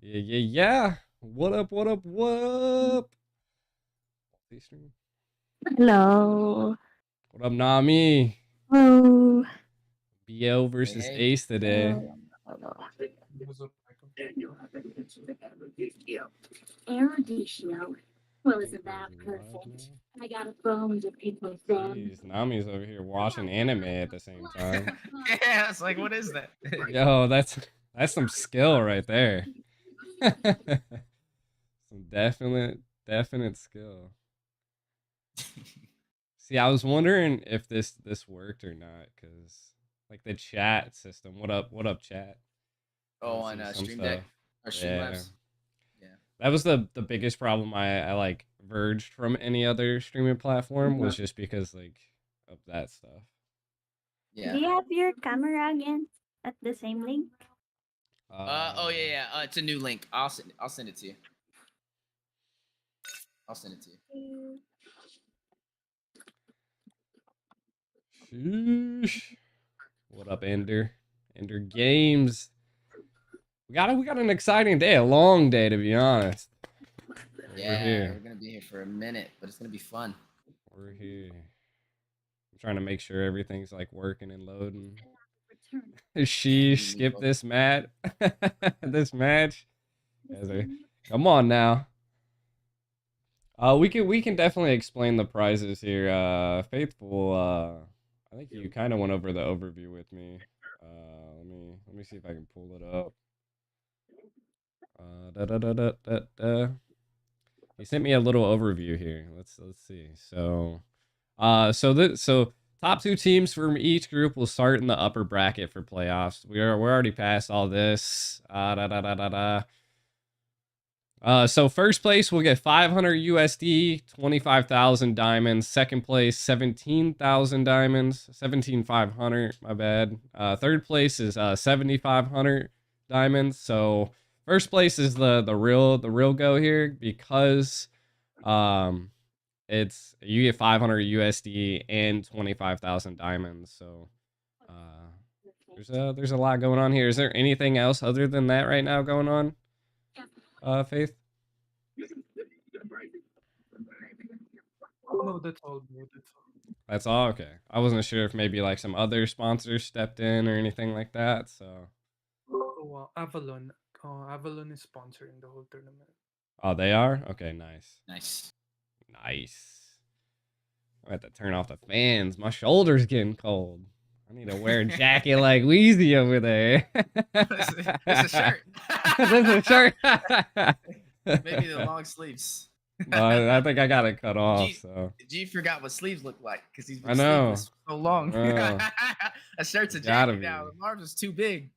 Yeah. What up, what up, what up? Hello. What up, Nami? Hello. BO versus Hey. Ace today. Well, isn't that perfect? I got a phone to pick with them. Jeez, Nami's over here watching anime at the same time. Yeah, it's like, what is that? Yo, that's some skill right there. Some definite skill. See, I was wondering if this worked or not, cause like the chat system. What up, chat? Oh, on Stream Deck or Streamlabs. Yeah. That was the biggest problem I like verged from any other streaming platform was just because like of that stuff. Yeah. Do you have your camera again at the same link? Oh yeah. It's a new link. I'll send it to you. I'll send it to you. Sheesh. What up, Ender? Ender Games. We got an exciting day, a long day to be honest. Yeah, we're gonna be here for a minute, but it's gonna be fun. We're here. I'm trying to make sure everything's like working and loading. She skipped this match. This match. Come on now. We can definitely explain the prizes here. Faithful, I think you kind of went over the overview with me. Let me see if I can pull it up. He sent me a little overview here. Let's see. So, so top two teams from each group will start in the upper bracket for playoffs. We're already past all this. So first place will get 500 USD, 25,000 diamonds. Second place, 17,000 diamonds, 17,500. My bad. Third place is 7,500 diamonds. So first place is the real go here because it's you get 500 USD and 25,000 diamonds. So there's a lot going on here. Is there anything else other than that right now going on? Faith? No, that's all. That's all? Okay. I wasn't sure if maybe like some other sponsors stepped in or anything like that, so. Oh, Avalon. Avalon is sponsoring the whole tournament. Oh, they are? Okay, nice. Nice. I have to turn off the fans. My shoulder's getting cold. I need to wear a jacket like Wheezy over there. It's a shirt. This is a shirt. Maybe the long sleeves. I think I got it cut off. So G forgot what sleeves look like because he's been sleeveless for so long. A shirt's a jacket now. The arms is too big.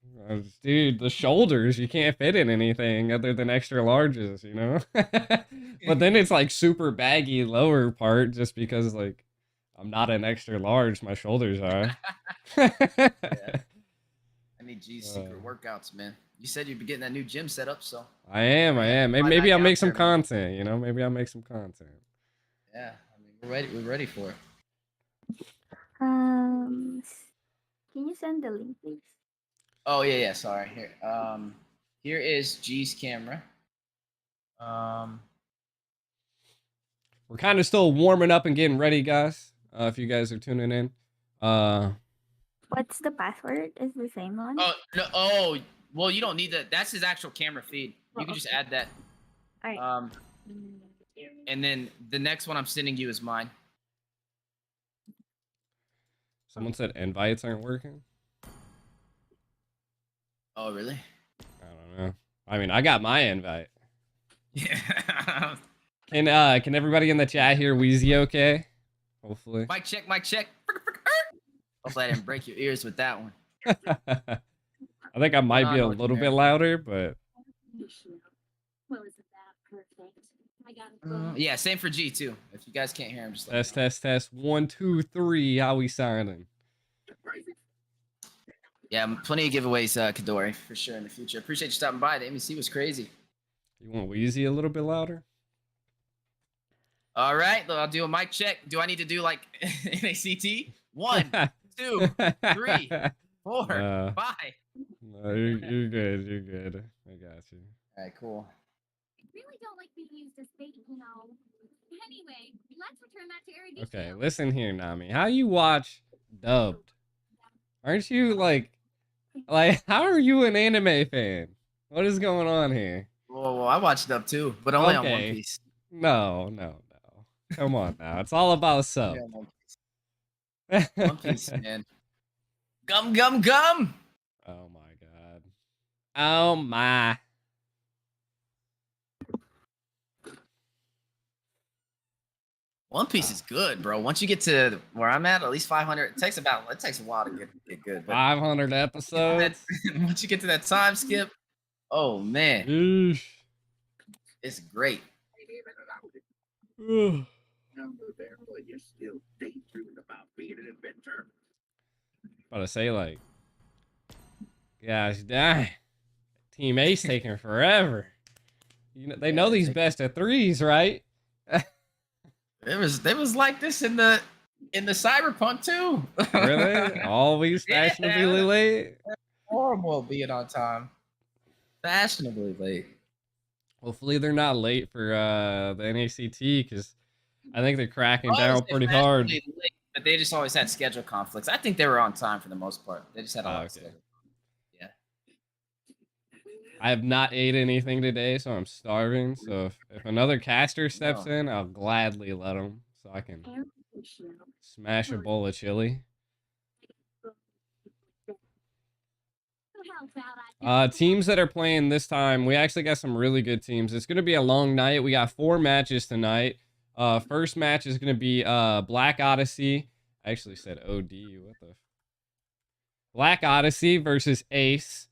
Dude, the shoulders, you can't fit in anything other than extra larges, you know? But then it's like super baggy lower part just because like I'm not an extra large, my shoulders are. Yeah. I need G's secret workouts, man. You said you'd be getting that new gym set up, so. I am. Maybe I'll make some content, you know? Maybe I'll make some content. Yeah, I mean, we're ready for it. Can you send the link, please? Oh yeah, sorry. Here is G's camera. We're kind of still warming up and getting ready, guys. If you guys are tuning in. What's the password? Is the same one? Oh no! Oh, well, you don't need that. That's his actual camera feed. You can just add that. All right. And then the next one I'm sending you is mine. Someone said invites aren't working. Oh really? I don't know. I mean, I got my invite. Yeah. Can everybody in the chat hear Wheezy okay? Hopefully. Mic check. Hopefully I didn't break your ears with that one. I think I might be a little bit louder, but. Well, isn't that perfect? Yeah, same for G too. If you guys can't hear him, just test. 1, 2, 3. How we sounding? Yeah, plenty of giveaways, Kadori, for sure in the future. Appreciate you stopping by. The MEC was crazy. You want Wheezy a little bit louder? All right, I'll do a mic check. Do I need to do like NACT? 1, 2, 3. 4, Uh, 5. No, you're good. You're good. I got you. All right, cool. I really don't like being used as bait, you know. Anyway, let's return that to Erudition. Okay, listen here, Nami. How you watch dubbed? Aren't you like how are you an anime fan? What is going on here? Well, I watched up too, but only on One Okay. Piece. No. Come on now. It's all about sub. Only on One Piece. One Piece, man. Gum, gum, gum. Oh my god. Oh my. One Piece is good, bro. Once you get to where I'm at least 500, it takes a while to get good. But 500 episodes. once you get to that time skip, oh man, Eesh. it's great. Ugh. About to say like, gosh dang, Team Ace taking forever. You know they know these best of threes, right? It was like this in the Cyberpunk too. Really? Always fashionably late? Horrible being on time. Fashionably late. Hopefully they're not late for the NACT because I think they're cracking I was down pretty fashionably hard. late, but they just always had schedule conflicts. I think they were on time for the most part. They just had a lot of schedule. Yeah. I have not ate anything today, so I'm starving. So if another caster steps in, I'll gladly let him so I can smash a bowl of chili. Teams that are playing this time, we actually got some really good teams. It's going to be a long night. We got 4 matches tonight. First match is going to be Black Odyssey. I actually said OD. What the? Black Odyssey versus Ace.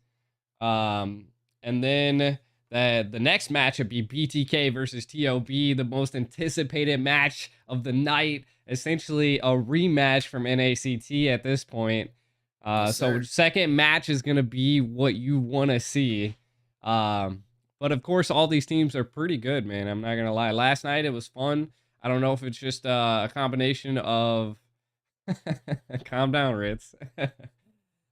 And then the next match would be BTK versus TOB, the most anticipated match of the night. Essentially a rematch from NACT at this point. So second match is going to be what you want to see. But of course, all these teams are pretty good, man. I'm not going to lie. Last night, it was fun. I don't know if it's just a combination of... Calm down, Ritz.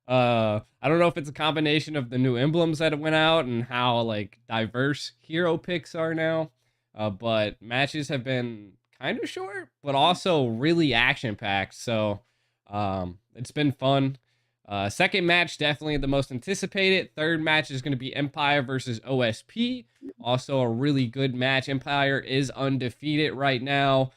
I don't know if it's a combination of the new emblems that went out and how, like, diverse hero picks are now. But matches have been kind of short, but also really action-packed. So it's been fun. Second match, definitely the most anticipated. Third match is going to be Empire versus OSP. Also a really good match. Empire is undefeated right now.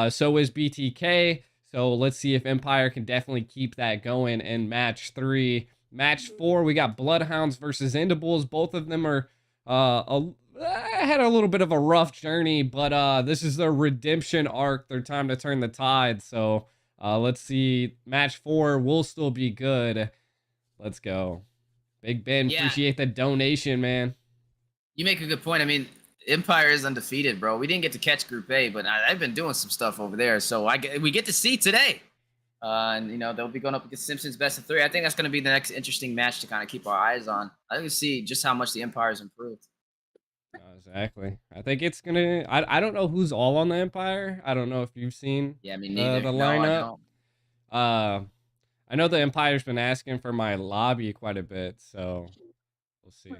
So is BTK. So let's see if Empire can definitely keep that going in match 3. Match 4, we got Bloodhounds versus Endables. Both of them are had a little bit of a rough journey, but this is their redemption arc. Their time to turn the tide. So let's see. Match 4 will still be good. Let's go. Big Ben, appreciate the donation, man. You make a good point. I mean, Empire is undefeated, bro. We didn't get to catch Group A, but I've been doing some stuff over there. So we get to see today. And, you know, they'll be going up against Simpsons best of 3. I think that's going to be the next interesting match to kind of keep our eyes on. I think we'll see just how much the Empire's improved. Exactly. I think it's going to... I don't know who's all on the Empire. I don't know if you've seen me neither. the No, lineup. I don't. I know the Empire's been asking for my lobby quite a bit, so we'll see.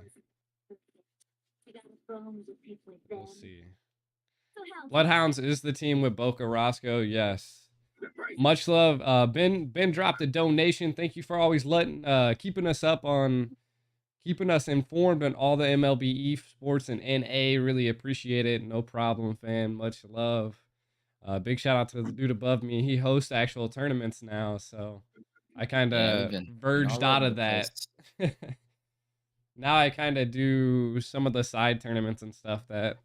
We'll see. Bloodhounds is the team with Boca Roscoe, yes. Much love. Ben dropped a donation. Thank you for always keeping us informed on all the MLB sports and NA. Really appreciate it. No problem, fan. Much love. Big shout out to the dude above me. He hosts actual tournaments now, so I kind of verged out of that. Now I kind of do some of the side tournaments and stuff that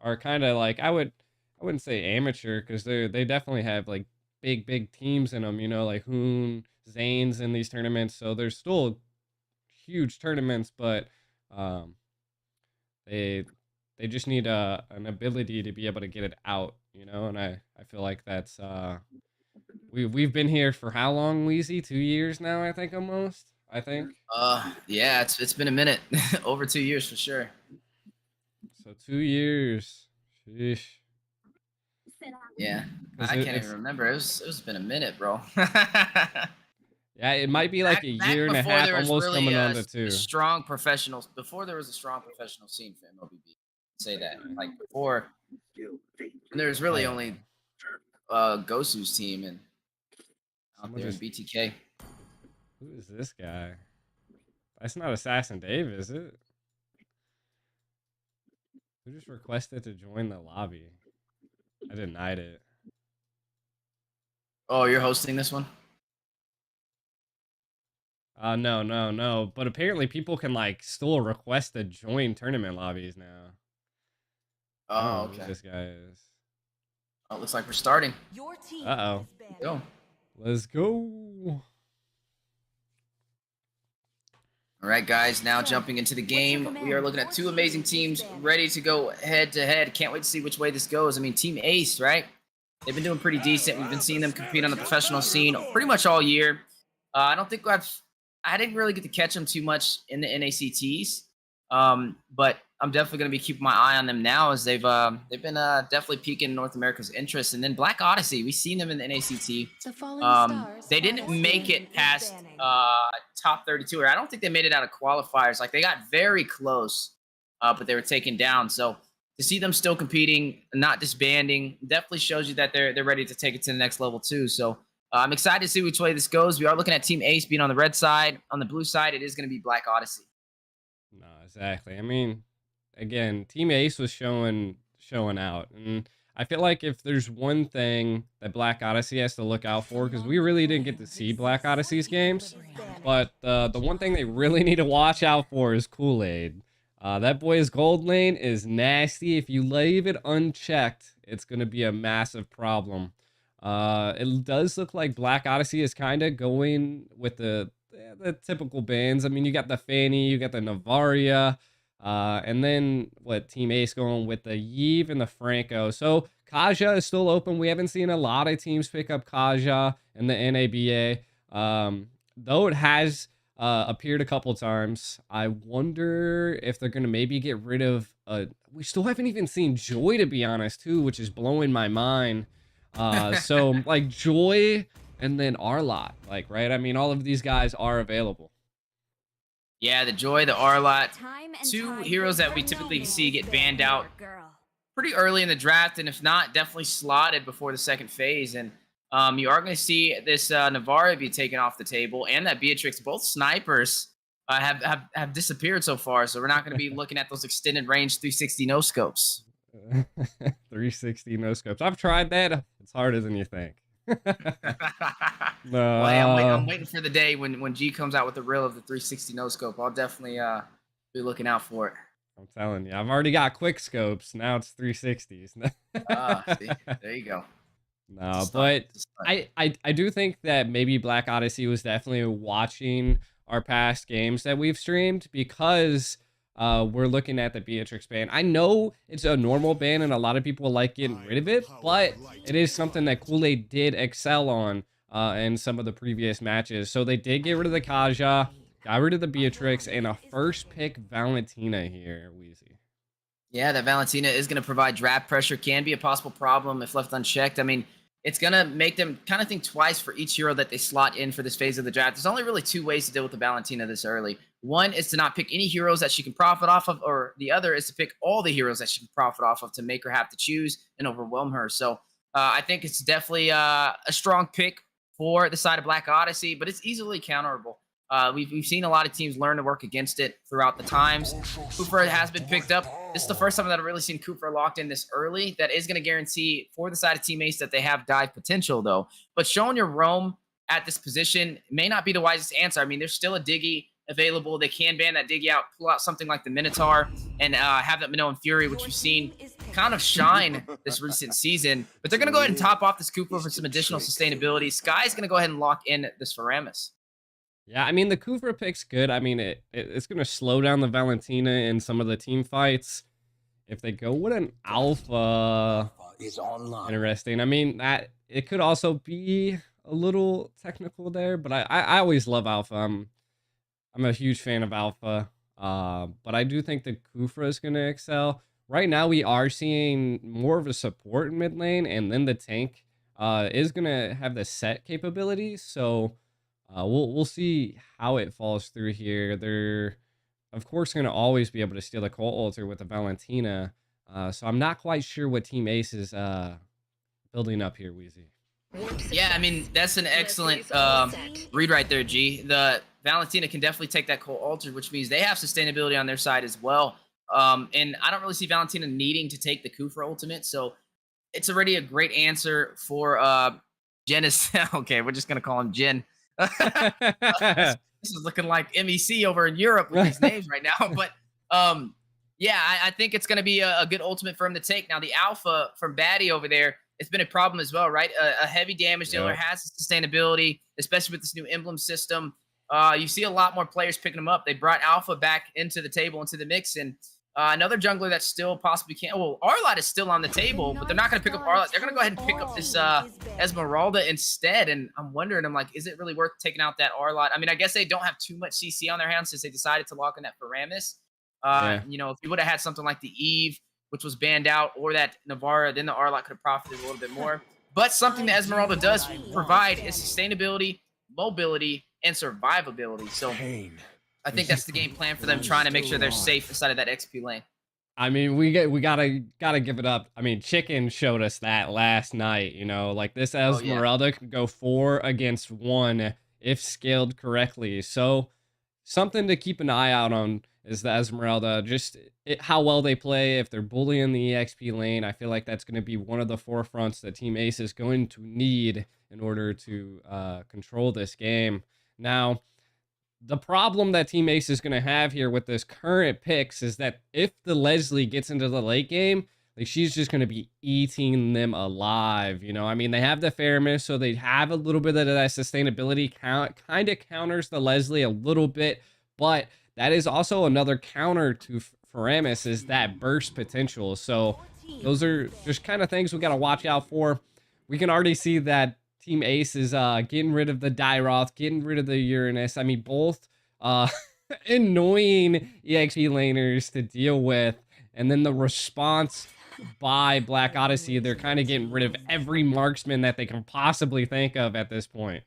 are kind of like I wouldn't say amateur because they definitely have like big teams in them, you know, like Hoon, Zane's in these tournaments. So there's still huge tournaments, but they just need an ability to be able to get it out, you know. And I feel like that's we've been here for how long, Weezy? 2 years now, I think almost. I think. Yeah, it's been a minute. Over 2 years for sure. So 2 years. Sheesh. Yeah, I can't even remember. It's been a minute, bro. Yeah, it might be like a year and a before half, there was almost really coming on a, to a 2. strong professional, before there was a strong professional scene for MLBB. Say that. Like before, there's Oh, really yeah. only Gosu's team and out Someone there in just BTK. Who is this guy? That's not Assassin Dave, is it? Who just requested to join the lobby? I denied it. Oh, you're hosting this one? No. But apparently people can like still request to join tournament lobbies now. I don't Oh, know who okay. this guy is. Oh, it looks like we're starting. Your team Uh-oh. is banned. Go. Let's go. All right, guys, now jumping into the game. We are looking at two amazing teams ready to go head to head. Can't wait to see which way this goes. I mean, Team Ace, right? They've been doing pretty decent. We've been seeing them compete on the professional scene pretty much all year. I don't think I didn't really get to catch them too much in the NACTs, but I'm definitely going to be keeping my eye on them now as they've been definitely piquing North America's interest. And then Black Odyssey, we've seen them in the NACT. They didn't make it past top 32, or I don't think they made it out of qualifiers. Like they got very close, but they were taken down. So to see them still competing, not disbanding, definitely shows you that they're ready to take it to the next level too. So I'm excited to see which way this goes. We are looking at Team Ace being on the red side. On the blue side, it is going to be Black Odyssey. No, exactly. I mean, again, Team Ace was showing out, and I feel like if there's one thing that Black Odyssey has to look out for, because we really didn't get to see Black Odyssey's games, but the one thing they really need to watch out for is Kool-Aid. That boy's gold lane is nasty. If you leave it unchecked, it's going to be a massive problem. It does look like Black Odyssey is kind of going with the typical bans. I mean, you got the Fanny, you got the Navaria, and then what Team Ace going with the Yves and the Franco. So Kaja is still open. We haven't seen a lot of teams pick up Kaja and the NABA, though it has appeared a couple times. I wonder if they're gonna maybe get rid of. We still haven't even seen Joy, to be honest, too, which is blowing my mind. So like Joy and then Arlot, like, right? I mean, all of these guys are available. Yeah, the Joy, the Arlot, two heroes that we typically see get banned out pretty early in the draft, and if not, definitely slotted before the second phase. And you are going to see this Navarra be taken off the table, and that Beatrix, both snipers, have disappeared so far. So we're not going to be looking at those extended range 360 no scopes. 360 no scopes. I've tried that. It's harder than you think. Well, I'm waiting for the day when G comes out with the reel of the 360 no scope. I'll definitely be looking out for it. I'm telling you, I've already got quick scopes. Now it's 360s. See, there you go. No, but I do think that maybe Black Odyssey was definitely watching our past games that we've streamed, because we're looking at the Beatrix ban. I know it's a normal ban and a lot of people like getting rid of it, but it is something that Kool-Aid did excel on in some of the previous matches. So they did get rid of the Kaja, got rid of the Beatrix, and a first pick Valentina here, Wheezy. Yeah, that Valentina is going to provide draft pressure, can be a possible problem if left unchecked. I mean, it's going to make them kind of think twice for each hero that they slot in for this phase of the draft. There's only really two ways to deal with the Valentina this early. One is to not pick any heroes that she can profit off of, or the other is to pick all the heroes that she can profit off of to make her have to choose and overwhelm her. So I think it's definitely a strong pick for the side of Black Odyssey, but it's easily counterable. We've seen a lot of teams learn to work against it throughout the times. Kufra has been picked up. This is the first time that I've really seen Kufra locked in this early. That is going to guarantee for the side of Team Ace that they have dive potential, though. But showing your roam at this position may not be the wisest answer. I mean, there's still a Diggy available. They can ban that Diggy out, pull out something like the Minotaur, and have that Minoan Fury, which we've seen kind of shine this recent season. But they're going to go ahead and top off this Kufra for some additional sustainability. Sky's going to go ahead and lock in this Faramis. Yeah, I mean, the Kufra pick's good. I mean, it's going to slow down the Valentina in some of the team fights. If they go with an Alpha, is online. Interesting. I mean, that it could also be a little technical there, but I always love Alpha. I'm a huge fan of Alpha, but I do think the Kufra is going to excel. Right now, we are seeing more of a support in mid lane, and then the tank is going to have the set capabilities, so... We'll see how it falls through here. They're of course going to always be able to steal the Colt Altar with the Valentina. So I'm not quite sure what Team Ace is building up here, Wheezy. Yeah, I mean, that's an excellent read right there, G. The Valentina can definitely take that Colt Altar, which means they have sustainability on their side as well. And I don't really see Valentina needing to take the Kufra ultimate, so it's already a great answer for Genis. Okay, we're just gonna call him Jin. This is looking like MEC over in Europe with these names right now. But yeah, I think it's gonna be a good ultimate for him to take. Now the Alpha from Batty over there, it's been a problem as well, right? A heavy damage dealer has sustainability, especially with this new emblem system. You see a lot more players picking them up. They brought Alpha back into the table, into the mix, and another jungler that still possibly can't. Well, Arlott is still on the table, but they're not going to pick up Arlott. They're going to go ahead and pick up this Esmeralda instead. And I'm wondering, I'm like, is it really worth taking out that Arlott? I mean, I guess they don't have too much CC on their hands since they decided to lock in that Paramus. You know, if you would have had something like the Eve, which was banned out, or that Navarra, then the Arlott could have profited a little bit more. But something that Esmeralda does provide is sustainability, mobility, and survivability. So I think that's the game plan for them, trying to make sure they're safe inside of that XP lane. I mean, we gotta give it up. I mean, Chicken showed us that last night. You know, like this Esmeralda could go 4 against 1 if scaled correctly. So something to keep an eye out on is the Esmeralda. Just how well they play. If they're bullying the EXP lane, I feel like that's going to be one of the forefronts that Team Ace is going to need in order to control this game. Now, the problem that Team Ace is going to have here with this current picks is that if the Leslie gets into the late game, like she's just going to be eating them alive. You know, I mean, they have the Faramus, so they have a little bit of that sustainability kind of counters the Leslie a little bit, but that is also another counter to Faramus is that burst potential. So those are just kind of things we got to watch out for. We can already see that Team Ace is getting rid of the Dyroth, getting rid of the Uranus. I mean, both annoying EXP laners to deal with. And then the response by Black Odyssey, they're kind of getting rid of every marksman that they can possibly think of at this point.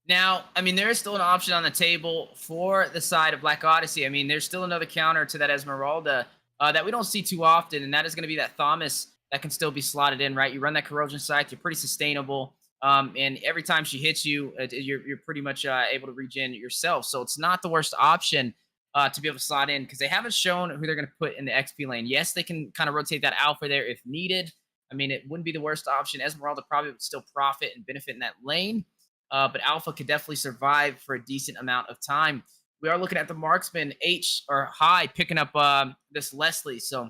Now, I mean, there is still an option on the table for the side of Black Odyssey. I mean, there's still another counter to that Esmeralda that we don't see too often, and that is going to be that Thomas that can still be slotted in, right? You run that corrosion scythe, you're pretty sustainable, and every time she hits you, you're pretty much able to regen yourself. So it's not the worst option to be able to slot in because they haven't shown who they're going to put in the XP lane. Yes, they can kind of rotate that Alpha there if needed. I mean, it wouldn't be the worst option. Esmeralda probably would still profit and benefit in that lane. But Alpha could definitely survive for a decent amount of time. We are looking at the marksman H or High picking up this Leslie. So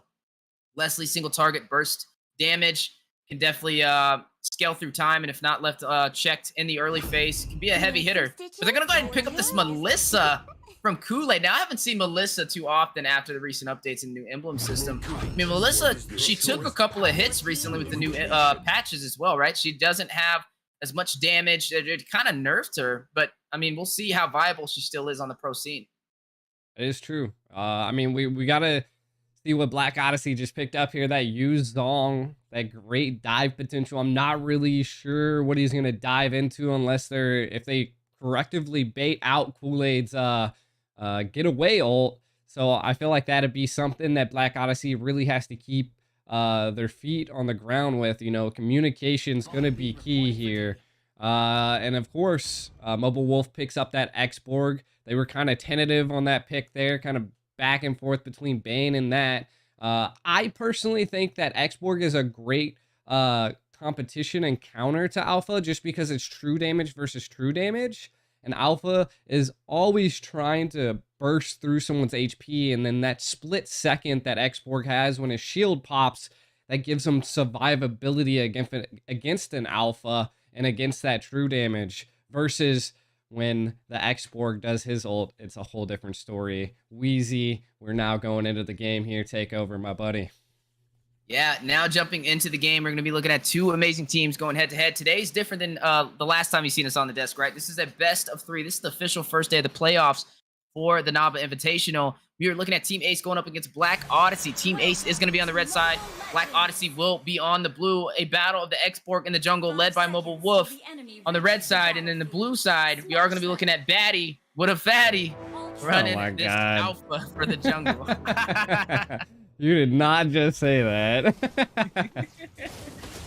Leslie single target burst damage can definitely scale through time, and if not left checked in the early phase, can be a heavy hitter. But they're gonna go ahead and pick up this Melissa from Kool-Aid. Now I haven't seen Melissa too often after the recent updates in the new emblem system. I mean, Melissa, she took a couple of hits recently with the new patches as well, right? She doesn't have as much damage. It kind of nerfed her, but I mean, we'll see how viable she still is on the pro scene. It is true. I mean, we gotta see what Black Odyssey just picked up here. That Yu Zong, that great dive potential. I'm not really sure what he's gonna dive into unless if they correctively bait out Kool-Aid's getaway ult. So I feel like that'd be something that Black Odyssey really has to keep their feet on the ground with. You know, communication's gonna be key here. And of course, Mobile Wolf picks up that X-Borg. They were kind of tentative on that pick there, kind of back and forth between Bane and that. I personally think that X-Borg is a great competition and counter to Alpha just because it's true damage versus true damage. And Alpha is always trying to burst through someone's HP, and then that split second that X-Borg has when his shield pops, that gives him survivability against an Alpha and against that true damage, versus when the X-Borg does his ult, it's a whole different story. Wheezy, we're now going into the game here. Take over, my buddy. Yeah, now jumping into the game, we're going to be looking at two amazing teams going head-to-head. Today's different than the last time you've seen us on the desk, right? This is a best of 3. This is the official first day of the playoffs for the Naba Invitational. We are looking at Team Ace going up against Black Odyssey. Team Ace is going to be on the red side. Black Odyssey will be on the blue. A battle of the X-Borg in the jungle led by Mobile Wolf on the red side. And then the blue side, we are going to be looking at Batty with a fatty running this alpha for the jungle. You did not just say that.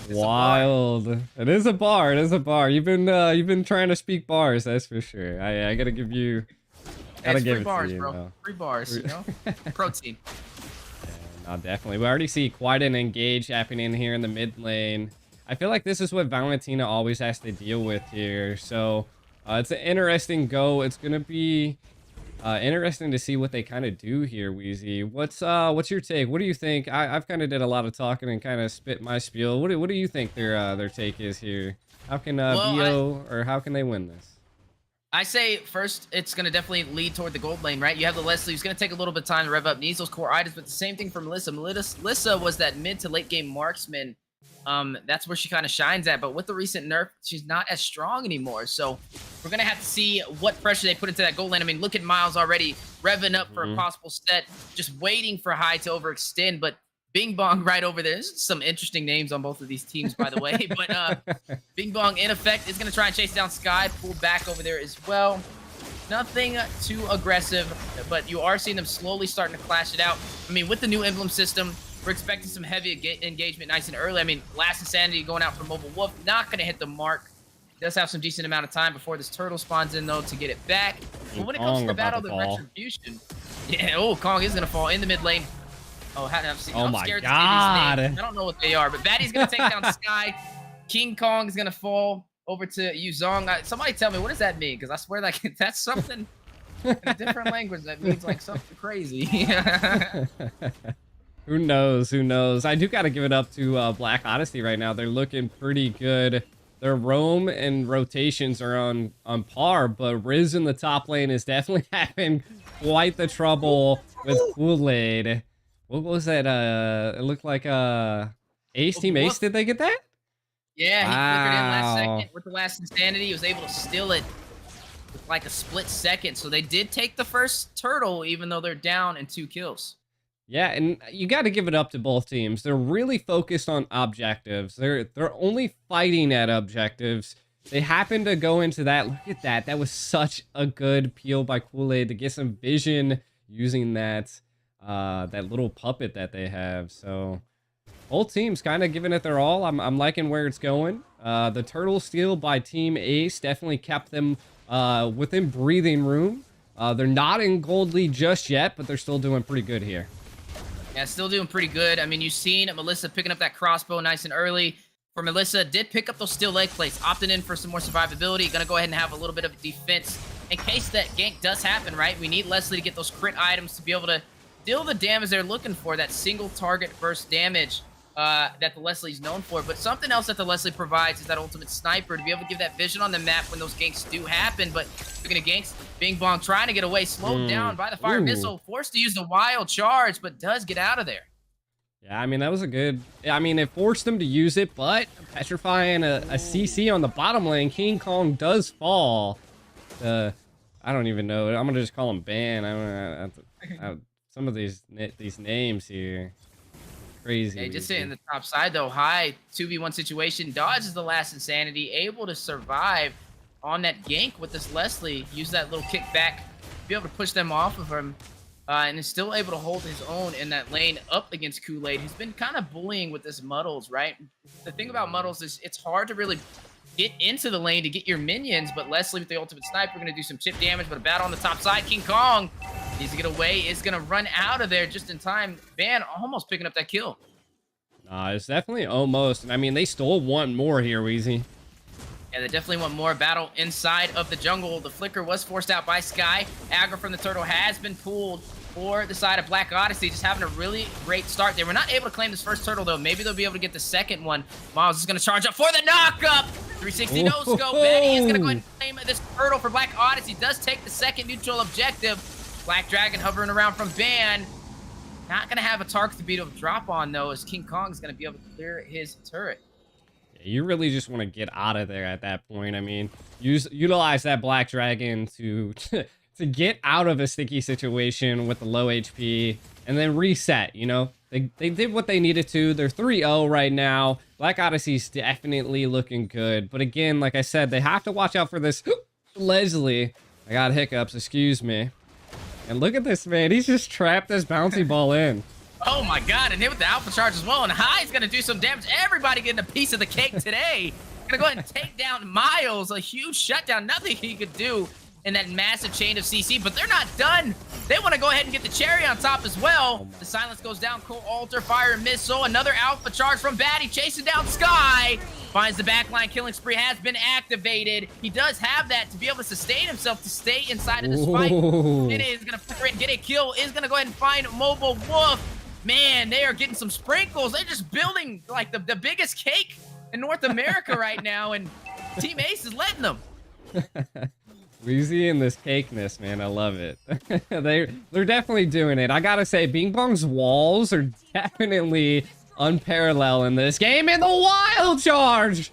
Wild. It is a bar. It is a bar. You've been trying to speak bars, that's for sure. I gotta give you. Gotta give it bars, to you, bro. though. 3 bars, you know? Protein. Yeah, no, definitely. We already see quite an engage happening here in the mid lane. I feel like this is what Valentina always has to deal with here. So it's an interesting go. It's gonna be interesting to see what they kind of do here, Wheezy. What's your take? What do you think? I've kind of did a lot of talking and kind of spit my spiel. What do you think their take is here? How can BO or how can they win this? I say first, it's going to definitely lead toward the gold lane, right? You have the Leslie who's going to take a little bit of time to rev up, needs those core items, but the same thing for Melissa. Melissa was that mid to late game marksman. That's where she kind of shines at, but with the recent nerf, she's not as strong anymore. So we're going to have to see what pressure they put into that gold lane. I mean, look at Miles already revving up for a possible set, just waiting for High to overextend, but Bing Bong right over there. There's some interesting names on both of these teams, by the way. But Bing Bong, in effect, is going to try and chase down Sky, pull back over there as well. Nothing too aggressive, but you are seeing them slowly starting to clash it out. I mean, with the new emblem system, we're expecting some heavy engagement nice and early. I mean, Last Insanity going out for Mobile Wolf, not going to hit the mark. Does have some decent amount of time before this turtle spawns in, though, to get it back. But when it comes to the battle of the retribution, yeah, Kong is going to fall in the mid lane. Oh, I'm scared to say these names. I don't know what they are, but Batty's going to take down Sky. King Kong is going to fall over to Yuzong. Somebody tell me, what does that mean? Because I swear like that's something in a different language that means like something crazy. Who knows? Who knows? I do got to give it up to Black Odyssey right now. They're looking pretty good. Their roam and rotations are on par, but Riz in the top lane is definitely having quite the trouble with Kool-Aid. What was that? It looked like Ace, Team Ace. Did they get that? Yeah, he flickered in last second with the Last Insanity. He was able to steal it with like a split second. So they did take the first turtle, even though they're down in 2 kills. Yeah, and you got to give it up to both teams. They're really focused on objectives. They're only fighting at objectives. They happen to go into that. Look at that. That was such a good peel by Kool-Aid to get some vision using that little puppet that they have. So both teams kind of giving it their all. I'm liking where it's going. The turtle steal by Team Ace definitely kept them within breathing room. They're not in gold lead just yet, but they're still doing pretty good here. Yeah, still doing pretty good. I mean, you've seen Melissa picking up that crossbow nice and early. For Melissa, did pick up those steel leg plates, opting in for some more survivability. Gonna go ahead and have a little bit of defense in case that gank does happen, right? We need Leslie to get those crit items to be able to deal the damage they're looking for, that single target burst damage that the Leslie's known for. But something else that the Leslie provides is that ultimate sniper to be able to give that vision on the map when those ganks do happen. But speaking of ganks, Bing Bong trying to get away, slowed down by the fire missile, forced to use the wild charge, but does get out of there. Yeah, I mean, that was a good... I mean, it forced them to use it, but petrifying a CC on the bottom lane, King Kong does fall. I don't even know. I'm going to just call him Ban. Some of these names here. Crazy. Hey, just sitting in the top side, though. High 2v1 situation. Dodges the Last Insanity. Able to survive on that gank with this Leslie. Use that little kickback. Be able to push them off of him. And is still able to hold his own in that lane up against Kool-Aid, who's been kind of bullying with this Muddles, right? The thing about Muddles is it's hard to really get into the lane to get your minions, but Leslie with the ultimate sniper going to do some chip damage, but a battle on the top side. King Kong needs to get away, is going to run out of there just in time. Van almost picking up that kill. It's definitely almost. And I mean, they still want more here, Weezy. Yeah, they definitely want more battle inside of the jungle. The flicker was forced out by Sky. Aggro from the turtle has been pulled for the side of Black Odyssey, just having a really great start. They were not able to claim this first turtle, though. Maybe they'll be able to get the second one. Miles is going to charge up for the knock-up. 360 no-scope. Betty is going to go ahead and claim this turtle for Black Odyssey. Does take the second neutral objective. Black Dragon hovering around from Van. Not going to have a target to be able to drop on, though, as King Kong is going to be able to clear his turret. You really just want to get out of there at that point. I mean, utilize that Black Dragon to to get out of a sticky situation with the low HP and then reset, you know? They did what they needed to. They're 3-0 right now. Black Odyssey's definitely looking good. But again, like I said, they have to watch out for this Leslie. I got hiccups, excuse me. And look at this, man. He's just trapped this bouncy ball in. Oh my god, and hit with the alpha charge as well. And High's gonna do some damage. Everybody getting a piece of the cake today. Gonna go ahead and take down Miles. A huge shutdown. Nothing he could do in that massive chain of CC, but they're not done. They want to go ahead and get the cherry on top as well. The silence goes down. Cool altar, fire, missile. Another alpha charge from Batty, chasing down Sky. Finds the backline. Killing spree has been activated. He does have that to be able to sustain himself, to stay inside of this fight. It is going to flicker and get a kill. Is going to go ahead and find Mobile Wolf. Man, they are getting some sprinkles. They're just building like the biggest cake in North America right now, and Team Ace is letting them. Weezy and this cakeness, man, I love it. They're definitely doing it. I gotta say, Bing Bong's walls are definitely unparalleled in this game. In the wild charge!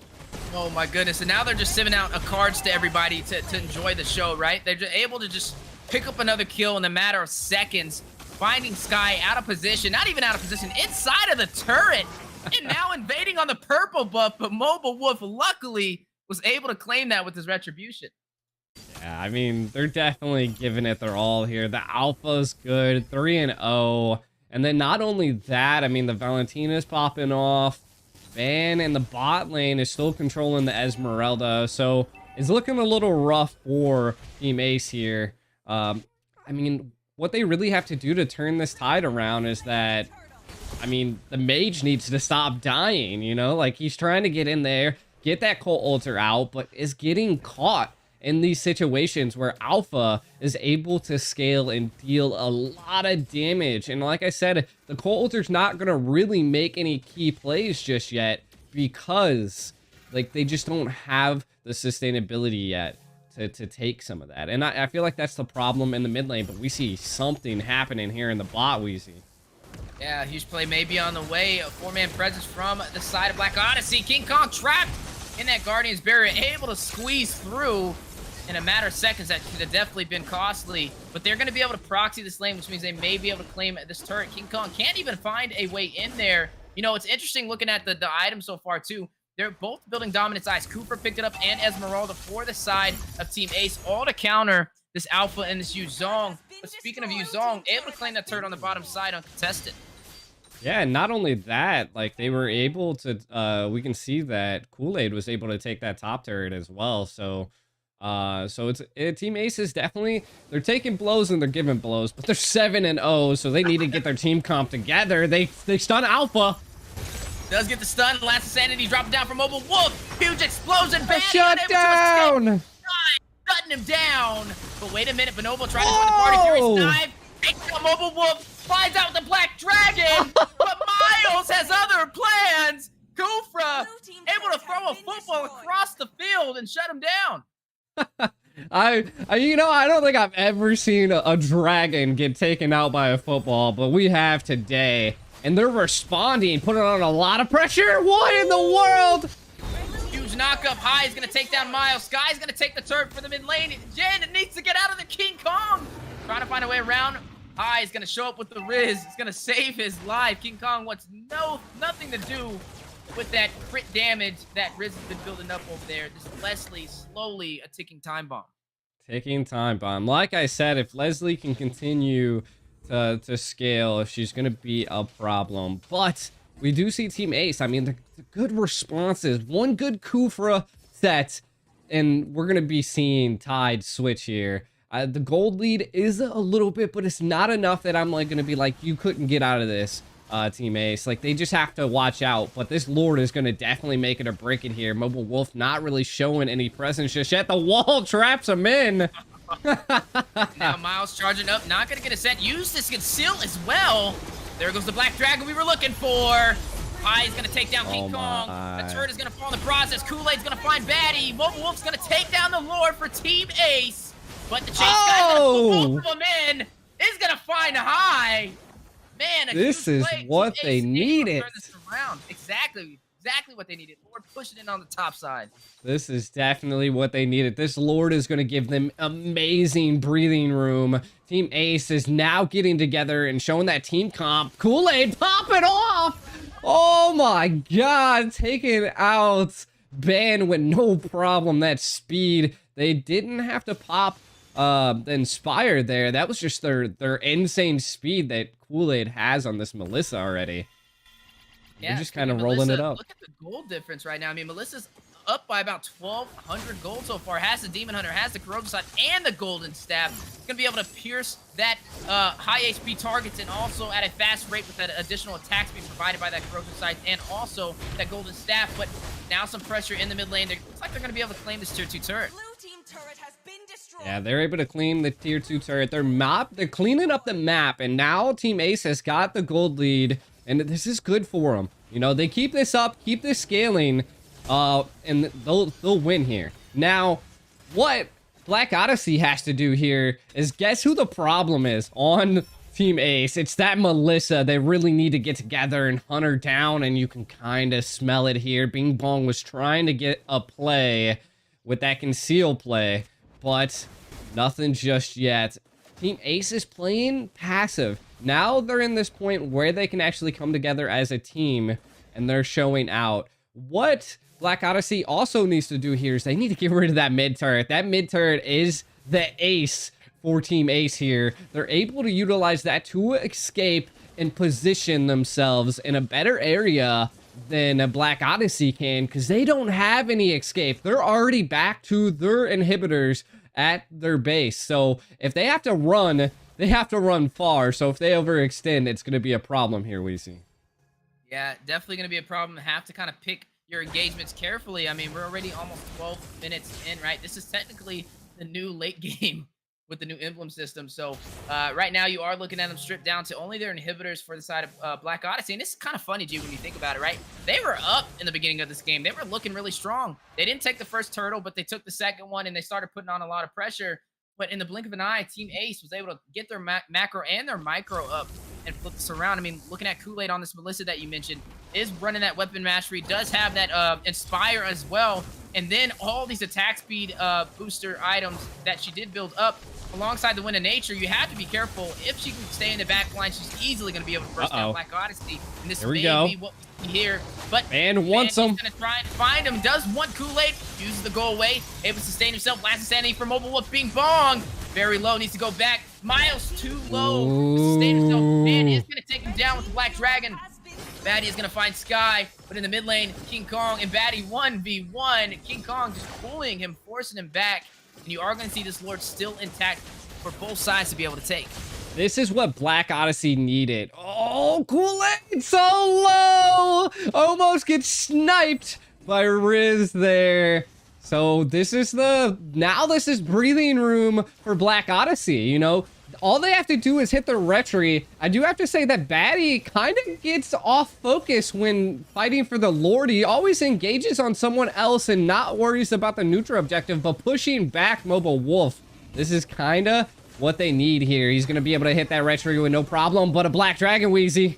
Oh my goodness, and now they're just sending out cards to everybody to enjoy the show, right? They're just able to just pick up another kill in a matter of seconds, finding Sky out of position, not even out of position, inside of the turret, and now invading on the purple buff, but Mobile Wolf luckily was able to claim that with his retribution. Yeah, I mean, they're definitely giving it their all here. The alpha's good, 3-0. And then not only that, I mean, the Valentina's popping off. Van in the bot lane is still controlling the Esmeralda. So it's looking a little rough for Team Ace here. I mean, what they really have to do to turn this tide around is that, I mean, the mage needs to stop dying, you know? Like, he's trying to get in there, get that Cult Altar out, but is getting caught in these situations where Alpha is able to scale and deal a lot of damage. And like I said, the Cult Altar's not going to really make any key plays just yet because, like, they just don't have the sustainability yet to take some of that. And I feel like that's the problem in the mid lane, but we see something happening here in the bot, Weezy. Yeah, huge play may be on the way. A four-man presence from the side of Black Odyssey. King Kong trapped in that Guardian's barrier, able to squeeze through in a matter of seconds. That could have definitely been costly, but they're going to be able to proxy this lane, which means they may be able to claim this turret. King Kong can't even find a way in there. You know, it's interesting looking at the items so far too. They're both building Dominance Eyes. Cooper picked it up, and Esmeralda for the side of Team Ace, all to counter this Alpha and this Yuzong. But speaking of Yuzong, able to claim that turret on the bottom side uncontested. Yeah, and not only that, like, they were able to, we can see that Kool-Aid was able to take that top turret as well. So it's Team Ace is definitely, they're taking blows and they're giving blows, but they're 7-0, so they need to get their team comp together. They stun Alpha. Does get the stun. Last Sanity dropping down from Mobile Wolf. Huge explosion. A shutdown. Shutting him down. But wait a minute. Bonobo trying to join the party. Furious dive. Takes out Mobile Wolf. Flies out with the Black Dragon. But Miles has other plans. Kufra able to throw a football across the field and shut him down. You know, I don't think I've ever seen a dragon get taken out by a football, but we have today. And they're responding, putting on a lot of pressure. What in the world? Huge knockup. High is going to take down Miles. Sky's going to take the turret for the mid lane. Jen needs to get out of the King Kong. Trying to find a way around. High is going to show up with the Riz. It's going to save his life. King Kong wants nothing to do with that crit damage that Riz has been building up over there. This Leslie slowly a ticking time bomb. Ticking time bomb. Like I said, if Leslie can continue to scale, she's going to be a problem. But we do see Team Ace. I mean, the good responses. One good Kufra set, and we're going to be seeing Tide switch here. The gold lead is a little bit, but it's not enough that I'm like going to be like, you couldn't get out of this, Team Ace. Like, they just have to watch out. But this Lord is going to definitely make it or break it here. Mobile Wolf not really showing any presence just yet. The wall traps him in. Now Miles charging up, not gonna get a set. Use this conceal as well. There goes the Black Dragon we were looking for. High is gonna take down King Kong. The turret is gonna fall in the process. Kool-Aid's gonna find Batty. Mobile Wolf's gonna take down the Lord for Team Ace. But the chase guy's gonna pull both of them in. Is gonna find High. Man, this is play. what Team they Ace needed. turn this around. Exactly. exactly what they needed. Lord pushing in on the top side. This is definitely what they needed. This Lord is going to give them amazing breathing room. Team Ace is now getting together and showing that team comp. Kool-Aid popping off. Oh my God. Taking out Ban with no problem. That speed. They didn't have to pop the Inspire there. That was just their insane speed that Kool-Aid has on this Melissa already. Yeah, They're just kind of speaking rolling it Melissa, up. Look at the gold difference right now. I mean, Melissa's up by about 1,200 gold so far. Has the Demon Hunter, has the Corrosive Side, and the Golden Staff. It's going to be able to pierce that high HP targets and also at a fast rate with that additional attack speed provided by that Corrosive Side and also that Golden Staff. But now some pressure in the mid lane. It looks like they're going to be able to claim this tier 2 turret. Blue team turret has been destroyed. Yeah, they're able to clean the tier 2 turret. They're cleaning up the map, and now Team Ace has got the gold lead, and this is good for them. You know, they keep this up, keep this scaling, and they'll win here. Now, what Black Odyssey has to do here is guess who the problem is on Team Ace. It's that Melissa. They really need to get together and hunt her down, and you can kind of smell it here. Bing Bong was trying to get a play with that conceal play, but nothing just yet. Team Ace is playing passive. Now they're in this point where they can actually come together as a team, and they're showing out. What Black Odyssey also needs to do here is they need to get rid of that mid turret. That mid turret is the ace for Team Ace here. They're able to utilize that to escape and position themselves in a better area than a Black Odyssey can, because they don't have any escape. They're already back to their inhibitors at their base. So if they have to run, they have to run far. So if they overextend, it's going to be a problem here, Weezy. Yeah, definitely going to be a problem. Have to kind of pick your engagements carefully. I mean, we're already almost 12 minutes in, right? This is technically the new late game with the new emblem system. So right now you are looking at them stripped down to only their inhibitors for the side of Black Odyssey. And this is kind of funny, G, when you think about it, right? They were up in the beginning of this game. They were looking really strong. They didn't take the first turtle, but they took the second one and they started putting on a lot of pressure. But in the blink of an eye, Team Ace was able to get their macro and their micro up and flip this around. I mean, looking at Kool-Aid on this Melissa that you mentioned, is running that weapon mastery, does have that Inspire as well. And then all these attack speed booster items that she did build up alongside the Wind of Nature. You have to be careful. If she can stay in the back line, she's easily going to be able to burst down Black Odyssey. And this may be what we see here. But and wants him. He's going to try and find him. Does want Kool-Aid. Uses the go away. Able to sustain himself. Last insanity for Mobile Wolf. Bing Bong. Very low. Needs to go back. Miles too low to sustain himself. Man is going to take him down with the Black Dragon. Batty is going to find Sky, but in the mid lane, King Kong and Batty 1v1. King Kong just pulling him, forcing him back. And you are going to see this Lord still intact for both sides to be able to take. This is what Black Odyssey needed. Oh, Kool-Aid so low! Almost gets sniped by Riz there. So this is this is breathing room for Black Odyssey, you know? All they have to do is hit the retry. I do have to say that Batty kind of gets off focus when fighting for the Lord. He always engages on someone else and not worries about the neutral objective, but pushing back Mobile Wolf. This is kind of what they need here. He's going to be able to hit that retry with no problem, but a Black Dragon, Wheezy.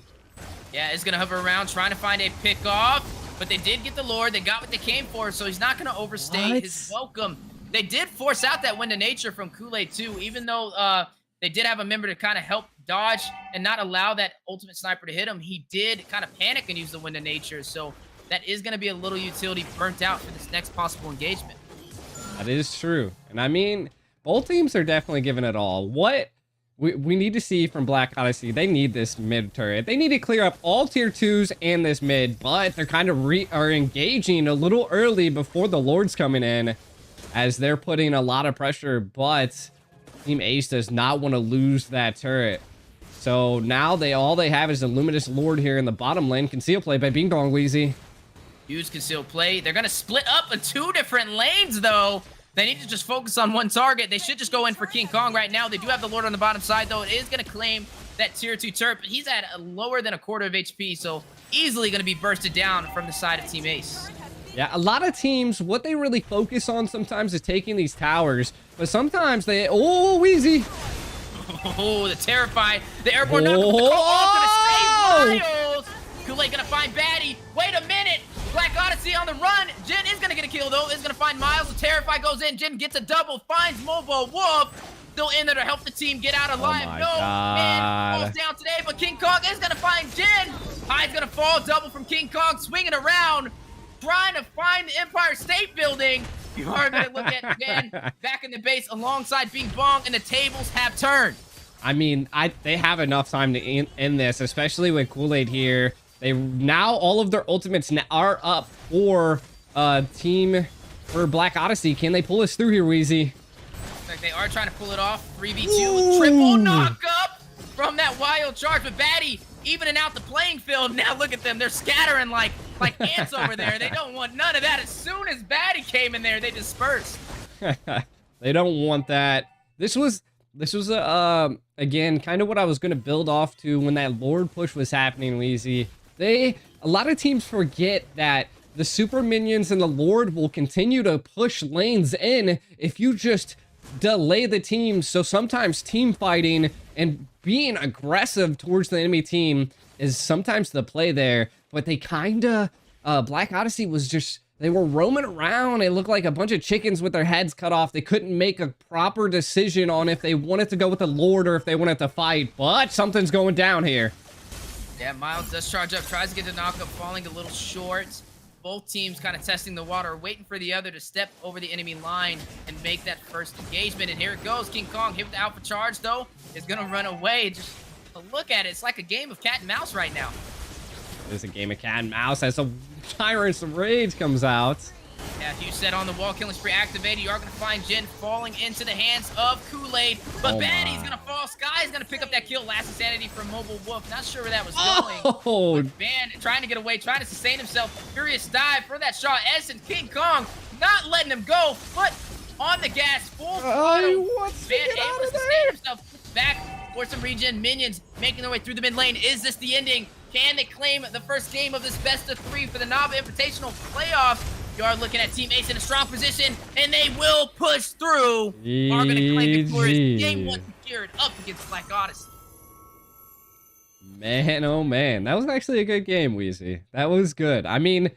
Yeah, it's going to hover around trying to find a pick off, but they did get the Lord. They got what they came for, so he's not going to overstay his welcome. They did force out that Wind of Nature from Kool-Aid too, even though they did have a member to kind of help dodge and not allow that ultimate sniper to hit him. He did kind of panic and use the Wind of Nature. So that is going to be a little utility burnt out for this next possible engagement. That is true. And I mean, both teams are definitely giving it all. What we need to see from Black Odyssey, they need this mid turret. They need to clear up all tier 2s and this mid, but they're kind of are engaging a little early before the Lord's coming in as they're putting a lot of pressure, but Team Ace does not want to lose that turret. So now all they have is a Luminous Lord here in the bottom lane. Conceal play by Bing Bong, Wheezy. Use conceal play. They're going to split up in 2 different lanes, though. They need to just focus on one target. They should just go in for King Kong right now. They do have the Lord on the bottom side, though. It is going to claim that tier 2 turret, but he's at lower than a quarter of HP, so easily going to be bursted down from the side of Team Ace. Yeah, a lot of teams, what they really focus on sometimes is taking these towers, but sometimes they... Oh, Wheezy! Oh, the Terrified. The airborne knock with the call off to the save Miles. Kool-Aid gonna find Batty. Wait a minute. Black Odyssey on the run. Jin is gonna get a kill though. Is gonna find Miles. So Terrify goes in. Jin gets a double. Finds Mlbb Wolf. Still in there to help the team get out alive. my No man God. falls down today, but King Kong is gonna find Jin. Hide's gonna fall. Double from King Kong. Swinging around, trying to find the Empire State Building. You are gonna look at Jin back in the base alongside Bing Bong, and the tables have turned. I mean, they have enough time to end this, especially with Kool-Aid here. They now all of their ultimates are up for team for Black Odyssey. Can they pull us through here, Wheezy? Like they are trying to pull it off. 3v2 triple knock up from that wild charge, but Batty evening out the playing field. Now look at them, they're scattering like ants over there. They don't want none of that. As soon as Batty came in there, they dispersed. They don't want that. This was again kind of what I was gonna build off to when that Lord push was happening, Wheezy. A lot of teams forget that the super minions and the Lord will continue to push lanes in if you just delay the team. So sometimes team fighting and being aggressive towards the enemy team is sometimes the play there, but they kinda Black Odyssey was just, they were roaming around. It looked like a bunch of chickens with their heads cut off. They couldn't make a proper decision on if they wanted to go with the Lord or if they wanted to fight, but something's going down here. Yeah, Miles does charge up, tries to get the knockup, falling a little short. Both teams kind of testing the water, waiting for the other to step over the enemy line and make that first engagement. And here it goes. King Kong hit with the alpha charge, though, is going to run away. Just look at it. It's like a game of cat and mouse right now. There's a game of cat and mouse as a Tyrant's Rage comes out. Yeah, Hugh said on the wall, killing spree activated. You are going to find Jin falling into the hands of Kool-Aid. But Batty's going to fall. Sky is going to pick up that kill. Last insanity from Mlbb Wolf. Not sure where that was going. Oh, Van trying to get away, trying to sustain himself. Furious dive for that shot. S and King Kong not letting him go. Foot on the gas. Full throttle. Van able to sustain himself. Back for some regen. Minions making their way through the mid lane. Is this the ending? Can they claim the first game of this best of 3 for the Naba Invitational playoffs? You are looking at Team Ace in a strong position, and they will push through. Are going to claim victorious. Game 1 secured up against Black Odyssey. Man, oh man. That was actually a good game, Wheezy. That was good. I mean,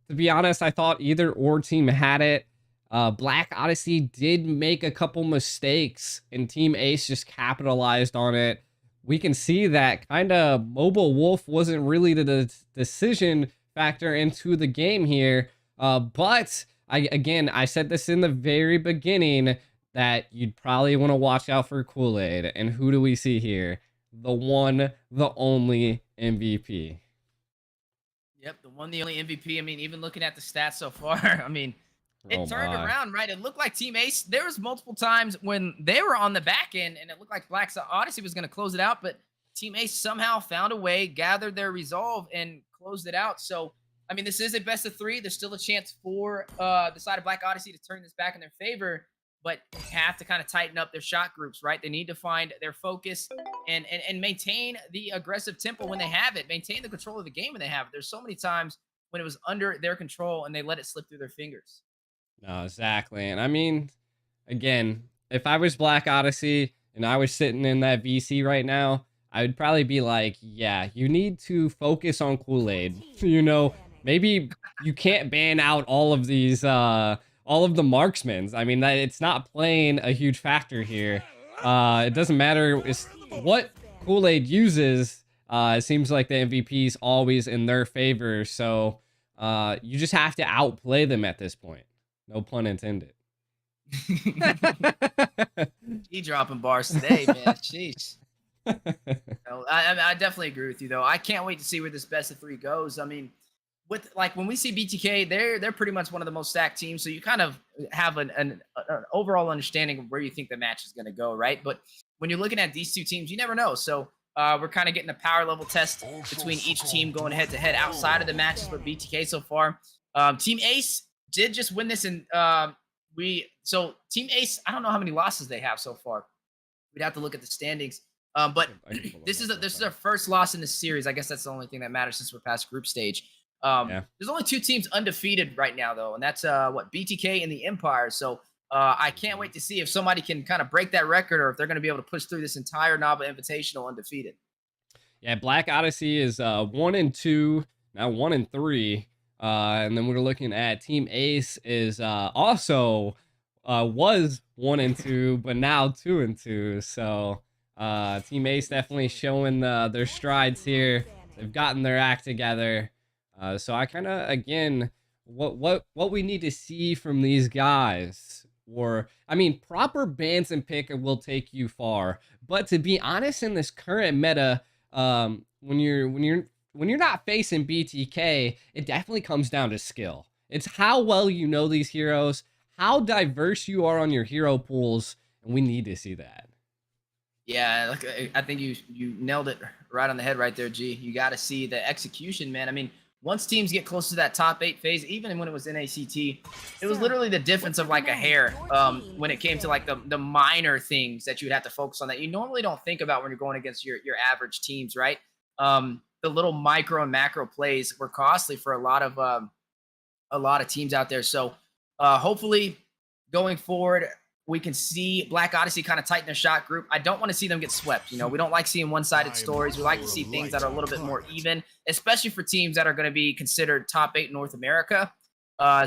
to be honest, I thought either or team had it. Black Odyssey did make a couple mistakes, and Team Ace just capitalized on it. We can see that kind of Mlbb Wolf wasn't really the decision factor into the game here. But I said this in the very beginning that you'd probably want to watch out for Kool-Aid. And who do we see here? The one, the only MVP. Yep, the one, the only MVP. I mean, even looking at the stats so far, I mean, it turned around, right? It looked like Team Ace, there was multiple times when they were on the back end and it looked like Black Odyssey was going to close it out, but Team Ace somehow found a way, gathered their resolve, and closed it out. So, I mean, this is a best of 3. There's still a chance for the side of Black Odyssey to turn this back in their favor, but they have to kind of tighten up their shot groups, right? They need to find their focus and maintain the aggressive tempo when they have it, maintain the control of the game when they have it. There's so many times when it was under their control and they let it slip through their fingers. No, exactly. And I mean, again, if I was Black Odyssey and I was sitting in that VC right now, I would probably be like, yeah, you need to focus on Kool-Aid. You know, maybe you can't ban out all of these, all of the marksmans. I mean, it's not playing a huge factor here. It doesn't matter what Kool-Aid uses. It seems like the MVP is always in their favor. So you just have to outplay them at this point. No pun intended. He dropping bars today, man. Jeez. I definitely agree with you, though. I can't wait to see where this best of 3 goes. I mean, with like when we see BTK, they're pretty much one of the most stacked teams. So you kind of have an overall understanding of where you think the match is going to go, right? But when you're looking at these two teams, you never know. So we're kind of getting a power level test between each team going head to head outside of the matches with BTK so far. Team Ace did just win this, and so Team Ace, I don't know how many losses they have so far. We'd have to look at the standings. But this is their first loss in the series. I guess that's the only thing that matters since we're past group stage. There's only 2 teams undefeated right now, though, and that's BTK and the Empire. So I can't wait to see if somebody can kind of break that record, or if they're going to be able to push through this entire Naba Invitational undefeated. Yeah, Black Odyssey is 1-2, now 1-3. And then we're looking at Team Ace is also was 1-2, but now 2-2. So Team Ace definitely showing their strides here. They've gotten their act together. So I kind of, again, what we need to see from these guys, or I mean, proper bans and pick will take you far. But to be honest, in this current meta, when you're not facing BTK, it definitely comes down to skill. It's how well you know these heroes, how diverse you are on your hero pools, and we need to see that. Yeah, like, I think you nailed it right on the head right there, G. You got to see the execution, man. I mean, once teams get close to that top 8 phase, even when it was NACT, it was literally the difference of like a hair when it came to like the minor things that you would have to focus on that you normally don't think about when you're going against your average teams, right? The little micro and macro plays were costly for a lot of teams out there. So hopefully going forward, we can see Black Odyssey kind of tighten their shot group. I don't want to see them get swept. You know, we don't like seeing one-sided stories. We like to see things that are a little bit more even, especially for teams that are going to be considered top 8 in North America.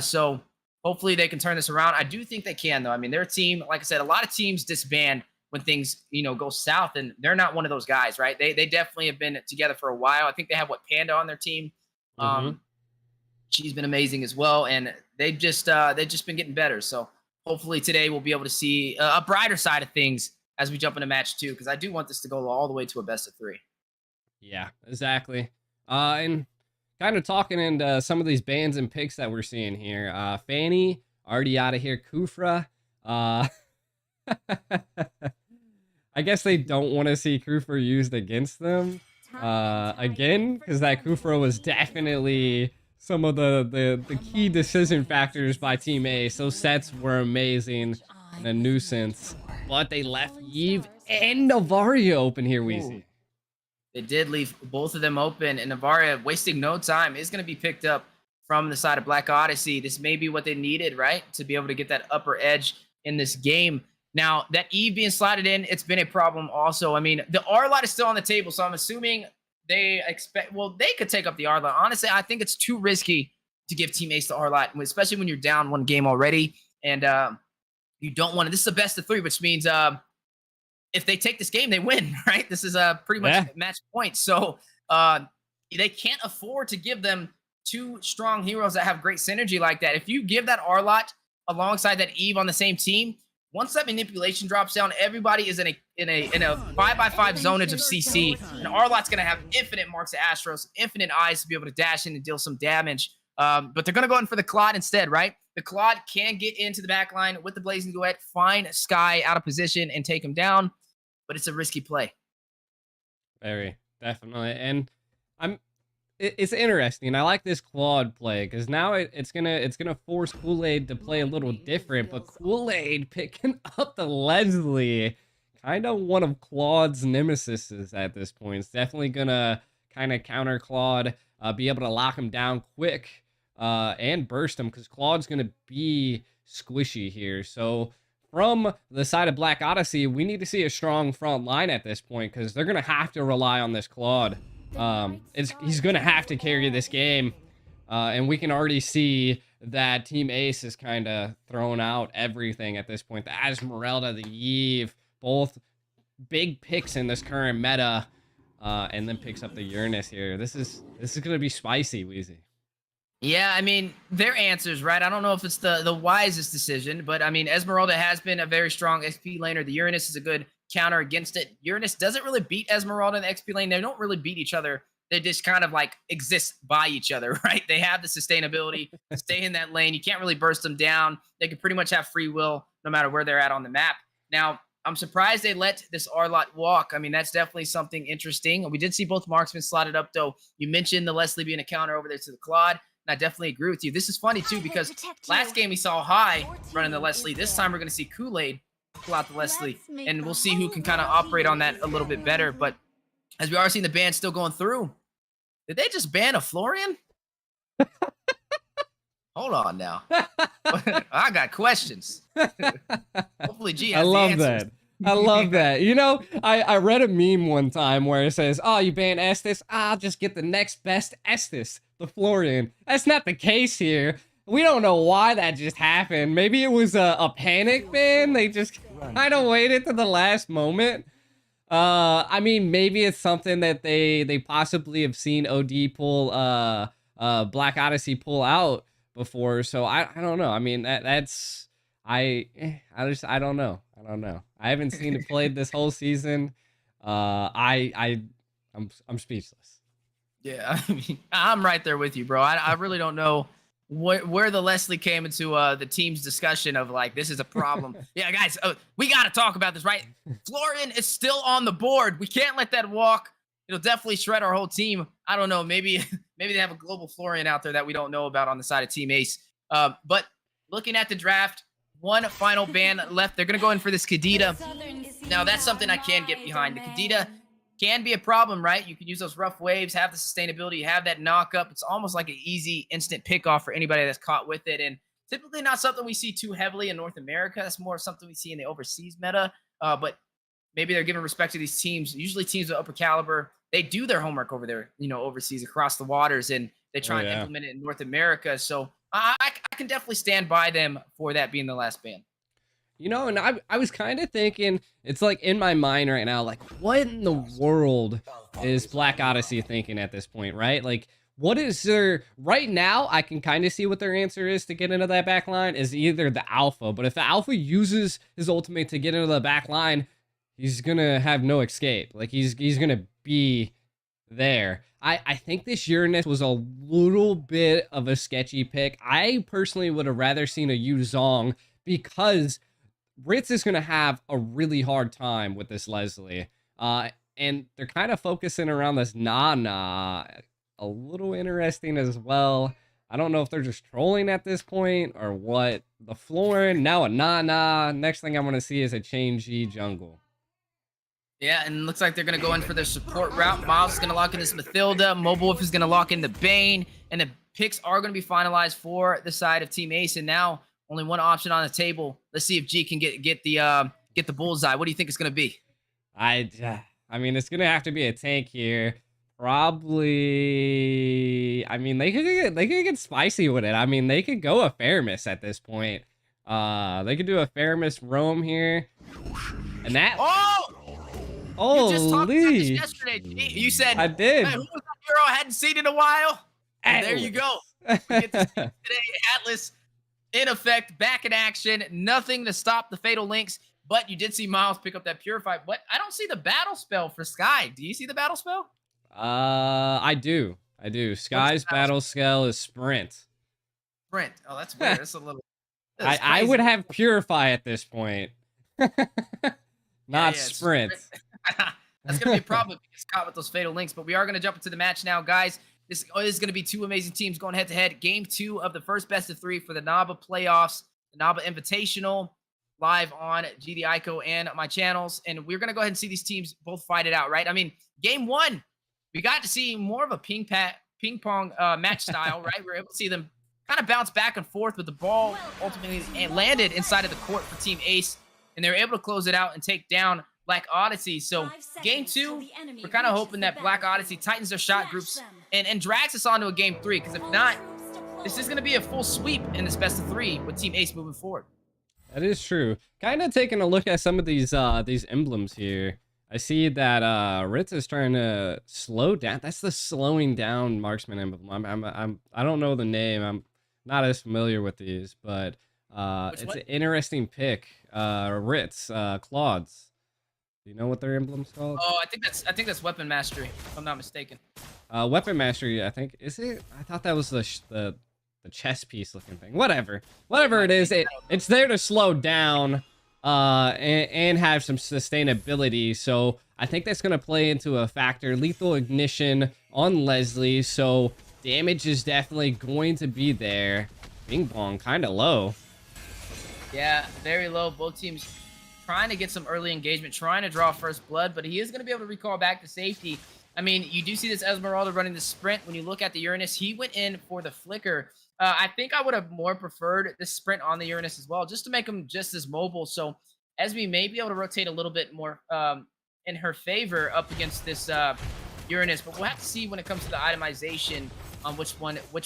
So hopefully they can turn this around. I do think they can, though. I mean, their team, like I said, a lot of teams disband when things, you know, go south, and they're not one of those guys, right? They definitely have been together for a while. I think they have Panda on their team. She's been amazing as well, and they've just been getting better. So hopefully today we'll be able to see a brighter side of things as we jump into match 2, because I do want this to go all the way to a best of 3. Yeah, exactly. And kind of talking into some of these bans and picks that we're seeing here. Fanny already out of here. Kufra. I guess they don't want to see Kufra used against them again, because that Kufra was definitely some of the key decision factors by Team Ace. Those sets were amazing and a nuisance, but they left Yves and Navaria open here, Weezy. They did leave both of them open, and Navaria, wasting no time, is going to be picked up from the side of Black Odyssey. This may be what they needed, right, to be able to get that upper edge in this game. Now, that Yves being slotted in, it's been a problem also. I mean, the R lot is still on the table, so I'm assuming they expect, well, they could take up the R lot. Honestly, I think it's too risky to give Team Ace the R lot, especially when you're down 1 game already, and you don't want to. This is a best of 3, which means if they take this game, they win, right? This is pretty much match point. So they can't afford to give them 2 strong heroes that have great synergy like that. If you give that R lot alongside that Yves on the same team, once that manipulation drops down, everybody is in a 5x5 zonage of CC, and R-Lot's gonna have infinite marks of Astros, infinite eyes to be able to dash in and deal some damage. But they're gonna go in for the Claude instead, right? The Claude can get into the back line with the Blazing Duet, find Sky out of position and take him down, but it's a risky play. Very, definitely. And it's interesting. I like this Claude play because now it's gonna force Kool-Aid to play a little different. But Kool-Aid picking up the Leslie, kind of one of Claude's nemesises at this point. It's definitely gonna kind of counter Claude, be able to lock him down quick, and burst him, because Claude's gonna be squishy here. So from the side of Black Odyssey, we need to see a strong front line at this point, because they're gonna have to rely on this Claude. He's gonna have to carry this game, and we can already see that Team Ace is kind of throwing out everything at this point. The Esmeralda, the Yves, both big picks in this current meta, and then picks up the Uranus here. This is gonna be spicy, Weezy. Yeah, I mean, their answers, right? I don't know if it's the wisest decision, but I mean, Esmeralda has been a very strong XP laner. The Uranus is a good counter against it. Uranus doesn't really beat Esmeralda in the XP lane. They don't really beat each other. They just kind of like exist by each other, right? They have the sustainability to stay in that lane. You can't really burst them down. They can pretty much have free will no matter where they're at on the map. Now, I'm surprised they let this R-Lot walk. I mean, that's definitely something interesting. We did see both marksmen slotted up, though. You mentioned the Leslie being a counter over there to the Claude, and I definitely agree with you. This is funny, too, because last game we saw High running the Leslie. This time we're going to see Kool-Aid pull out the Leslie, and we'll see who can kind of operate on that a little bit better. But as we are seeing the ban still going through, did they just ban a Florian? Hold on now. I got questions. Hopefully G has I love the answers. I love that. You know, I read a meme one time where it says, "Oh, you ban Estes? I'll just get the next best Estes, the Florian." That's not the case here. We don't know why that just happened. Maybe it was a panic ban. They just kind of waited to the last moment. I mean, maybe it's something that they possibly have seen OD pull Black Odyssey pull out before. So I don't know. I mean, that's I don't know. I don't know. I haven't seen it played this whole season. I'm speechless. Yeah, I mean, I'm right there with you, bro. I really don't know where the Leslie came into the team's discussion of like, this is a problem. Yeah, guys, we got to talk about this, right? Florian is still on the board. We can't let that walk. It'll definitely shred our whole team. I don't know. Maybe they have a global Florian out there that we don't know about on the side of Team Ace. But looking at the draft, one final ban left. They're going to go in for this Kadita. Now, that's something I can get behind. The Kadita can be a problem, right? You can use those rough waves, have the sustainability, you have that knock up. It's almost like an easy instant pick off for anybody that's caught with it. And typically not something we see too heavily in North America. That's more something we see in the overseas meta. But maybe they're giving respect to these teams. Usually teams of upper caliber, they do their homework over there, you know, overseas across the waters, and they try and implement it in North America. So I can definitely stand by them for that being the last ban. You know, and I was kind of thinking, it's like in my mind right now, like, what in the world is Black Odyssey thinking at this point, right? Like, what is their, right now, I can kind of see what their answer is to get into that back line is either the Alpha, but if the Alpha uses his ultimate to get into the back line, he's going to have no escape. Like, he's going to be there. I think this Uranus was a little bit of a sketchy pick. I personally would have rather seen a Yu Zong because Ritz is going to have a really hard time with this Leslie. And they're kind of focusing around this Nana. A little interesting as well. I don't know if they're just trolling at this point or what. The Florin, now a Nana. Next thing I want to see is a Chain G jungle. Yeah, and looks like they're going to go in for their support route. Miles is going to lock in this Mathilda. Mobile Wolf is going to lock in the Bane. And the picks are going to be finalized for the side of Team Ace. And now only one option on the table. Let's see if G can get the bullseye. What do you think it's going to be? I mean, it's going to have to be a tank here. Probably. I mean, they could get spicy with it. I mean, they could go a Faramis at this point. They could do a Faramis roam here. And that. You just talked about this Holy. yesterday, G. You said, I did. "Hey, who was that hero I hadn't seen in a while?" And there you go. We get to see today Atlas in effect, back in action. Nothing to stop the Fatal Links, but you did see Miles pick up that Purify. But I don't see the battle spell for Sky. Do you see the battle spell? I do. Sky's battle spell is Sprint. Sprint. Oh, that's weird. That's a little. I would have Purify at this point. Not Sprint. That's going to be a problem if he gets caught with those Fatal Links. But we are going to jump into the match now, guys. This is going to be two amazing teams going head-to-head. Game 2 of the first best-of-3 for the Naba playoffs, the Naba Invitational, live on GD Ico and my channels. And we're going to go ahead and see these teams both fight it out, right? I mean, Game 1, we got to see more of a ping-pong match style, right? We were able to see them kind of bounce back and forth, but the ball ultimately landed inside of the court for Team Ace, and they were able to close it out and take down Black Odyssey. So Game 2, we're kind of hoping that Black Odyssey tightens their shot groups and drags us on to a Game 3, because if not, this is going to be a full sweep in this best-of-3 with Team Ace moving forward. That is true. Kind of taking a look at some of these emblems here. I see that Ritz is trying to slow down. That's the slowing down marksman emblem. I don't know the name. I'm not as familiar with these, but it's an interesting pick. Ritz, Claudes. Do you know what their emblem's called? Oh, I think that's Weapon Mastery, if I'm not mistaken. Weapon Mastery, I think. Is it? I thought that was the chess piece looking thing. Whatever it is, it's there to slow down and have some sustainability. So I think that's gonna play into a factor. Lethal ignition on Leslie, so damage is definitely going to be there. Bing bong, kind of low. Yeah, very low. Both teams trying to get some early engagement, trying to draw first blood, but he is going to be able to recall back to safety. I mean, you do see this Esmeralda running the sprint. When you look at the Uranus, he went in for the flicker. I think I would have more preferred this sprint on the Uranus as well, just to make him just as mobile. So Esme may be able to rotate a little bit more in her favor up against this Uranus, but we'll have to see when it comes to the itemization on which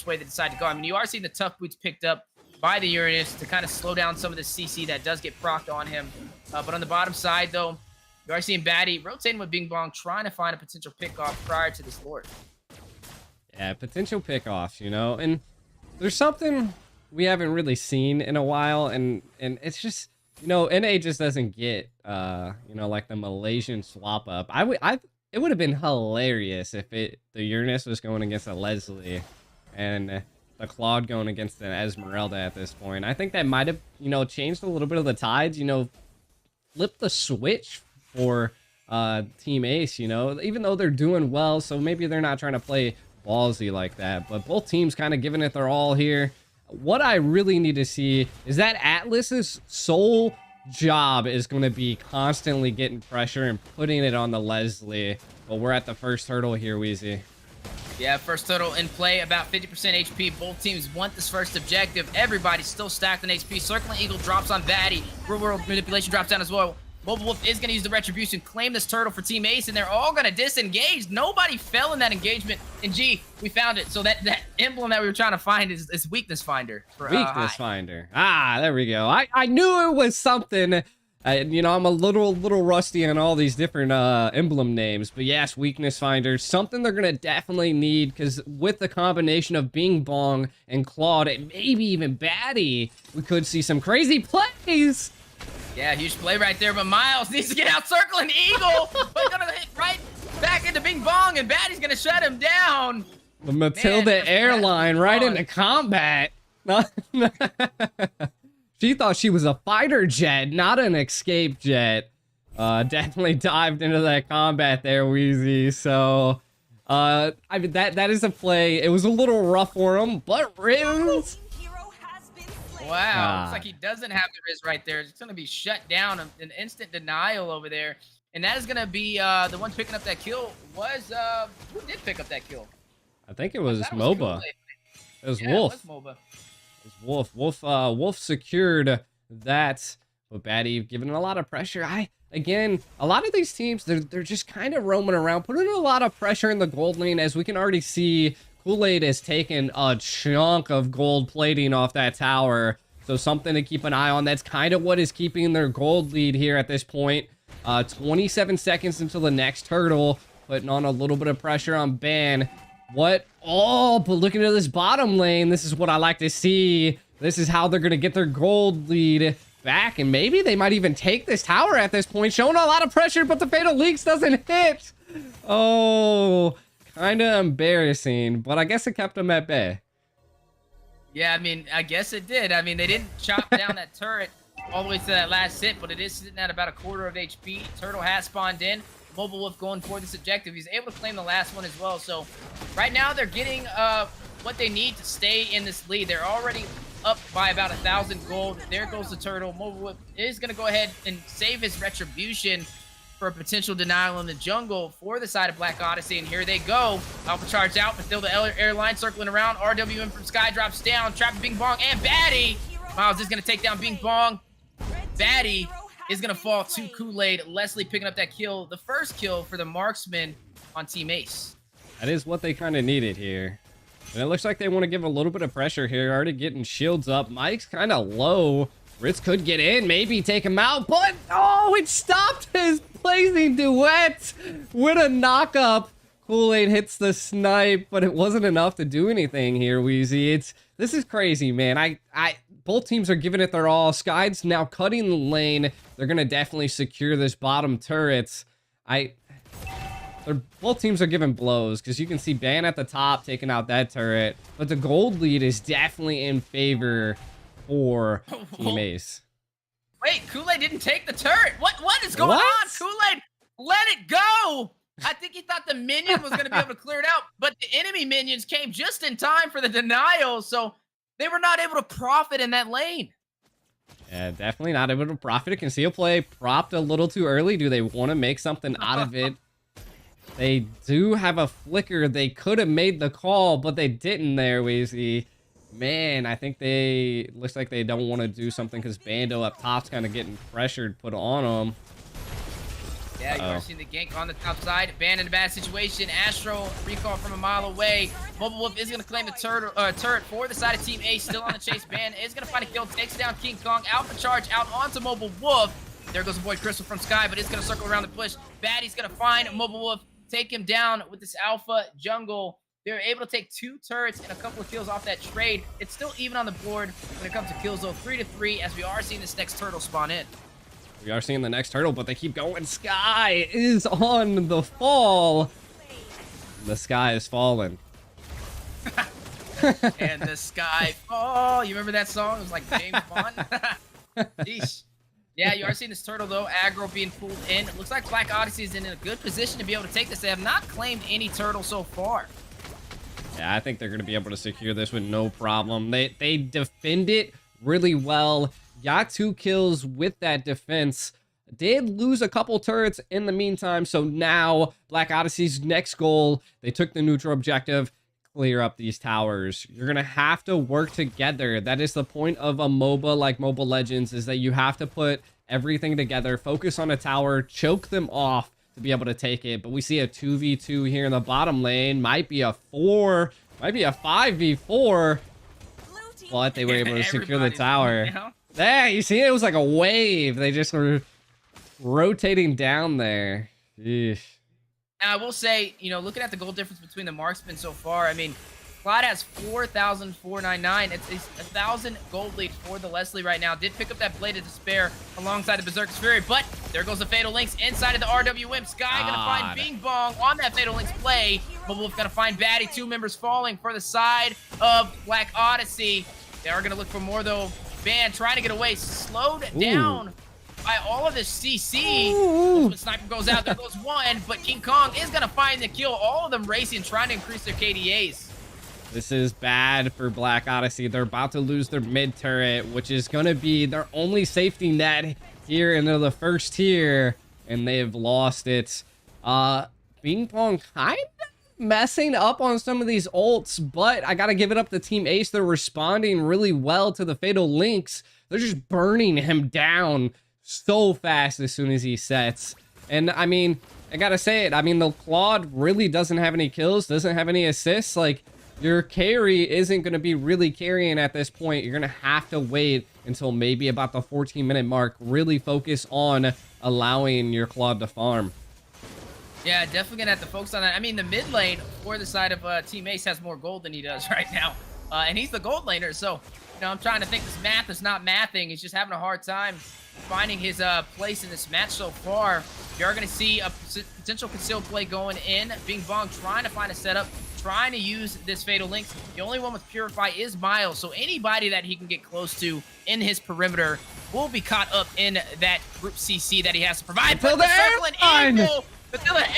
way they decide to go. I mean, you are seeing the tough boots picked up by the Uranus to kind of slow down some of the CC that does get procced on him. But on the bottom side, though, you are seeing Batty rotating with Bing Bong, trying to find a potential pickoff prior to this Lord. Yeah, potential pickoffs, you know, and there's something we haven't really seen in a while, and it's just, you know, NA just doesn't get, you know, like the Malaysian swap up. It would have been hilarious if the Uranus was going against a Leslie and the Claude going against an Esmeralda at this point. I think that might have, you know, changed a little bit of the tides, you know, flip the switch for Team Ace, you know, even though they're doing well, so maybe they're not trying to play ballsy like that, but both teams kind of giving it their all here. What I really need to see is that Atlas's sole job is going to be constantly getting pressure and putting it on the Leslie, but we're at the first hurdle here, Wheezy. Yeah, first hurdle in play, about 50% HP. Both teams want this first objective. Everybody's still stacked on HP. Circling Eagle drops on Batty. Real World Manipulation drops down as well. Mobile Wolf is going to use the Retribution, claim this turtle for Team Ace, and they're all going to disengage. Nobody fell in that engagement. And G, we found it. So that emblem that we were trying to find is Weakness Finder. For, Weakness Finder. Ah, there we go. I knew it was something. You know, I'm a little rusty on all these different emblem names. But yes, Weakness Finder. Something they're going to definitely need, because with the combination of Bing Bong and Claude, and maybe even Batty, we could see some crazy plays. Yeah, huge play right there, but Miles needs to get out circling Eagle, but gonna hit right back into Bing Bong, and Batty's gonna shut him down. The Matilda airline right into combat. She thought she was a fighter jet, not an escape jet. Definitely dived into that combat there, Wheezy. So, I mean, that is a play. It was a little rough for him, but Riz. Wow, looks like he doesn't have the Riz right there. It's going to be shut down, an instant denial over there. And that is going to be the one picking up that kill was, who did pick up that kill? I think it was Moba. It was Wolf. It was Moba. It was Wolf. Wolf secured that, but Batty giving a lot of pressure. Again, a lot of these teams, they're just kind of roaming around, putting a lot of pressure in the gold lane, as we can already see. Kool-Aid has taken a chunk of gold plating off that tower, so something to keep an eye on. That's kind of what is keeping their gold lead here at this point. 27 seconds until the next hurdle, putting on a little bit of pressure on Ban. What? Oh, but looking at this bottom lane, this is what I like to see. This is how they're going to get their gold lead back, and maybe they might even take this tower at this point, showing a lot of pressure, but the Fatal Leaks doesn't hit. Oh, kind of embarrassing, but I guess it kept them at bay. Yeah, I mean, I guess it did. I mean, they didn't chop down that turret all the way to that last hit, but it is sitting at about a quarter of HP. Turtle has spawned in. Mobile Wolf going for this objective. He's able to claim the last one as well. So right now they're getting what they need to stay in this lead. They're already up by about 1,000 gold. There goes the turtle. Mobile Wolf is going to go ahead and save his retribution for a potential denial in the jungle for the side of Black Odyssey. And here they go. Alpha charge out, but still the airline circling around. RWM from Sky drops down, trapping Bing Bong and Batty. Miles is going to take down Bing Bong. Batty is going to fall to Kool-Aid. Leslie picking up that kill, the first kill for the marksman on Team Ace. That is what they kind of needed here. And it looks like they want to give a little bit of pressure here. Already getting shields up. Mike's kind of low. Ritz could get in, maybe take him out, but oh, it stopped his blazing duet with a knock-up. Kool-Aid hits the snipe, but it wasn't enough to do anything here, Wheezy. This is crazy, man. Both teams are giving it their all. Sky's now cutting the lane. They're gonna definitely secure this bottom turrets. Both teams are giving blows, because you can see Ban at the top taking out that turret, but the gold lead is definitely in favor for Team Ace. Wait, Kool-Aid didn't take the turret. What is going on? Kool-Aid, let it go. I think he thought the minion was going to be able to clear it out, but the enemy minions came just in time for the denial, so they were not able to profit in that lane. Yeah, definitely not able to profit. A conceal play propped a little too early. Do they want to make something out of it? They do have a flicker. They could have made the call, but they didn't there, Weezy. Man, I think looks like they don't want to do something because Bando up top's kind of getting pressured put on them. Yeah, you are seeing the gank on the top side. Ban in a bad situation. Astro recall from a mile away. Mobile Wolf is going to claim the turret for the side of Team A. Still on the chase. Ban is going to find a kill. Takes down King Kong. Alpha charge out onto Mobile Wolf. There goes the boy Crystal from Sky, but it's going to circle around the push. Baddie's going to find Mobile Wolf. Take him down with this Alpha jungle. They're able to take 2 turrets and a couple of kills off that trade. It's still even on the board when it comes to kills, though. 3-3 as we are seeing this next turtle spawn in. We are seeing the next turtle, but they keep going. Sky is on the fall. The sky is falling. And the sky fall. You remember that song? It was like James Bond. Jeez. Yeah, you are seeing this turtle, though. Aggro being pulled in. It looks like Black Odyssey is in a good position to be able to take this. They have not claimed any turtle so far. Yeah, I think they're going to be able to secure this with no problem. They defend it really well. Got 2 kills with that defense. Did lose a couple turrets in the meantime. So now Black Odyssey's next goal, they took the neutral objective, clear up these towers. You're going to have to work together. That is the point of a MOBA like Mobile Legends, is that you have to put everything together, focus on a tower, choke them off to be able to take it. But we see a 2v2 here in the bottom lane. Might be a 4, might be a 5v4. But they were able to secure the tower. Yeah, you see, it was like a wave. They just were rotating down there. Eesh. Now, I will say, you know, looking at the gold difference between the marksmen so far, I mean, Cloud has 4,499. It's 1,000 gold lead for the Leslie right now. Did pick up that Blade of Despair alongside the Berserker's Fury, but there goes the Fatal Links inside of the RWM. Sky gonna find Bing Bong on that Fatal Links play. Mobile Wolf gonna find Baddie. 2 members falling for the side of Black Odyssey. They are gonna look for more, though. Ban trying to get away, slowed down by all of this CC. When Sniper goes out, there goes one, but King Kong is gonna find the kill. All of them racing, trying to increase their KDAs. This is bad for Black Odyssey. They're about to lose their mid turret, which is gonna be their only safety net here into the first tier, and they've lost it. Bing Bong kind of messing up on some of these ults, but I gotta give it up to Team Ace. They're responding really well to the Fatal Links. They're just burning him down so fast as soon as he sets. And I mean, I gotta say it, I mean, the Claude really doesn't have any kills, doesn't have any assists. Like, your carry isn't going to be really carrying at this point. You're going to have to wait until maybe about the 14-minute mark. Really focus on allowing your Claude to farm. Yeah, definitely going to have to focus on that. I mean, the mid lane for the side of Team Ace has more gold than he does right now. And he's the gold laner, so, you know, I'm trying to think this math is not mathing. He's just having a hard time finding his place in this match so far. You're going to see a potential concealed play going in. Bing Bong trying to find a setup, trying to use this Fatal Links. The only one with Purify is Miles, so anybody that he can get close to in his perimeter will be caught up in that group CC that he has to provide. Until the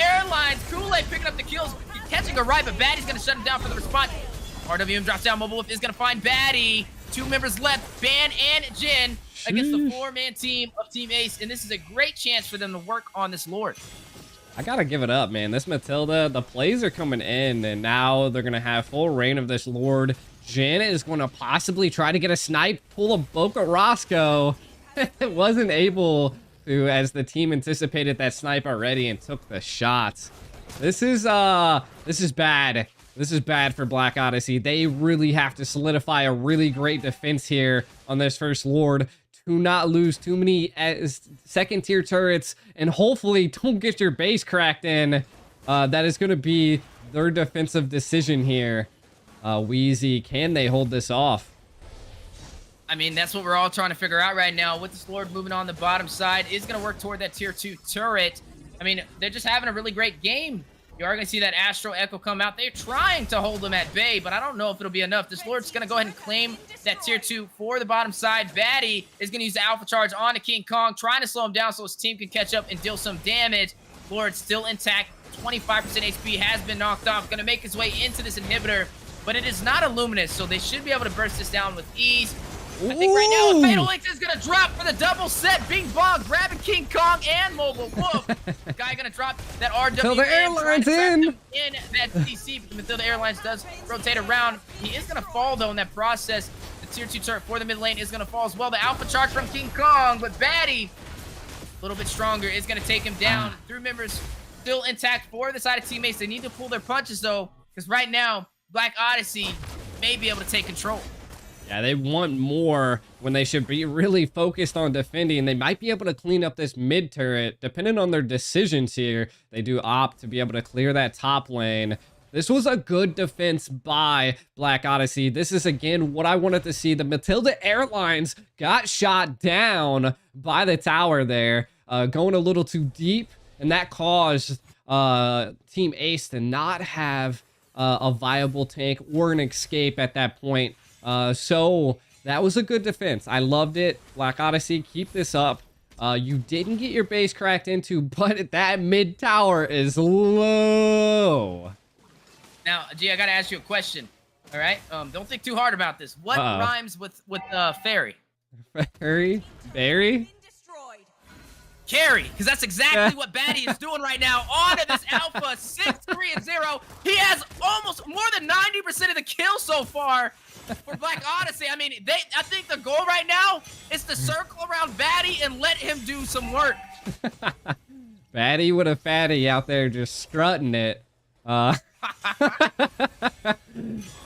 airlines, Kool-Aid picking up the kills, catching a right, but Baddie's going to shut him down for the response. RWM drops down. Mobile Wolf is going to find Baddie. 2 members left, Ban and Jin, against the 4-man team of Team Ace, and this is a great chance for them to work on this Lord. I gotta give it up, man. This Matilda, the plays are coming in, and now they're gonna have full reign of this Lord. Jin is going to possibly try to get a snipe, pull a Boca Roscoe. It wasn't able to, as the team anticipated that snipe already and took the shots. This is bad. This is bad for Black Odyssey. They really have to solidify a really great defense here on this first Lord to not lose too many second tier turrets, and hopefully don't get your base cracked in. That is going to be their defensive decision here. Wheezy, can they hold this off? I mean, that's what we're all trying to figure out right now. With this Lord moving on the bottom side, is going to work toward that tier 2 turret. I mean, they're just having a really great game. You are going to see that Astro Echo come out. They're trying to hold them at bay, but I don't know if it'll be enough. This Lord's going to go ahead and claim that tier 2 for the bottom side. Baddie is going to use the Alpha Charge onto King Kong, trying to slow him down so his team can catch up and deal some damage. Lord still intact. 25% HP has been knocked off. Going to make his way into this inhibitor, but it is not a Luminous, so they should be able to burst this down with ease. I think right now Ooh. Fatal Links is gonna drop for the double set. Bing Bong grabbing King Kong and Mobile Wolf. Guy gonna drop that RW. Matilda Airlines in that CC, but the Matilda Airlines does rotate around. He is gonna fall though in that process. The tier 2 turret for the mid lane is gonna fall as well. The alpha charge from King Kong, but Batty, a little bit stronger, is gonna take him down. 3 members still intact for the side of teammates. They need to pull their punches though, because right now Black Odyssey may be able to take control. Yeah, they want more when they should be really focused on defending. They might be able to clean up this mid turret. Depending on their decisions here, they do opt to be able to clear that top lane. This was a good defense by Black Odyssey. This is, again, what I wanted to see. The Matilda Airlines got shot down by the tower there, going a little too deep, and that caused Team Ace to not have a viable tank or an escape at that point. So that was a good defense. I loved it. Black Odyssey, keep this up. You didn't get your base cracked into, but that mid tower is low. Now, G, I gotta ask you a question. All right, don't think too hard about this. What rhymes with fairy? Fairy? Berry? Been destroyed. Carry, because that's exactly what Batty is doing right now. On to this alpha, 6-3-0. He has almost more than 90% of the kills so far for Black Odyssey. I mean, I think the goal right now is to circle around Batty and let him do some work. Batty with a fatty out there just strutting it. Oh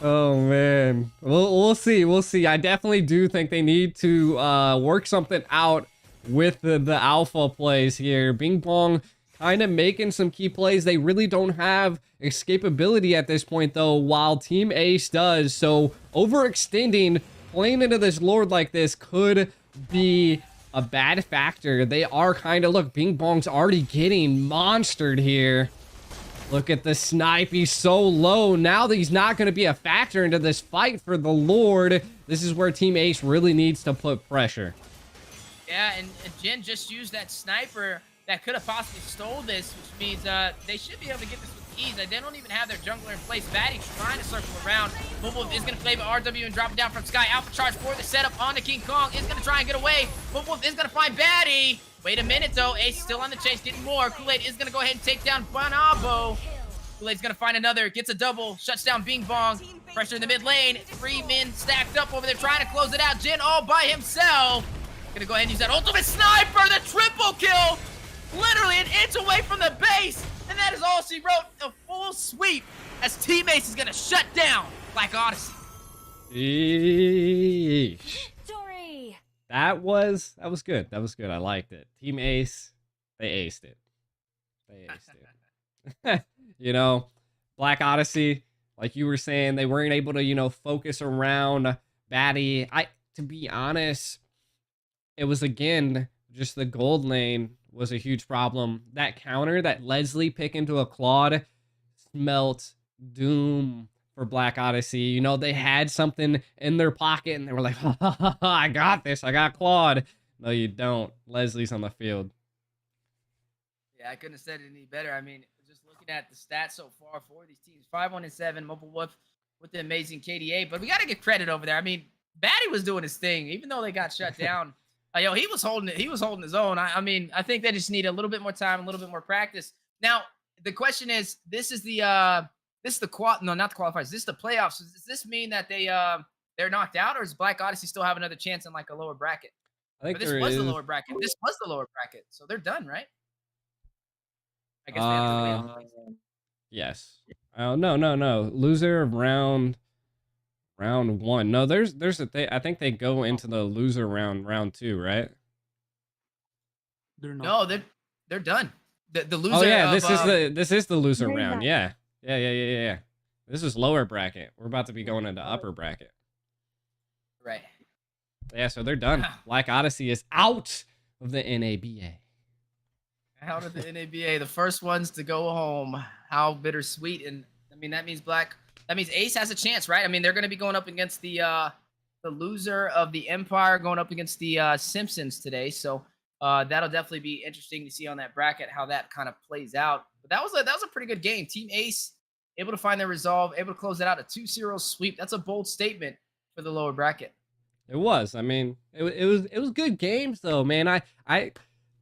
man, we'll see. I definitely do think they need to work something out with the alpha plays here. Bing Bong kind of making some key plays. They really don't have escapability at this point though, while Team Ace does. So overextending, playing into this Lord like this could be a bad factor. They are kind of, look, Bing Bong's already getting monstered here. Look at the snipe. He's so low. Now that he's not going to be a factor into this fight for the Lord, this is where Team Ace really needs to put pressure. Yeah, and Jin just used that sniper that could have possibly stole this, which means they should be able to get this with ease. They don't even have their jungler in place. Batty's trying to circle around. Mobile is going to play with RW and drop it down from Sky. Alpha charge for the setup onto King Kong. Is going to try and get away. Mobile is going to find Batty. Wait a minute, though. Ace still on the chase, getting more. Kool-Aid is going to go ahead and take down Bonabo. Kool-Aid's going to find another. Gets a double. Shuts down Bing Bong. Pressure in the mid lane. 3 men stacked up over there trying to close it out. Jin all by himself. Going to go ahead and use that ultimate sniper. The triple kill. Literally an inch away from the base. And that is all she wrote. A full sweep as Teammates is going to shut down Black Odyssey. Eesh. Victory. That was good. That was good. I liked it. Team Ace, they aced it. They aced it. You know, Black Odyssey, like you were saying, they weren't able to, you know, focus around Batty. To be honest, it was, again, just the gold lane was a huge problem. That counter, that Leslie pick into a Claude, smelt doom for Black Odyssey. You know, they had something in their pocket and they were like, ha, ha, ha, I got this. I got Claude. No, you don't. Leslie's on the field. Yeah, I couldn't have said it any better. I mean, just looking at the stats so far for these teams, 5-1-7, Mobile Wolf with the amazing KDA, but we got to give credit over there. I mean, Batty was doing his thing, even though they got shut down. Yo, he was holding it. He was holding his own. I mean, I think they just need a little bit more time, a little bit more practice. Now, the question is, this is the not the qualifiers. This is the playoffs. Does this mean that they're knocked out, or does Black Odyssey still have another chance in like a lower bracket? I think this was the lower bracket. This was the lower bracket, so they're done, right? I guess they have to wait on the yes. No. Loser of round 1. No, there's a thing. I think they go into the loser round 2, right? They're not. No, they're done. The loser. Oh yeah, of, this is the loser Very round. bad. Yeah. This is lower bracket. We're about to be going into upper bracket. right. Yeah, so they're done. Black Odyssey is out of the NABA. Out of the NABA, the first ones to go home. How bittersweet. And I mean, that means Ace has a chance, right? I mean, they're going to be going up against the loser of the Empire, going up against the Simpsons today. So that'll definitely be interesting to see on that bracket how that kind of plays out. But that was a pretty good game. Team Ace able to find their resolve, able to close it out, a 2-0 sweep. That's a bold statement for the lower bracket. It was. I mean, it was good games though, man. I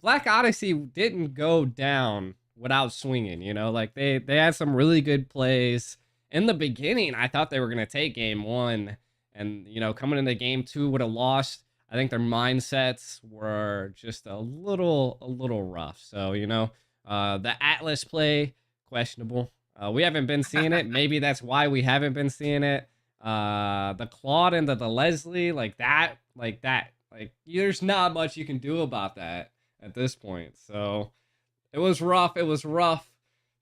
Black Odyssey didn't go down without swinging. You know, like they had some really good plays in the beginning. I thought they were gonna take game one, and you know, coming into game two would have lost. I think their mindsets were just a little rough. So you know, the Atlas play questionable. We haven't been seeing it. Maybe that's why we haven't been seeing it. The Claude and the Leslie, like there's not much you can do about that at this point. So it was rough. It was rough.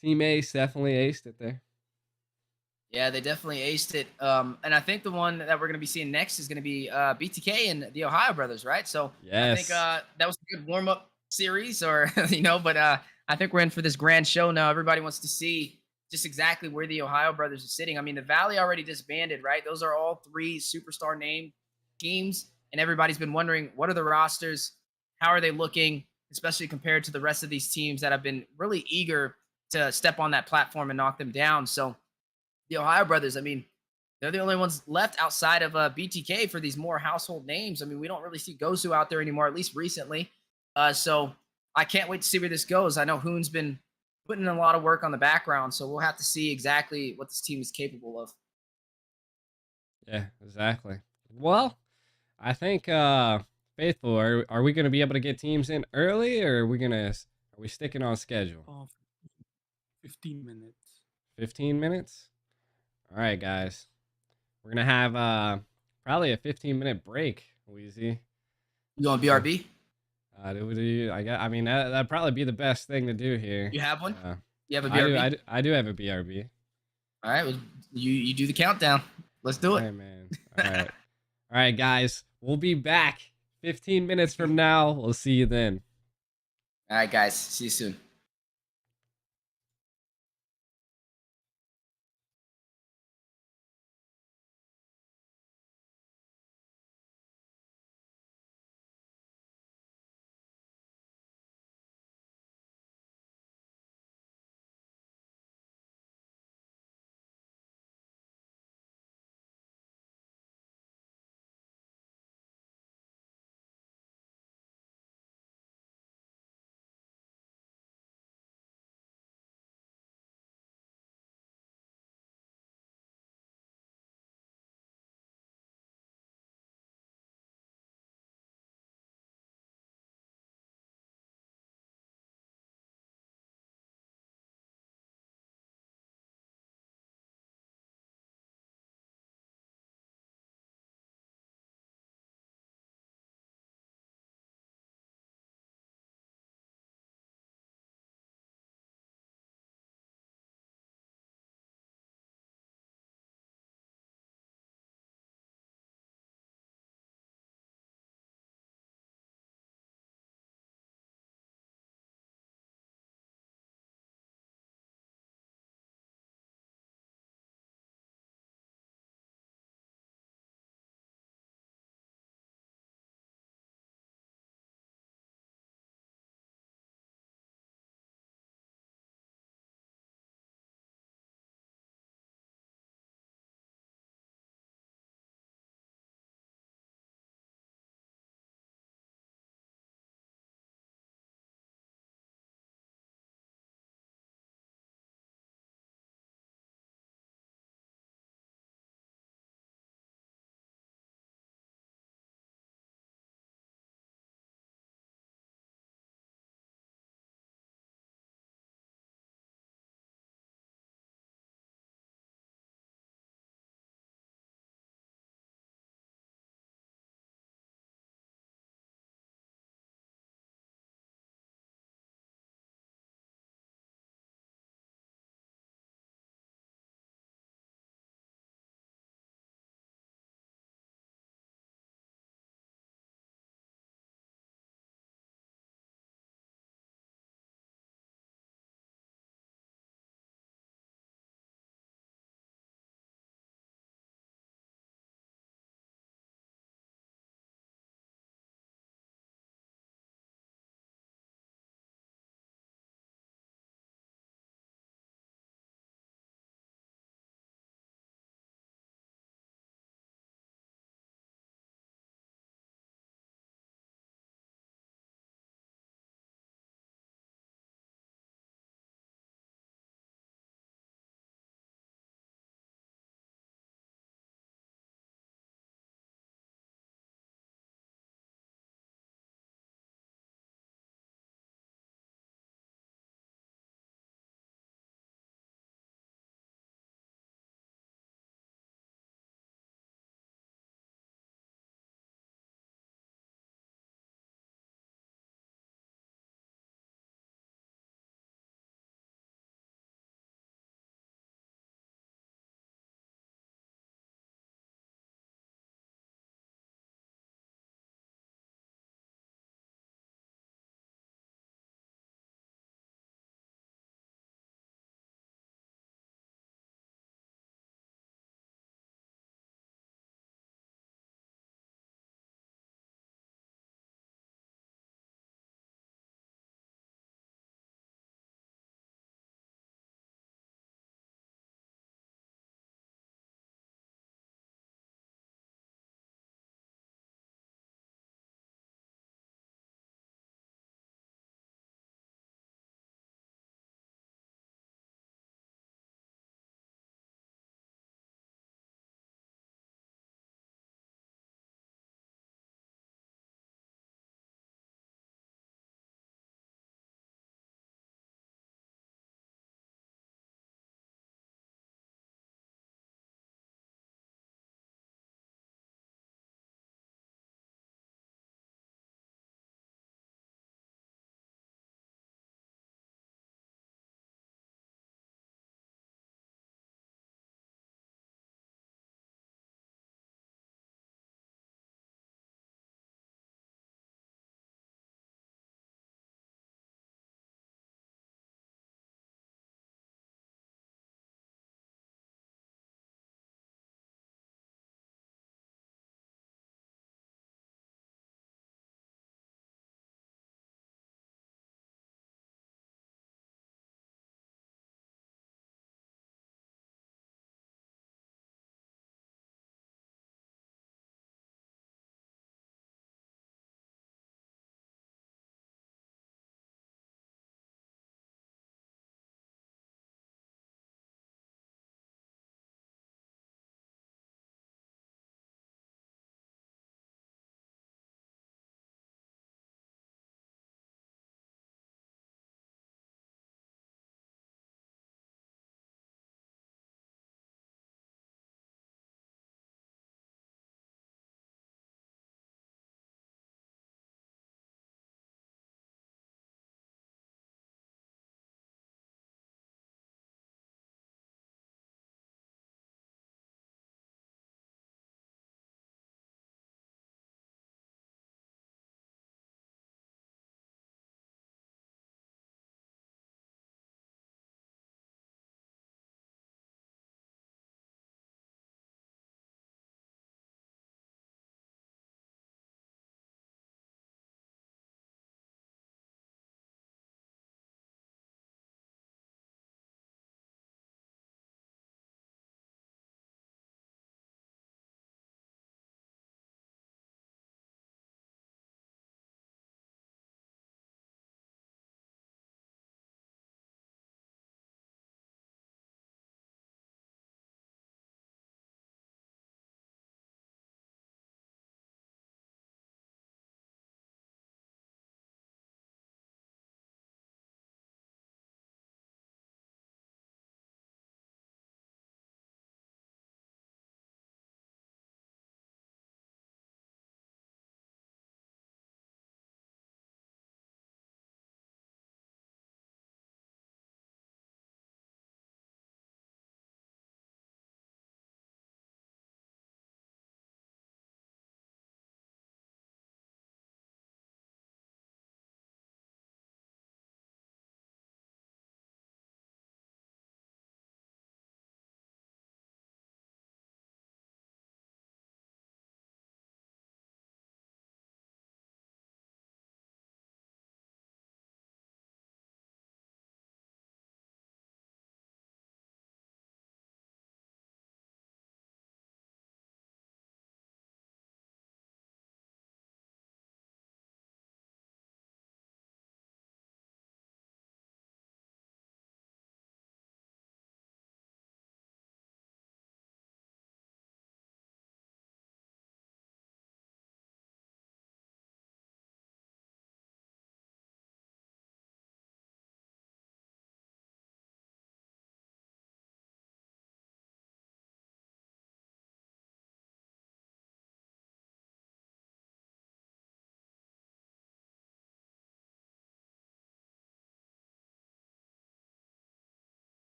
Team Ace definitely aced it there. Yeah, they definitely aced it. And I think the one that we're going to be seeing next is going to be BTK and the Ohio brothers, right? So I think Yes. that was a good warm up series, or but I think we're in for this grand show now. Everybody wants to see just exactly where the Ohio brothers are sitting. I mean, the Valley already disbanded, right? Those are all three superstar named teams, and everybody's been wondering what are the rosters, how are they looking, especially compared to the rest of these teams that have been really eager to step on that platform and knock them down. So the Ohio brothers, I mean, they're the only ones left outside of BTK for these more household names. I mean, we don't really see Gozu out there anymore, at least recently. So I can't wait to see where this goes. I know Hoon's been putting in a lot of work on the background, so we'll have to see exactly what this team is capable of. Yeah, exactly. Well, I think Faithful, are we gonna be able to get teams in early, or are we sticking on schedule? 15 minutes. 15 minutes? All right, guys. We're gonna have probably a 15-minute break, Wheezy. You going So, BRB? I mean, that'd probably be the best thing to do here. You have one? Uh, You have a I do, BRB? I do, I do have a BRB. All right, well, you do the countdown. Let's do All it. right, man. All right. All right, guys. We'll be back 15 minutes from now. We'll see you then. All right, guys. See you soon.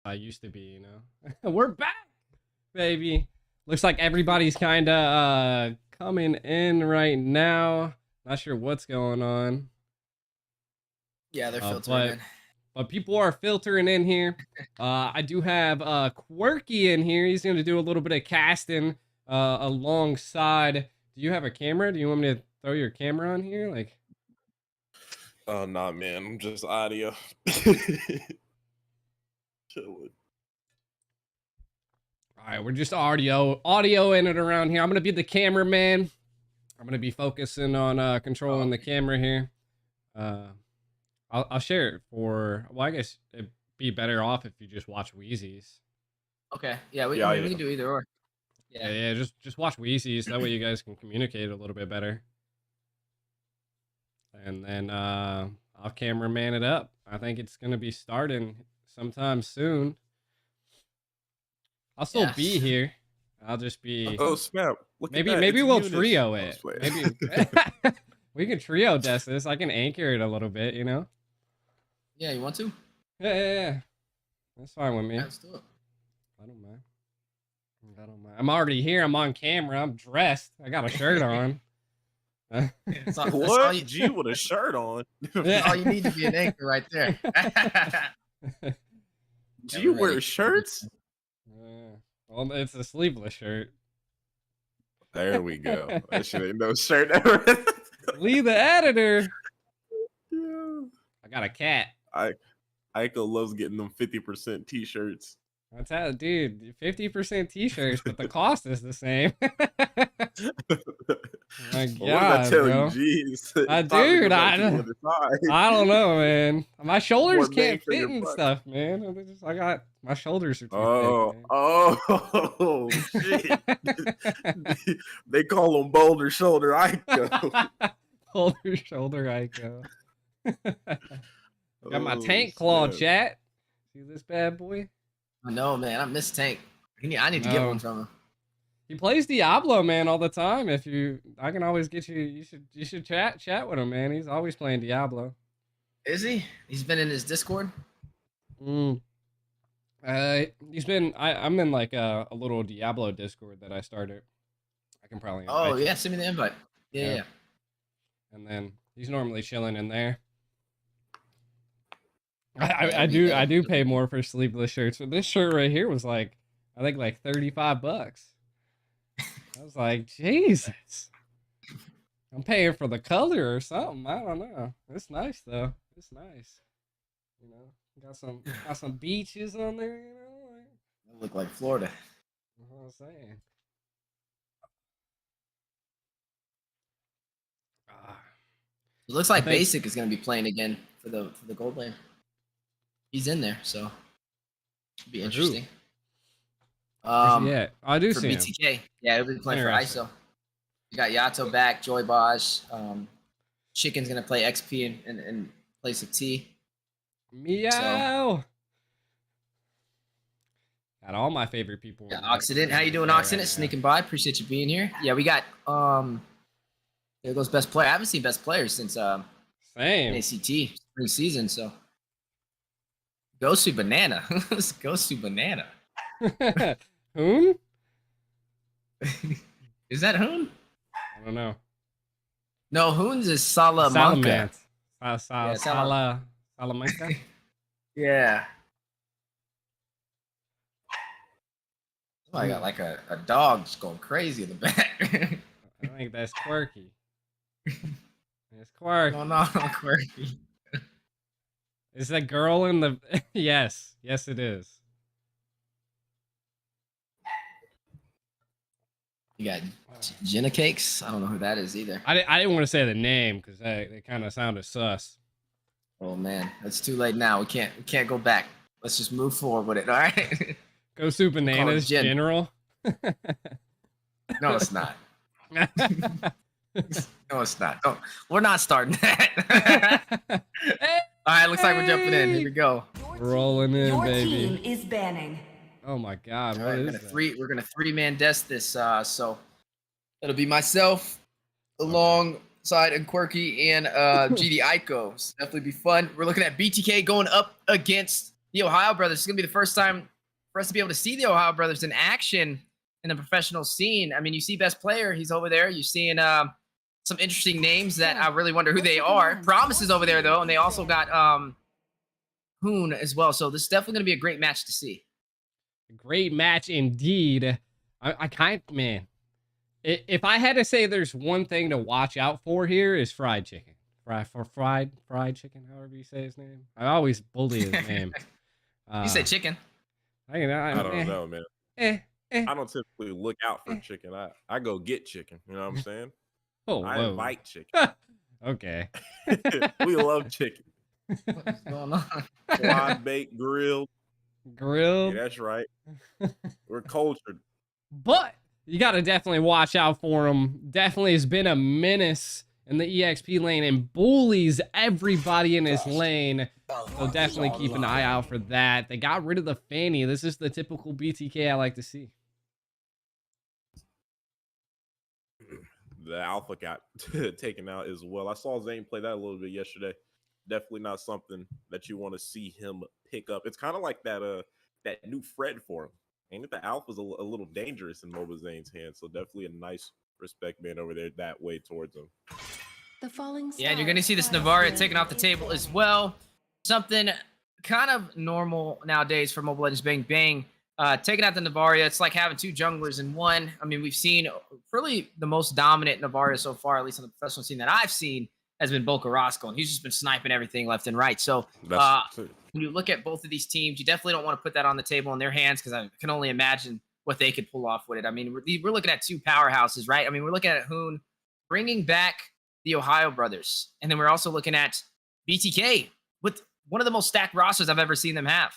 I used to be, you know. We're back, baby. Looks like everybody's kind of coming in right now. Not sure what's going on. Yeah, they're filtering in. But people are filtering in here. I do have Quirky in here. He's going to do a little bit of casting alongside. Do you have a camera? Do you want me to throw your camera on here? Like, oh, nah, man. I'm just audio. Chilling. All right, we're just audio in it around here. I'm going to be the cameraman. I'm going to be focusing on controlling the camera here. I'll share it for, well, I guess it'd be better off if you just watch Wheezy's. Okay. Yeah, we can do either or. Yeah, just watch Wheezy's. That way you guys can communicate a little bit better. And then I'll cameraman it up. I think it's going to be starting sometime soon. I'll still be here. I'll just be. Oh snap! Maybe we'll trio it. Maybe we can trio desk this. I can anchor it a little bit, you know. Yeah, you want to? Yeah. That's fine with me. Let's do it. I don't mind. I'm already here. I'm on camera. I'm dressed. I got a shirt on. What? G with a shirt on? All you need to be an anchor right there. Do you wear shirts? Well, it's a sleeveless shirt. There we go. That shit ain't no shirt ever. Lee the editor. Yeah. I got a cat. Aiko loves getting them 50% t-shirts. That's how, dude. 50% t-shirts, but the cost is the same. My God, what did I tell bro. you? Jeez. Dude, I don't know, man. My shoulders can't fit and stuff, man. I got my shoulders are too thick, oh, shit. They call them boulder shoulder Aiko. Boulder shoulder Aiko. Got my tank claw, chat. See this bad boy? I know, man. I miss Tank. I need to get one from him. He plays Diablo, man, all the time. I can always get you. You should chat with him, man. He's always playing Diablo. Is he? He's been in his Discord. He's been. I'm in like a little Diablo Discord that I started. I can probably. Oh yeah, send me the invite. Yeah. And then he's normally chilling in there. I do pay more for sleeveless shirts, but this shirt right here was like, I think like $35. I was like, Jesus, I'm paying for the color or something. I don't know. It's nice though. It's nice. You know, got some beaches on there. You know, They look like Florida. That's what I'm saying. It looks like Basic is going to be playing again for the gold lane. He's in there, so it'll be interesting. Yeah, I do for see BTK. him. Yeah, he'll be playing for ISO. You got Yato back, Joy Bosch. Chicken's gonna play XP in place of T. Meow. So, got all my favorite people. Yeah, Occident. How you doing, Occident? Right, sneaking by. Appreciate you being here. Yeah, we got there goes best player. I haven't seen best players since NACT spring season, so Gosu Banana. Gosu Banana. Whom? Is that Hoon? I don't know. No, Hoon's is Salamanca. Salamanca? Yeah. Oh, I got like a dog just going crazy in the back. I think that's Quirky. It's Quirky. No, Quirky. Is that girl in the... Yes, it is. You got Jenna Cakes. I don't know who that is either. I didn't want to say the name because they kind of sounded sus. Oh man, it's too late now. We can't go back. Let's just move forward with it. All right. Go Soup Bananas General. No, it's not. No, it's not. Don't. We're not starting that. All right, looks like we're jumping in. Here we go. Rolling in, Your baby. team is banning. Oh my God, what is that? We're gonna three-man desk this. So it'll be myself alongside and Quirky and GD Aiko. So definitely be fun. We're looking at BTK going up against the Ohio brothers. It's gonna be the first time for us to be able to see the Ohio brothers in action in the professional scene. I mean, you see best player, he's over there. You're seeing some interesting names that I really wonder who they are. Promise is over there though, and they also got Hoon as well. So this is definitely gonna be a great match to see. Great match indeed. Man, if I had to say there's one thing to watch out for here is fried chicken. Fried chicken, however you say his name. I always bully his name. You say chicken. I don't know, man. I don't typically look out for chicken. I go get chicken. You know what I'm saying? Oh, I whoa. invite chicken. Okay. We love chicken. What's going on? Quad baked, grilled. Grilled. Yeah, that's right. We're cultured. But you got to definitely watch out for him. Definitely has been a menace in the EXP lane and bullies everybody in his lane. So definitely keep an eye out for that. They got rid of the Fanny. This is the typical BTK I like to see. The Alpha got taken out as well. I saw Zane play that a little bit yesterday. Definitely not something that you want to see him pick up. It's kind of like that new Fred for him. Ain't it? The Alpha's a little dangerous in Mobile Zane's hands. So definitely a nice respect man over there that way towards him. Yeah, and you're going to see this Navaria taken off the table as well. Something kind of normal nowadays for Mobile Legends Bang Bang. Taking out the Navaria, it's like having two junglers in one. I mean, we've seen really the most dominant Navaria so far, at least on the professional scene that I've seen, has been Boca Roscoe, and he's just been sniping everything left and right. So when you look at both of these teams, you definitely don't want to put that on the table in their hands because I can only imagine what they could pull off with it. I mean, we're looking at two powerhouses, right? I mean, we're looking at Hoon bringing back the Ohio brothers, and then we're also looking at BTK with one of the most stacked rosters I've ever seen them have.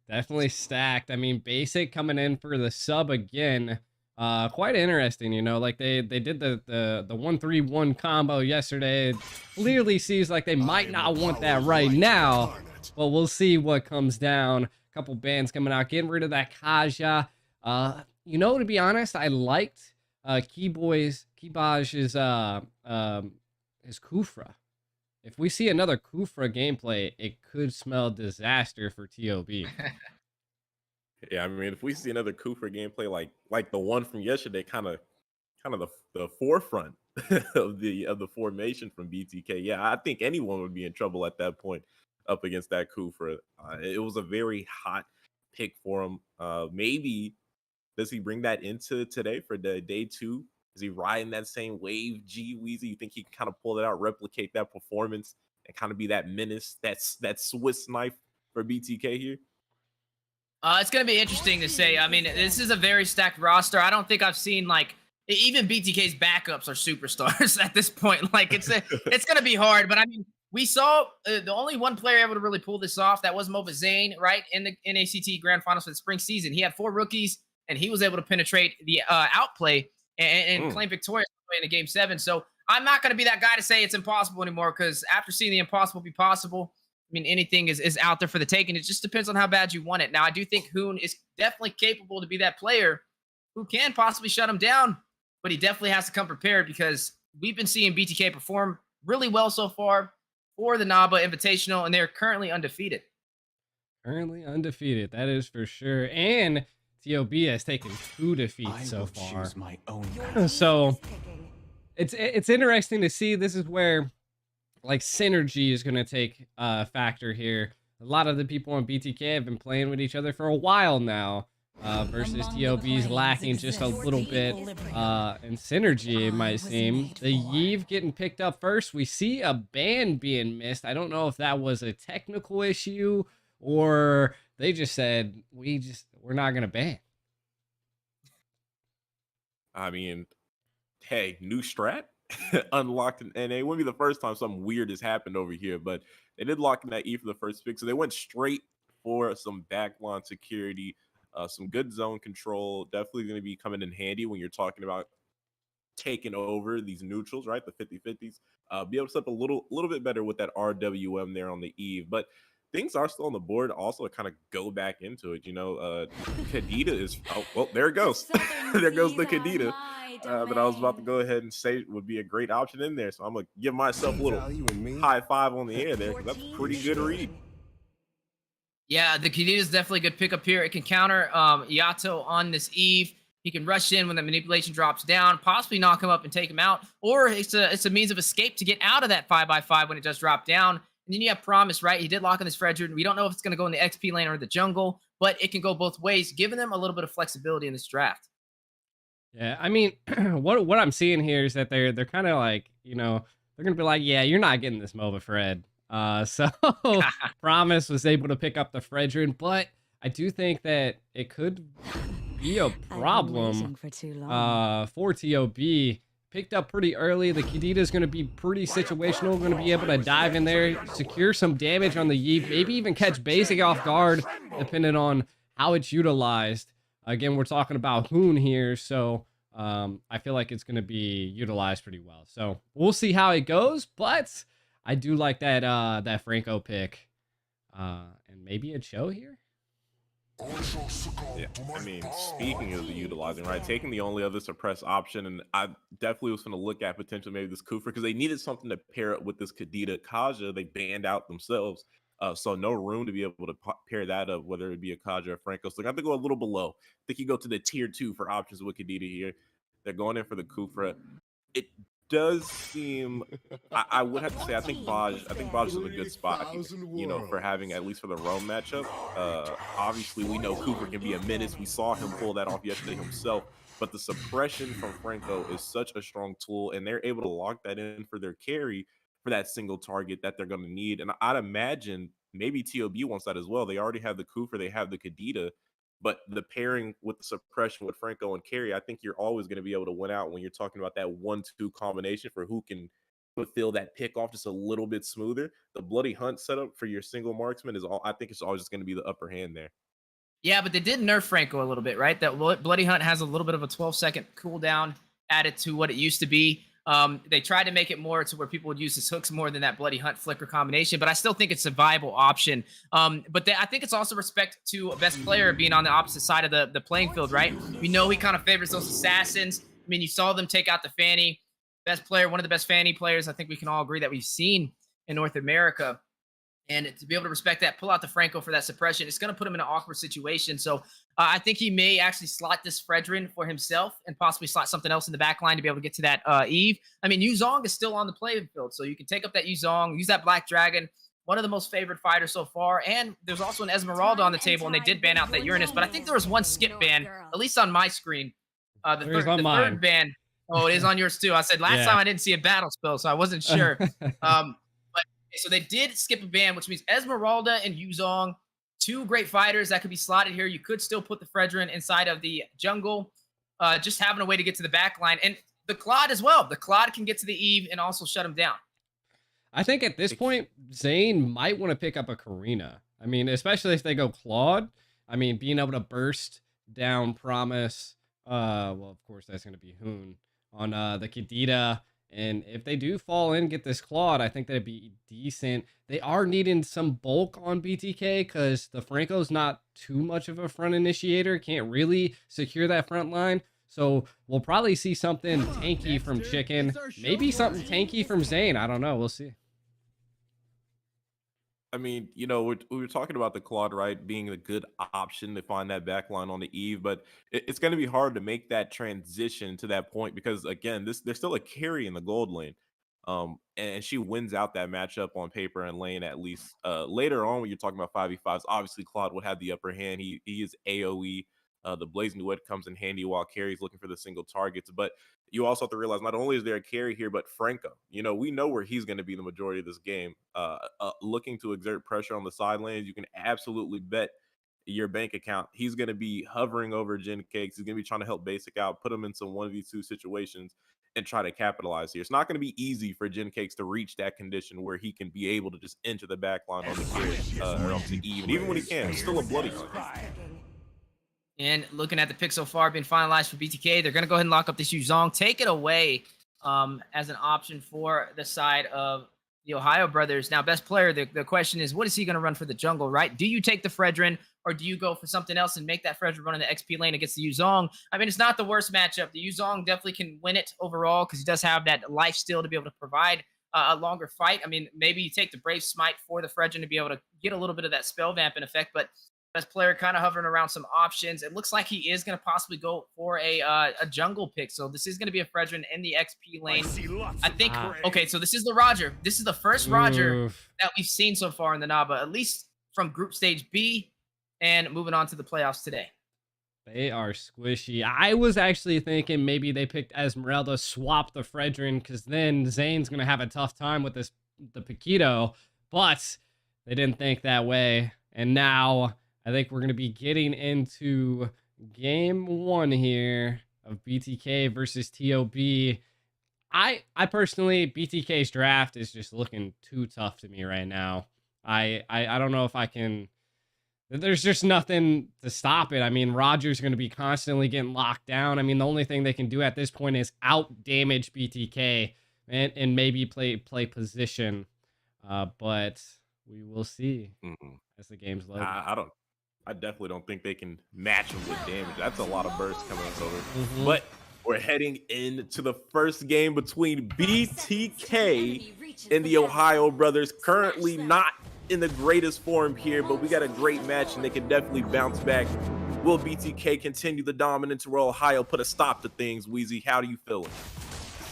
Definitely stacked. I mean, Basic coming in for the sub again. Quite interesting, you know, like they did the 1-3-1 combo yesterday. It clearly seems like they might not want that right now, but we'll see what comes down. A couple bans coming out, getting rid of that Kaja. You know, to be honest, I liked Keyboy's his Kufra. If we see another Kufra gameplay, it could smell disaster for TOB. Yeah, I mean, if we see another Kufra gameplay like the one from yesterday, kind of the forefront of the formation from BTK, yeah, I think anyone would be in trouble at that point up against that Kufra. It was a very hot pick for him. Maybe does he bring that into today for the day 2? Is he riding that same wave, G Weezy? You think he can kind of pull it out, replicate that performance, and kind of be that menace, that Swiss knife for BTK here? It's going to be interesting to say. I mean, this is a very stacked roster. I don't think I've seen, like, even BTK's backups are superstars at this point. Like, it's going to be hard. But, I mean, we saw the only one player able to really pull this off. That was Mova Zane, right, in the NACT Grand Finals for the spring season. He had 4 rookies, and he was able to penetrate the outplay and claim victorious in a game 7. So I'm not going to be that guy to say it's impossible anymore, because after seeing the impossible be possible, I mean, anything is out there for the taking. It just depends on how bad you want it. Now, I do think Hoon is definitely capable to be that player who can possibly shut him down, but he definitely has to come prepared, because we've been seeing BTK perform really well so far for the Naba Invitational, and they're currently undefeated. Currently undefeated, that is for sure. And TOB has taken 2 defeats so far. So it's interesting to see. This is where like synergy is going to take a factor here. A lot of the people on BTK have been playing with each other for a while now, versus TOB's lacking just a little bit in synergy, it might seem. The Yeve getting picked up first. We see a ban being missed. I don't know if that was a technical issue or they just said, we're not going to ban. I mean, hey, new strat unlocked in NA. It wouldn't be the first time something weird has happened over here, but they did lock in that E for the first pick. So they went straight for some backline security, some good zone control. Definitely going to be coming in handy when you're talking about taking over these neutrals, right? The 50-50s. Be able to step a little bit better with that RWM there on the Eve. But things are still on the board also to kind of go back into it. You know, Kadita is, oh, well, there it goes. There goes the Kadita that I was about to go ahead and say would be a great option in there. So I'm going to give myself a little high five on the air there, because that's a pretty good read. Yeah, the Kadita is definitely a good pickup here. It can counter Yato on this Eve. He can rush in when the manipulation drops down, possibly knock him up and take him out, or it's a means of escape to get out of that 5x5 when it does drop down. And then you have Promise, right? He did lock on this Fredrin. We don't know if it's going to go in the XP lane or the jungle, but it can go both ways, giving them a little bit of flexibility in this draft. Yeah, I mean, what I'm seeing here is that they're kind of like, they're gonna be like, yeah, you're not getting this MOBA, Fred. So Promise was able to pick up the Fredrin, but I do think that it could be a problem for too long. for TOB. Picked up pretty early. The Kadita is going to be pretty situational. Going to be able to dive in there, secure some damage on the Yeet, maybe even catch basic off guard, depending on how it's utilized. Again, we're talking about Hoon here, so I feel like it's going to be utilized pretty well. So we'll see how it goes, but I do like that that Franco pick, and maybe a Cho here. Yeah, I mean, speaking of the utilizing, right, taking the only other suppress option, and I definitely was going to look at potentially maybe this Kufra because they needed something to pair up with this Kadita. Kaja, they banned out themselves, so no room to be able to pair that up, whether it be a Kaja or Franco. So they have to go a little below. I think you go to the tier 2 for options with Kadita here. They're going in for the Kufra. It does seem, I would have to say, I think Baj is in a good spot here, for having, at least for the Rome matchup. Obviously, we know Cooper can be a menace. We saw him pull that off yesterday himself. But the suppression from Franco is such a strong tool, and they're able to lock that in for their carry for that single target that they're going to need. And I'd imagine maybe TOB wants that as well. They already have the Cooper, they have the Kadita. But the pairing with the suppression with Franco and Carry, I think you're always going to be able to win out when you're talking about that 1-2 combination for who can fulfill that pick off just a little bit smoother. The Bloody Hunt setup for your single marksman is all. I think it's always just going to be the upper hand there. Yeah, but they did nerf Franco a little bit, right? That Bloody Hunt has a little bit of a 12-second cooldown added to what it used to be. They tried to make it more to where people would use his hooks more than that Bloody Hunt flicker combination, but I still think it's a viable option. But I think it's also respect to a best player being on the opposite side of the playing field, right? We know he kind of favors those assassins. I mean, you saw them take out the Fanny. Best player, one of the best Fanny players, I think we can all agree that we've seen in North America. And to be able to respect that, pull out the Franco for that suppression, it's going to put him in an awkward situation. So I think he may actually slot this Fredrin for himself and possibly slot something else in the back line to be able to get to that Eve. I mean, Yuzong is still on the playing field, so you can take up that Yuzong, use that Black Dragon, one of the most favored fighters so far. And there's also an Esmeralda on the table, and they did ban out that Uranus. But I think there was one skip ban, at least on my screen. The third ban. Oh, it is on yours too. I said last time I didn't see a battle spell, so I wasn't sure. So they did skip a ban, which means Esmeralda and Yuzong, two great fighters that could be slotted here. You could still put the Fredrin inside of the jungle, just having a way to get to the back line. And the Claude as well. The Claude can get to the Eve and also shut him down. I think at this point, Zane might want to pick up a Karina. I mean, especially if they go Claude. I mean, being able to burst down Promise. Well, of course, that's going to be Hoon on the Kadita. And if they do fall in, get this Claude, I think that'd be decent. They are needing some bulk on BTK because the Franco's not too much of a front initiator. Can't really secure that front line. So we'll probably see something tanky from Chicken. Maybe something tanky from Zane. I don't know. We'll see. I mean, we were talking about the Claude, right, being a good option to find that back line on the Eve, but it's going to be hard to make that transition to that point because, again, there's still a carry in the gold lane. And she wins out that matchup on paper and lane at least. Later on, when you're talking about 5v5s, obviously Claude would have the upper hand. He is AoE. The Blazing Duet comes in handy while Carry's looking for the single targets. But you also have to realize not only is there a carry here, but Franco. We know where he's going to be the majority of this game. Looking to exert pressure on the side lanes, you can absolutely bet your bank account he's going to be hovering over Gen Cakes. He's going to be trying to help Basic out, put him in some 1v2 situations, and try to capitalize here. It's not going to be easy for Gen Cakes to reach that condition where he can be able to just enter the back line on the carry or on the Eve. And even when he can, it's still a bloody hunt. And looking at the pick so far being finalized for BTK, they're going to go ahead and lock up this Yuzong, take it away as an option for the side of the Ohio brothers. Now, best player, the question is, what is he going to run for the jungle, right? Do you take the Fredrin or do you go for something else and make that Fredrin run in the XP lane against the Yuzong? I mean, it's not the worst matchup. The Yuzong definitely can win it overall because he does have that life steal to be able to provide a longer fight. I mean, maybe you take the Brave Smite for the Fredrin to be able to get a little bit of that spell vamping effect, but best player kind of hovering around some options. It looks like he is going to possibly go for a jungle pick. So this is going to be a Fredrin in the XP lane. I think, okay, so this is the Roger. This is the first Roger that we've seen so far in the Naba, at least from group stage B and moving on to the playoffs today. They are squishy. I was actually thinking maybe they picked Esmeralda, swap the Fredrin, because then Zane's going to have a tough time with the Paquito, but they didn't think that way. And now I think we're going to be getting into game 1 here of BTK versus TOB. I personally, BTK's draft is just looking too tough to me right now. I don't know if I can... There's just nothing to stop it. I mean, Roger's going to be constantly getting locked down. I mean, the only thing they can do at this point is out-damage BTK and maybe play position. But we will see as the game's loaded. I definitely don't think they can match him with damage. That's a lot of bursts coming over. But we're heading into the first game between BTK and the Ohio brothers. Currently not in the greatest form here, but we got a great match and they can definitely bounce back. Will BTK continue the dominance, or will Ohio put a stop to things? Wheezy, how do you feel it?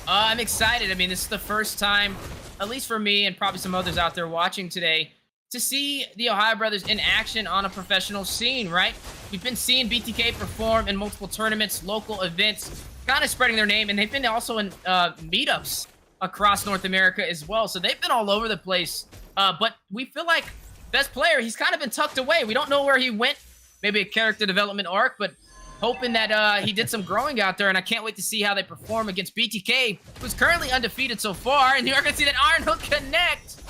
I'm excited. I mean, this is the first time, at least for me and probably some others out there watching today, to see the Ohio brothers in action on a professional scene, right? We've been seeing BTK perform in multiple tournaments, local events, kind of spreading their name, and they've been also in meetups across North America as well. So they've been all over the place. But we feel like best player, he's kind of been tucked away. We don't know where he went. Maybe a character development arc, but hoping that he did some growing out there, and I can't wait to see how they perform against BTK, who's currently undefeated so far, and you are going to see that Iron Hook connect.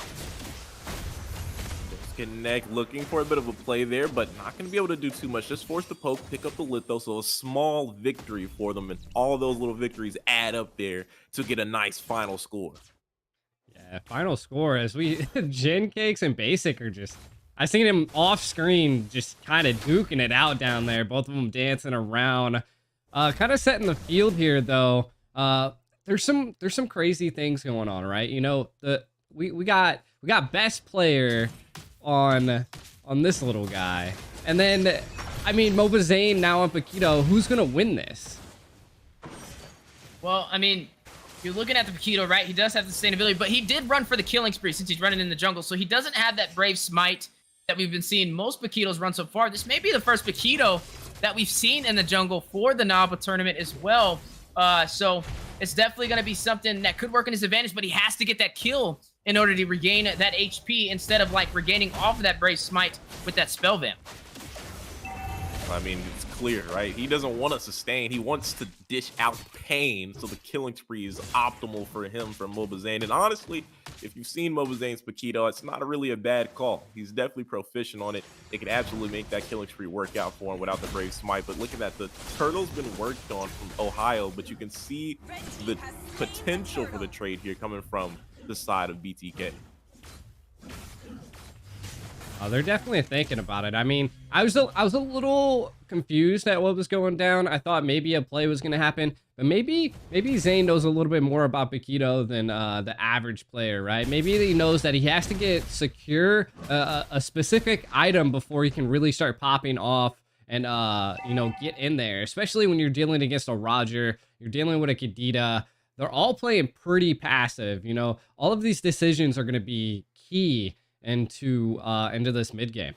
Connect, looking for a bit of a play there, but not going to be able to do too much. Just force the poke, pick up the litho, so a small victory for them, and all those little victories add up there to get a nice final score. Yeah, final score as we Gen Cakes and Basic are just, I seen him off screen just kind of duking it out down there, both of them dancing around. Kind of setting the field here though. There's some crazy things going on, right? You know, we got best player on this little guy, and then I mean MLBBNA now on Paquito. Who's gonna win this? Well, I mean, you're looking at the Paquito, right? He does have the sustainability, but he did run for the killing spree since he's running in the jungle, so he doesn't have that Brave Smite that we've been seeing most Paquitos run so far. This may be the first Paquito that we've seen in the jungle for the Naba tournament as well. So it's definitely going to be something that could work in his advantage, but he has to get that kill in order to regain that HP instead of like regaining off of that Brave Smite with that spell vamp. I mean, it's clear, right? He doesn't want to sustain. He wants to dish out pain, so the killing spree is optimal for him from MLBBNA. And honestly, if you've seen MLBBNA's Paquito, it's not really a bad call. He's definitely proficient on it. It could absolutely make that killing spree work out for him without the Brave Smite. But look at that. The turtle's been worked on from Ohio, but you can see the potential for the trade here coming from the side of BTK. Oh, they're definitely thinking about it. I mean, I was a little confused at what was going down. I thought maybe a play was going to happen, but maybe Zane knows a little bit more about Paquito than the average player, right? Maybe he knows that he has to get secure a specific item before he can really start popping off and you know, get in there. Especially when you're dealing against a Roger, you're dealing with a Kadita. They're all playing pretty passive. You know, all of these decisions are going to be key into this mid game.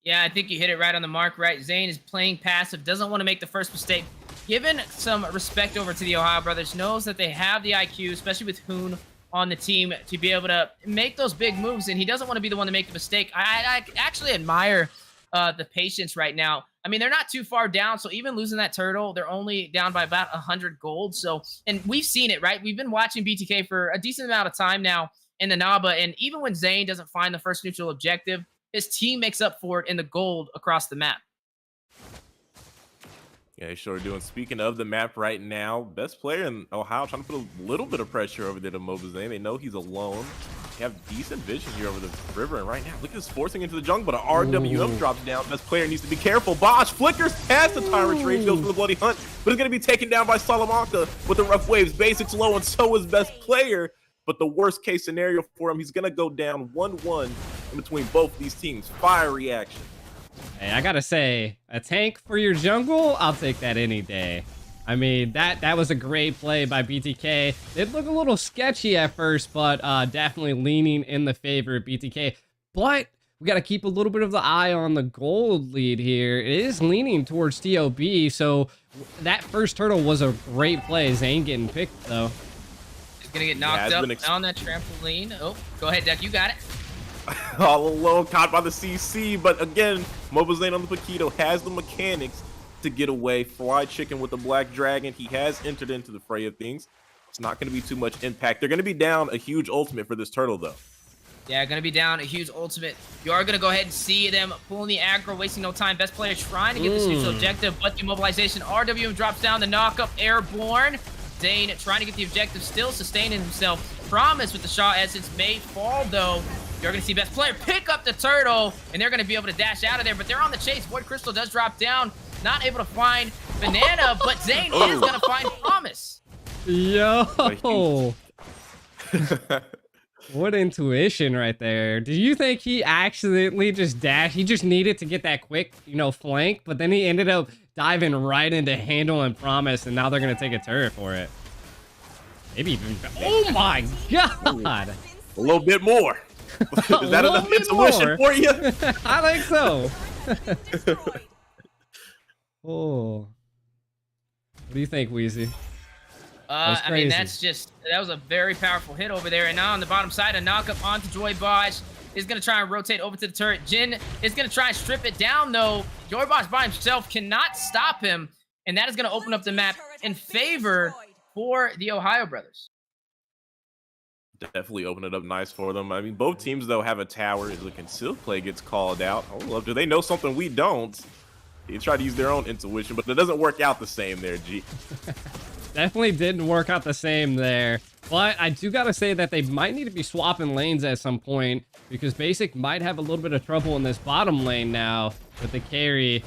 Yeah, I think you hit it right on the mark, right? Zane is playing passive, doesn't want to make the first mistake. Given some respect over to the Ohio brothers, knows that they have the IQ, especially with Hoon on the team, to be able to make those big moves, and he doesn't want to be the one to make the mistake. I actually admire the patience right now. I mean, they're not too far down, so even losing that turtle, they're only down by about 100 gold. So, and we've seen it, right? We've been watching BTK for a decent amount of time now in the Naba, and even when Zane doesn't find the first neutral objective, his team makes up for it in the gold across the map. Yeah, they sure do. And speaking of the map right now, best player in Ohio trying to put a little bit of pressure over there to MLBBNA. They know he's alone. They have decent vision here over the river, and right now, look at this forcing into the jungle, but an RWM drops down. Best player needs to be careful. Bosch flickers past the Tyrant Rage, goes for the Bloody Hunt, but it's going to be taken down by Salamanca with the rough waves. Basics low, and so is best player. But the worst case scenario for him, he's going to go down 1-1 in between both these teams. Fire reaction. Hey, I gotta say, a tank for your jungle, I'll take that any day. I mean, that was a great play by BTK. It looked a little sketchy at first, but definitely leaning in the favor of BTK. But we got to keep a little bit of the eye on the gold lead here. It is leaning towards TOB, so that first turtle was a great play. Zane getting picked, though. He's going to get knocked up on that trampoline. Oh, go ahead, Duck. You got it. All alone, caught by the CC, but again, MLBBNA on the Paquito has the mechanics to get away. Fly Chicken with the Black Dragon. He has entered into the fray of things. It's not going to be too much impact. They're going to be down a huge ultimate for this turtle, though. Yeah, going to be down a huge ultimate. You are going to go ahead and see them pulling the aggro, wasting no time. Best player trying to get this neutral objective, but the immobilization. RWM drops down the knock-up, airborne. Zane trying to get the objective, still sustaining himself. Promise with the Shaw Essence may fall, though. You're going to see best player pick up the turtle, and they're going to be able to dash out of there, but they're on the chase. Void Crystal does drop down. Not able to find Banana, but Zane is going to find Promise. Yo! What intuition right there. Do you think he accidentally just dashed? He just needed to get that quick, you know, flank, but then he ended up diving right into Handle and Promise, and now they're going to take a turret for it. Maybe even... Oh my god! A little bit more. Is that enough intuition for you? I think so. Oh. What do you think, Wheezy? I mean, that was a very powerful hit over there. And now on the bottom side, a knock up onto Joy Bosch is going to try and rotate over to the turret. Jin is going to try and strip it down, though. Joy Bosch by himself cannot stop him. And that is going to open up the map in favor for the Ohio brothers. Definitely open it up nice for them. I mean, both teams, though, have a tower. As the concealed play gets called out. Hold up, do they know something we don't? They try to use their own intuition, but it doesn't work out the same there, G. Definitely didn't work out the same there. But I do got to say that they might need to be swapping lanes at some point, because Basic might have a little bit of trouble in this bottom lane now with the carry.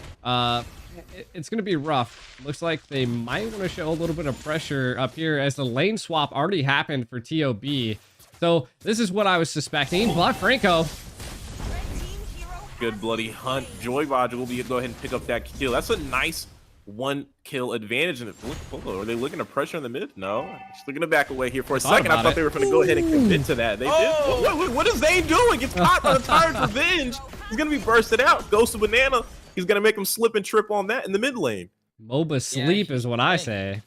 It's going to be rough. Looks like they might want to show a little bit of pressure up here, as the lane swap already happened for TOB. So this is what I was suspecting. But Franco. Good bloody hunt. Joy Bodge will go ahead and pick up that kill. That's a nice 1-kill advantage. And are they looking to pressure in the mid? No. Just looking to back away here for a second. I thought they were going to go ahead and commit to that. They did. What is Zane doing? Gets caught by the Tired Revenge. He's going to be bursted out. Goes to Banana. He's going to make him slip and trip on that in the mid lane. MOBA sleep is what I say.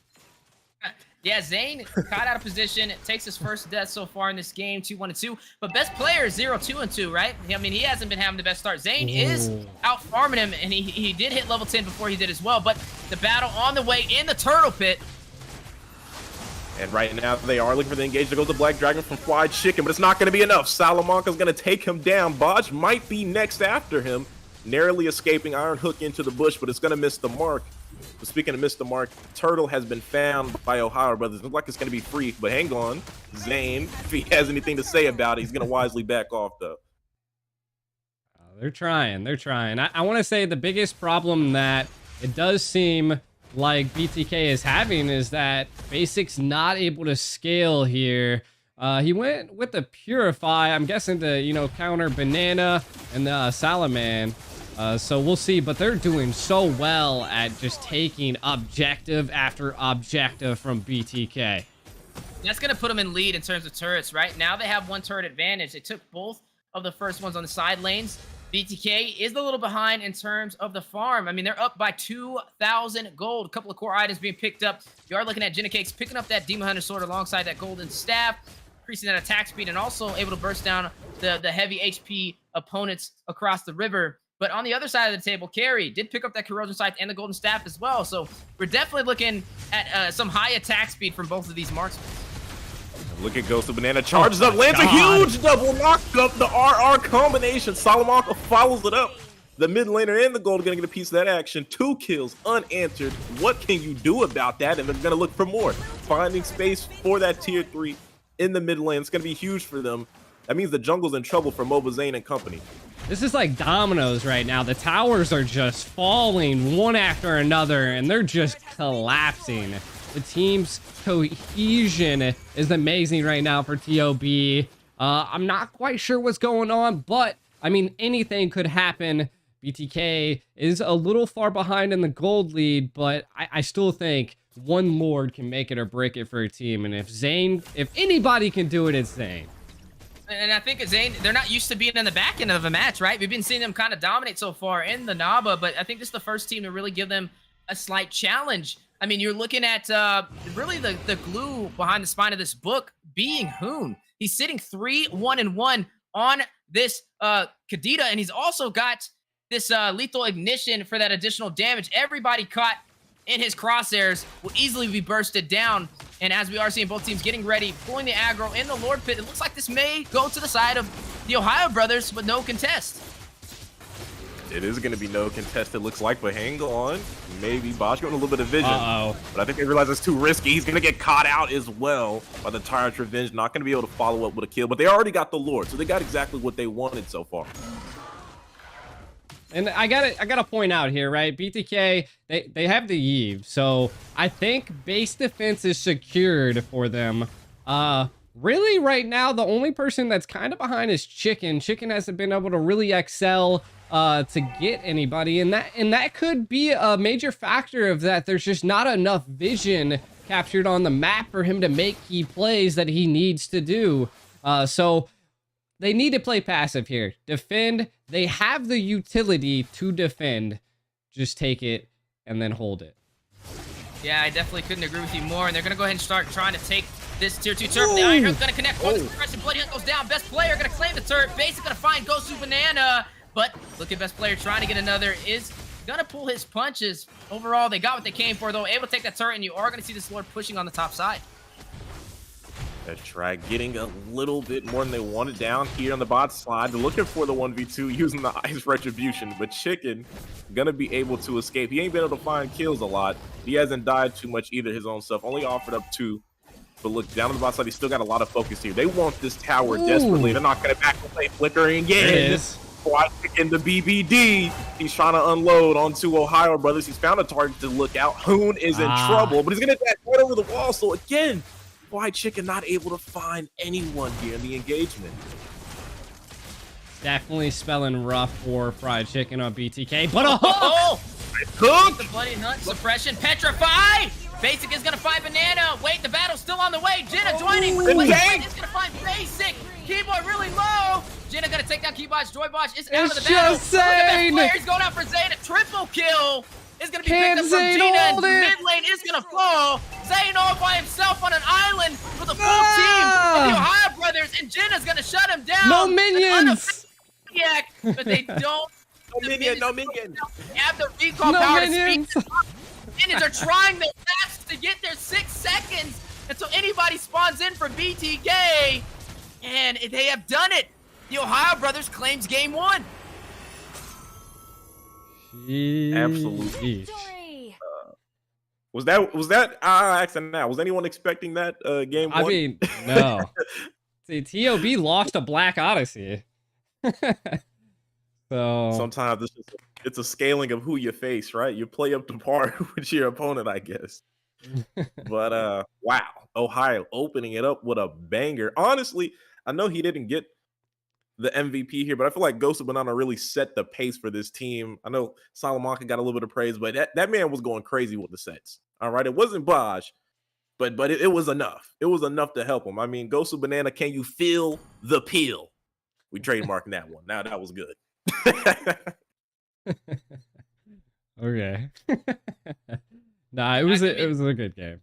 Yeah, Zane caught out of position, takes his first death so far in this game, 2-1-2. But best player is 0-2-2, right? I mean, he hasn't been having the best start. Zane is out farming him, and he did hit level 10 before he did as well. But the battle on the way in the turtle pit. And right now, they are looking for the engage. There goes the Black Dragon from Fly Chicken, but it's not going to be enough. Salamanca's going to take him down. Bodge might be next after him. Narrowly escaping Iron Hook into the bush, but it's going to miss the mark. But speaking of miss the mark, Turtle has been found by Ohio brothers. Looks like it's going to be free, but hang on. Zane, if he has anything to say about it, he's going to wisely back off, though. They're trying. They're trying. I want to say the biggest problem that it does seem like BTK is having is that Basic's not able to scale here. He went with the Purify, I'm guessing, to, you know, counter Banana and the Salaman. So we'll see, but they're doing so well at just taking objective after objective from BTK. That's going to put them in lead in terms of turrets, right? Now they have one turret advantage. They took both of the first ones on the side lanes. BTK is a little behind in terms of the farm. I mean, they're up by 2,000 gold. A couple of core items being picked up. You are looking at Cakes picking up that Demon Hunter Sword alongside that golden staff, increasing that attack speed, and also able to burst down the heavy HP opponents across the river. But on the other side of the table, Carry did pick up that Corrosion Scythe and the Golden Staff as well. So we're definitely looking at some high attack speed from both of these marksmen. Look at Ghost of Banana. Charges up, lands a huge double knock up. The RR combination. Salamanca follows it up. The mid laner and the gold are going to get a piece of that action. 2 kills unanswered. What can you do about that? And they're going to look for more. Finding space for that tier 3 in the mid lane. It's going to be huge for them. That means the jungle's in trouble for MLBBNA and company. This is like dominoes right now. The towers are just falling one after another, and they're just collapsing. The team's cohesion is amazing right now for TOB. I'm not quite sure what's going on, but I mean, anything could happen. BTK is a little far behind in the gold lead, but I still think one Lord can make it or break it for a team. And if anybody can do it, it's Zane. And I think Zane, they're not used to being in the back end of a match, right? We've been seeing them kind of dominate so far in the Naba, but I think this is the first team to really give them a slight challenge. I mean, you're looking at really the glue behind the spine of this book being Hoon. He's sitting 3-1-1 on this Kadita, and he's also got this lethal ignition for that additional damage. Everybody caught in his crosshairs will easily be bursted down. And as we are seeing both teams getting ready, pulling the aggro in the Lord Pit, it looks like this may go to the side of the Ohio brothers with no contest. It is going to be no contest, it looks like, but hang on. Maybe Bosch going a little bit of vision. But I think they realize it's too risky. He's going to get caught out as well by the Tyrant's Revenge. Not going to be able to follow up with a kill, but they already got the Lord, so they got exactly what they wanted so far. And I gotta point out here, right? BTK, they have the Eve, so I think base defense is secured for them. Really, right now, the only person that's kind of behind is Chicken. Chicken hasn't been able to really excel to get anybody, and that could be a major factor of that. There's just not enough vision captured on the map for him to make key plays that he needs to do. So they need to play passive here. Defend. They have the utility to defend. Just take it and then hold it. Yeah, I definitely couldn't agree with you more. And they're going to go ahead and start trying to take this tier 2 turret. The Iron Hunt's going to connect. Progression. Bloody Hunt goes down. Best player going to claim the turret. Basic going to find Gosu Banana. But look at best player trying to get another. Is going to pull his punches. Overall, they got what they came for, though. Able to take that turret, and you are going to see this Lord pushing on the top side. Let's try getting a little bit more than they wanted down here on the bot side. They're looking for the 1v2 using the Ice Retribution, but Chicken gonna be able to escape. He ain't been able to find kills a lot. He hasn't died too much either his own stuff. Only offered up 2. But look, down on the bot side, he's still got a lot of focus here. They want this tower desperately. They're not gonna back away. Flickering again. Why Chicken the BBD? He's trying to unload onto Ohio brothers. He's found a target to look out. Hoon is in trouble, but he's gonna dash right over the wall. So again, why Chicken not able to find anyone here in the engagement? Definitely spelling rough for Fried Chicken on BTK, but Hook! The Bloody Hunt suppression. Petrify! Basic is gonna find Banana. Wait, the battle's still on the way. Jenna joining. Wait, is gonna find Basic. Keyboard really low. Jenna gonna take down Keyboard's Joy Bosch is out of the battle. Just Zane. He's going out for Zane. A triple kill. Is going to be picked up from Gina, and mid lane is going to fall. Zane all by himself on an island with a full team of the Ohio brothers, and Gina's going to shut him down. No minions! But they don't. No minion. They have the recall power to speak. Minions are trying their best to get their 6 seconds until anybody spawns in for BTK, and they have done it. The Ohio brothers claims game 1. Absolutely. Was that I asked now? Was anyone expecting that game 1? I mean, no. See, TOB lost a Black Odyssey. So sometimes it's a scaling of who you face, right? You play up to par with your opponent, I guess. But wow, Ohio opening it up with a banger. Honestly, I know he didn't get the MVP here, but I feel like Ghost of Banana really set the pace for this team. I know Salamanca got a little bit of praise, but that man was going crazy with the sets. All right, it wasn't Bosch, but it was enough. It was enough to help him. I mean, Ghost of Banana, can you feel the peel? We trademarked that one. Now that was good. Okay. Nah, it was a good game.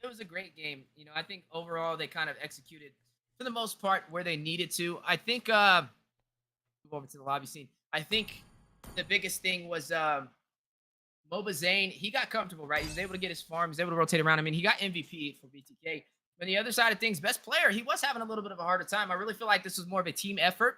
It was a great game. You know, I think overall they kind of executed for the most part where they needed to. I think move over to the lobby scene. I think the biggest thing was MOBA Zane. He got comfortable, right? He was able to get his farm. He was able to rotate around. I mean, he got MVP for BTK. On the other side of things, best player, he was having a little bit of a harder time. I really feel like this was more of a team effort.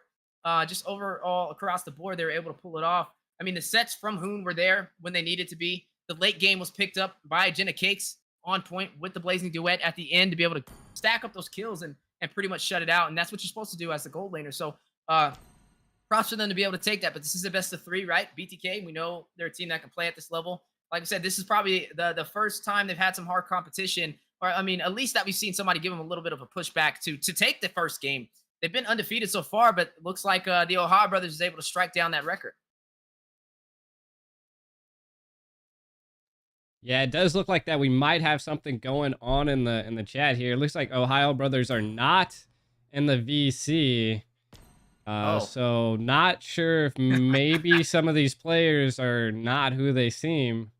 Just overall across the board, they were able to pull it off. I mean, the sets from Hoon were there when they needed to be. The late game was picked up by Jenna Cakes on point with the Blazing Duet at the end to be able to stack up those kills and pretty much shut it out. And that's what you're supposed to do as the gold laner. So props for them to be able to take that. But this is the best of 3, right? BTK, we know they're a team that can play at this level. like I said, this is probably the first time they've had some hard competition, or I mean, at least that we've seen somebody give them a little bit of a pushback to take the first game. They've been undefeated so far, but it looks like the Ohio brothers is able to strike down that record. Yeah, it does look like that we might have something going on in the chat here. It looks like Ohio brothers are not in the VC. So not sure if maybe some of these players are not who they seem.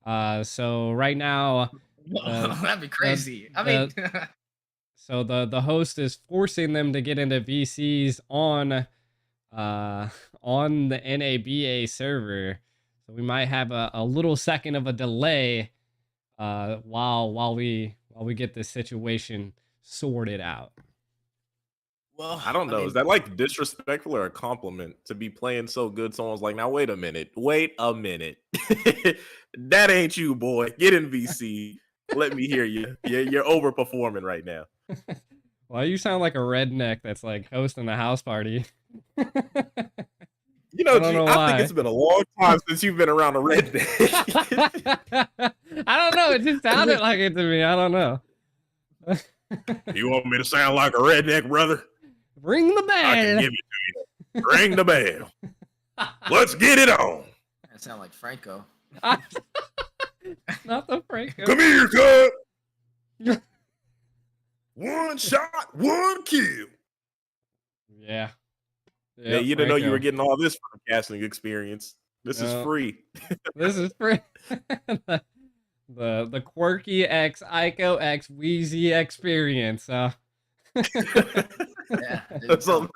So right now, that'd be crazy. I mean, so the host is forcing them to get into VCs on the NABA server. So we might have a little second of a delay while we get this situation sorted out. well, I don't know. mean, Is that like disrespectful or a compliment to be playing so good? Someone's like, now wait a minute. That ain't you, boy. Get in VC. Let me hear you. You're overperforming right now. Well, you sound like a redneck that's like hosting a house party. You know, I don't know I why. think it's been a long time since you've been around a redneck. I don't know. It just sounded like it to me. I don't know. You want me to sound like a redneck, brother? Ring the I can bell. give it to you. Ring the bell. Let's get it on. that sound like Franco. Not the Franco. Come here, cub. One shot, one kill. Yeah. Yeah, you didn't know you Franco. were getting all this from casting experience. This is No. free. This is free. the quirky X Ico X Wheezy experience. Yeah, that's a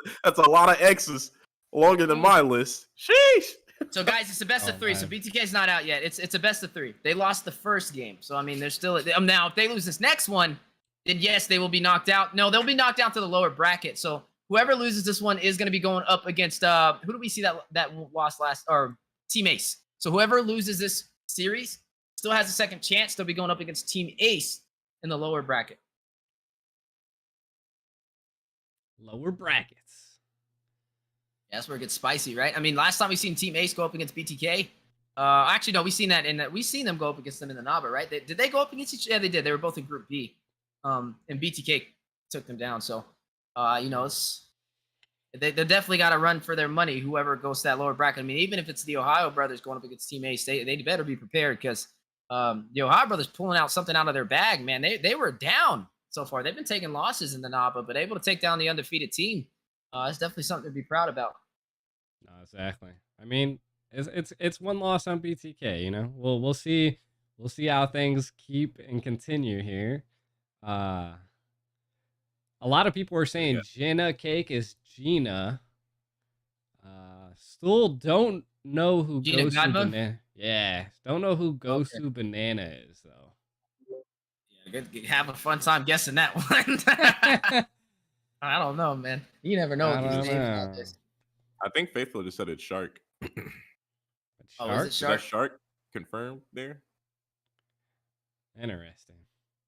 lot of X's, longer than my list. Sheesh. So guys, it's a best Oh, of three. So man. BTK is not out yet. It's a best of three. They lost the first game, so I mean, they're still now. If they lose this next one, then yes, they will be knocked out. No, they'll be knocked out to the lower bracket. So whoever loses this one is going to be going up against who do we see that lost last, or Team Ace. So whoever loses this series still has a second chance. They'll be going up against Team Ace in the lower bracket. Lower brackets. Yeah, that's where it gets spicy, right? I mean, last time we seen Team Ace go up against BTK. Actually, no, we seen them go up against them in the Naba, right? Did they go up against each? Yeah, they did. They were both in Group B, and BTK took them down. So, they definitely got to run for their money. Whoever goes to that lower bracket. I mean, even if it's the Ohio brothers going up against Team Ace, they better be prepared because the Ohio brothers pulling out something out of their bag, man. They were down so far. They've been taking losses in the Naba, but able to take down the undefeated team. It's definitely something to be proud about. No, exactly. I mean, it's one loss on BTK. You know, we'll see how things keep and continue here. A lot of people are saying Jenna Cake is Gina. Still don't know who Gina Gosu Godmode? Banana. Yeah, don't know who Gosu Banana is though. Yeah, have a fun time guessing that one. I don't know, man. You never know I with these don't names know. nowadays. I think Faithful just said it's Shark. Oh, is it Is Shark? that Shark confirmed there? Interesting.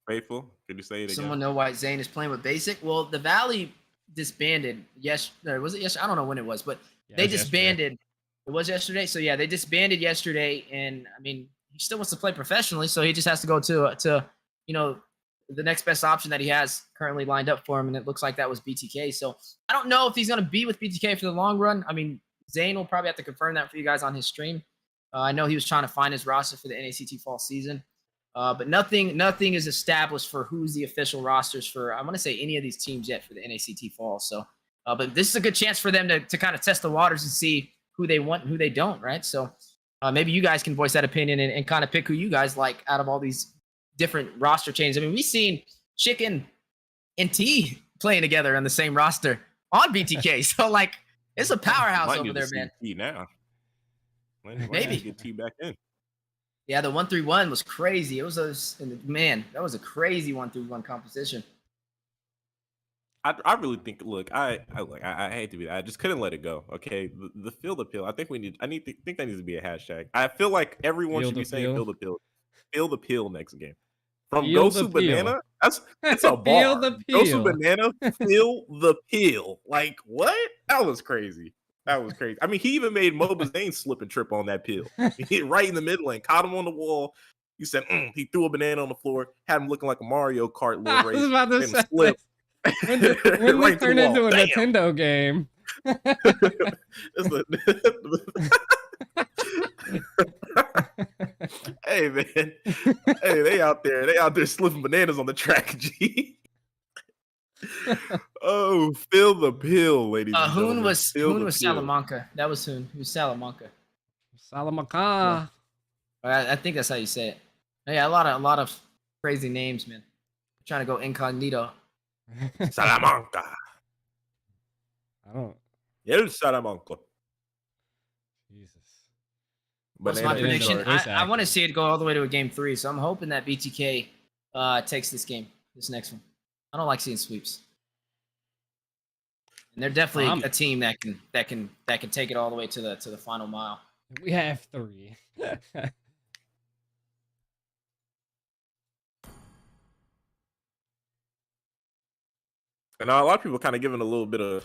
Faithful, could you say it again? Someone know why Zane is playing with Basic? Well, the Valley disbanded. Yes, was it yesterday? I don't know when it was, but Yeah, they it was yesterday. disbanded. It was yesterday. So yeah, they disbanded yesterday, and I mean, he still wants to play professionally, so he just has to go to the next best option that he has currently lined up for him, and it looks like that was BTK. So I don't know if he's going to be with BTK for the long run. I mean, Zane will probably have to confirm that for you guys on his stream. I know he was trying to find his roster for the NACT fall season, but nothing is established for who's the official rosters for, I want to say, any of these teams yet for the NACT fall. So, but this is a good chance for them to kind of test the waters and see who they want and who they don't, right? So maybe you guys can voice that opinion and kind of pick who you guys like out of all these different roster changes. I mean, we've seen Chicken and T playing together on the same roster on BTK. So, like, it's a powerhouse Might over need to there, see man. T now. Might Maybe. get T back in. Yeah, the 1-3-1 was crazy. It was that was a crazy 1-3-1 composition. I really think. Look, I hate to be that. I just couldn't let it go. Okay, the field appeal. I think think that needs to be a hashtag. I feel like everyone should be saying field appeal. Field appeal next game. From Feel the Gosu peel. Banana, that's a bar. Feel the Gosu peel. Banana, feel the peel. Like what? That was crazy. That was crazy. I mean, he even made Mlbb slip and trip on that pill. He hit right in the middle and caught him on the wall. He said, he threw a banana on the floor, had him looking like a Mario Kart I little was race. about to Made him say slip. when this Right to turned the into wall. a Damn. Nintendo game. Hey man, hey, they out there slipping bananas on the track. G. Oh, feel the pill, ladies and gentlemen. Hoon was Feel the pill. Salamanca. That was Hoon. He was Salamanca. Salamanca. I think that's how you say it. Yeah, a lot of crazy names, man. Trying to go incognito. Salamanca. I don't. El Salamanca. Jesus. What's my Banana prediction? shark. I want to see it go all the way to a game 3, so I'm hoping that BTK takes this game, this next one. I don't like seeing sweeps, and they're definitely a team that can take it all the way to the final mile. We have 3. And now a lot of people kind of giving a little bit of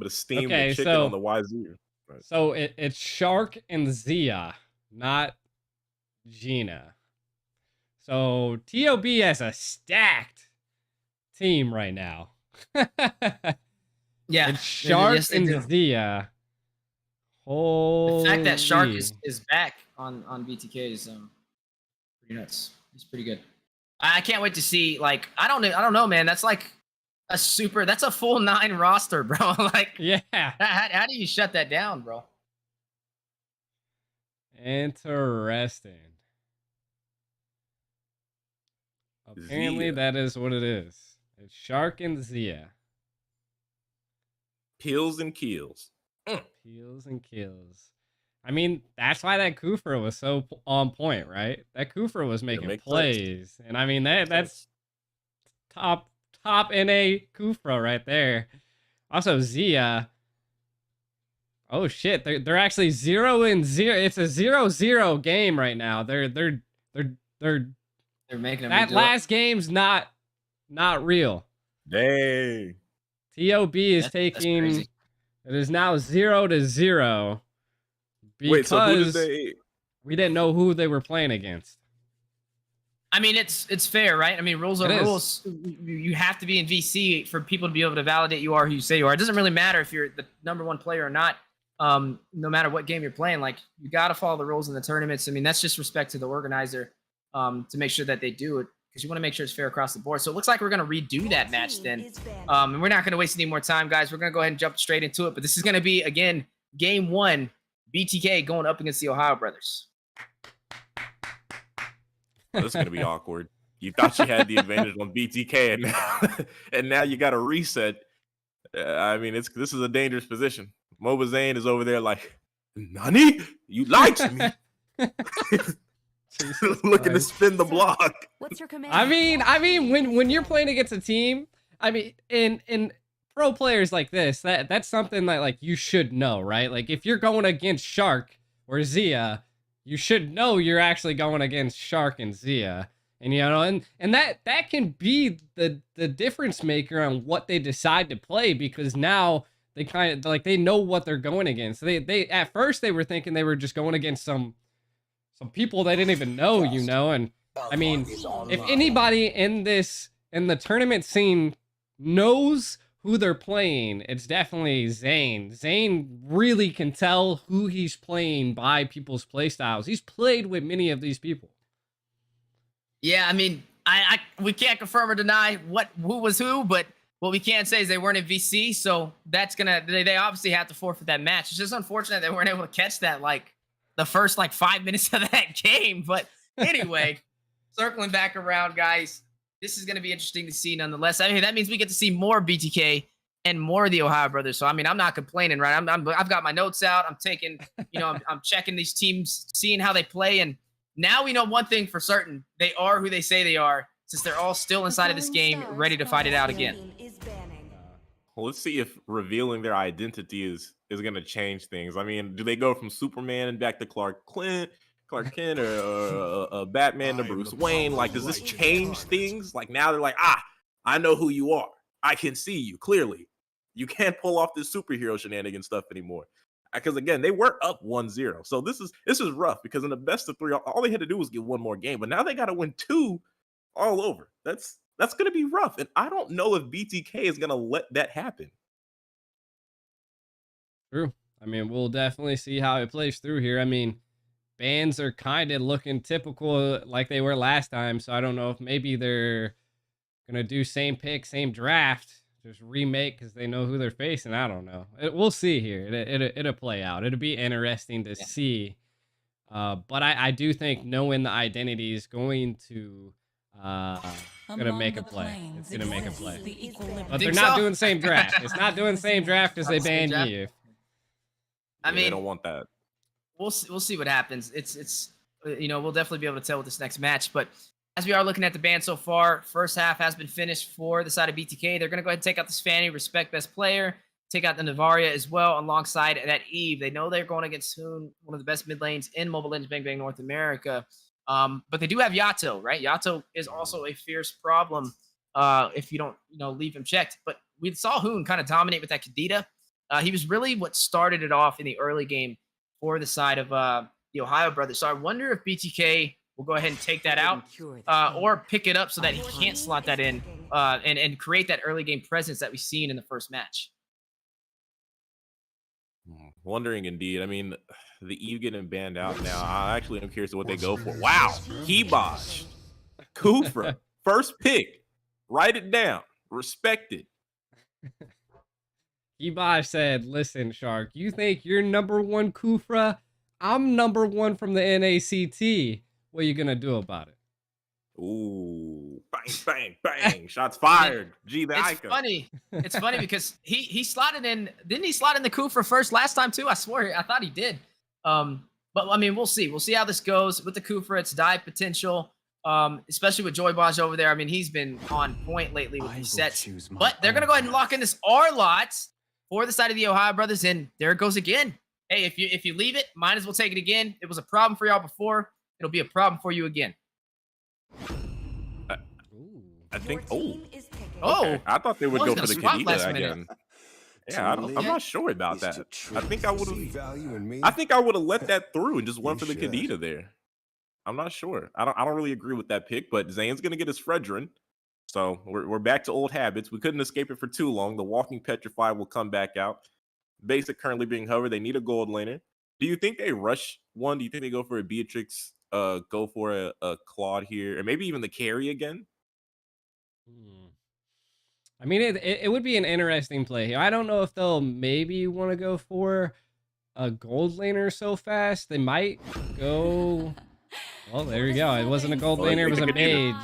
steam Okay, to chicken so- on the YZ. Right. So it's Shark and Zia, not Gina. So TOB has a stacked team right now. Yeah, It's Shark yes, they and do. Zia. The fact that Shark Holy. is back on BTK is pretty nuts. He's pretty good. I can't wait to see. Like, I don't know, man. That's like that's a full 9 roster, bro. Like, Yeah. how do you shut that down, bro? Interesting. Apparently Zia. that is what it is. It's Shark and Zia. Pills and kills. Peels and kills. I mean, that's why that Kufra was so on point, right? That Kufra was making makes sense. plays. And I mean that's top NA Kufra right there. Also Zia. Oh shit, they're actually 0-0. It's a 0-0 game right now. They're They're making that last game's not real. Dang. TOB is That's taking crazy. it is now 0-0 because Wait, so who did they? we didn't know who they were playing against. I mean, it's fair, right? I mean, rules are It is. rules. You have to be in VC for people to be able to validate you are who you say you are. It doesn't really matter if you're the #1 player or not. No matter what game you're playing, like, you got to follow the rules in the tournaments. I mean, that's just respect to the organizer to make sure that they do it, because you want to make sure it's fair across the board. So it looks like we're going to redo that match then. And we're not going to waste any more time, guys. We're going to go ahead and jump straight into it. But this is going to be, again, game 1, BTK going up against the Ohio brothers. This is gonna be awkward. You thought you had the advantage on BTK, and now you got to reset. I mean, this is a dangerous position. Mlbb is over there like, Nani? You lied to me. Looking to spin the block. What's your command? I mean, when you're playing against a team, I mean, in pro players like this, that's something that like you should know, right? Like if you're going against Shark or Zia, you should know you're actually going against Shark and Zia. And you know, and that can be the difference maker on what they decide to play, because now they kind of like they know what they're going against. They at first they were thinking they were just going against some people they didn't even know, you know. And I mean, if anybody in the tournament scene knows who they're playing, it's definitely Zane. Zane really can tell who he's playing by people's play styles. He's played with many of these people. Yeah, I mean, we can't confirm or deny who was who, but what we can say is they weren't in VC, so that's they obviously have to forfeit that match. It's just unfortunate they weren't able to catch that like the first like 5 minutes of that game. But anyway, circling back around, guys, this is going to be interesting to see nonetheless. I mean, that means we get to see more BTK and more of the Ohio brothers. So I mean, I'm not complaining, right? I've got my notes out. I'm taking, I'm checking these teams, seeing how they play, and now we know one thing for certain: they are who they say they are, since they're all still inside of this game, ready to fight it out again. Well, let's see if revealing their identity is going to change things. I mean, do they go from Superman and back to Clark Kent, or Batman to Bruce Wayne? Like, does this change things? Like, now they're like, I know who you are. I can see you clearly. You can't pull off this superhero shenanigan stuff anymore. Because again, they were up 1-0. So this is rough because in the best of 3, all they had to do was get one more game, but now they got to win 2 all over. That's going to be rough, and I don't know if BTK is going to let that happen. True. I mean, we'll definitely see how it plays through here. I mean, bans are kind of looking typical like they were last time, so I don't know if maybe they're gonna do same pick, same draft, just remake because they know who they're facing. I don't know. We'll see here. It'll play out. It'll be interesting to see. But I do think knowing the identity is going to gonna make a play. It's gonna make a play. But they're not doing the same draft. It's not doing the same draft because they banned you. I mean, they don't want that. We'll see what happens. It's we'll definitely be able to tell with this next match. But as we are looking at the ban so far, first half has been finished for the side of BTK. They're going to go ahead and take out this Fanny, respect best player, take out the Navaria as well alongside that Eve. They know they're going against Hoon, one of the best mid lanes in Mobile Legends Bang Bang North America. But they do have Yato, right? Yato is also a fierce problem if you don't leave him checked. But we saw Hoon kind of dominate with that Kadita. He was really what started it off in the early game for the side of the Ohio brothers. So I wonder if BTK will go ahead and take that out or pick it up so that he can't slot that in and create that early game presence that we've seen in the first match. Wondering indeed. I mean, the Eve getting banned out now. I actually am curious to what they go for. Wow. Kibosh. Kufra. First pick. Write it down. Respect it. Kibosh said, listen, Shark, you think you're #1 Kufra? I'm #1 from the NACT. What are you going to do about it? Ooh, bang, bang, bang. Shots fired. Gee, the It's funny. It's funny because he slotted in. Didn't he slot in the Kufra first last time too? I thought he did. But I mean, we'll see. We'll see how this goes with the Kufra. It's dive potential, especially with Joy Bosch over there. I mean, he's been on point lately with these sets. But they're going to go ahead and lock in this R-Lot for the side of the Ohio brothers, and there it goes again. Hey, if you leave it, might as well take it again. It was a problem for y'all before. It'll be a problem for you again. I think. Oh, I thought they would go for the Kadita minute. again. Yeah, I'm not sure about that. I think I would have. I think I would have let that through and just went for the Kadita there. I'm not sure. I don't really agree with that pick, but Zane's gonna get his Fredrin. So we're back to old habits. We couldn't escape it for too long. The Walking Petrify will come back out. Basic currently being hovered. They need a gold laner. Do you think they rush one? Do you think they go for a Beatrix? Go for a Claude here, or maybe even the carry again? I mean, it would be an interesting play here. I don't know if they'll maybe want to go for a gold laner so fast. They might go. Well, there you go. It wasn't a gold laner. It was a mage.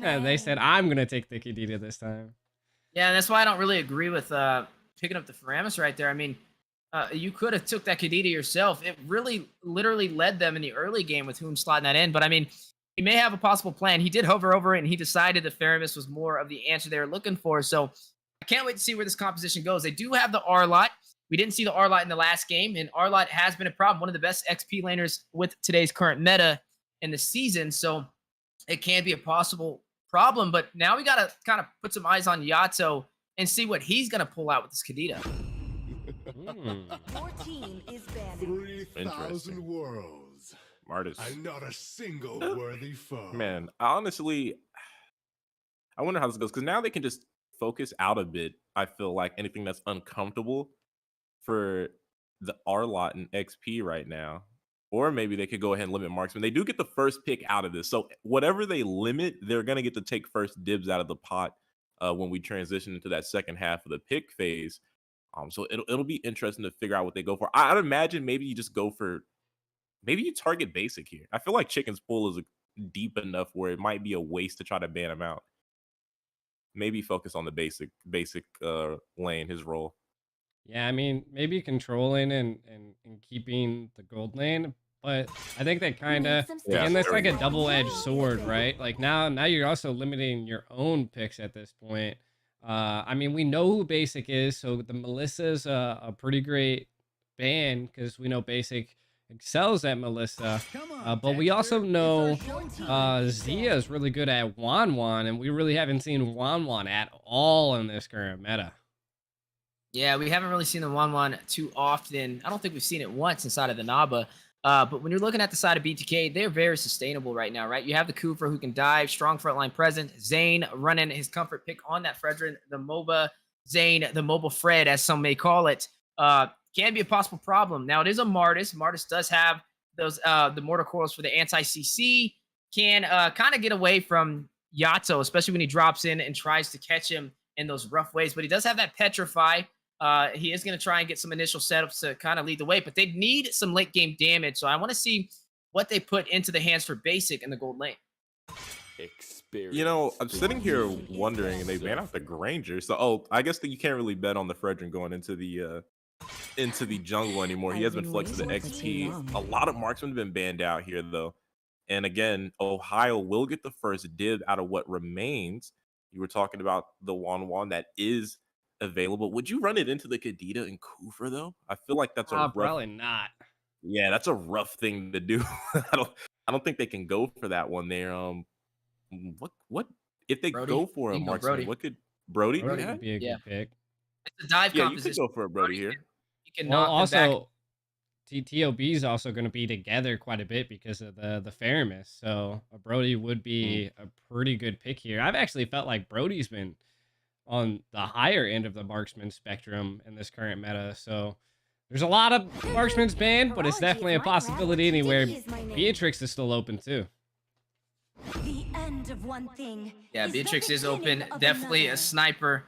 Yeah, they said, I'm going to take the Kadita this time. Yeah, that's why I don't really agree with picking up the Faramis right there. I mean, you could have took that Kadita yourself. It really literally led them in the early game with Hoon slotting that in. But I mean, he may have a possible plan. He did hover over it, and he decided that Faramis was more of the answer they were looking for. So I can't wait to see where this composition goes. They do have the R-Lot. We didn't see the R-Lot in the last game, and R-Lot has been a problem. One of the best XP laners with today's current meta in the season. So it can be a possible problem. But now we got to kind of put some eyes on Yato and see what he's going to pull out with this Kadita. Your team is banned. 3,000 worlds. Martis. And not a single worthy foe. Man, I wonder how this goes, because now they can just focus out a bit. I feel like anything that's uncomfortable for the R-Lot and XP right now. Or maybe they could go ahead and limit marksman. They do get the first pick out of this. So whatever they limit, they're going to get to take first dibs out of the pot when we transition into that second half of the pick phase. So it'll be interesting to figure out what they go for. I'd imagine maybe you just go for, maybe you target basic here. I feel like Chicken's pool is deep enough where it might be a waste to try to ban him out. Maybe focus on the basic lane, his role. Yeah, I mean, maybe controlling and keeping the gold lane, but I think that kind of, and that's like a double-edged sword, right? Like now you're also limiting your own picks at this point. I mean, we know who Basic is, so the Melissa's a pretty great ban because we know Basic excels at Melissa, but we also know Zia is really good at Wan, and we really haven't seen Wan at all in this current meta. Yeah, we haven't really seen the 1-1 too often. I don't think we've seen it once inside of the Naba. But when you're looking at the side of BTK, they're very sustainable right now, right? You have the Kufra who can dive, strong frontline presence. Zane running his comfort pick on that Fredrin, the MOBA Zane, the mobile Fred, as some may call it, can be a possible problem. Now, it is a Martis. Martis does have those the mortar coils for the anti-CC, can kind of get away from Yato, especially when he drops in and tries to catch him in those rough ways. But he does have that Petrify. He is going to try and get some initial setups to kind of lead the way, but they need some late game damage. So I want to see what they put into the hands for basic in the gold lane. You know, I'm sitting here wondering, and they ban out the Granger. So, I guess that you can't really bet on the Fredrin going into the jungle anymore. He has been flexed to the XP. A lot of marksmen have been banned out here, though. And again, Ohio will get the first dib out of what remains. You were talking about the 1-1 that is available. Would you run it into the Kadita and Kufra, though? I feel like that's a rough... Probably not. Yeah, that's a rough thing to do. I don't think they can go for that one there. What if they Brody. go for a marksman? Brody. What could Brody? Brody Yeah, would be a good pick. It's a dive you could composition. go for a Brody here. You can Well, knock them back. also, TOB is also going to be together quite a bit because of the Faramis. So a Brody would be a pretty good pick here. I've actually felt like Brody's been on the higher end of the marksman spectrum in this current meta. So there's a lot of marksman's banned, but it's definitely a possibility anywhere. Beatrix is still open too. The end of one thing. Yeah, is Beatrix the is open. beginning of Definitely another. a sniper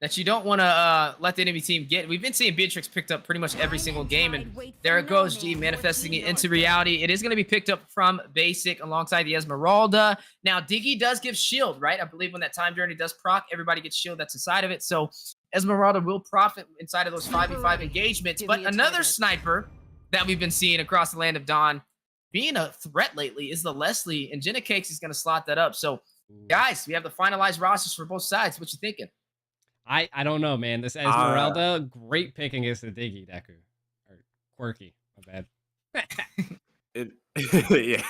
that you don't want to let the enemy team get. We've been seeing Beatrix picked up pretty much every single game, and there it goes, G, manifesting it into reality. It is going to be picked up from basic alongside the Esmeralda. Now, Diggy does give shield, right? I believe when that time journey does proc, everybody gets shield that's inside of it. So Esmeralda will profit inside of those 5v5 engagements. But another sniper that we've been seeing across the land of Dawn being a threat lately is the Leslie, and Jenna Cakes is going to slot that up. So, guys, we have the finalized rosters for both sides. What you thinking? I don't know, man. This Esmeralda, great pick against the Diggy Deku. Or Quirky, my bad. Yeah,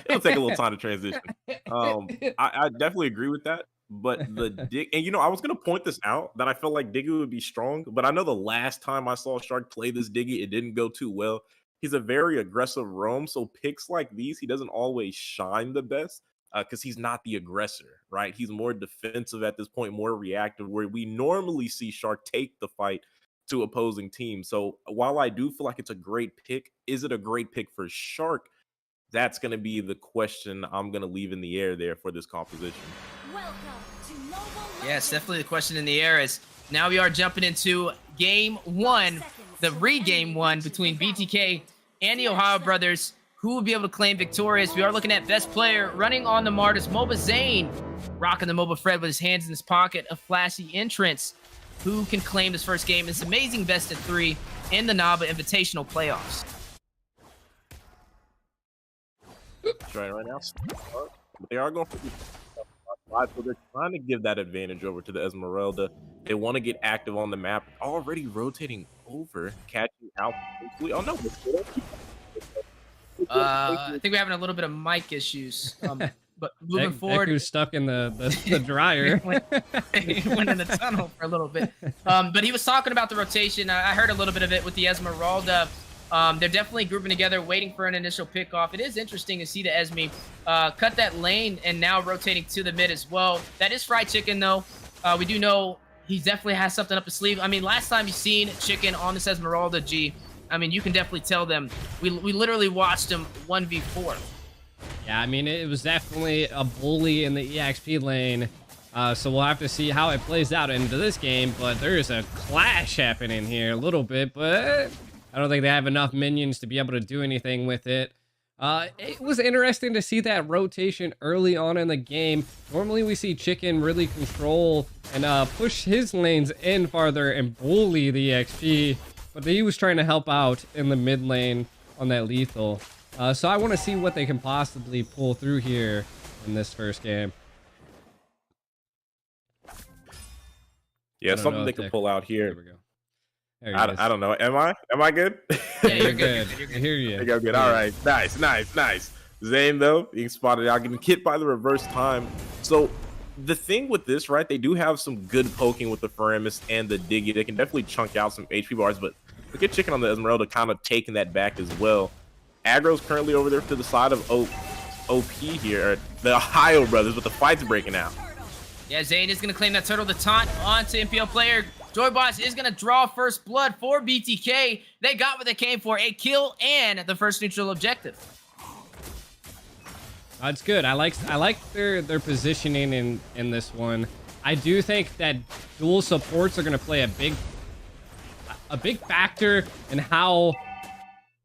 it'll take a little time to transition. I definitely agree with that. But the Dig, and I was gonna point this out that I felt like Diggy would be strong, but I know the last time I saw Shark play this Diggy, it didn't go too well. He's a very aggressive roam, so picks like these, he doesn't always shine the best because he's not the aggressor, right? He's more defensive at this point, more reactive, where we normally see Shark take the fight to opposing teams. So while I do feel like it's a great pick, is it a great pick for Shark? That's going to be the question I'm going to leave in the air there for this composition. Welcome to Mobile Yeah, it's definitely the question in the air. Is now we are jumping into game one, the re-game one between BTK and the Ohio brothers. Who will be able to claim victorious? We are looking at best player running on the Martis, MOBA Zane, rocking the MOBA Fred with his hands in his pocket, a flashy entrance. Who can claim this first game? This amazing best of 3 in the Naba Invitational playoffs. Trying right now. They are going for so they're trying to give that advantage over to the Esmeralda. They want to get active on the map. Already rotating over, catching out. Oh no! I think we're having a little bit of mic issues. But moving forward, Deku's stuck in the dryer. he went in the tunnel for a little bit. But he was talking about the rotation. I heard a little bit of it with the Esmeralda. They're definitely grouping together, waiting for an initial pickoff. It is interesting to see the Esme cut that lane and now rotating to the mid as well. That is Fried Chicken, though. We do know he definitely has something up his sleeve. I mean, last time you seen Chicken on this Esmeralda, G, I mean, you can definitely tell them. We literally watched him 1v4. Yeah, I mean, it was definitely a bully in the EXP lane. So we'll have to see how it plays out into this game. But there is a clash happening here a little bit, but I don't think they have enough minions to be able to do anything with it. It was interesting to see that rotation early on in the game. Normally we see Chicken really control and push his lanes in farther and bully the EXP, but he was trying to help out in the mid lane on that lethal. So I want to see what they can possibly pull through here in this first game. Yeah, something they can pull out here. There we go. I don't know. Am I good? Yeah, you're good. I hear you. I think I'm good. All right. Nice. Zane, though, being spotted out, getting hit by the reverse time. So the thing with this, right, they do have some good poking with the Faramis and the Diggy. They can definitely chunk out some HP bars, but look at Chicken on the Esmeralda kind of taking that back as well. Aggro's currently over there to the side of OP here, the Ohio brothers, but the fight's breaking out. Yeah, Zane is going to claim that turtle. The taunt onto MPL player. Joyboss is going to draw first blood for BTK. They got what they came for, a kill and the first neutral objective. That's good. I like their positioning in this one. I do think that dual supports are going to play a big factor in how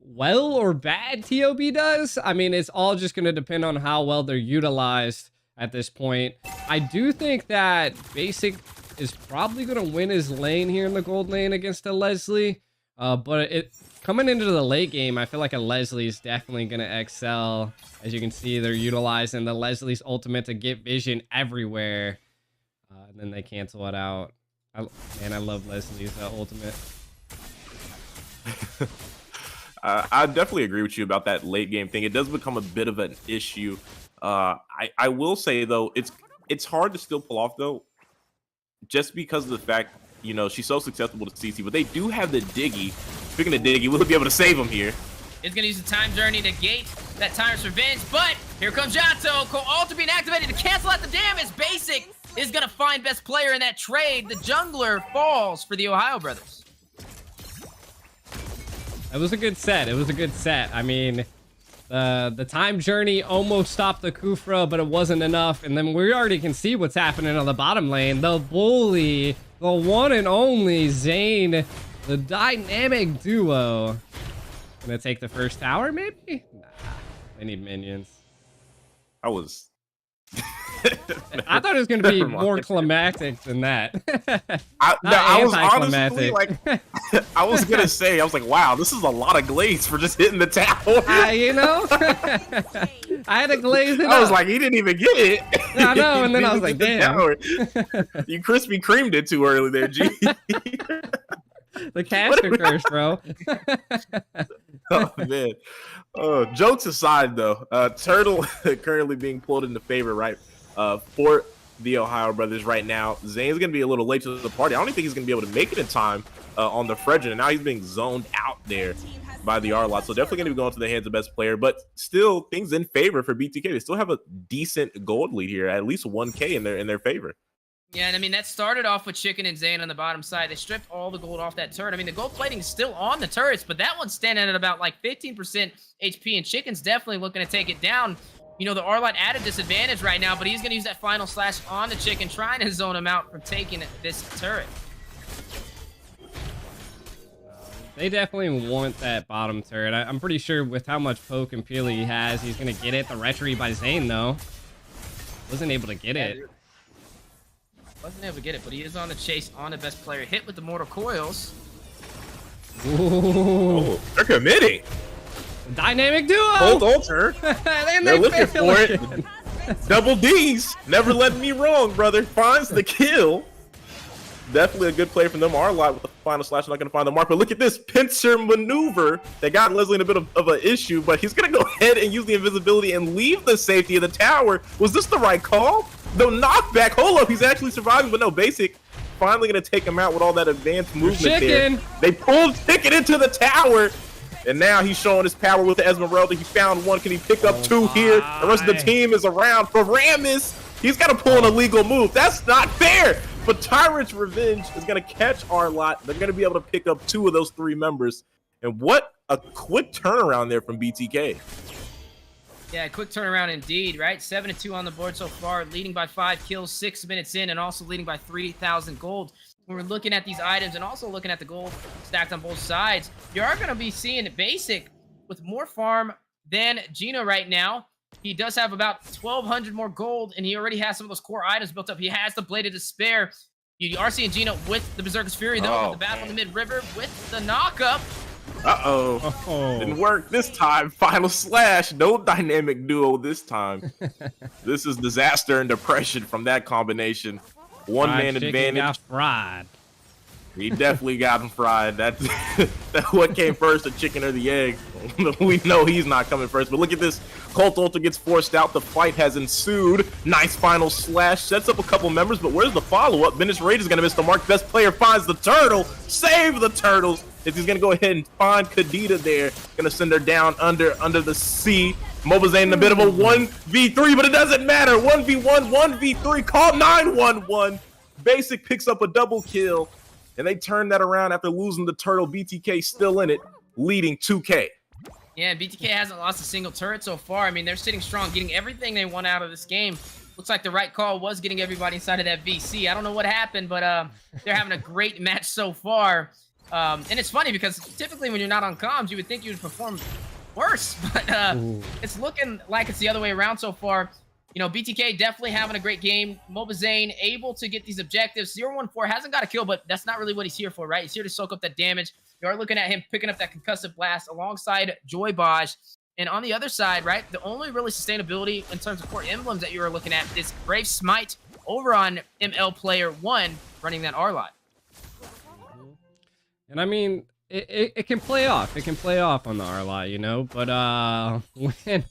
well or bad TOB does. I mean, it's all just going to depend on how well they're utilized at this point. I do think that Basic is probably going to win his lane here in the gold lane against a Leslie. But coming into the late game, I feel like a Leslie is definitely going to excel. As you can see, they're utilizing the Leslie's ultimate to get vision everywhere. And then they cancel it out. Man, I love Leslie's ultimate. I definitely agree with you about that late game thing. It does become a bit of an issue. I will say, though, it's hard to still pull off, though, just because of the fact, you know, she's so susceptible to CC. But they do have the Diggy. Speaking of Diggy, we'll be able to save him here. Is going to use the time journey to gate that Timer's revenge, but here comes Jato. Alter being activated to cancel out the damage. Basic is going to find best player in that trade. The jungler falls for the Ohio brothers. It was a good set. It was a good set. I mean, the time journey almost stopped the Kufra, but it wasn't enough. And then we already can see what's happening on the bottom lane. The bully, the one and only Zane, the dynamic duo. Gonna take the first tower, maybe? Nah, they need minions. I was... I thought it was gonna be more climactic than that. I was honestly like, I was gonna say, I was like, wow, this is a lot of glaze for just hitting the tower. You know, I had to glaze it. I was like, he didn't even get it. I know, and then I was like, damn, you Krispy Kremed it too early there, G. The caster curse, bro. Oh man. Jokes aside, though, Turtle currently being pulled into favor, right, for the Ohio brothers right now. Zane's going to be a little late to the party. I don't even think he's going to be able to make it in time on the Fredrin, and now he's being zoned out there by the R-Lot. So definitely going to be going to the hands of best player, but still things in favor for BTK. They still have a decent gold lead here, at least 1K in their favor. Yeah, and I mean, that started off with Chicken and Zane on the bottom side. They stripped all the gold off that turret. I mean, the gold plating is still on the turrets, but that one's standing at about like 15% HP, and Chicken's definitely looking to take it down. You know, the R-Lot at a disadvantage right now, but he's going to use that final slash on the Chicken, trying to zone him out from taking this turret. They definitely want that bottom turret. I'm pretty sure with how much poke and peel he has, he's going to get it. The retry by Zane, though. Wasn't able to get it. Wasn't able to get it, but he is on the chase on the best player. Hit with the mortal coils. Ooh. Oh, they're committing. Dynamic duo. Hold altar. They're looking for it. Double D's. Never letting me wrong, brother. Finds the kill. Definitely a good play from them. R-Lot with the final slash. Not going to find the mark, but look at this pincer maneuver. They got Leslie in a bit of an issue, but he's going to go ahead and use the invisibility and leave the safety of the tower. Was this the right call? No knockback. Hold up, he's actually surviving, but no, Basic finally going to take him out with all that advanced movement there. They pulled Chicken into the tower, and now he's showing his power with the Esmeralda. He found one. Can he pick up two here? The rest of the team is around. Faramis, he's got to pull an illegal move. That's not fair. But Tyrant's Revenge is going to catch R-Lot. They're going to be able to pick up 2 of those 3 members. And what a quick turnaround there from BTK. Yeah, quick turnaround indeed, right? 7-2 on the board so far, leading by 5 kills, 6 minutes in, and also leading by 3,000 gold. When we're looking at these items and also looking at the gold stacked on both sides, you are going to be seeing Basic with more farm than Gino right now. He does have about 1,200 more gold, and he already has some of those core items built up. He has the Blade of Despair. You are seeing Gino with the Berserker's Fury, though, with the battle in the mid-river with the knock-up. Uh-oh. Didn't work this time. Final slash. No dynamic duo this time. This is disaster and depression from that combination. One-man advantage. Fraud. We definitely got him fried. That's what came first, the chicken or the egg. We know he's not coming first, but look at this. Colt Ultra gets forced out. The fight has ensued. Nice final slash. Sets up a couple members, but where's the follow-up? Menace Raid is going to miss the mark. Best player finds the turtle. Save the turtles. If he's going to go ahead and find Kadita there. Going to send her down under the sea. MLBBNA in a bit of a 1v3, but it doesn't matter. 1v1, 1v3. Call 911. Basic picks up a double kill. And they turn that around after losing the turtle. BTK still in it, leading 2K. Yeah, BTK hasn't lost a single turret so far. I mean, they're sitting strong, getting everything they want out of this game. Looks like the right call was getting everybody inside of that VC. I don't know what happened, but they're having a great match so far. And it's funny because typically when you're not on comms, you would think you would perform worse. But it's looking like it's the other way around so far. You know, BTK definitely having a great game. MLBBNA able to get these objectives. 014 hasn't got a kill, but that's not really what he's here for, right? He's here to soak up that damage. You are looking at him picking up that concussive blast alongside Joybaj. And on the other side, right, the only really sustainability in terms of core emblems that you are looking at is Brave Smite over on ML Player 1 running that R-Lot. And I mean, it can play off. It can play off on the R-Lot, you know? But when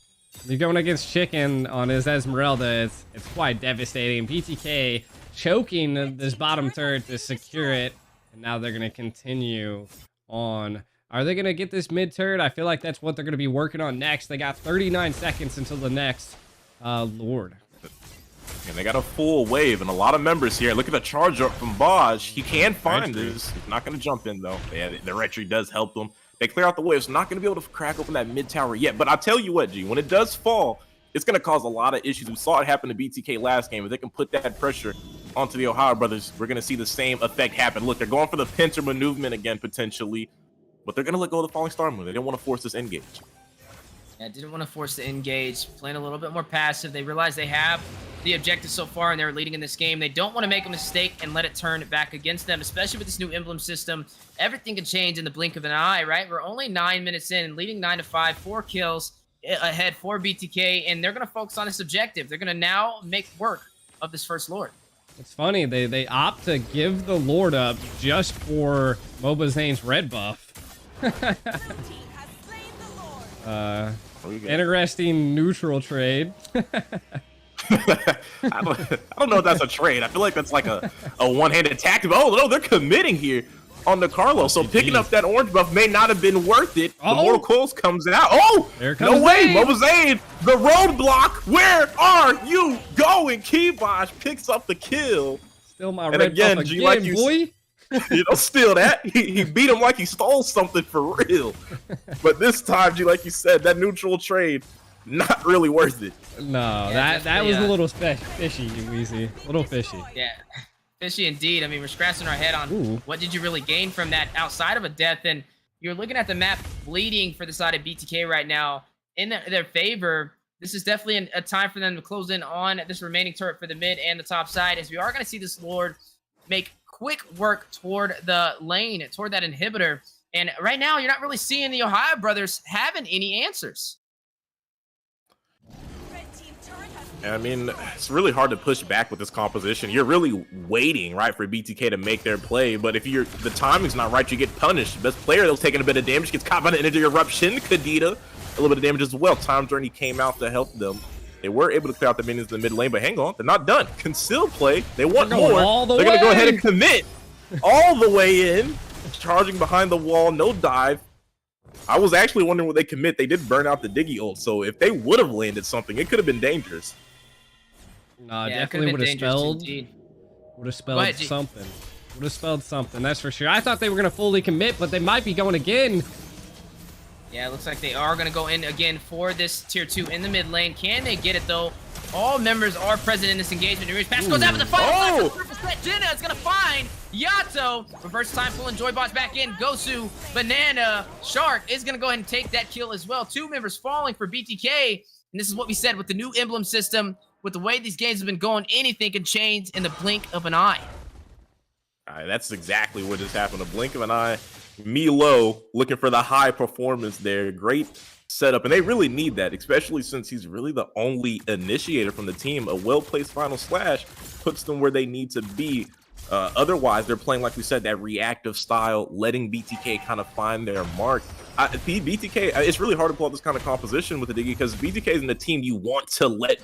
you're going against Chicken on his Esmeralda, it's quite devastating. BTK choking this bottom turret to secure it. And now they're going to continue on. Are they going to get this mid turret? I feel like that's what they're going to be working on next. They got 39 seconds until the next Lord. And they got a full wave and a lot of members here. Look at the charge up from Baj. He can find this. He's not going to jump in, though. Yeah, the retry does help them. They clear out the waves. Not going to be able to crack open that mid tower yet. But I'll tell you what, G, when it does fall, it's going to cause a lot of issues. We saw it happen to BTK last game. If they can put that pressure onto the Ohio brothers, we're going to see the same effect happen. Look, they're going for the pincer movement again, potentially. But they're going to let go of the falling star move. They didn't want to force this engage. Yeah, didn't want to force the engage. Playing a little bit more passive. They realize they have the objective so far and they're leading in this game. They don't want to make a mistake and let it turn back against them, especially with this new emblem system. Everything can change in the blink of an eye, right? We're only 9 minutes in, leading 9-5, 4 kills ahead for BTK, and they're going to focus on this objective. They're going to now make work of this first Lord. It's funny, they opt to give the Lord up just for MLBBNA's red buff. Interesting neutral trade. I don't know if that's a trade. I feel like that's like a one-handed tactic. Oh, no, they're committing here on the Carlos. So picking up that orange buff may not have been worth it. The Mortal Coils comes out. Oh, there comes no way. Zane. MLBBNA, the roadblock. Where are you going? Kibosh picks up the kill. Still my and red again, buff G, again, like you, boy. You don't steal that. He beat him like he stole something for real. But this time, G, like you said, that neutral trade, not really worth it. No, Yeah, that was a little fishy, Weezy. A little fishy. Yeah, fishy indeed. I mean, we're scratching our head on what did you really gain from that outside of a death. And you're looking at the map bleeding for the side of BTK right now in their favor. This is definitely a time for them to close in on this remaining turret for the mid and the top side, as we are going to see this Lord make quick work toward the lane, toward that inhibitor. And right now, you're not really seeing the Ohio brothers having any answers. I mean, it's really hard to push back with this composition. You're really waiting, right, for BTK to make their play. But if the timing's not right, you get punished. Best player that was taking a bit of damage gets caught by the energy eruption. Kadita, a little bit of damage as well. Time Journey came out to help them. They were able to clear out the minions in the mid lane, but hang on, they're not done. Conceal play. They want more. They're going to go ahead and commit all the way in. Charging behind the wall, no dive. I was actually wondering what they commit. They did burn out the Diggy ult, so if they would have landed something, it could have been dangerous. No, yeah, definitely would have spelled something. Would have spelled something, that's for sure. I thought they were going to fully commit, but they might be going again. Yeah, it looks like they are going to go in again for this tier 2 in the mid lane. Can they get it, though? All members are present in this engagement. Pass goes out for the final. Jenna is going to find Yato. Reverse time pulling Joybot back in. Gosu, Banana, Shark is going to go ahead and take that kill as well. 2 members falling for BTK. And this is what we said with the new emblem system. With the way these games have been going, anything can change in the blink of an eye. All right, that's exactly what just happened. A blink of an eye. Milo looking for the high performance there. Great setup, and they really need that, especially since he's really the only initiator from the team. A well-placed final slash puts them where they need to be Otherwise, they're playing, like we said, that reactive style, letting BTK kind of find their mark. BTK, it's really hard to pull out this kind of composition with the Diggy because BTK isn't a team you want to let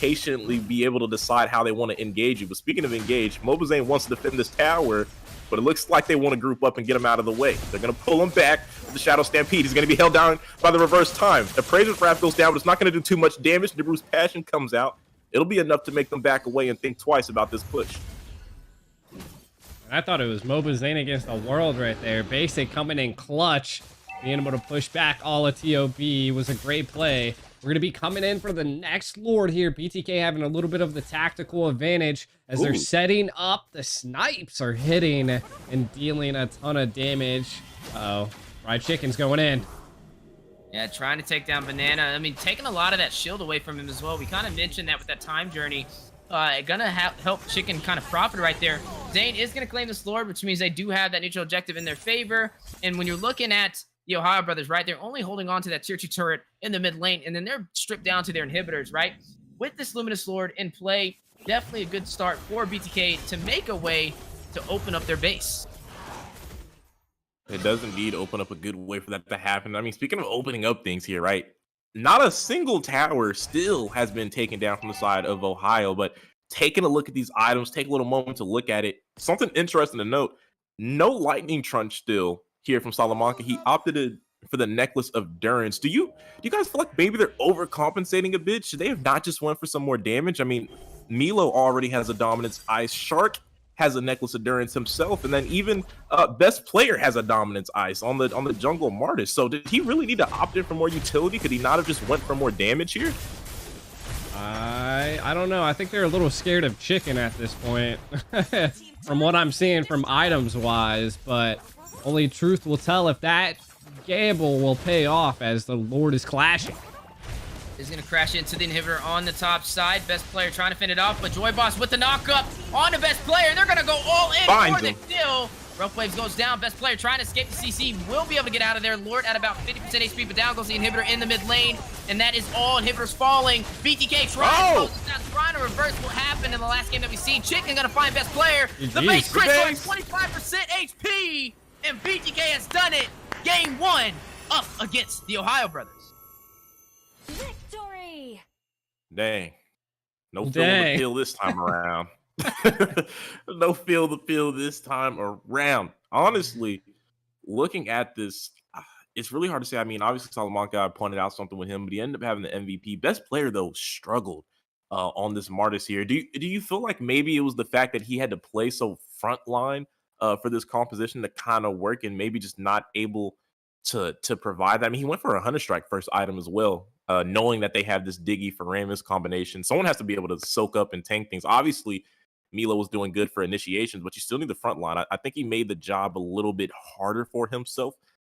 patiently be able to decide how they want to engage you. But speaking of engage, Mlbb wants to defend this tower, but it looks like they want to group up and get him out of the way. They're going to pull him back with the Shadow Stampede. He's going to be held down by the reverse time. The Appraiser's Wrath goes down, but it's not going to do too much damage. Nibru's Passion comes out. It'll be enough to make them back away and think twice about this push. I thought it was Mlbb against the world right there. Basic coming in clutch, being able to push back all of TOB was a great play. We're going to be coming in for the next Lord here. BTK having a little bit of the tactical advantage as they're setting up. The snipes are hitting and dealing a ton of damage. Uh-oh. Fried Chicken's going in. Yeah, trying to take down Banana. I mean, taking a lot of that shield away from him as well. We kind of mentioned that with that time journey. Gonna help Chicken kind of profit right there. Zane is gonna claim this Lord, which means they do have that neutral objective in their favor. And when you're looking at the Ohio brothers, right, they're only holding on to that tier 2 turret in the mid lane, and then they're stripped down to their inhibitors, right? With this Luminous Lord in play, definitely a good start for BTK to make a way to open up their base. It does indeed open up a good way for that to happen. I mean, speaking of opening up things here, right? Not a single tower still has been taken down from the side of Ohio, but taking a look at these items, take a little moment to look at it. Something interesting to note, no lightning trunch still here from Salamanca. He opted for the Necklace of Durance. Do you guys feel like maybe they're overcompensating a bit? Should they have not just went for some more damage? I mean, Milo already has a dominance ice. Shark has a Necklace of Durance himself, and then even Best Player has a dominance ice on the jungle Martis. So did he really need to opt in for more utility? Could he not have just went for more damage here? I don't know. I think they're a little scared of Chicken at this point, from what I'm seeing from items wise. But only truth will tell if that gamble will pay off as the Lord is clashing. Is going to crash into the inhibitor on the top side. Best Player trying to fend it off, but Joy Boss with the knock-up on the Best Player. They're going to go all in for the kill. Rough Waves goes down. Best Player trying to escape the CC. Will be able to get out of there. Lord at about 50% HP, but down goes the inhibitor in the mid lane. And that is all. Inhibitors falling. BTK trying to reverse what happened in the last game that we've seen. Chicken going to find Best Player. The base crit on 25% HP. And BTK has done it. Game 1 up against the Ohio brothers. Victory! Dang. No feel the pill this time around. No feel the pill this time around. Honestly, looking at this, it's really hard to say. I mean, obviously Salamanca pointed out something with him, but he ended up having the MVP. Best Player, though, struggled on this Martis here. Do you feel like maybe it was the fact that he had to play so frontline for this composition to kind of work and maybe just not able to provide that? I mean, he went for a 100 strike first item as well. Knowing that they have this Diggy for Ramus combination, someone has to be able to soak up and tank things. Obviously, Milo was doing good for initiations, but you still need the front line. I think he made the job a little bit harder for himself,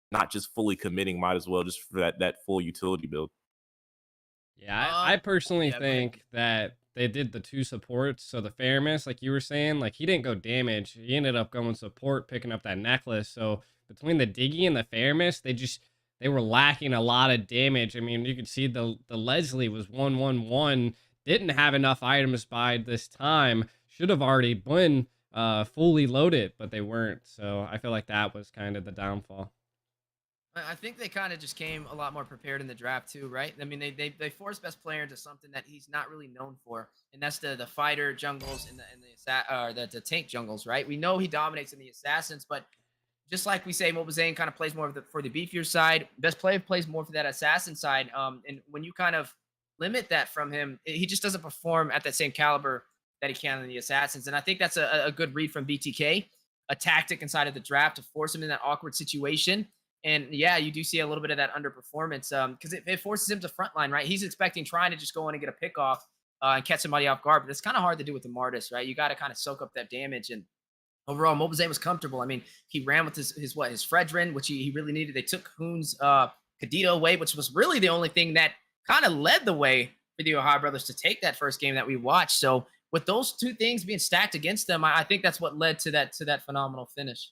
not just fully committing, might as well just for that full utility build. Yeah, I personally think that they did the 2 supports. So the Fairness, like you were saying, like he didn't go damage. He ended up going support, picking up that necklace. So between the Diggy and the Fairness, they were lacking a lot of damage. I mean, you could see the Leslie was 1-1-1, didn't have enough items by this time. Should have already been fully loaded, but they weren't. So I feel like that was kind of the downfall. I think they kind of just came a lot more prepared in the draft too, right? I mean, they forced Best Player into something that he's not really known for, and that's the fighter jungles and the tank jungles, right? We know he dominates in the assassins, but just like we say, Mlbb kind of plays more for the beefier side. Best Player plays more for that assassin side. And when you kind of limit that from him, he just doesn't perform at that same caliber that he can in the assassins. And I think that's a good read from BTK, a tactic inside of the draft to force him in that awkward situation. And yeah, you do see a little bit of that underperformance because it forces him to frontline, right? He's trying to just go in and get a pick off and catch somebody off guard. But it's kind of hard to do with the Martis, right? You got to kind of soak up that damage. And overall, Mlbb was comfortable. I mean, he ran with his Fredrin, which he really needed. They took HOUNDS Cadito away, which was really the only thing that kind of led the way for the Ohio brothers to take that first game that we watched. So with those 2 things being stacked against them, I think that's what led to that phenomenal finish.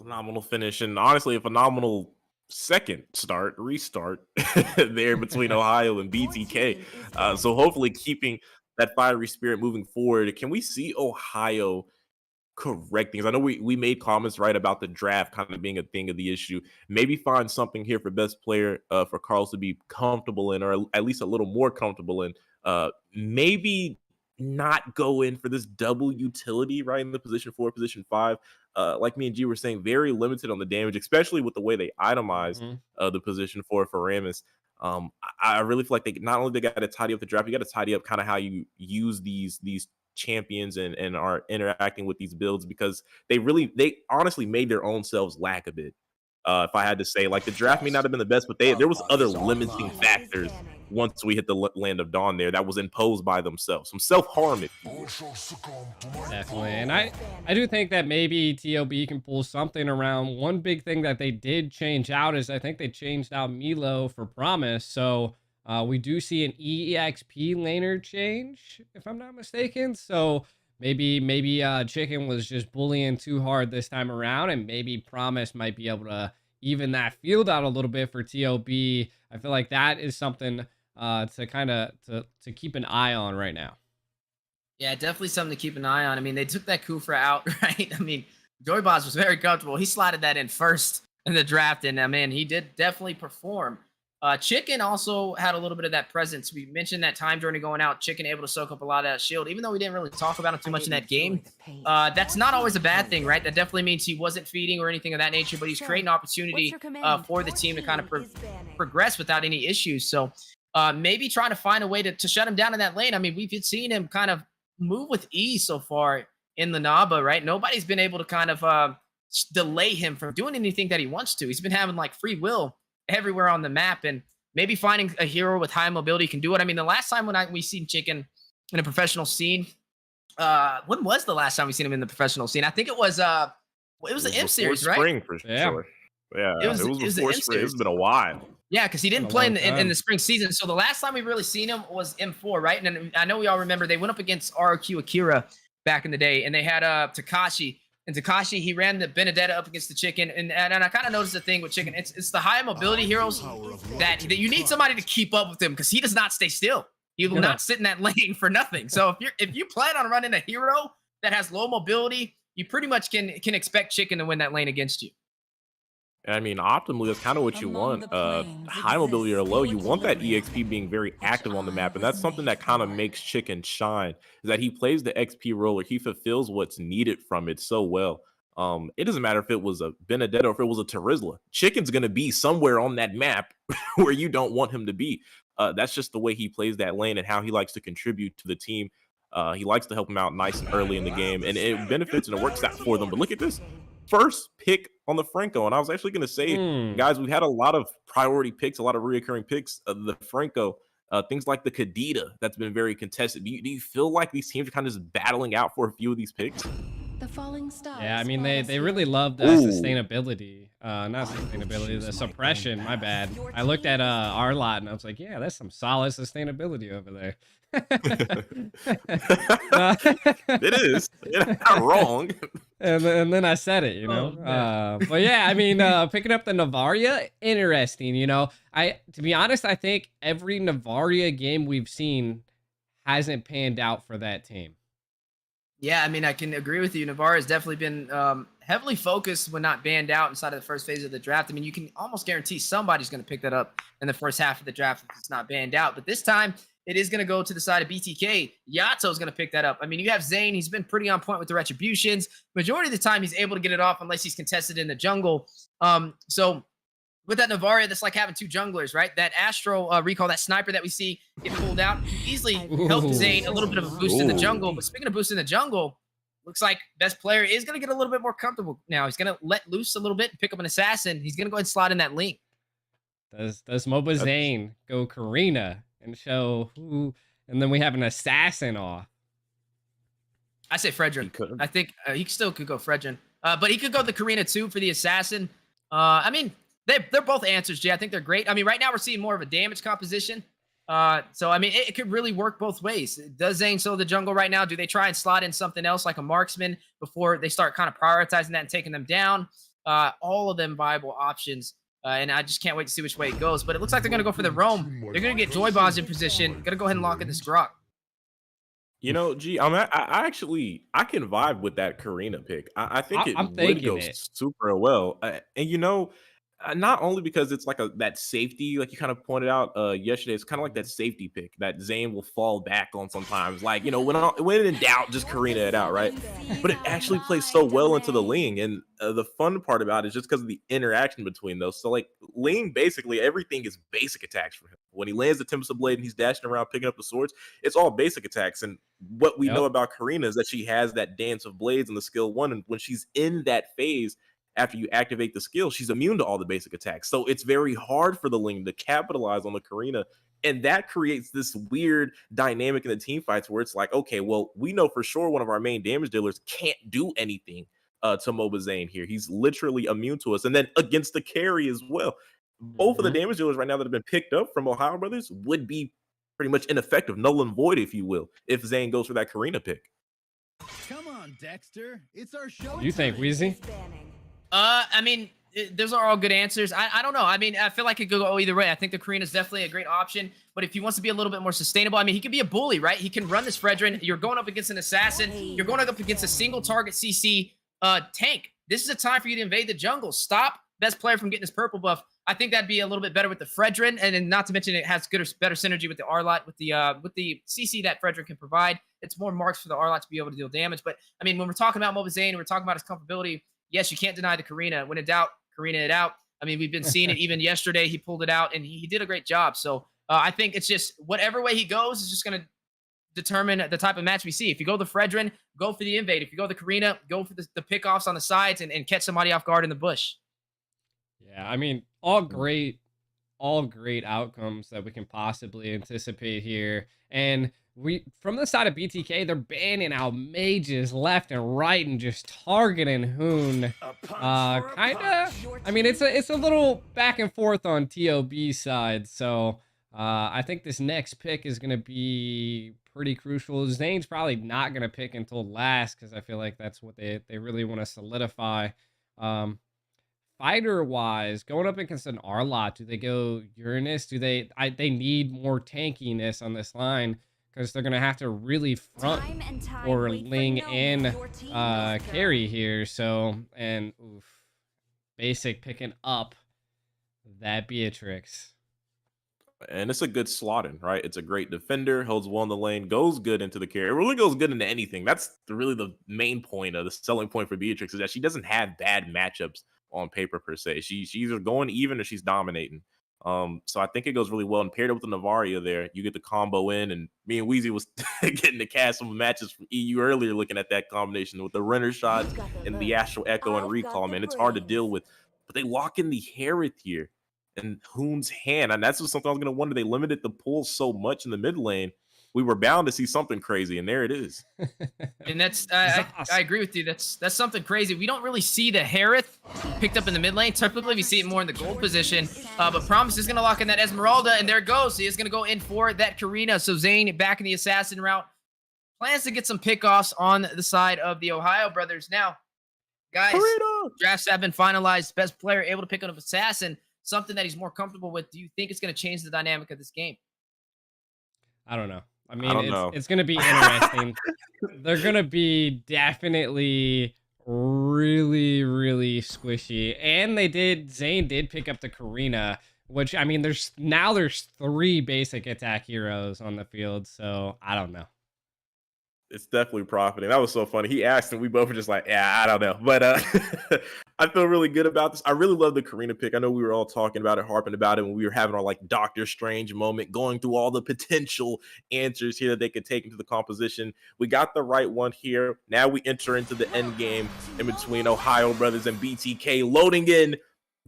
Phenomenal finish, and honestly, a phenomenal second restart there between Ohio and BTK. So hopefully keeping that fiery spirit moving forward. Can we see Ohio correct things? I know we made comments right about the draft kind of being a thing of the issue. Maybe find something here for best player for Carlos to be comfortable in, or at least a little more comfortable in. Maybe not go in for this double utility right in the position 4, position 5. Like me and G were saying, very limited on the damage, especially with the way they itemized the position 4 for Rammus. I really feel like they not only they got to tidy up the draft, you got to tidy up kind of how you use these champions and are interacting with these builds, because they honestly made their own selves lack a bit. If I had to say, like, the draft may not have been the best, but there was other limiting factors once we hit the land of dawn there that was imposed by themselves, some self-harm, if you will. Definitely. And I do think that maybe TOB can pull something around. One big thing that they did change out is I think they changed out Milo for Promise. So we do see an EXP laner change, if I'm not mistaken. So maybe Chicken was just bullying too hard this time around, and maybe Promise might be able to even that field out a little bit for TOB. I feel like that is something to kind of to keep an eye on right now. Yeah, definitely something to keep an eye on. I mean, they took that Kufra out, right? I mean, Joyboz was very comfortable. He slotted that in first in the draft, and man, he did definitely perform. Chicken also had a little bit of that presence. We mentioned that time journey going out. Chicken able to soak up a lot of that shield, even though we didn't really talk about him too much in that game. That's not always a bad thing, right? That definitely means he wasn't feeding or anything of that nature, but he's creating opportunity for the team to kind of progress without any issues. So maybe trying to find a way to shut him down in that lane. I mean, we've seen him kind of move with ease so far in the Naba, right? Nobody's been able to kind of delay him from doing anything that he wants to. He's been having like free will everywhere on the map, and maybe finding a hero with high mobility can do it. I mean, the last time we seen Chicken in a professional scene, when was the last time we seen him in the professional scene? I think it was the M series, right? Spring for sure. Yeah, it was before spring. It's been a while. Yeah, because he didn't play in the spring season. So the last time we really seen him was M4, right? And then I know we all remember they went up against RQ Akira back in the day, and they had Takashi. And Takashi, he ran the Benedetta up against the Chicken. And I kind of noticed the thing with Chicken. It's the high mobility heroes that you need somebody to keep up with him, because he does not stay still. He will not sit in that lane for nothing. So if you plan on running a hero that has low mobility, you pretty much can expect Chicken to win that lane against you. I mean, optimally, that's kind of what you want. High mobility or low, you want that EXP being very active on the map. And that's something that kind of makes Chicken shine, is that he plays the XP role, or he fulfills what's needed from it so well. It doesn't matter if it was a Benedetta or if it was a Terizla. Chicken's going to be somewhere on that map where you don't want him to be. That's just the way he plays that lane and how he likes to contribute to the team. He likes to help him out nice and early in the game, and it benefits and it works out for them. But look at this. First pick on the Franco, and I was actually going to say, guys, we've had a lot of priority picks, a lot of reoccurring picks of the Franco, things like the Kadita that's been very contested. Do you feel like these teams are kind of just battling out for a few of these picks? The falling stars. Yeah, I mean, they really love the sustainability, not sustainability, the suppression. My bad. I looked at our lot and I was like, yeah, that's some solid sustainability over there. It is. You're not wrong. And then I said it, you know. But yeah, I mean, picking up the Navaria, interesting. You know, to be honest, I think every Navaria game we've seen hasn't panned out for that team. Yeah, I mean, I can agree with you. Navarre has definitely been heavily focused when not banned out inside of the first phase of the draft. I mean, you can almost guarantee somebody's going to pick that up in the first half of the draft if it's not banned out. But this time, it is going to go to the side of BTK. Yato is going to pick that up. I mean, you have Zane. He's been pretty on point with the retributions. Majority of the time, he's able to get it off unless he's contested in the jungle. So with that Navaria, that's like having two junglers, right? That Astro recall, that sniper that we see get pulled out, easily helped Zane a little bit of a boost in the jungle. But speaking of boost in the jungle, looks like best player is going to get a little bit more comfortable now. He's going to let loose a little bit and pick up an assassin. He's going to go ahead and slide in that link. Does MLBB Zane go Karina and show who? And then we have an assassin off. I say Fredrin. I think he still could go Fredrin. But he could go the Karina too for the assassin. I mean, they're both answers, Jay. I think they're great. I mean, right now we're seeing more of a damage composition. So, I mean, it could really work both ways. Does Zane solo the jungle right now? Do they try and slot in something else like a marksman before they start kind of prioritizing that and taking them down? All of them viable options. And I just can't wait to see which way it goes. But it looks like they're going to go for the roam. They're going to get Joyboz in position. Going to go ahead and lock in this Grok. You know, I actually I can vibe with that Karina pick. I think it I'm would thinking go it. super well, and you know, not only because it's like that safety, like you kind of pointed out yesterday, it's kind of like that safety pick that Zane will fall back on sometimes. Like you know, when in doubt, just Karina it out, right? But it actually plays so well into the Ling, and the fun part about it is just because of the interaction between those. So like Ling, basically everything is basic attacks for him. When he lands the Tempest Blade and he's dashing around picking up the swords, it's all basic attacks. And what we know Yep. about Karina is that she has that dance of blades in the skill 1, and when she's in that phase after you activate the skill, she's immune to all the basic attacks. So it's very hard for the Ling to capitalize on the Karina, and that creates this weird dynamic in the team fights where it's like, okay, well, we know for sure one of our main damage dealers can't do anything to Moba Zane here. He's literally immune to us, and then against the carry as well. Both of the damage dealers right now that have been picked up from Ohio Brothers would be pretty much ineffective, null and void, if you will, if Zane goes for that Karina pick. Come on, Dexter. It's our show. You think, Wheezy? I mean, those are all good answers. I don't know. I mean, I feel like it could go either way. I think the Karina is definitely a great option, but if he wants to be a little bit more sustainable, I mean, he could be a bully, right? He can run this Fredrin. You're going up against an assassin. You're going up against a single target CC tank. This is a time for you to invade the jungle. Stop best player from getting his purple buff. I think that'd be a little bit better with the Fredrin, and then not to mention it has better synergy with the Arlot, with the CC that Fredrin can provide. It's more marks for the Arlot to be able to deal damage. But I mean, when we're talking about Moba Zane, we're talking about his comfortability. Yes, you can't deny the Karina. When in doubt, Karina it out. I mean, we've been seeing it even yesterday. He pulled it out, and he did a great job. So I think it's just whatever way he goes is just going to determine the type of match we see. If you go the Fredrin, go for the invade. If you go the Karina, go for the pickoffs on the sides and catch somebody off guard in the bush. Yeah, I mean, all great outcomes that we can possibly anticipate here. And from the side of BTK, they're banning out mages left and right and just targeting Hoon. Kinda. I mean, it's a little back and forth on TOB side. So I think this next pick is gonna be pretty crucial. Zane's probably not gonna pick until last because I feel like that's what they really want to solidify. Fighter wise, going up against an Arlot, do they go Uranus? Do they need more tankiness on this line because they're gonna have to really front or Ling and carry here. So and basic picking up that Beatrix. And it's a good slotting, right? It's a great defender, holds well in the lane, goes good into the carry. It really goes good into anything. That's really the main point of the selling point for Beatrix, is that she doesn't have bad matchups on paper per se. She's either going even or she's dominating. So I think it goes really well. And paired up with the Navaria there, you get the combo in. And me and Wheezy was getting to cast some matches from EU earlier, looking at that combination with the Renner shots and the Astral Echo and Recall. Man, it's hard to deal with. But they lock in the Harith here and Hoon's hand. And that's just something I was going to wonder. They limited the pull so much in the mid lane. We were bound to see something crazy, and there it is. And that's I agree with you. That's something crazy. We don't really see the Harith picked up in the mid lane. Typically, we see it more in the gold position. But Promise is going to lock in that Esmeralda, and there it goes. He is going to go in for that Karina. So Zane back in the assassin route. Plans to get some pickoffs on the side of the Ohio brothers. Now, guys, drafts have been finalized. Best player able to pick up an assassin, something that he's more comfortable with. Do you think it's going to change the dynamic of this game? I don't know. I mean, it's going to be interesting. They're going to be definitely really, really squishy. And Zane did pick up the Karina, which, I mean, there's 3 basic attack heroes on the field. So I don't know. It's definitely profiting. That was so funny. He asked and we both were just like, yeah, I don't know. But I feel really good about this. I really love the Karina pick. I know we were all talking about it, harping about it when we were having our like Doctor Strange moment, going through all the potential answers here that they could take into the composition. We got the right one here. Now we enter into the end game in between Ohio Brothers and BTK, loading in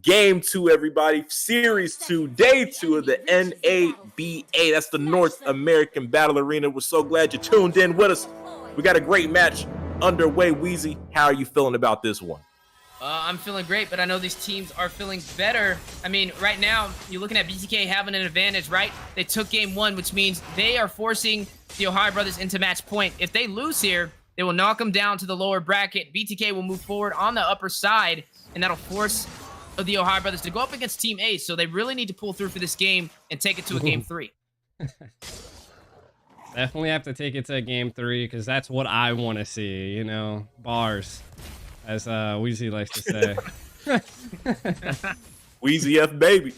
Game 2, everybody. Series 2, Day 2 of the NABA. That's the North American Battle Arena. We're so glad you tuned in with us. We got a great match underway. Wheezy, how are you feeling about this one? I'm feeling great, but I know these teams are feeling better. I mean, right now, you're looking at BTK having an advantage, right? They took game 1, which means they are forcing the Ohio Brothers into match point. If they lose here, they will knock them down to the lower bracket. BTK will move forward on the upper side, and that'll force of the Ohio Brothers to go up against Team A, so they really need to pull through for this game and take it to a game 3. Definitely have to take it to game 3 because that's what I want to see. You know, bars, as Weezy likes to say. Weezy F baby.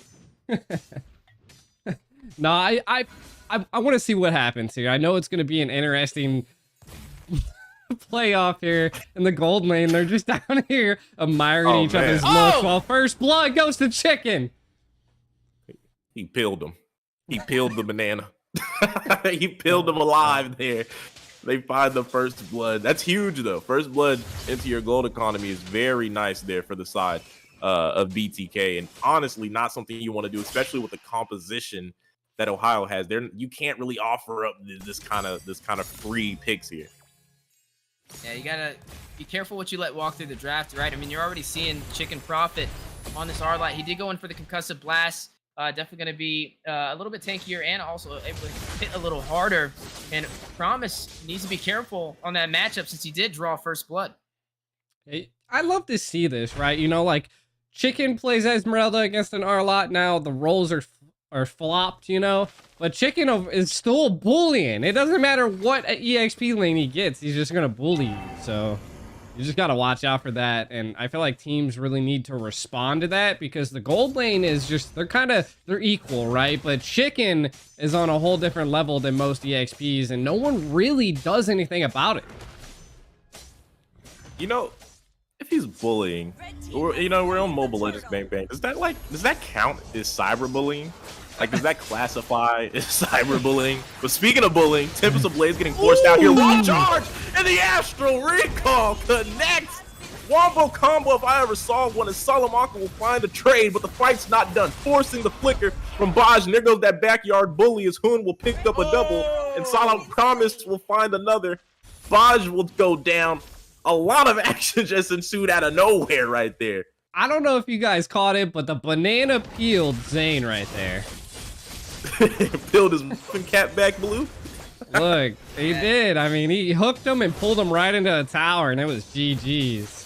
No, I want to see what happens here. I know it's going to be an interesting playoff here in the gold lane. They're just down here admiring each other's looks while first blood goes to Chicken. He peeled him. He peeled the banana. He peeled him alive there. They find the first blood. That's huge, though. First blood into your gold economy is very nice there for the side of BTK. And honestly, not something you want to do, especially with the composition that Ohio has. There, you can't really offer up this kind of free picks here. Yeah, you gotta be careful what you let walk through the draft, right? I mean, you're already seeing Chicken profit on this R-Light. He did go in for the concussive blast. Definitely going to be a little bit tankier and also able to hit a little harder. And Promise needs to be careful on that matchup since he did draw first blood. Hey, I love to see this, right? You know, like Chicken plays Esmeralda against an R-Lot now. The roles are flopped, you know, but Chicken is still bullying. It doesn't matter what EXP lane he gets. He's just going to bully you. So you just got to watch out for that. And I feel like teams really need to respond to that because the gold lane is just, they're equal, right? But Chicken is on a whole different level than most EXPs and no one really does anything about it. You know, if he's bullying, or, you know, we're on Mobile Legends Bang Bang. Does that count as cyberbullying? Like, does that classify as cyberbullying? But speaking of bullying, Tempest of Blaze getting forced out here. One charge, and the Astral Recall connects. Wombo combo, if I ever saw one, and Salamanca will find a trade, but the fight's not done. Forcing the flicker from Baj, and there goes that backyard bully as Hoon will pick up a double, and Salam Promise will find another. Baj will go down. A lot of action just ensued out of nowhere right there. I don't know if you guys caught it, but the banana peeled Zane right there. Peeled his cat back blue. Look, he did. I mean, he hooked him and pulled him right into a tower, and it was GG's.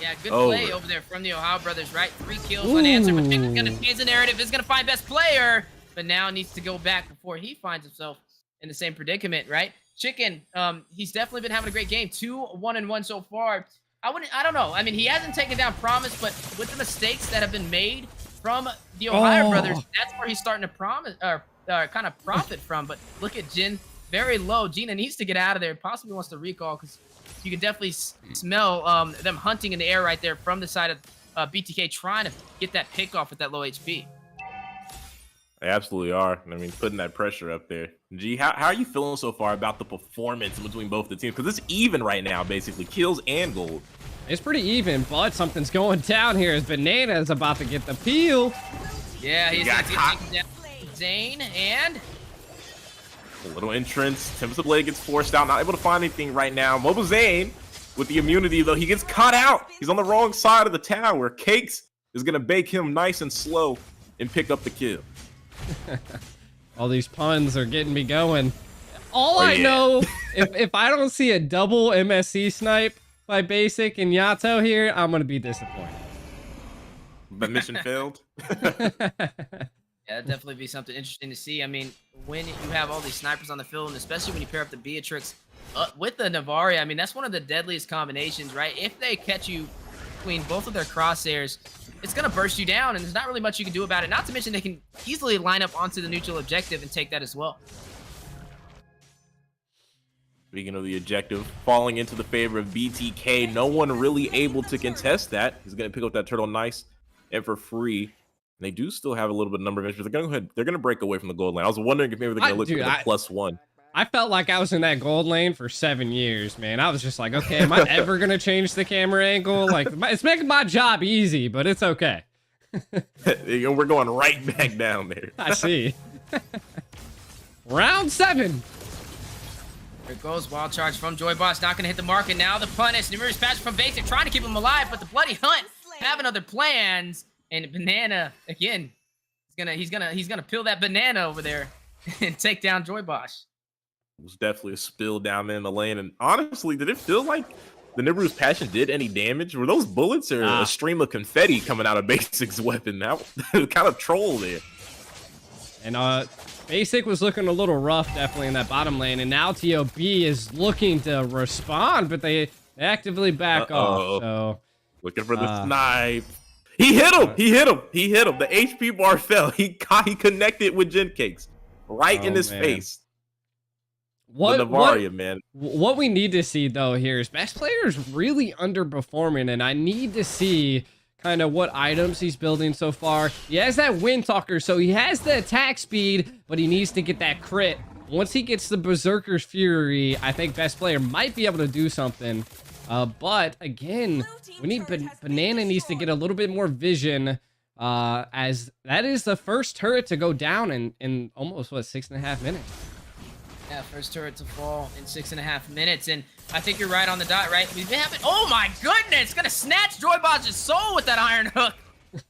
Yeah, good play over there from the Ohio brothers, right? 3 kills unanswered, but Chicken's going to change the narrative. Is going to find best player, but now needs to go back before he finds himself in the same predicament, right? Chicken, he's definitely been having a great game. 2-1-1 so far. I don't know. I mean, he hasn't taken down Promise, but with the mistakes that have been made from the Ohio brothers, that's where he's starting to kind of profit from. But look at Jin, very low. Gina needs to get out of there. Possibly wants to recall because you can definitely smell them hunting in the air right there from the side of BTK, trying to get that pick off with that low HP. They absolutely are. I mean, putting that pressure up there. G, how are you feeling so far about the performance between both the teams? Because it's even right now, basically. Kills and gold. It's pretty even, but something's going down here as Banana is about to get the peel. Yeah, he's going to get down Zane, and a little entrance. Tempest of Blade gets forced out, not able to find anything right now. Mobile Zane with the immunity, though, he gets caught out. He's on the wrong side of the tower. Cakes is going to bake him nice and slow and pick up the kill. All these puns are getting me going. All I know, if I don't see a double MSC snipe by Basic and Yato here, I'm going to be disappointed. The mission failed. Yeah, that'd definitely be something interesting to see. I mean, when you have all these snipers on the field, and especially when you pair up the Beatrix with the Navari, I mean, that's one of the deadliest combinations, right? If they catch you between both of their crosshairs, it's going to burst you down, and there's not really much you can do about it. Not to mention they can easily line up onto the neutral objective and take that as well. Speaking of the objective, falling into the favor of BTK, no one really able to contest that. He's going to pick up that turtle nice and for free. And they do still have a little bit of number of entries. They're going to go ahead. They're going to break away from the gold lane. I was wondering if maybe they're going to look for the +1. I felt like I was in that gold lane for 7 years, man. I was just like, okay, am I ever going to change the camera angle? Like, it's making my job easy, but it's okay. We're going right back down there. I see. Round 7. There goes Wild Charge from Joy Boss, not going to hit the mark, and now the punish. Numerous patch from Basic, trying to keep him alive, but the Bloody Hunt having other plans, and Banana, again, he's gonna peel that banana over there and take down Joy Boss. It was definitely a spill down there in the lane, and honestly, did it feel like the Nibiru's passion did any damage? Were those bullets or a stream of confetti coming out of Basic's weapon? That was kind of troll there. And Basic was looking a little rough, definitely in that bottom lane. And now TOB is looking to respond, but they actively back off. So looking for the snipe. He hit him. He hit him. He hit him. The HP bar fell. He connected with Gen Cakes right in his face. What man. What we need to see though here is best players really underperforming, and I need to see kind of what items he's building so far. He has that Wind Talker, so he has the attack speed, but he needs to get that crit. Once he gets the Berserker's Fury, I think best player might be able to do something. But again, we need Banana needs to get a little bit more vision, as that is the first turret to go down in almost, what, 6.5 minutes. Yeah, first turret to fall in 6.5 minutes, and I think you're right on the dot, right? We've been having, oh my goodness, gonna snatch Joyboss's soul with that iron hook,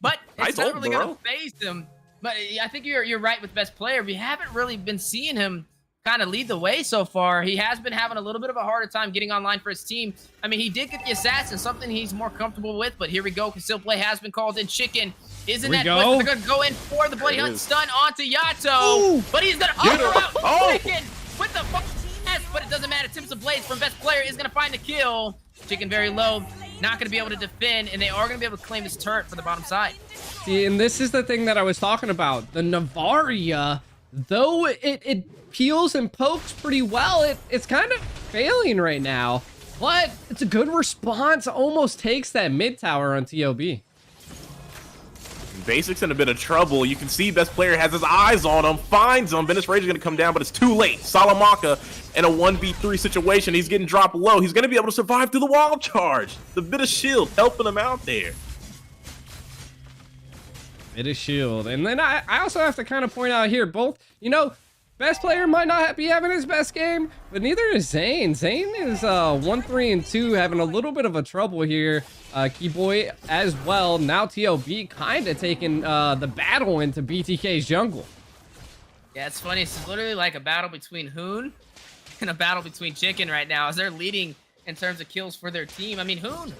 but it's not really gonna phase him. But I think you're right with best player. We haven't really been seeing him kind of lead the way so far. He has been having a little bit of a harder time getting online for his team. I mean, he did get the assassin, something he's more comfortable with, but here we go. Concealed play has been called in. Chicken isn't that quick. They're gonna go in for the Bloody Hunt stun onto Yato, but he's gonna offer out Chicken with the but it doesn't matter. Tips of Blades from best player is gonna find the kill. Chicken very low, not gonna be able to defend, and they are gonna be able to claim this turret for the bottom side. See, and this is the thing that I was talking about. The Navaria, though it peels and pokes pretty well, it's kind of failing right now, but it's a good response. Almost takes that mid tower on TOB. Basic's in a bit of trouble. You can see best player has his eyes on him, finds him. Venice Rage is going to come down, but it's too late. Salamanca in a 1v3 situation. He's getting dropped low. He's going to be able to survive through the wild charge. The bit of shield helping him out there. Bit of shield. And then I also have to kind of point out here, both, you know, best player might not be having his best game, but neither is Zane. Zane is 1-3-2, having a little bit of a trouble here. Keyboy as well. Now TOB kind of taking the battle into BTK's jungle. Yeah, it's funny. It's literally like a battle between Hoon and a battle between Chicken right now, as they're leading in terms of kills for their team. I mean, Hoon,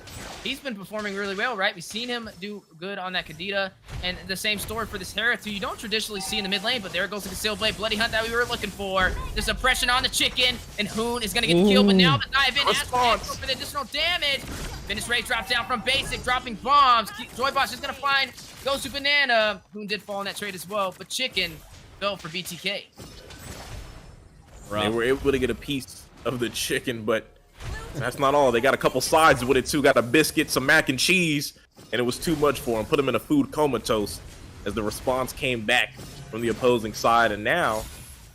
he's been performing really well, right? We've seen him do good on that Kadita, and the same story for this Hereth, who you don't traditionally see in the mid lane, but there goes the Concealed Blade, Bloody Hunt that we were looking for. The suppression on the Chicken, and Hoon is going to get the kill, but now the dive in asks for the additional damage. Finish rate drops down from Basic, dropping bombs. Joyboss is going to find, goes to Banana. Hoon did fall in that trade as well, but Chicken fell for BTK. They were able to get a piece of the Chicken, but that's not all. They got a couple sides with it too. Got a biscuit, some mac and cheese, and it was too much for him. Put him in a food comatose as the response came back from the opposing side. And now,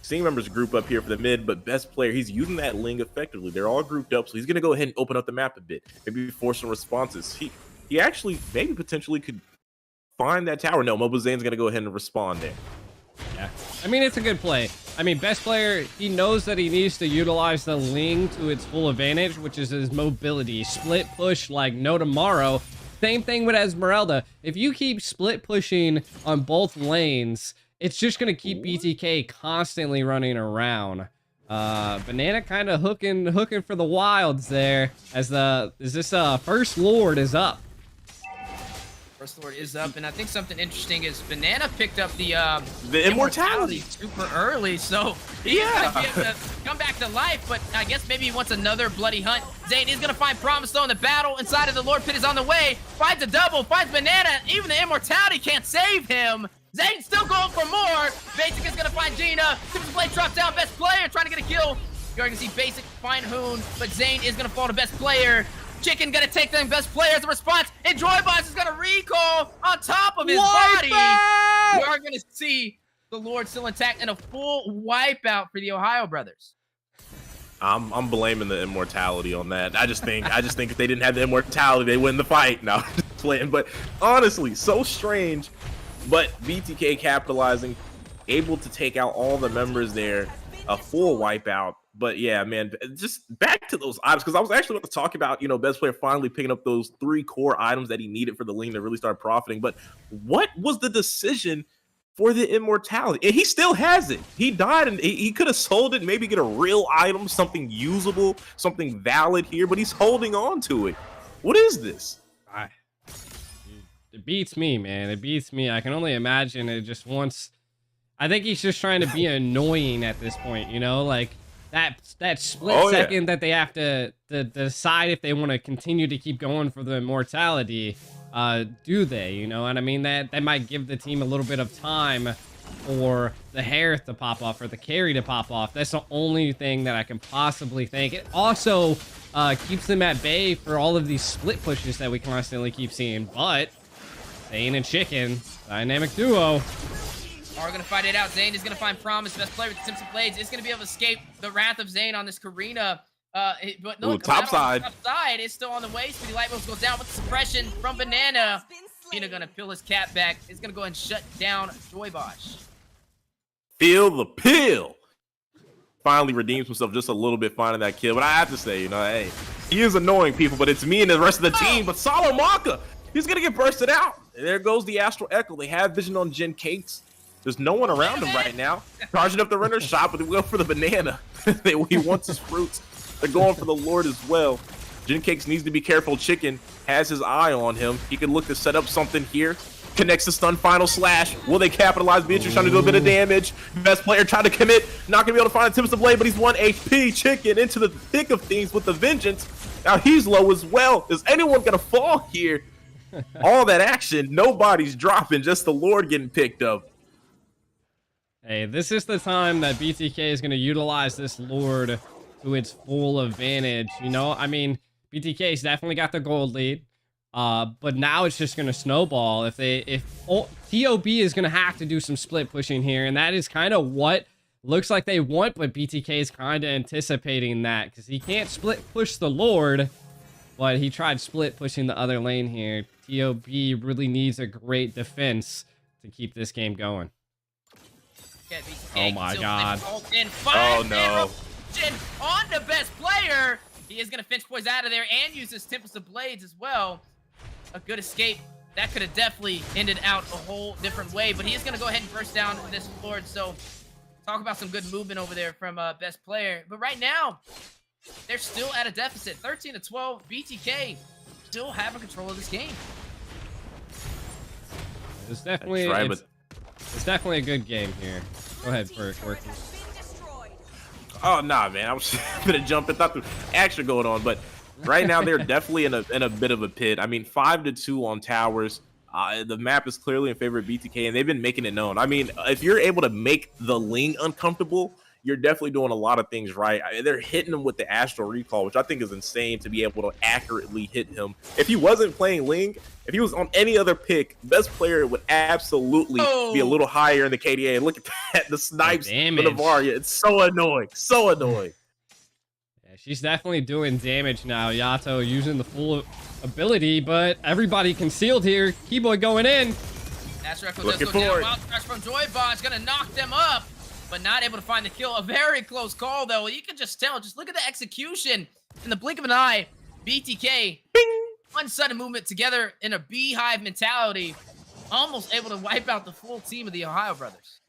Team members group up here for the mid, but best player, he's using that Ling effectively. They're all grouped up, so he's gonna go ahead and open up the map a bit. Maybe force some responses. He actually maybe potentially could find that tower. No, Mobile Zane's gonna go ahead and respond there. Yeah, I mean, it's a good play. I mean, best player, he knows that he needs to utilize the Ling to its full advantage, which is his mobility. Split push like no tomorrow. Same thing with Esmeralda. If you keep split pushing on both lanes, it's just going to keep BTK constantly running around. Banana kind of hooking for the wilds there as First Lord is up. First Lord is up, and I think something interesting is Banana picked up the immortality super early, so he's gonna be able to come back to life. But I guess maybe he wants another bloody hunt. Zane is gonna find Promise though in the battle inside of the Lord Pit is on the way. Finds a double, finds Banana. Even the immortality can't save him. Zane's still going for more. Basic is gonna find Gina. Super Blade drops down, best player trying to get a kill. You're gonna see Basic find Hoon, but Zane is gonna fall to best player. Chicken gonna take them best player as a response, and Joyboss is gonna recall on top of his body. We are gonna see the Lord still intact and a full wipeout for the Ohio brothers. I'm blaming the immortality on that. I just think if they didn't have the immortality, they win the fight. No, just playing. But honestly, so strange. But BTK capitalizing, able to take out all the members there, a full wipeout. But yeah, man, just back to those items, because I was actually about to talk about, best player finally picking up those 3 core items that he needed for the Ling to really start profiting. But what was the decision for the immortality? And he still has it. He died, and he could have sold it, maybe get a real item, something usable, something valid here, but he's holding on to it. What is this? It beats me, man. It beats me. I can only imagine it just once. I think he's just trying to be annoying at this point, you know, like that split Oh, yeah. second that they have to decide if they want to continue to keep going for the immortality. Do they? You know what I mean? That might give the team a little bit of time for the hair to pop off or the carry to pop off. That's the only thing that I can possibly think. It also keeps them at bay for all of these split pushes that we constantly keep seeing. But Zane and Chicken, dynamic duo. Are going to fight it out. Zane is going to find Promise. Best player with the Simpson Blades is going to be able to escape the wrath of Zane on this Karina. But look, top side. Top side is still on the way. Speedy Light Wheels goes down with the suppression from Banana. Tina going to peel his cap back. He's going to go and shut down Joy Bosch. Feel the pill. Finally redeems himself just a little bit finding that kill. But I have to say, you know, hey, he is annoying people, but it's me and the rest of the team. But Salamanca, he's going to get bursted out. There goes the Astral Echo. They have vision on Gen Cakes. There's no one around him right now. Charging up the runner shot, but they go for the banana. He wants his fruits. They're going for the Lord as well. Gen Cakes needs to be careful. Chicken has his eye on him. He can look to set up something here. Connects the stun final slash. Will they capitalize? Beatrice trying to do a bit of damage. Best player trying to commit. Not going to be able to find Tips of Blade, but he's 1 HP. Chicken into the thick of things with the vengeance. Now he's low as well. Is anyone going to fall here? All that action. Nobody's dropping. Just the Lord getting picked up. Hey, this is the time that BTK is going to utilize this Lord to its full advantage. You know, I mean, BTK's definitely got the gold lead. But now it's just going to snowball. If TOB is going to have to do some split pushing here, and that is kind of what looks like they want, but BTK is kind of anticipating that because he can't split push the Lord, but he tried split pushing the other lane here. TOB really needs a great defense to keep this game going. Oh my God. Oh no. On the best player. He is going to Finch Boys out of there and use his Tempest of Blades as well. A good escape. That could have definitely ended out a whole different way, but he is going to go ahead and burst down this Lord. So talk about some good movement over there from best player. But right now, they're still at a deficit. 13-12. BTK still having control of this game. It's definitely it's definitely a good game here. Go ahead, Work. Oh nah, man, I was gonna jump and thought the action going on, but right now they're definitely in a bit of a pit. I mean, 5-2 on towers. The map is clearly in favor of BTK, and they've been making it known. I mean, if you're able to make the Ling uncomfortable, you're definitely doing a lot of things right. They're hitting him with the Astral Recall, which I think is insane to be able to accurately hit him. If he wasn't playing Ling, if he was on any other pick, best player would absolutely be a little higher in the KDA. And look at that, the snipes for Navaria. It's so annoying, so annoying. Yeah, she's definitely doing damage now. Yato using the full ability, but everybody concealed here. Keyboy going in. That's Reco does go down. Wild Crash from Joybot gonna knock them up, but not able to find the kill. A very close call, though. You can just tell. Just look at the execution. In the blink of an eye, BTK, one sudden movement together in a beehive mentality, almost able to wipe out the full team of the Ohio brothers.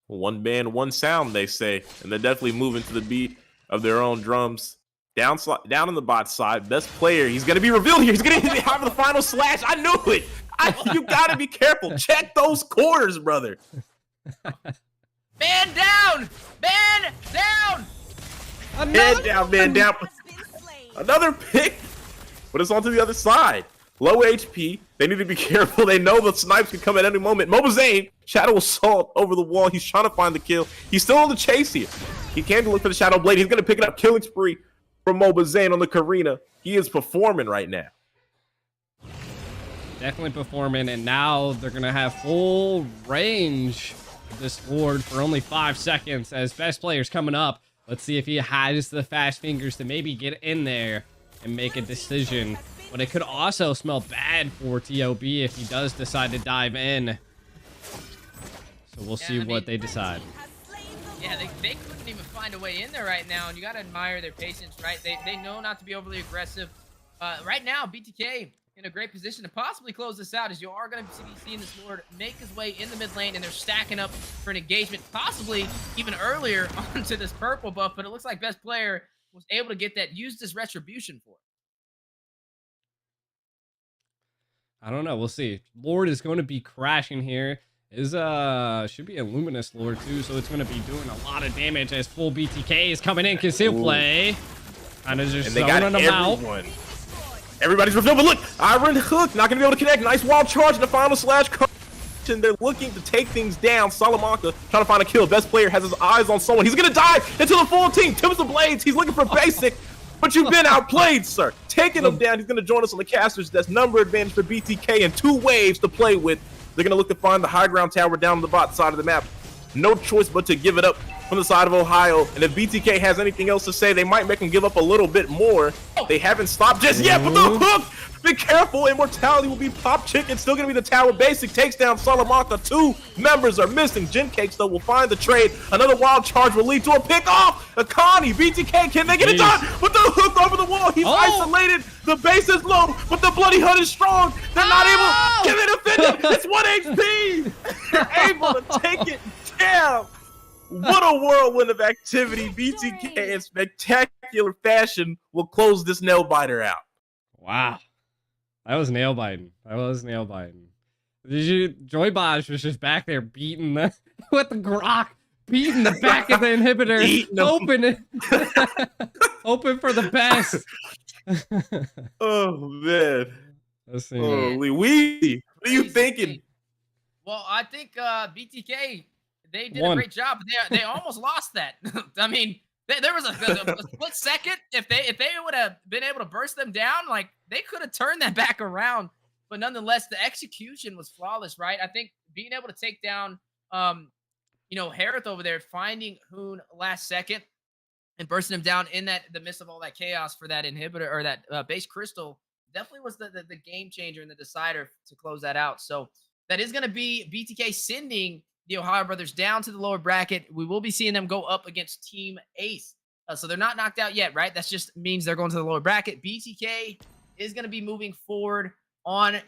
One band, one sound, they say, and they're definitely moving to the beat of their own drums. Down on the bot side, best player. He's gonna be revealed here. He's gonna have the final slash. I knew it. You gotta be careful. Check those quarters, brother. Man down! Man down! Man down. Another pick, but it's onto the other side. Low HP. They need to be careful. They know the snipes can come at any moment. Mobazane, Shadow Assault over the wall. He's trying to find the kill. He's still on the chase here. He came to look for the Shadow Blade. He's going to pick it up. Killing spree from Mobazane on the Karina. He is performing right now. Definitely performing, and now they're going to have full range of this Lord for only 5 seconds as best player's coming up. Let's see if he has the fast fingers to maybe get in there and make a decision. But it could also smell bad for TOB if he does decide to dive in. So we'll see what they decide. Yeah, they couldn't even find a way in there right now, and you got to admire their patience, right? They know not to be overly aggressive. Right now, BTK in a great position to possibly close this out, as you are going to be seeing this Lord make his way in the mid lane, and they're stacking up for an engagement, possibly even earlier onto this purple buff, but it looks like best player was able to get that, used as retribution for it. I don't know. We'll see. Lord is going to be crashing here. is should be a luminous lord too, so it's gonna be doing a lot of damage as full BTK is coming in. Conceal play, kind of just And they got zoning them out. everyone. Everybody's revealed, but look, Iron Hook not gonna be able to connect. Nice wild charge in the final slash. And they're looking to take things down. Salamanca trying to find a kill. Best player has his eyes on someone. He's gonna dive into the full team. Tips the blades. He's looking for basic, but you've been outplayed, sir. Taking him down. He's gonna join us on the casters. That's number advantage for BTK and 2 waves to play with. They're gonna look to find the high ground tower down on the bot side of the map. No choice but to give it up from the side of Ohio. And if BTK has anything else to say, they might make him give up a little bit more. They haven't stopped just yet, but the hook! Be careful, Immortality will be pop chicken. Still gonna be the tower basic. Takes down Salamanca. 2 members are missing. Gin Cakes, though, will find the trade. Another wild charge will lead to a pick off. Akani, BTK, can they get it done? With the hook over the wall, he's isolated. The base is low, but the bloody hunt is strong. They're not able. Give it a finish. It's 1 HP. They're able to take it down. What a whirlwind of activity. BTK in spectacular fashion will close this nail biter out. Wow. That was nail biting. That was nail biting. Did you? Joy Bosch was just back there beating the with the grok, beating the back of the inhibitor, hoping for the best. Oh man. Let's see. Holy wee. What are you thinking? Well, I think BTK, they did a great job. They almost lost that. I mean, there was a split second. If they would have been able to burst them down, like they could have turned that back around. But nonetheless, the execution was flawless, right? I think being able to take down, Harith over there, finding Hoon last second and bursting him down in the midst of all that chaos for that inhibitor or that base crystal definitely was the game changer and the decider to close that out. So that is going to be BTK sending the Ohio brothers down to the lower bracket. We will be seeing them go up against Team Ace. So they're not knocked out yet, right? That just means they're going to the lower bracket. BTK is going to be moving forward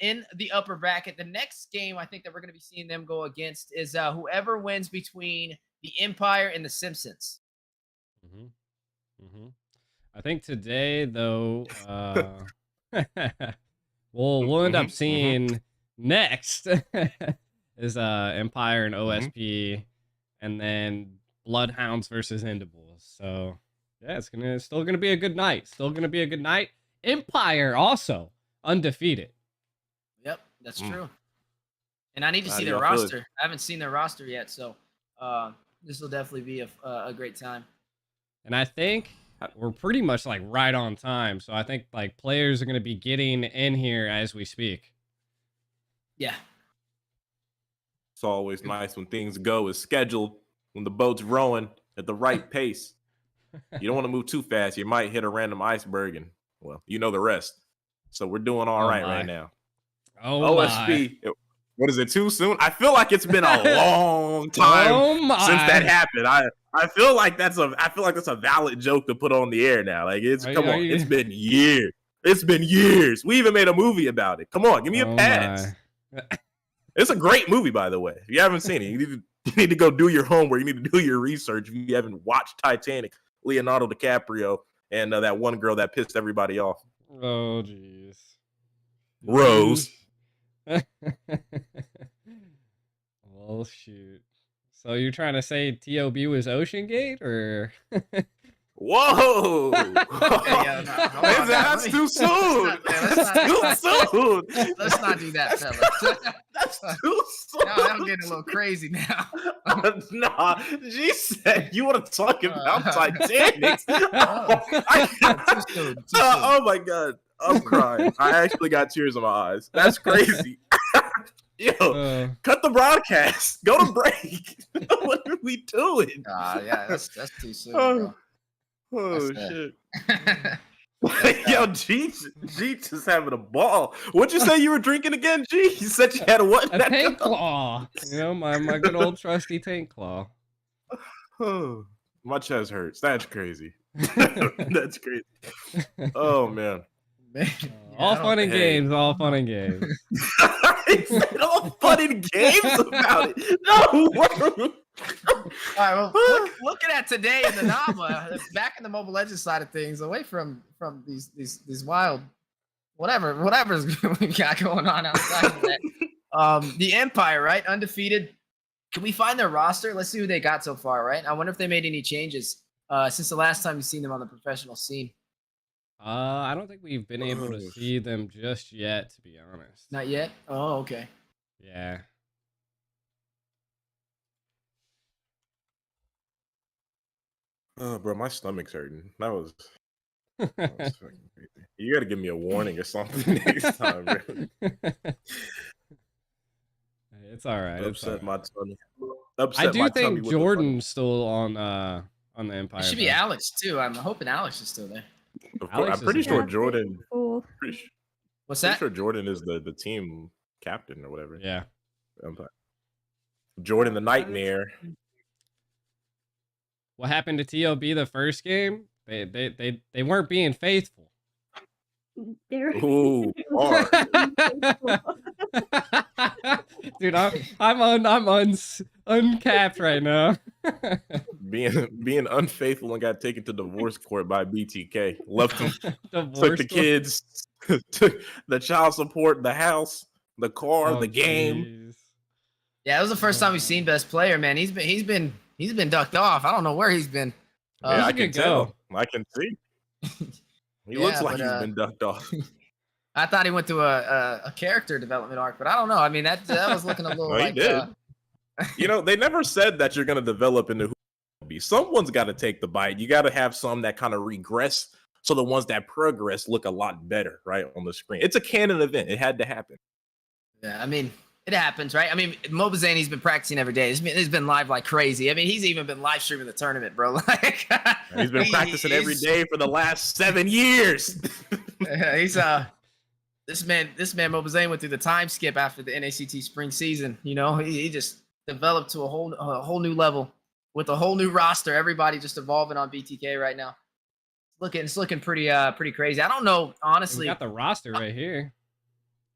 in the upper bracket. The next game I think that we're going to be seeing them go against is whoever wins between the Empire and the Simpsons. I think today, though, we'll end up seeing next is Empire and OSP, and then Bloodhounds versus Endables. So yeah, it's still gonna be a good night. Still gonna be a good night. Empire also undefeated. Yep, that's true. And I need to see their roster. I haven't seen their roster yet, so this will definitely be a great time. And I think we're pretty much like right on time. So I think like players are gonna be getting in here as we speak. Yeah. It's always nice when things go as scheduled, when the boat's rowing at the right pace. You don't want to move too fast. You might hit a random iceberg, and well, you know the rest. So we're doing all right now. OSP. What is it, too soon? I feel like it's been a long time since that happened. I feel like that's a valid joke to put on the air now. Like it's it's been years. It's been years. We even made a movie about it. Come on, give me a pass. It's a great movie, by the way. If you haven't seen it, you need to go do your homework. You need to do your research. If you haven't watched Titanic, Leonardo DiCaprio and that one girl that pissed everybody off. Oh, jeez. Rose. Well, shoot. So you're trying to say TOB was Ocean Gate, or? Whoa! That's too soon. That's too soon. Let's not do that, fellas. That's too soon. No, I'm getting a little crazy now. Nah, she said you want to talk about Titanic. Oh my god, I'm crying. I actually got tears in my eyes. That's crazy. Yo, cut the broadcast. Go to break. What are we doing? Yeah, that's too soon. Bro. Oh shit. Yo, G just having a ball. What'd you say you were drinking again, G? You said you had what? A tank claw. You know, my good old trusty tank claw. Oh, my chest hurts. That's crazy. That's crazy. Oh man. All fun and games. All fun and games. He said all fun and games about it. No. All right, well, looking at today in the Naba, back in the Mobile Legends side of things, away from these wild whatever's we got going on outside of that. The Empire, right, undefeated. Can we find their roster? Let's see who they got so far, right? I wonder if they made any changes since the last time you've seen them on the professional scene. I don't think we've been able to see them just yet, to be honest. Not yet? Oh, okay. Yeah. Oh, bro, my stomach's hurting. That was fucking crazy. You got to give me a warning or something next time, bro. It's all right. It's all Upset right. my tummy. I Upset do my tummy think with the Jordan's still on the Empire. It should be though. Alex too. I'm hoping Alex is still there. Of course, Alex I'm pretty is sure there. Jordan. Cool. What's Pretty that? sure Jordan is the team captain or whatever. Yeah. Jordan the Nightmare. What happened to TOB the first game? They weren't being faithful. They're Ooh, hard. Dude, I'm uncapped right now. being unfaithful and got taken to divorce court by BTK. Left him, took Divorce the court. kids, took the child support, the house, the car, Oh, the game. jeez. Yeah, it was the first time we've seen best player, man. He's been ducked off. I don't know where he's been. Yeah, He's I a can good tell. go. I can see. He Yeah, looks like but, he's been ducked off. I thought he went through a character development arc, but I don't know. I mean, that was looking a little No, he like. did. You know, they never said that you're going to develop into who you'll be. Someone's got to take the bite. You got to have some that kind of regress, so the ones that progress look a lot better, right, on the screen. It's a canon event. It had to happen. Yeah, I mean, it happens, right? I mean, MLBBNA's been practicing every day. He's been live like crazy. I mean, he's even been live streaming the tournament, bro. Like, He's been practicing every day for the last 7 years. He's this man MLBBNA went through the time skip after the NACT spring season. You know, he just developed to a whole new level with a whole new roster. Everybody just evolving on BTK right now. It's looking pretty crazy. I don't know, honestly. We got the roster right here.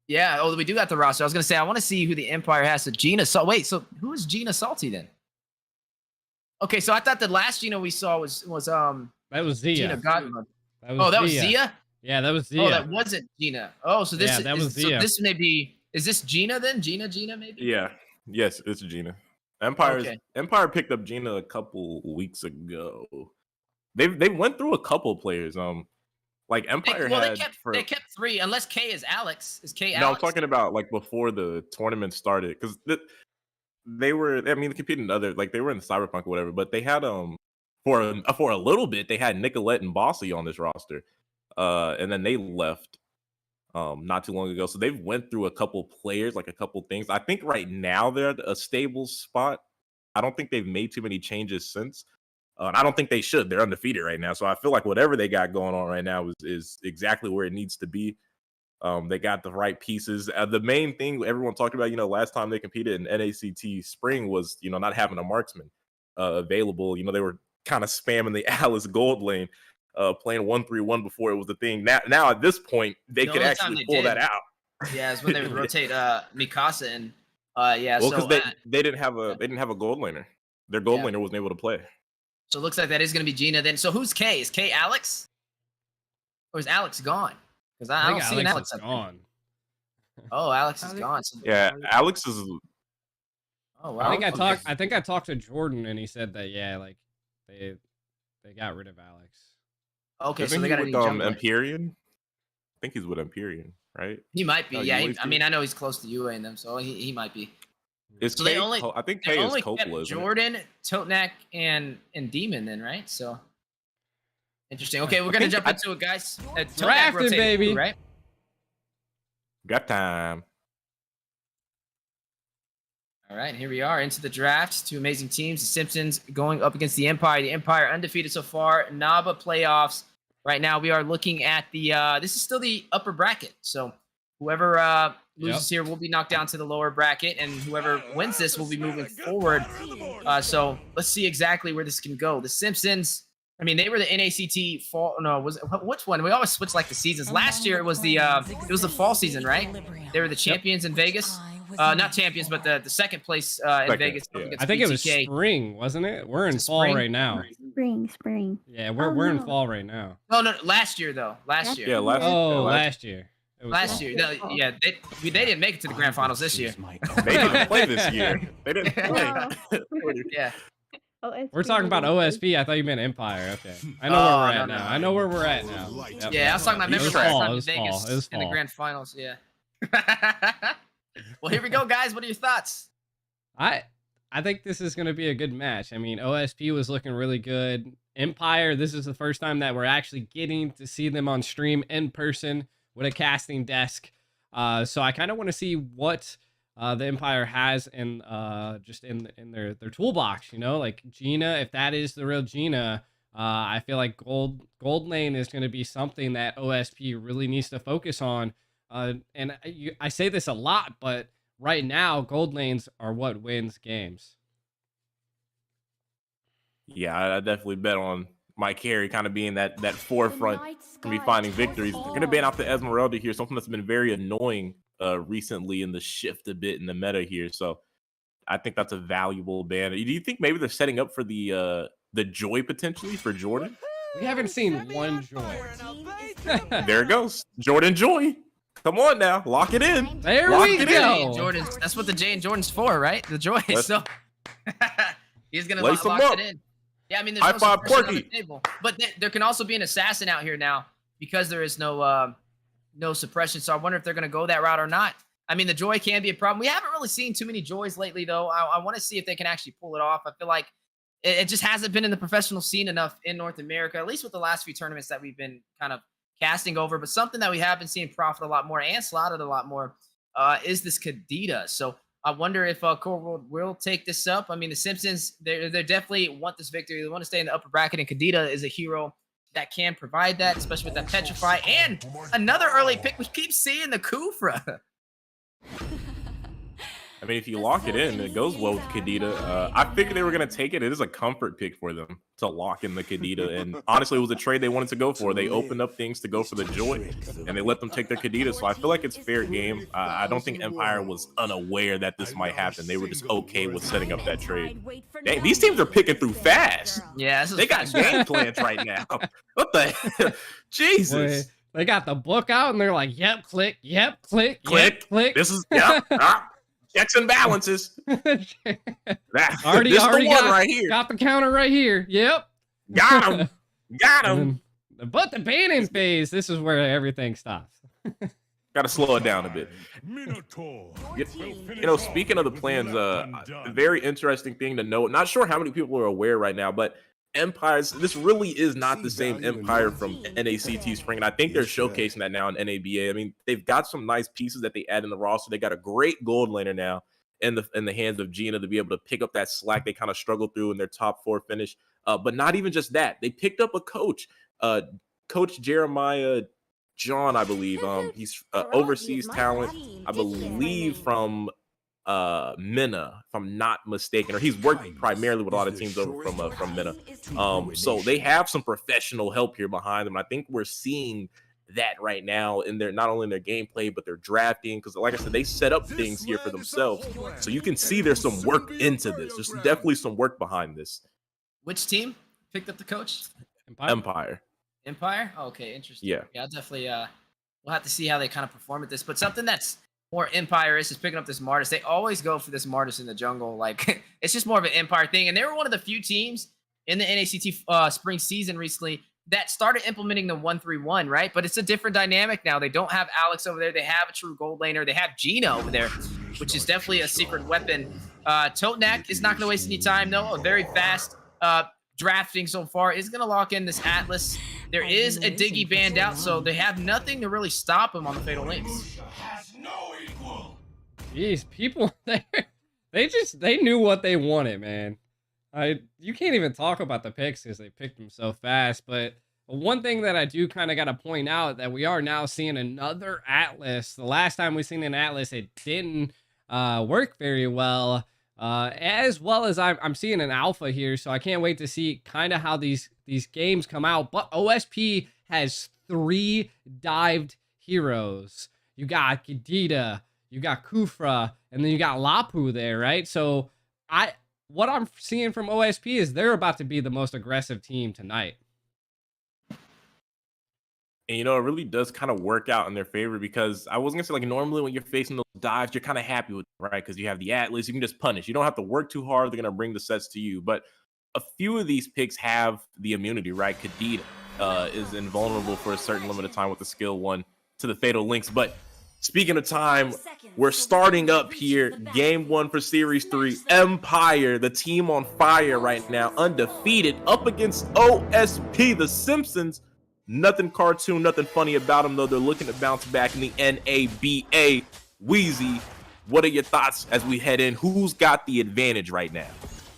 Yeah. Oh, we do got the roster. I was gonna say I want to see who the Empire has. So Gina. So wait. So who is Gina Salty then? Okay. So I thought the last Gina we saw was That was Zia. Gina Godmother. That That was Zia. Yeah, that was Zia. Oh, that wasn't Gina. Oh, so this Yeah, that was so Zia. this may be. Is this Gina then? Gina maybe. Yeah. Yes, it's Gina. Empire picked up Gina a couple weeks ago. They went through a couple players. Like Empire they kept 3 unless K is Alex. Is K Alex? No, I'm talking about like before the tournament started, because they were. I mean, they competed in other, like they were in Cyberpunk or whatever. But they had for a little bit they had Nicolette and Bossy on this roster, and then they left not too long ago. So they've went through a couple players, like a couple things. I think right now they're at a stable spot. I don't think they've made too many changes since. And I don't think they should. They're undefeated right now. So I feel like whatever they got going on right now is exactly where it needs to be. They got the right pieces. The main thing everyone talked about, last time they competed in NACT spring was, not having a marksman available. They were kind of spamming the Alice gold lane, playing 1-3-1 before it was the thing. Now at this point, they could actually pull that out. Yeah, it's when they would rotate Mikasa and yeah. Well, so because they didn't have a gold laner. Their gold laner wasn't able to play. So it looks like that is going to be Gina then. So who's K? Is K Alex? Or is Alex gone? Because I don't see an Alex is up there. gone. Oh, Alex is gone. So, Yeah, Alex is. oh, wow. I think I talked to Jordan and he said that like they got rid of Alex. Okay, I so think they got a he's new with jungler. Empyrean. I think he's with Empyrean, right? He might be. Oh, Yeah, UA I mean, I know he's close to UA and them, so he might be. Is So K, they only I think they K is only kept Coppola. isn't it? Jordan, Totenak, and Demon then, right? So interesting. Okay, we're gonna jump into it, guys. Totenak Drafted, rotated baby. through, right? Got time. All right, here we are into the draft. 2 amazing teams. The Simpsons going up against the Empire. The Empire undefeated so far. Naba playoffs. Right now, we are looking at the. This is still the upper bracket. So whoever loses here will be knocked down to the lower bracket, and whoever wins this will be moving forward. So let's see exactly where this can go. The Simpsons. I mean, they were the NACT fall. No, which one? We always switch like the seasons. Last year it was the fall season, right? They were the champions in Vegas. Not champions, but the second place in Vegas. Yeah. against I think it was BTK. spring, wasn't it? We're in Is it fall spring? right now. Spring. Yeah, we're in no. fall right now. No, last year though. Last year. Yeah, last Oh, yeah, last year. It was Last fall. year, no, yeah, they didn't make it to the grand finals this year. They didn't play this year. They didn't play. Yeah. We're talking about OSP. I thought you meant Empire. Okay, I know where we're at now. I know where we're at now. Yep. Yeah, I was talking about It was remember last fall. time It in was fall. Vegas It was in the fall. grand finals. Yeah. Well, here we go, guys. What are your thoughts? I think this is going to be a good match. I mean, OSP was looking really good. Empire, this is the first time that we're actually getting to see them on stream in person with a casting desk. So I kind of want to see what the Empire has in just in their toolbox, you know, like Gina. If that is the real Gina, I feel like gold lane is going to be something that OSP really needs to focus on. And I say this a lot, but right now gold lanes are what wins games. Yeah, I definitely bet on my carry kind of being that forefront for me finding victories. They're gonna ban out the Esmeralda here, something that's been very annoying recently in the shift a bit in the meta here. So I think that's a valuable ban. Do you think maybe they're setting up for the Joy potentially for Jordan? We haven't seen one Joy. There it goes, Jordan Joy. Come on now, lock it in. There Lock we it go. in. Jordan's, that's what the J and Jordan's for, right? The Joy. So he's gonna Lace 'em lock up. it in. Yeah, I mean, there's High no five, suppression on the Porky. table, but there can also be an assassin out here now because there is no suppression. So I wonder if they're gonna go that route or not. I mean, the Joy can be a problem. We haven't really seen too many Joys lately, though. I want to see if they can actually pull it off. I feel like it just hasn't been in the professional scene enough in North America, at least with the last few tournaments that we've been kind of casting over. But something that we have been seeing profit a lot more and slotted a lot more is this Kadita. So I wonder if Core World will take this up. I mean, the Simpsons, they definitely want this victory. They want to stay in the upper bracket, and Kadita is a hero that can provide that, especially with that Petrify. And another early pick, we keep seeing the Kufra. I mean, if you lock it in, it goes well with Kadita. I figured they were going to take it. It is a comfort pick for them to lock in the Kadita. And honestly, it was a trade they wanted to go for. They opened up things to go for the Joy, and they let them take their Kadita. So I feel like it's fair game. I don't think Empire was unaware that this might happen. They were just okay with setting up that trade. Dang, these teams are picking through fast. Yeah, They got game plans right now. What the hell? Jesus. Boy, they got the book out and they're like, yep, click, yep, click, Click. yep, click. This is, yep. Checks and balances. already This is the one right here. got the counter right here. Yep. Got him. Got him. But the banning phase, this is where everything stops. Got to slow it down a bit. You know, speaking of the plans, a very interesting thing to note. Not sure how many people are aware right now, but Empires, this really is not the same Empire from NACT Spring, and I think they're showcasing that now in NABA. I mean, they've got some nice pieces that they add in the roster. They got a great gold laner now in the hands of Gina to be able to pick up that slack they kind of struggled through in their top 4 finish. But not even just that, they picked up a coach, Coach Jeremiah John, I believe. He's overseas talent, I believe, from MENA, if I'm not mistaken, or he's worked primarily with a lot of teams over from MENA. So they have some professional help here behind them. I think we're seeing that right now in their, not only in their gameplay, but their drafting, because like I said, they set up things here for themselves. So you can see there's some work into this. There's definitely some work behind this. Which team picked up the coach? Empire. Okay, interesting. Yeah. I'll definitely we'll have to see how they kind of perform at this. But something that's more Empire is picking up this Martis. They always go for this Martis in the jungle. Like, it's just more of an Empire thing. And they were one of the few teams in the NACT spring season recently that started implementing the 1-3-1, right? But it's a different dynamic now. They don't have Alex over there. They have a true gold laner. They have Gina over there, which is definitely a secret weapon. Totenak is not going to waste any time, though. A very fast drafting so far is going to lock in this Atlas. There is a Diggy banned out, so they have nothing to really stop him on the Fatal Links. Jeez, people, they knew what they wanted, man. You can't even talk about the picks because they picked them so fast. But one thing that I do kind of got to point out that we are now seeing another Atlas. The last time we seen an Atlas, it didn't work very well. As well as I'm seeing an alpha here, so I can't wait to see kind of how these games come out. But OSP has 3 dived heroes. You got Kadita, you got Kufra, and then you got Lapu there, right? So what I'm seeing from OSP is they're about to be the most aggressive team tonight. And you know, it really does kind of work out in their favor because I wasn't gonna say like normally when you're facing those dives, you're kind of happy with it, right? Because you have the Atlas, you can just punish. You don't have to work too hard. They're gonna bring the sets to you. But a few of these picks have the immunity, right? Kadita is invulnerable for a certain limited time with the skill 1 to the Fatal Links. But speaking of time, we're starting up here. Game 1 for Series 3. Empire, the team on fire right now, undefeated, up against OSP, the Simpsons. Nothing cartoon, nothing funny about them, though. They're looking to bounce back in the NABA. Wheezy, what are your thoughts as we head in? Who's got the advantage right now?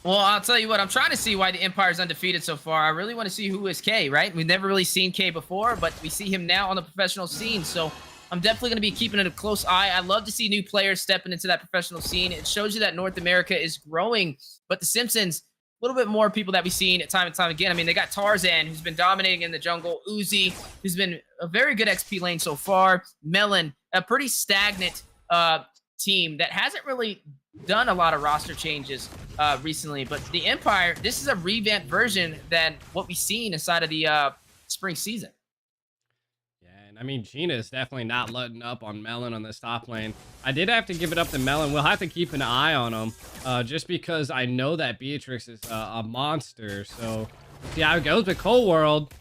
Well, I'll tell you what, I'm trying to see why the Empire's undefeated so far. I really want to see who is K, right? We've never really seen K before, but we see him now on the professional scene, so I'm definitely going to be keeping it a close eye. I love to see new players stepping into that professional scene. It shows you that North America is growing, but the Simpsons, a little bit more people that we've seen time and time again. I mean, they got Tarzan, who's been dominating in the jungle. Uzi, who's been a very good XP lane so far. Melon, a pretty stagnant team that hasn't really done a lot of roster changes recently. But the Empire, this is a revamped version than what we've seen inside of the spring season. I mean, Gina is definitely not letting up on Melon on this top lane. I did have to give it up to Melon. We'll have to keep an eye on him just because I know that Beatrix is a monster. So, see how it goes with Cold World.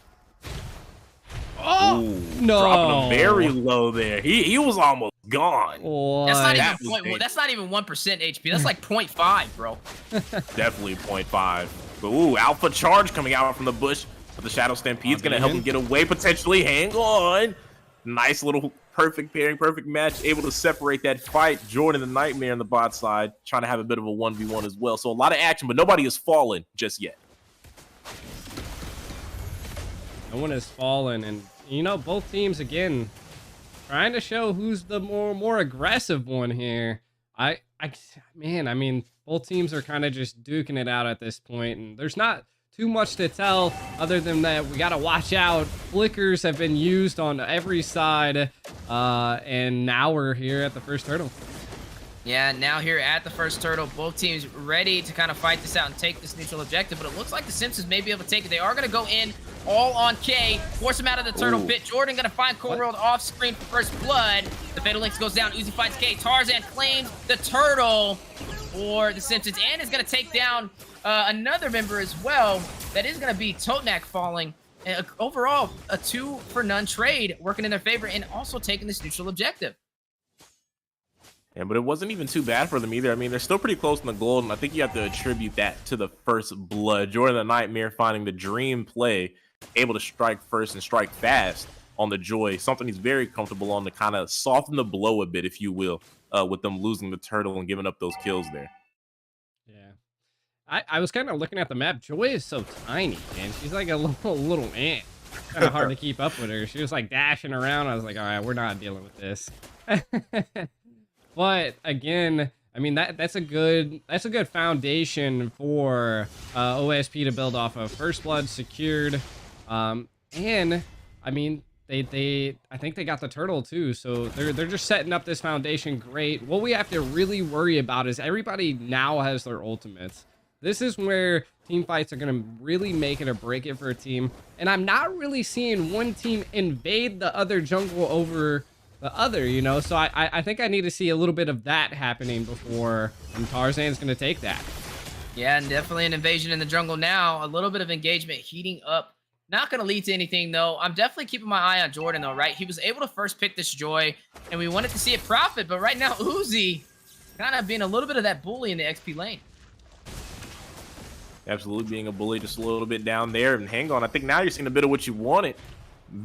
Oh, Ooh, no. Dropping him very low there. He was almost gone. What? That's not even 1% HP. That's like 0.5, bro. Definitely 0.5. But ooh, Alpha Charge coming out from the bush. But the Shadow Stampede's going to help him get away potentially. Hang on. Nice little perfect pairing, perfect match. Able to separate that fight. Jordan the Nightmare on the bot side. Trying to have a bit of a 1v1 as well. So a lot of action, but nobody has fallen just yet. No one has fallen. And, you know, both teams, again, trying to show who's the more aggressive one here. Man, I mean, both teams are kind of just duking it out at this point. And there's not too much to tell other than that we got to watch out. Flickers have been used on every side, and now we're here at the first turtle. Yeah, now here at the first turtle, both teams ready to kind of fight this out and take this neutral objective, but it looks like the Simpsons may be able to take it. They are going to go in all on K, force him out of the turtle pit. Jordan going to find Cold World off screen for first blood. The Fatal Links goes down. Uzi finds K. Tarzan claims the turtle for the Simpsons and is going to take down another member as well. That is going to be Totnak falling. Overall, a 2-for-none trade working in their favor and also taking this neutral objective. Yeah, but it wasn't even too bad for them either. I mean, they're still pretty close in the gold, and I think you have to attribute that to the first blood. Jordan the Nightmare finding the dream play, able to strike first and strike fast on the Joy, something he's very comfortable on to kind of soften the blow a bit, if you will, with them losing the turtle and giving up those kills there. Yeah. I was kind of looking at the map. Joy is so tiny, man. She's like a little ant. Kind of hard to keep up with her. She was like dashing around. I was like, all right, we're not dealing with this. But again, I mean that's a good foundation for OSP to build off of. First blood secured, and I mean I think they got the turtle too, so they're just setting up this foundation great. What we have to really worry about is everybody now has their ultimates. This is where team fights are going to really make it or break it for a team, and I'm not really seeing one team invade the other jungle over the other, you know, so I think I need to see a little bit of that happening before Tarzan's going to take that. Yeah, and definitely an invasion in the jungle now. A little bit of engagement heating up. Not going to lead to anything, though. I'm definitely keeping my eye on Jordan, though, right? He was able to first pick this Joy, and we wanted to see it profit, but right now, Uzi kind of being a little bit of that bully in the XP lane. Absolutely being a bully just a little bit down there. And hang on, I think now you're seeing a bit of what you wanted.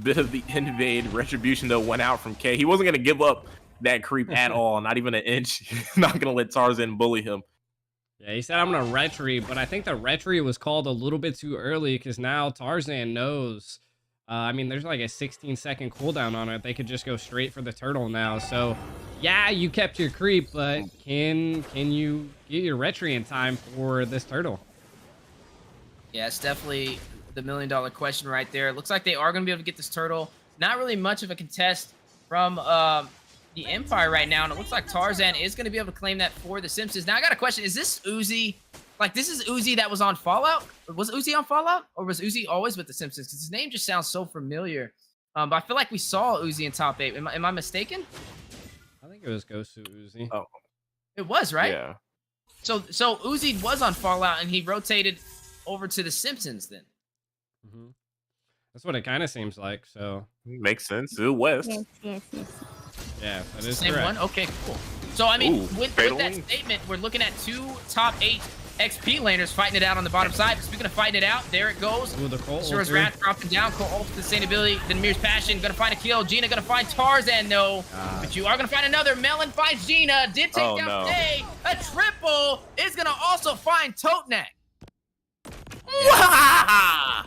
Bit of the invade. Retribution, though, went out from K. He wasn't going to give up that creep at all, not even an inch. He's not going to let Tarzan bully him. Yeah, he said, I'm going to retry, but I think the retry was called a little bit too early because now Tarzan knows. I mean, there's like a 16-second cooldown on it. They could just go straight for the turtle now. So, yeah, you kept your creep, but can you get your retry in time for this turtle? Yeah, it's definitely the million-dollar question right there. It looks like they are going to be able to get this turtle. Not really much of a contest from the Empire right now, and it looks like Tarzan is going to be able to claim that for the Simpsons. Now, I got a question. Is this Uzi? Like, this is Uzi that was on Fallout? Was Uzi on Fallout? Or was Uzi always with the Simpsons? Because his name just sounds so familiar But I feel like we saw Uzi in top 8. Am I mistaken? I think it was Ghost to Uzi. Oh, It was, right? yeah. So Uzi was on Fallout, and he rotated over to the Simpsons then. That's what it kind of seems like. So Makes sense. It West. Yes, yes, yes. yeah, that is Same correct. one? Okay, cool. So, I mean, Ooh, with fatal that link. statement, we're looking at 2 top 8 XP laners fighting it out on the bottom side. Speaking of fighting it out, there it goes. Ooh, the Cole Sura's ulter. Wrath dropping down. Cole ult sustainability. Then Mir's Passion. Gonna find a kill. Gina gonna find Tarzan. No. But you are gonna find another. Melon finds Gina. Did take Oh, down no. Faye. A triple is gonna also find Totenak. Wah!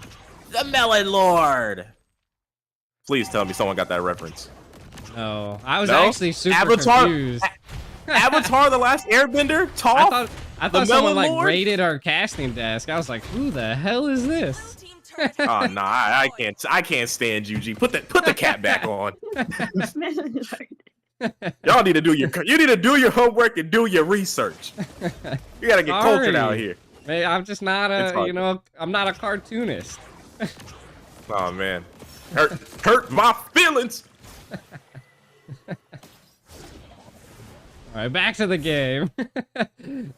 The Melon Lord. Please tell me someone got that reference. No, I was No? actually super Avatar- confused. Avatar: The Last Airbender. Toph. I The thought someone Melon like Lord? raided our casting desk. I was like, who the hell is this? Oh nah, I can't stand you, G. Put the cap back on. Y'all need to do your homework and do your research. You gotta get cultured out Sorry. here. Man, I'm just not It's a, all you know, I'm not a cartoonist. Oh man, hurt my feelings. All right, back to the game.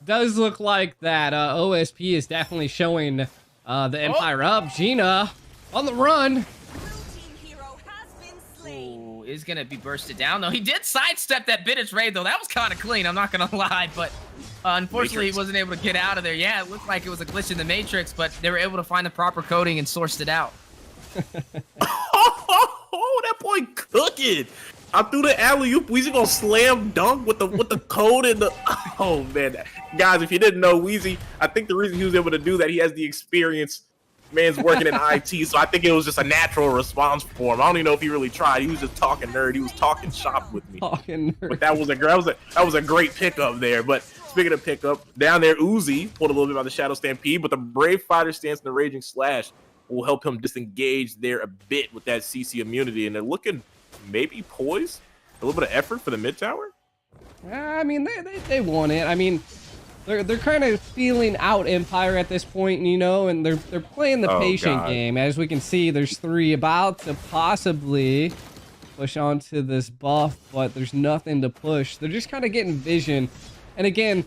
Does look like that OSP is definitely showing the Empire up. Gina on the run. Ooh, is gonna be bursted down though. He did sidestep that Bittich raid though. That was kind of clean. I'm not gonna lie, but unfortunately Matrix. he wasn't able to get out of there. Yeah, it looked like it was a glitch in the Matrix, but they were able to find the proper coding and sourced it out. Oh, that boy cooking. I threw the alley-oop. Weezy gonna slam dunk with the code and the. Oh man, guys, if you didn't know, Weezy, I think the reason he was able to do that, he has the experience. Man's working in IT, so I think it was just a natural response for him. I don't even know if he really tried. He was just talking nerd. He was talking shop with me. But that was a great pickup there. But speaking of pickup, down there, Uzi pulled a little bit by the Shadow Stampede, but the Brave Fighter stance and the Raging Slash will help him disengage there a bit with that CC immunity, and they're looking maybe poised. A little bit of effort for the mid tower. I mean, they want it. I mean, they're kind of feeling out Empire at this point, you know, and they're playing the patient God. game. As we can see, there's 3 about to possibly push onto this buff, but there's nothing to push. They're just kind of getting vision. And again,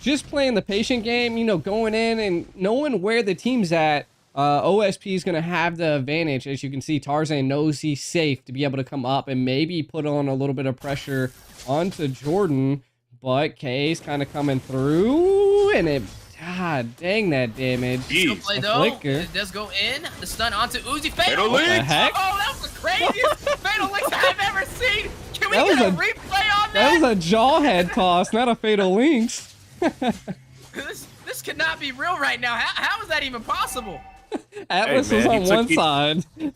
just playing the patient game, you know, going in and knowing where the team's at. OSP is going to have the advantage. As you can see, Tarzan knows he's safe to be able to come up and maybe put on a little bit of pressure onto Jordan. But K's kind of coming through, and it, god dang that damage. Still play A though. flicker. It does go in. The stun onto Uzi. Fatal Fatal What the Links. heck? Oh, that was the craziest Fatal Links I've ever seen. Can we That was get a a- replay on That that? was a jawhead toss, not a fatal links. This could not be real right now. How is that even possible? Atlas Hey, was man, on he took- one he- side.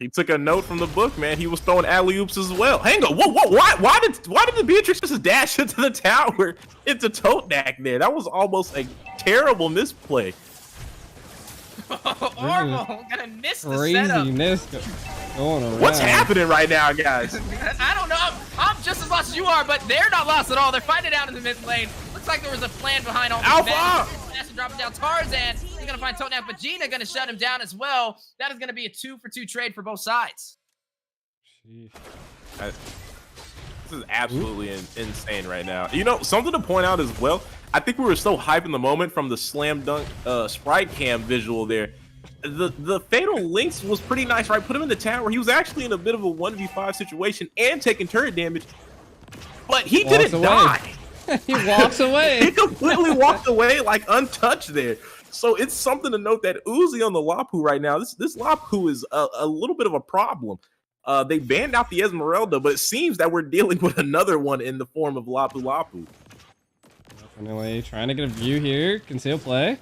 He took a note from the book, man. He was throwing alley-oops as well. Hang on, why did the Beatrix just dash into the tower into Totenak there? That was almost a terrible misplay. Orville gonna miss the setup. Craziness going around. What's happening right now, guys? I don't know. I'm just as lost as you are, but they're not lost at all. They're fighting it out in the mid lane. Looks like there was a plan behind all this. Alpha! Master dropping down Tarzan. He's gonna find Totenak, but Gina gonna shut him down as well. That is gonna be a 2-for-2 trade for both sides. Sheesh. This is absolutely insane right now. You know, something to point out as well. I think we were so hyped in the moment from the slam dunk sprite cam visual there. The Fatal Links was pretty nice, right? Put him in the tower. He was actually in a bit of a 1v5 situation and taking turret damage, but he Walks didn't away. die. He walks He away. completely walked away like untouched there. So it's something to note that Uzi on the Lapu right now, this Lapu is a little bit of a problem. They banned out the Esmeralda, but it seems that we're dealing with another one in the form of Lapu Lapu. Definitely trying to get a view here. Conceal play.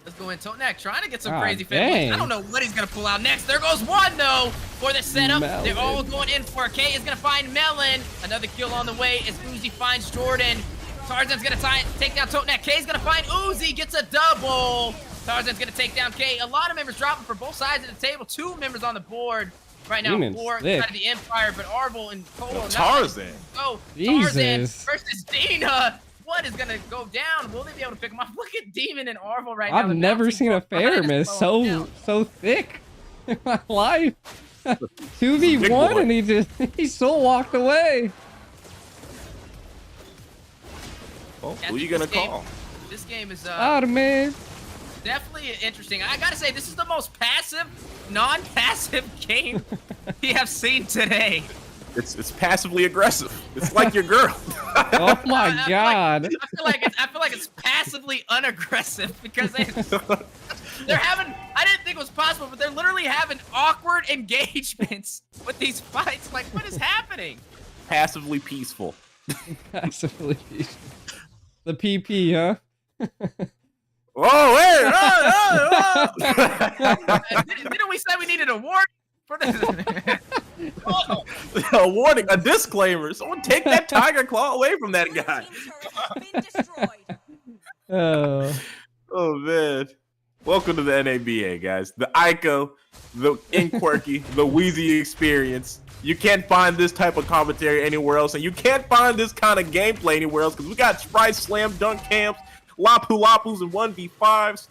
Let's go in. Totenak trying to get some Ah, crazy Fatal Links. dang. I don't know what he's gonna pull out next. There goes one though for the setup. Melon. They're all going in for K is gonna find Melon. Another kill on the way as Uzi finds Jordan. Tarzan's gonna take down Totenak. K's gonna find Uzi, gets a double. Tarzan's gonna take down K. A lot of members dropping for both sides of the table. 2 members on the board right now. Demon's 4 thick. inside of the Empire, but Arvel and Colo. Tarzan. Oh, Tarzan Jesus. versus Dina. What is gonna go down? Will they be able to pick him up? Look at Demon and Arvel right now. I've The never bouncing seen a ball behind fair us miss slowing so down. thick in my life. 2v1 and he still walked away. Well, Yeah, who you this gonna game- call? This game is Oh man. definitely interesting. I gotta say, this is the most passive, non-passive game we have seen today. It's passively aggressive. It's like your girl. Oh my god. I feel like it's passively unaggressive because they're having. I didn't think it was possible, but they're literally having awkward engagements with these fights. Like, what is happening? Passively peaceful. Passively. The PP, huh? Whoa, wait! Didn't we say we needed a warning for this? Oh, A warning, a disclaimer. Someone take that tiger claw away from that Blue guy. team's turret has been destroyed. Oh. Oh man. Welcome to the NABA, guys. The Ico, the Inquirky, the Wheezy experience. You can't find this type of commentary anywhere else, and you can't find this kind of gameplay anywhere else because we got Sprite Slam Dunk Camps, Lapu Lapus and 1v5s,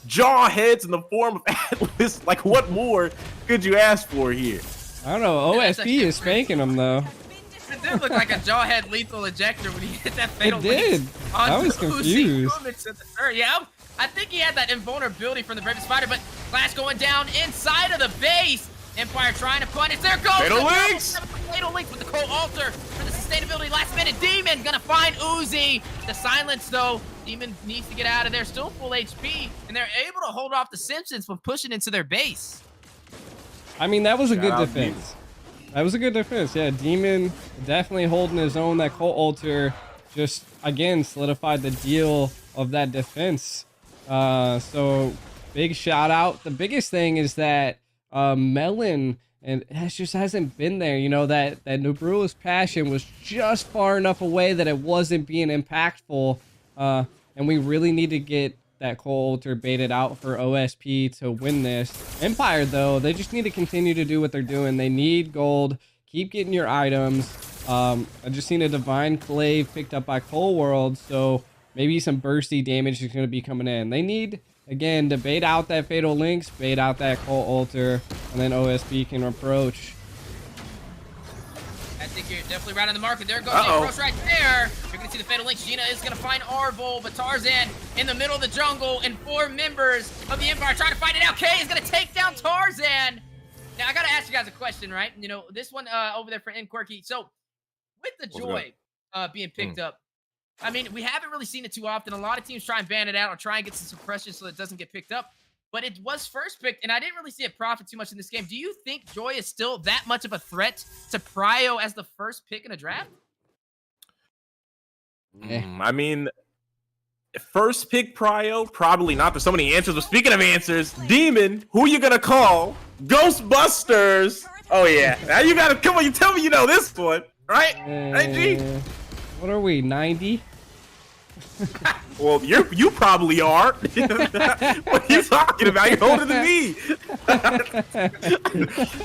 jaw heads in the form of Atlas. Like, what more could you ask for here? I don't know. That's OSP actually is spanking him though. it did look like a jawhead lethal ejector when he hit that fatal did. lynx I was onto Uzi confused. Climax at the turret. Yeah, I think he had that invulnerability from the Bravest Spider, but Clash going down inside of the base. Empire trying to punish. There goes Fatal the Lynx! Fatal Lynx with the cold altar for the sustainability. Last minute, Demon gonna find Uzi. The silence though. Demon needs to get out of there. Still full HP, and they're able to hold off the Simpsons from pushing into their base. I mean, that was a Shout good out defense. That was a good defense. Yeah, Demon definitely holding his own. That Cult Altar just, again, solidified the deal of that defense. So, big shout out. The biggest thing is that Melon and just hasn't been there. You know, that Nabrua's passion was just far enough away that it wasn't being impactful. And we really need to get that Cult Altar baited out for OSP to win this. Empire, though, they just need to continue to do what they're doing. They need gold. Keep getting your items. I just seen a Divine Clave picked up by Cold World, so maybe some bursty damage is going to be coming in. They need, again, to bait out that Fatal Lynx, bait out that Cult Altar, and then OSP can approach. I think you're definitely right on the market. There goes the Uh-oh. approach right there. You're going to see the Fatal Lynx. Gina is going to find Arvol, but Tarzan in the middle of the jungle, and 4 members of the Empire trying to fight it out. Kay is going to take down Tarzan. Now, I got to ask you guys a question, right? You know, this one over there for Inquirky. So, with the What's Joy being picked up, I mean, we haven't really seen it too often. A lot of teams try and ban it out or try and get some suppression so it doesn't get picked up. But it was first picked, and I didn't really see it profit too much in this game. Do you think Joy is still that much of a threat to Prio as the first pick in a draft? I mean, first pick Prio, probably not. There's so many answers. But speaking of answers, Demon, who you gonna call? Ghostbusters. Oh yeah, now you gotta come on. You tell me you know this one, right? Hey G. What are we, 90? Well, you probably are. What are you talking about? You're older than me.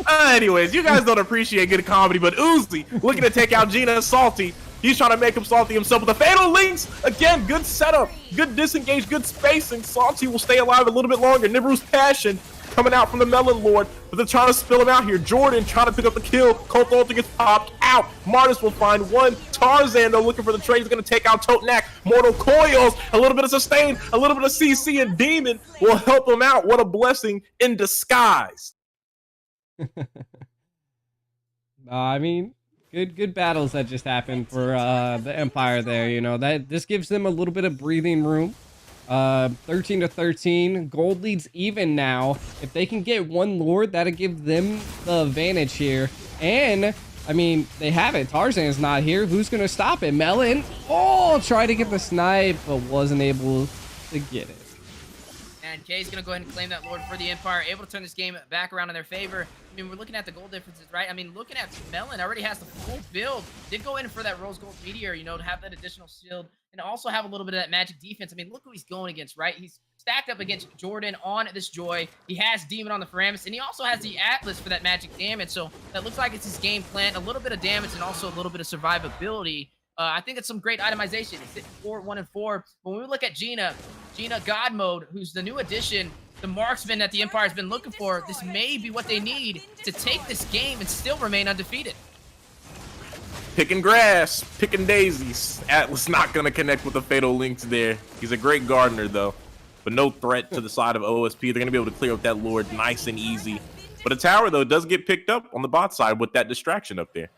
Anyways, you guys don't appreciate good comedy, but Uzi looking to take out Gina Salty. He's trying to make him salty himself with a Fatal Lynx. Again, good setup, good disengage, good spacing. Salty will stay alive a little bit longer. Nibru's passion coming out from the Melon Lord, but they're trying to spill him out here. Jordan trying to pick up the kill. Colt Alter gets popped out. Martis will find one. Tarzan, though, looking for the trade. He's going to take out Totenak. Mortal Coils, a little bit of sustain, a little bit of CC, and Demon will help him out. What a blessing in disguise. I mean, good battles that just happened for the Empire there. You know, that this gives them a little bit of breathing room. 13-13, gold leads even now. If they can get one Lord, that'll give them the advantage here. And I mean, they have it. Tarzan's not here. Who's gonna stop it? Melon. Oh, tried to get the snipe, but wasn't able to get it. And Kay's going to go ahead and claim that Lord for the Empire, able to turn this game back around in their favor. I mean, we're looking at the gold differences, right? I mean, looking at Melon already has the full build. Did go in for that Rose Gold Meteor, you know, to have that additional shield and also have a little bit of that magic defense. I mean, look who he's going against, right? He's stacked up against Jordan on this Joy. He has Demon on the Paramus, and he also has the Atlas for that magic damage. So that looks like it's his game plan. A little bit of damage and also a little bit of survivability. I think it's some great itemization. He's hitting 4, 1, and 4. When we look at Gina God Mode, who's the new addition the marksman that the Empire's been looking for. This may be what they need to take this game and still remain undefeated. Picking grass, picking daisies. Atlas not going to connect with the Fatal Links there. He's a great gardener, though. But no threat to the side of OSP. They're going to be able to clear up that Lord nice and easy. But a tower, though, does get picked up on the bot side with that distraction up there.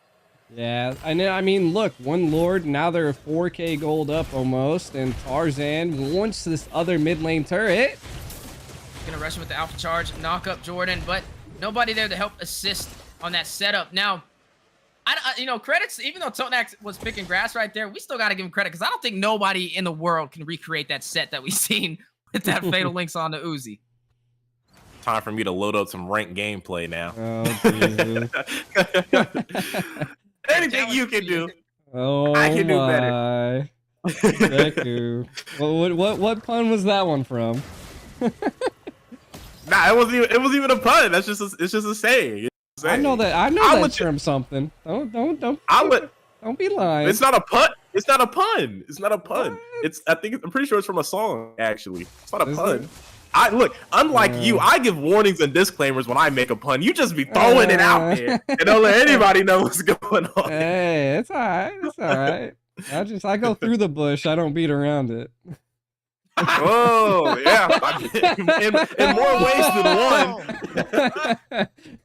Yeah, I mean, look, one Lord, now they're 4K gold up almost, and Tarzan wants this other mid lane turret. Gonna rush him with the alpha charge, knock up Jordan, but nobody there to help assist on that setup. Now, you know, credits, even though Totenak was picking grass right there, we still gotta give him credit, because I don't think nobody in the world can recreate that set that we've seen with that Fatal Links on the Uzi. Time for me to load up some ranked gameplay now. Oh, Jesus. Anything you can do. Oh, I can do better. Deku. What pun was that one from? Nah, it wasn't even a pun. It's just a saying. I know that from something. Don't be lying. It's not a pun. It's not a pun. It's not a pun. I'm pretty sure it's from a song, actually. It's not a pun. Look, unlike you, I give warnings and disclaimers when I make a pun. You just be throwing it out there and don't let anybody know what's going on. Hey, it's all right. It's all right. I go through the bush. I don't beat around it. Oh, yeah. In more ways than one.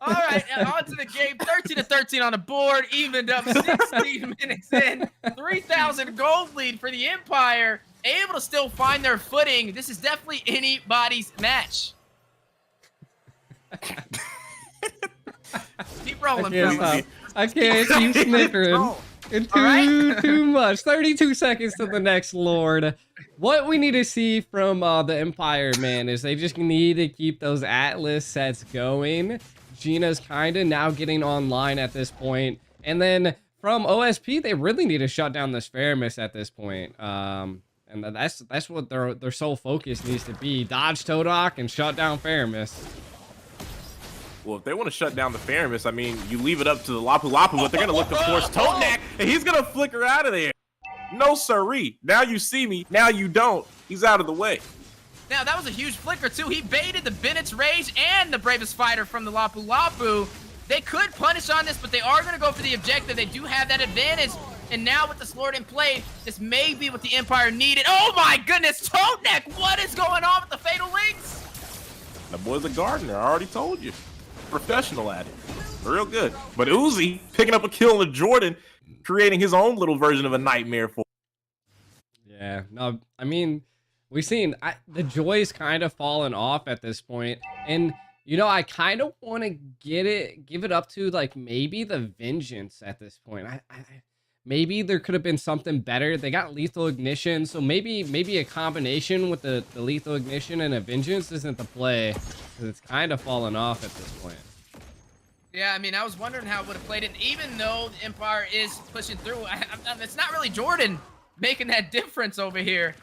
All right, on to the game. 13-13 on the board. Evened up 16 minutes in. 3,000 gold lead for the Empire. Able to still find their footing. This is definitely anybody's match. Keep rolling, fellas. I can't keep snickering. Too much. 32 seconds to the next Lord. What we need to see from the Empire, man, is they just need to keep those Atlas sets going. Gina's kind of now getting online at this point. And then from OSP, they really need to shut down this Faramis at this point. And that's what their sole focus needs to be. Dodge Todok and shut down Faramis. Well, if they want to shut down the Faramis, I mean, you leave it up to the Lapu Lapu, but they're going to look to force Totenak, and he's going to flicker out of there. No, sirree. Now you see me. Now you don't. He's out of the way. Now, that was a huge flicker, too. He baited the Bennett's Rage and the Bravest Fighter from the Lapu Lapu. They could punish on this, but they are going to go for the objective. They do have that advantage. And now with this Lord in play, this may be what the Empire needed. Oh my goodness, Totenak! What is going on with the Fatal Links? The boy's a gardener, I already told you. Professional at it. Real good. But Uzi picking up a kill on Jordan, creating his own little version of a nightmare for him. Yeah, no, I mean, we've seen the joy's kind of fallen off at this point. And, you know, I kind of want to give it up to, like, maybe the Vengeance at this point. Maybe there could have been something better. They got Lethal Ignition, so maybe a combination with the Lethal Ignition and a Vengeance isn't the play, because it's kind of fallen off at this point. Yeah, I mean, I was wondering how it would have played it. Even though the Empire is pushing through, it's not really Jordan making that difference over here.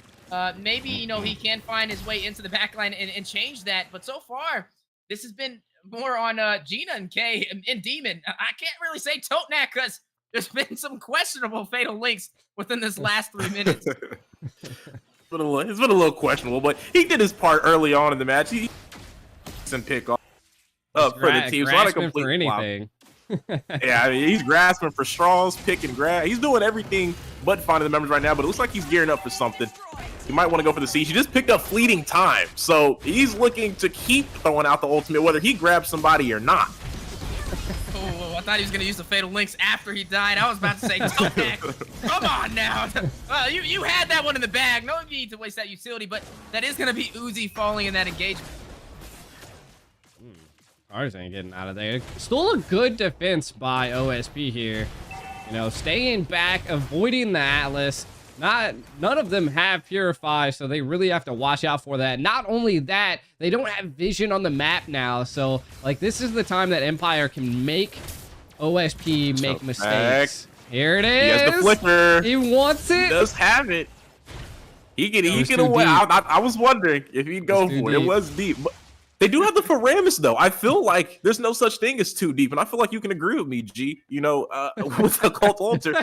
Maybe, you know, he can find his way into the backline and change that. But so far, this has been more on Gina and Kay and Demon. I can't really say Totenak because there's been some questionable Fatal Links within this last 3 minutes. It's been a little questionable, but he did his part early on in the match. He and pick off for the team. So not a complete for anything. Yeah, I mean, he's grasping for straws, picking grass. He's doing everything but finding the members right now, but it looks like he's gearing up for something. You might want to go for the siege. He just picked up fleeting time, so he's looking to keep throwing out the ultimate, whether he grabs somebody or not. Oh, I thought he was going to use the Fatal Links after he died. I was about to say, Totenak, come on now. You had that one in the bag. No need to waste that utility, but that is going to be Uzi falling in that engagement. Ours ain't getting out of there. Still a good defense by OSP here. You know, staying back, avoiding the Atlas. None of them have Purify, so they really have to watch out for that. Not only that, they don't have vision on the map now. So, like, this is the time that Empire can make OSP make mistakes. Here it is. He has the flicker. He wants it. He does have it. He can away. I was wondering if he'd go for it. It was deep. But they do have the Faramis, though. I feel like there's no such thing as too deep, and I feel like you can agree with me, G. You know, with the Cult Altar,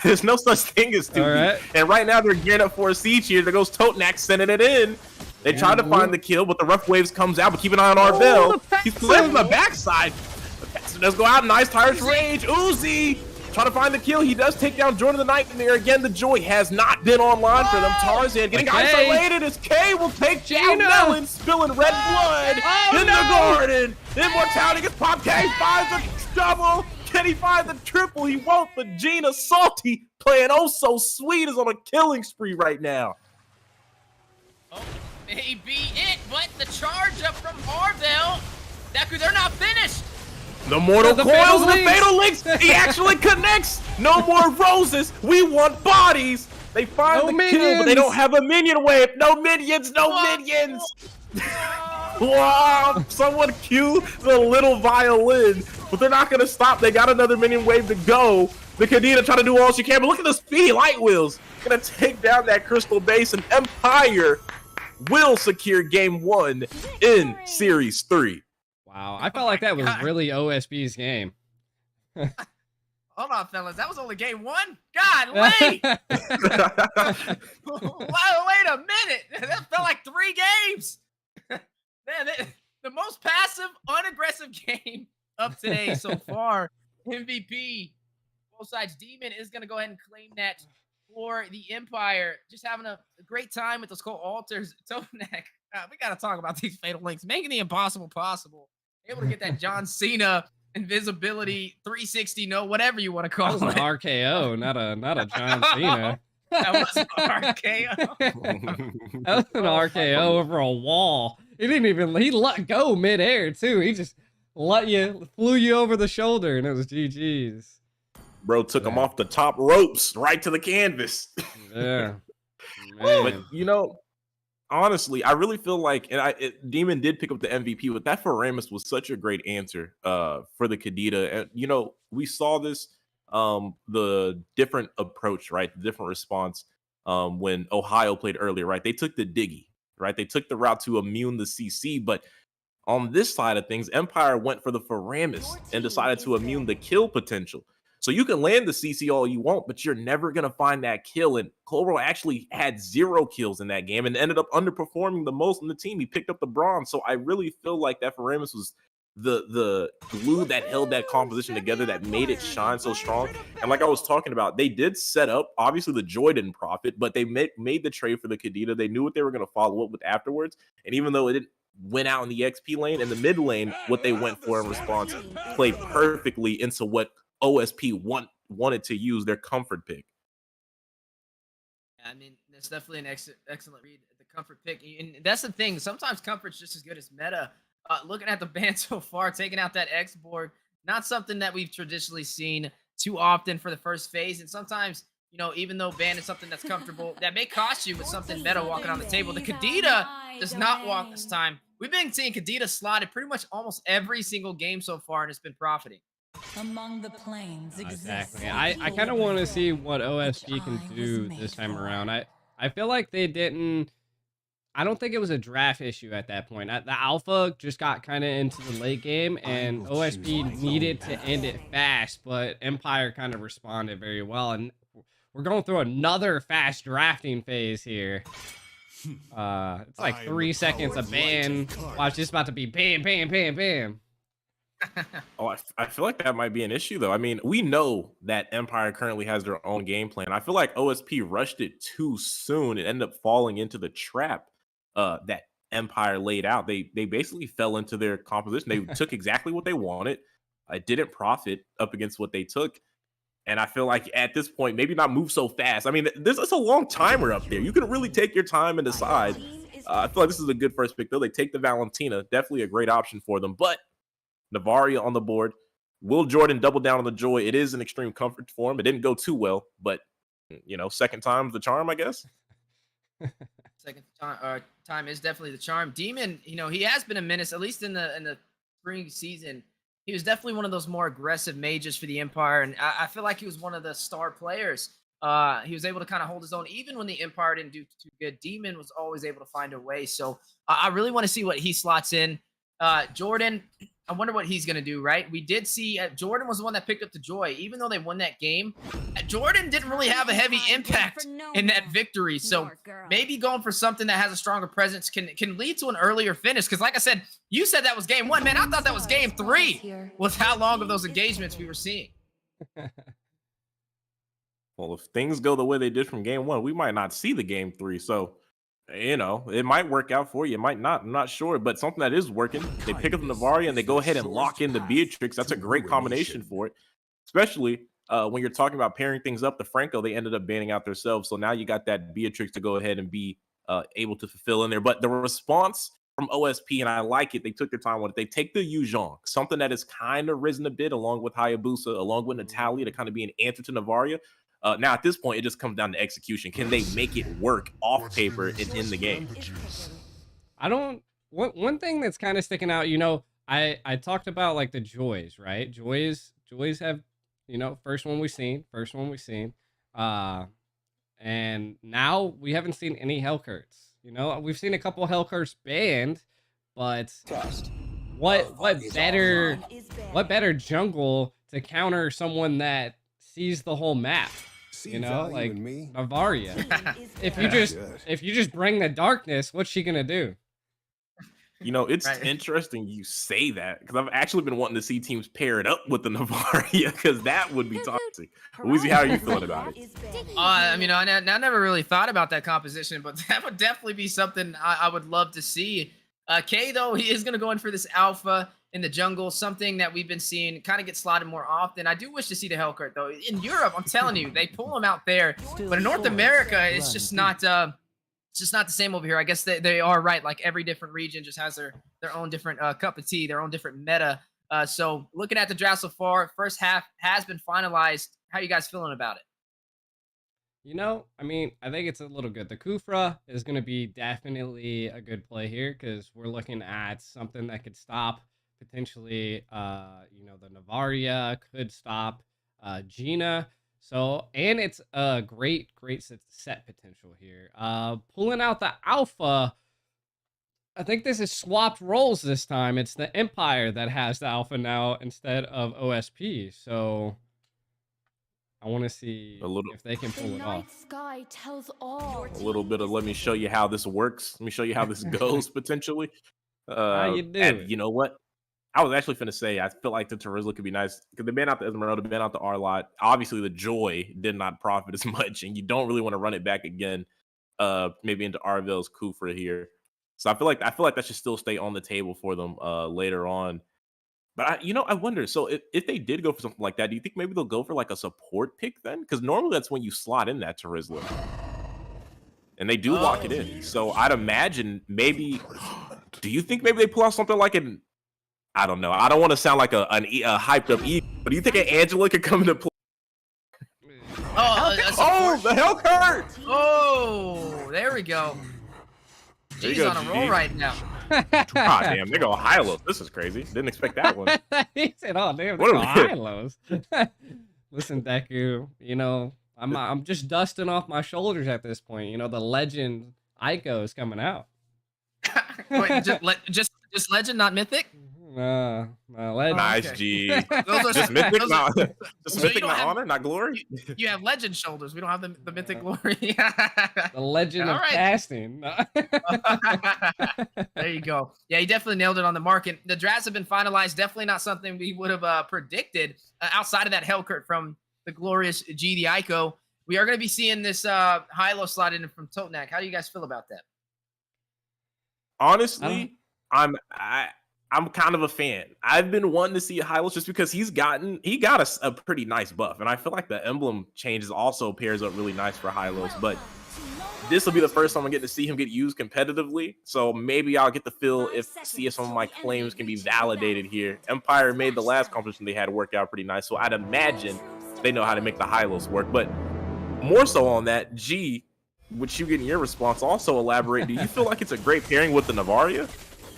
there's no such thing as too deep. And right now they're gearing up for a siege here. There goes Totenak sending it in. They tried to find the kill, but the rough waves comes out. But keep an eye on Arvel. He's playing from the backside. So does go out. Nice Tyrant's Rage. Uzi trying to find the kill. He does take down Jordan the Nightmare. Again, the joy has not been online for them. Tarzan getting isolated as K will take down Melon, spilling red blood in the garden. Immortality gets popped. K finds the double. Can he find the triple? He won't, but Gina Salty playing oh so sweet is on a killing spree right now. Oh, maybe it, but the charge up from Arvel. They're not finished. The Mortal Coils and the Fatal Links. He actually connects. No more roses. We want bodies. They find the kill, but they don't have a minion wave. No minions. No minions. Wow. Someone cue the little violin, but they're not going to stop. They got another minion wave to go. The Kadena trying to do all she can, but look at the speed. Light Wheels going to take down that crystal base, and Empire will secure game 1 in series 3. Wow, I felt like that was really OSB's game. Hold on, fellas. That was only game 1? God, wait! Wait a minute. That felt like 3 games. Man, the most passive, unaggressive game of today so far. MVP, both sides. Demon is going to go ahead and claim that for the Empire. Just having a great time with those cool altars. Tonek, we got to talk about these Fatal Links. Making the impossible possible. Able to get that John Cena invisibility 360, no, whatever you want to call it. That was an RKO, not a John Cena. That was an RKO. That was an RKO over a wall. He let go midair too. He just flew you over the shoulder, and it was GG's. Bro took him off the top ropes right to the canvas. Yeah. But you know, honestly, I really feel like, and Demon did pick up the MVP, but that Faramus was such a great answer for the Kadena. And you know, we saw this, the different approach, right? The different response when Ohio played earlier, right? They took the Diggy, right? They took the route to immune the CC, but on this side of things, Empire went for the Faramus and decided to immune the kill potential. So you can land the CC all you want, but you're never going to find that kill. And Cobra actually had 0 kills in that game and ended up underperforming the most on the team. He picked up the bronze. So I really feel like that Faramus was the glue that held that composition together, that made it shine so strong. And like I was talking about, they did set up, obviously the Joy didn't profit, but they made the trade for the Kadena. They knew what they were going to follow up with afterwards. And even though it didn't went out in the XP lane and the mid lane, what they went for in response played perfectly into what OSP wanted to use, their comfort pick. I mean, that's definitely an excellent read at the comfort pick. And that's the thing. Sometimes comfort's just as good as meta. Looking at the ban so far, taking out that X board, not something that we've traditionally seen too often for the first phase. And sometimes, you know, even though ban is something that's comfortable, that may cost you with something meta walking on the table. The Kadena does not walk this time. We've been seeing Kadena slotted pretty much almost every single game so far, and it's been profiting. Among the planes, exactly. I kind of want to see what OSP can do this time around. I feel like they didn't. I don't think it was a draft issue at that point. The alpha just got kind of into the late game, and OSP needed to end it fast, but Empire kind of responded very well. And we're going through another fast drafting phase here. It's like 3 seconds of ban. Watch, this about to be bam, bam, bam, bam. Oh, I feel like that might be an issue, though. I mean, we know that Empire currently has their own game plan. I feel like OSP rushed it too soon and ended up falling into the trap that Empire laid out. They basically fell into their composition. They took exactly what they wanted. Didn't profit up against what they took. And I feel like at this point, maybe not move so fast. I mean, it's a long timer up there. You can really take your time and decide. I feel like this is a good first pick, though. They take the Valentina. Definitely a great option for them. But Navaria on the board. Will Jordan double down on the Joy? It is an extreme comfort for him. It didn't go too well, but, you know, second time's the charm, I guess. Second time is definitely the charm. Demon, you know, he has been a menace, at least in the spring season. He was definitely one of those more aggressive mages for the Empire, and I feel like he was one of the star players. He was able to kind of hold his own, even when the Empire didn't do too good. Demon was always able to find a way. So I really want to see what he slots in Jordan, I wonder what he's going to do, right? We did see Jordan was the one that picked up the Joy. Even though they won that game, Jordan didn't really have a heavy impact in that victory. So maybe going for something that has a stronger presence can lead to an earlier finish. Because like I said, you said that was game 1. Man, I thought that was game 3 with how long of those engagements we were seeing. Well, if things go the way they did from game 1, we might not see the game 3. So, you know, it might work out for you. It might not. I'm not sure. But something that is working, they pick up the Navaria and they go ahead and lock in the Beatrix. That's a great combination for it, especially when you're talking about pairing things up. The Franco, they ended up banning out themselves. So now you got that Beatrix to go ahead and be able to fulfill in there. But the response from OSP, and I like it, they took their time on it. They take the Yuzhong, something that has kind of risen a bit along with Hayabusa, along with Natalia, to kind of be an answer to Navaria. Now, at this point, it just comes down to execution. Can they make it work off paper and in the game? One thing that's kind of sticking out, you know, I talked about like the Joys, right? Joys have, you know, first one we've seen. And now we haven't seen any Hellcurts. You know, we've seen a couple Hellcurts banned, but what better jungle to counter someone that sees the whole map? You know, like Navaria. if you just bring the darkness, what's she gonna do? You know, it's interesting you say that, because I've actually been wanting to see teams pair it up with the Navaria, because that would be toxic. Woozy, how are you feeling about it? I mean, I never really thought about that composition, but that would definitely be something I would love to see. K, though, he is going to go in for this alpha in the jungle, something that we've been seeing kind of get slotted more often. I do wish to see the Hellcurt, though. In Europe, I'm telling you, they pull them out there. But in North America, it's just not the same over here. I guess they are right. Like every different region just has their own different cup of tea, their own different meta. So looking at the draft so far, first half has been finalized. How you guys feeling about it? You know, I mean, I think it's a little good. The Kufra is going to be definitely a good play here, because we're looking at something that could stop potentially, you know, the Navaria could stop Gina. So, and it's a great set potential here. Pulling out the Alpha, I think this is swapped roles this time. It's the Empire that has the Alpha now instead of OSP. So I want to see if they can pull it off. Sky tells all. A little bit of let me show you how this works. Let me show you how this goes potentially. How you do? And you know what? I was actually finna say, I feel like the Terizla could be nice, because they banned out the Esmeralda, banned out the R-Lot. Obviously, the Joy did not profit as much, and you don't really want to run it back again, maybe into Arvel's Kufra here. So I feel like that should still stay on the table for them later on. But I wonder. So if they did go for something like that, do you think maybe they'll go for like a support pick then? Because normally that's when you slot in that Terizla, and they do lock it in. So I'd imagine maybe. Do you think maybe they pull out something like an? I don't know. I don't want to sound like a hyped up E, but do you think an Angela could come into play? The Hellcurt! Oh, there we go. G's on a roll right now. God damn, they go high-lows. This is crazy. Didn't expect that one. He said, "Oh damn, they go high-lows." Listen, Deku, you know, I'm just dusting off my shoulders at this point. You know, the legend Ico is coming out. Wait, just legend, not mythic? Legend. Nice, okay. G. Those are Just mythic, not So mythic, you don't not have- honor, not glory. You have legend shoulders. We don't have the mythic glory. The legend All of right. casting. There you go. Yeah, he definitely nailed it on the mark. And the drafts have been finalized. Definitely not something we would have predicted outside of that Hellcurt from the glorious GD Ico. We are going to be seeing this high-low slot in from Totnak. How do you guys feel about that? Honestly, I'm kind of a fan. I've been wanting to see Hylos just because he got a pretty nice buff, and I feel like the emblem changes also pairs up really nice for Hylos. But this will be the first time I'm getting to see him get used competitively, so maybe I'll get the feel see if some of my claims can be validated here. Empire made the last competition they had work out pretty nice, so I'd imagine they know how to make the Hylos work. But more so on that, G, which you get in your response, also elaborate. Do you feel like it's a great pairing with the Navaria?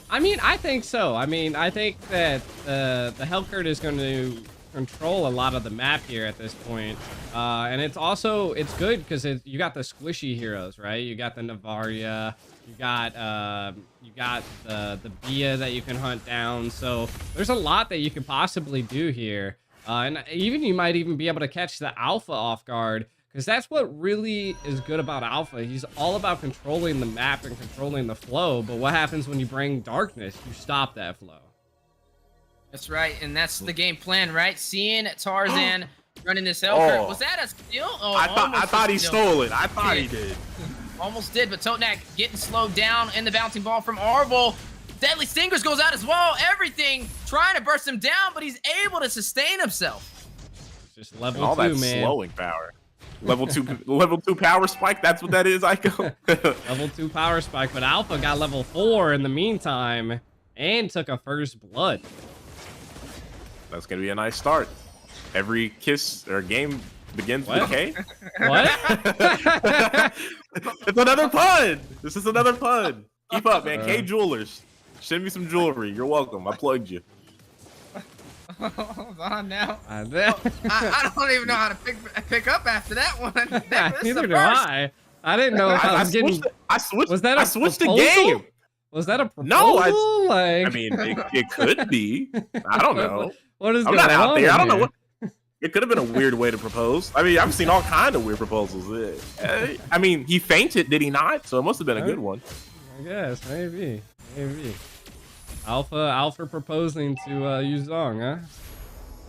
I mean, I think so. I mean, I think that the Hellcurt is going to control a lot of the map here at this point. And it's good because you got the squishy heroes, right? You got the Navaria, you got the Bia that you can hunt down. So there's a lot that you could possibly do here. And you might even be able to catch the Alpha off guard, because that's what really is good about Alpha. He's all about controlling the map and controlling the flow. But what happens when you bring darkness? You stop that flow. That's right, and that's the game plan, right? Seeing Tarzan running this Hellcurt. Was that a steal? Oh, I thought he stole it. I thought he did. Almost did, but Totenak getting slowed down in the bouncing ball from Arvel. Deadly Stingers goes out as well. Everything trying to burst him down, but he's able to sustain himself. It's just level all 2, that man. slowing power. Level 2 power spike. That's what that is, Ico. Level 2 power spike, but Alpha got level 4 in the meantime and took a first blood. That's gonna be a nice start. Every kiss or game begins with K. What? It's another pun. This is another pun. Keep up, man. K Jewelers. Send me some jewelry. You're welcome. I plugged you. Hold on now. I don't even know how to pick up after that one. Neither do I. I didn't know if I was getting. I switched. Was that I switched the proposal? game. Was that a proposal? No, like... I mean, it could be. I don't know. What is I'm going not out on there. I don't know here? what. It could have been a weird way to propose. I mean, I've seen all kind of weird proposals. I mean, he fainted, did he not? So it must have been a good one. I guess maybe. Alpha proposing to Yuzong, huh?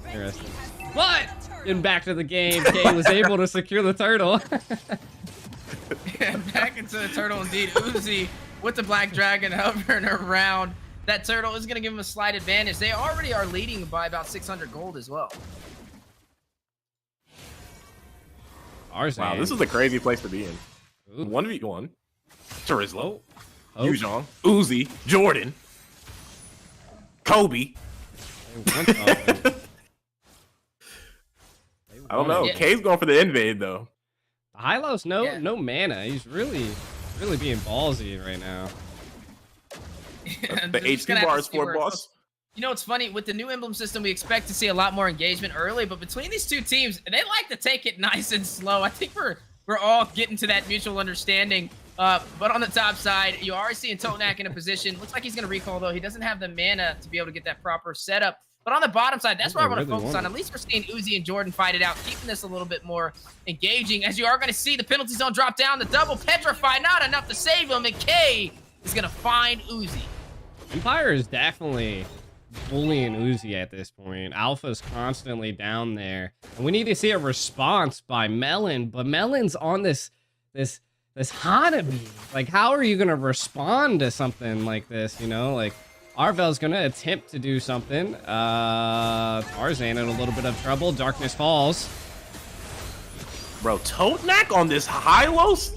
Interesting. But getting back to the game, Kay was able to secure the turtle. Yeah, back into the turtle indeed. Uzi with the Black Dragon hovering around. That turtle is going to give him a slight advantage. They already are leading by about 600 gold as well. Wow, this is a crazy place to be in. Ooh. 1v1. Charizla. Oh. Yuzong. Uzi. Jordan. Kobe. I don't know. Yeah. K's going for the invade though. Hylos, no mana. He's really being ballsy right now. The HP bar is for boss. You know, it's funny, with the new emblem system, we expect to see a lot more engagement early, but between these two teams, they like to take it nice and slow. I think we're all getting to that mutual understanding. But on the top side, you are seeing Totenak in a position. Looks like he's going to recall, though. He doesn't have the mana to be able to get that proper setup. But on the bottom side, that's where I want to focus on. At least we're seeing Uzi and Jordan fight it out, keeping this a little bit more engaging. As you are going to see the penalty zone drop down, the double petrify, not enough to save him, and K is going to find Uzi. Empire is definitely bullying Uzi at this point. Alpha's constantly down there, and we need to see a response by Melon. But Melon's on this Hanabi. Like, how are you gonna respond to something like this? You know, like Arvel's gonna attempt to do something. Tarzan in a little bit of trouble. Darkness falls. Bro, Totenak on this Hylos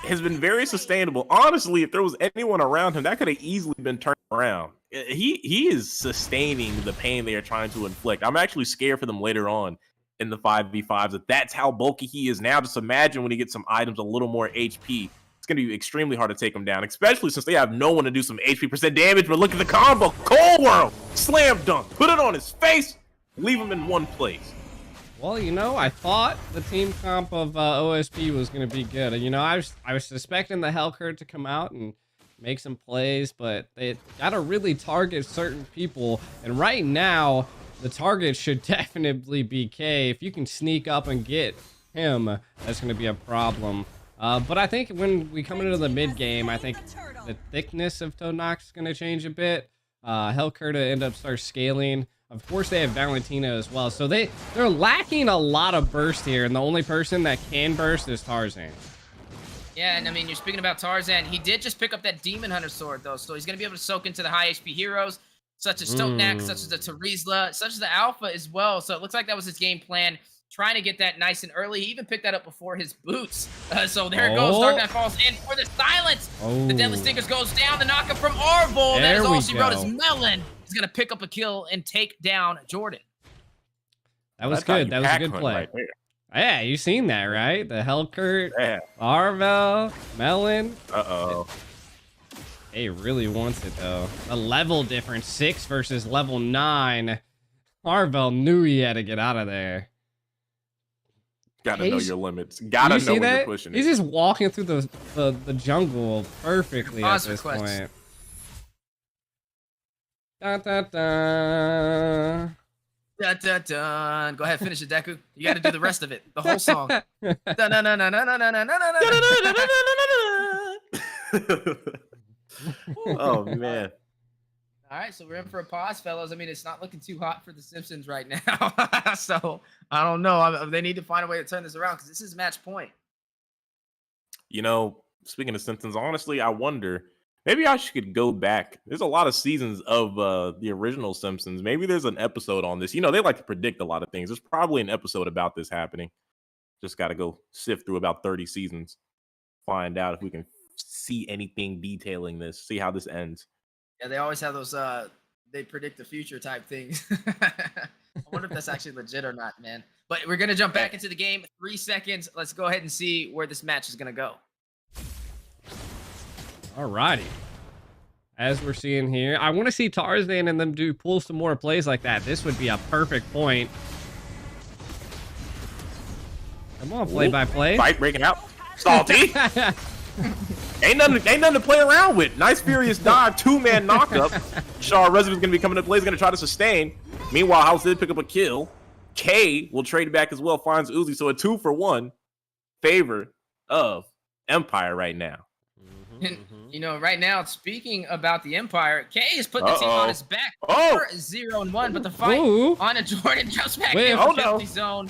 has been very sustainable. Honestly, if there was anyone around him, that could have easily been turned around. He is sustaining the pain they are trying to inflict. I'm actually scared for them later on in the 5v5s. If that's how bulky he is now, just imagine when he gets some items, a little more HP. It's going to be extremely hard to take him down, especially since they have no one to do some HP percent damage. But look at the combo. Cold World. Slam dunk. Put it on his face. Leave him in one place. Well, you know, I thought the team comp of OSP was going to be good. You know, I was suspecting the Hellcurt to come out and make some plays, but they got to really target certain people. And right now, the target should definitely be K. If you can sneak up and get him, that's going to be a problem. But I think when we come into the mid game, I think the thickness of Totenak is going to change a bit. Hellcurt to end up start scaling. Of course, they have Valentina as well. So they're lacking a lot of burst here, and the only person that can burst is Tarzan. Yeah, and I mean, you're speaking about Tarzan. He did just pick up that Demon Hunter sword, though, so he's going to be able to soak into the high HP heroes, such as Totenak, such as the Terizla, such as the Alpha as well. So it looks like that was his game plan, trying to get that nice and early. He even picked that up before his boots. So there it goes. Darknet falls in for the silence. The Deadly Stinkers goes down. The knockup from Arvel. That is all she wrote. Is Melon is going to pick up a kill and take down Jordan. That was good. That was a good play. Right, yeah, you seen that, right? The Hellcurt, Arvel, Melon. Uh-oh. He really wants it, though. A level difference, 6 versus level 9. Marvel knew he had to get out of there. Gotta know He's- your limits. Gotta You know see when that? you're pushing He's it. just walking through the jungle perfectly at Pause this request. point. Da, da, da. Dun, dun, dun. Go ahead, finish it, Deku. You got to do the rest of it. The whole song. Dun, dun, dun, dun, dun, dun, dun, dun, dun, dun. Oh man. All right, so we're in for a pause, fellas. I mean, it's not looking too hot for the Simpsons right now. So I don't know. They need to find a way to turn this around because this is match point. You know, speaking of Simpsons, honestly, I wonder, maybe I should go back. There's a lot of seasons of the original Simpsons. Maybe there's an episode on this. You know, they like to predict a lot of things. There's probably an episode about this happening. Just got to go sift through about 30 seasons, find out if we can see anything detailing this, see how this ends. Yeah, they always have those they predict the future type things. I wonder if that's actually legit or not, man. But we're gonna jump back into the game. 3 seconds. Let's go ahead and see where this match is gonna go. Alrighty. As we're seeing here, I want to see Tarzan and them pull some more plays like that. This would be a perfect point. Come on, play by play. Fight breaking out. Salty. Ain't nothing to play around with. Nice furious dive, 2-man knockup. Shaw Resident's gonna be coming to play. He's gonna try to sustain. Meanwhile, House did pick up a kill. K will trade back as well. Finds Uzi, so a 2-for-1 favor of Empire right now. And, you know, right now, speaking about the Empire, K is putting the team on his back. Oh. 4-0-1, but the fight Ooh. on a Jordan jumps back Wait, in oh the no. penalty zone.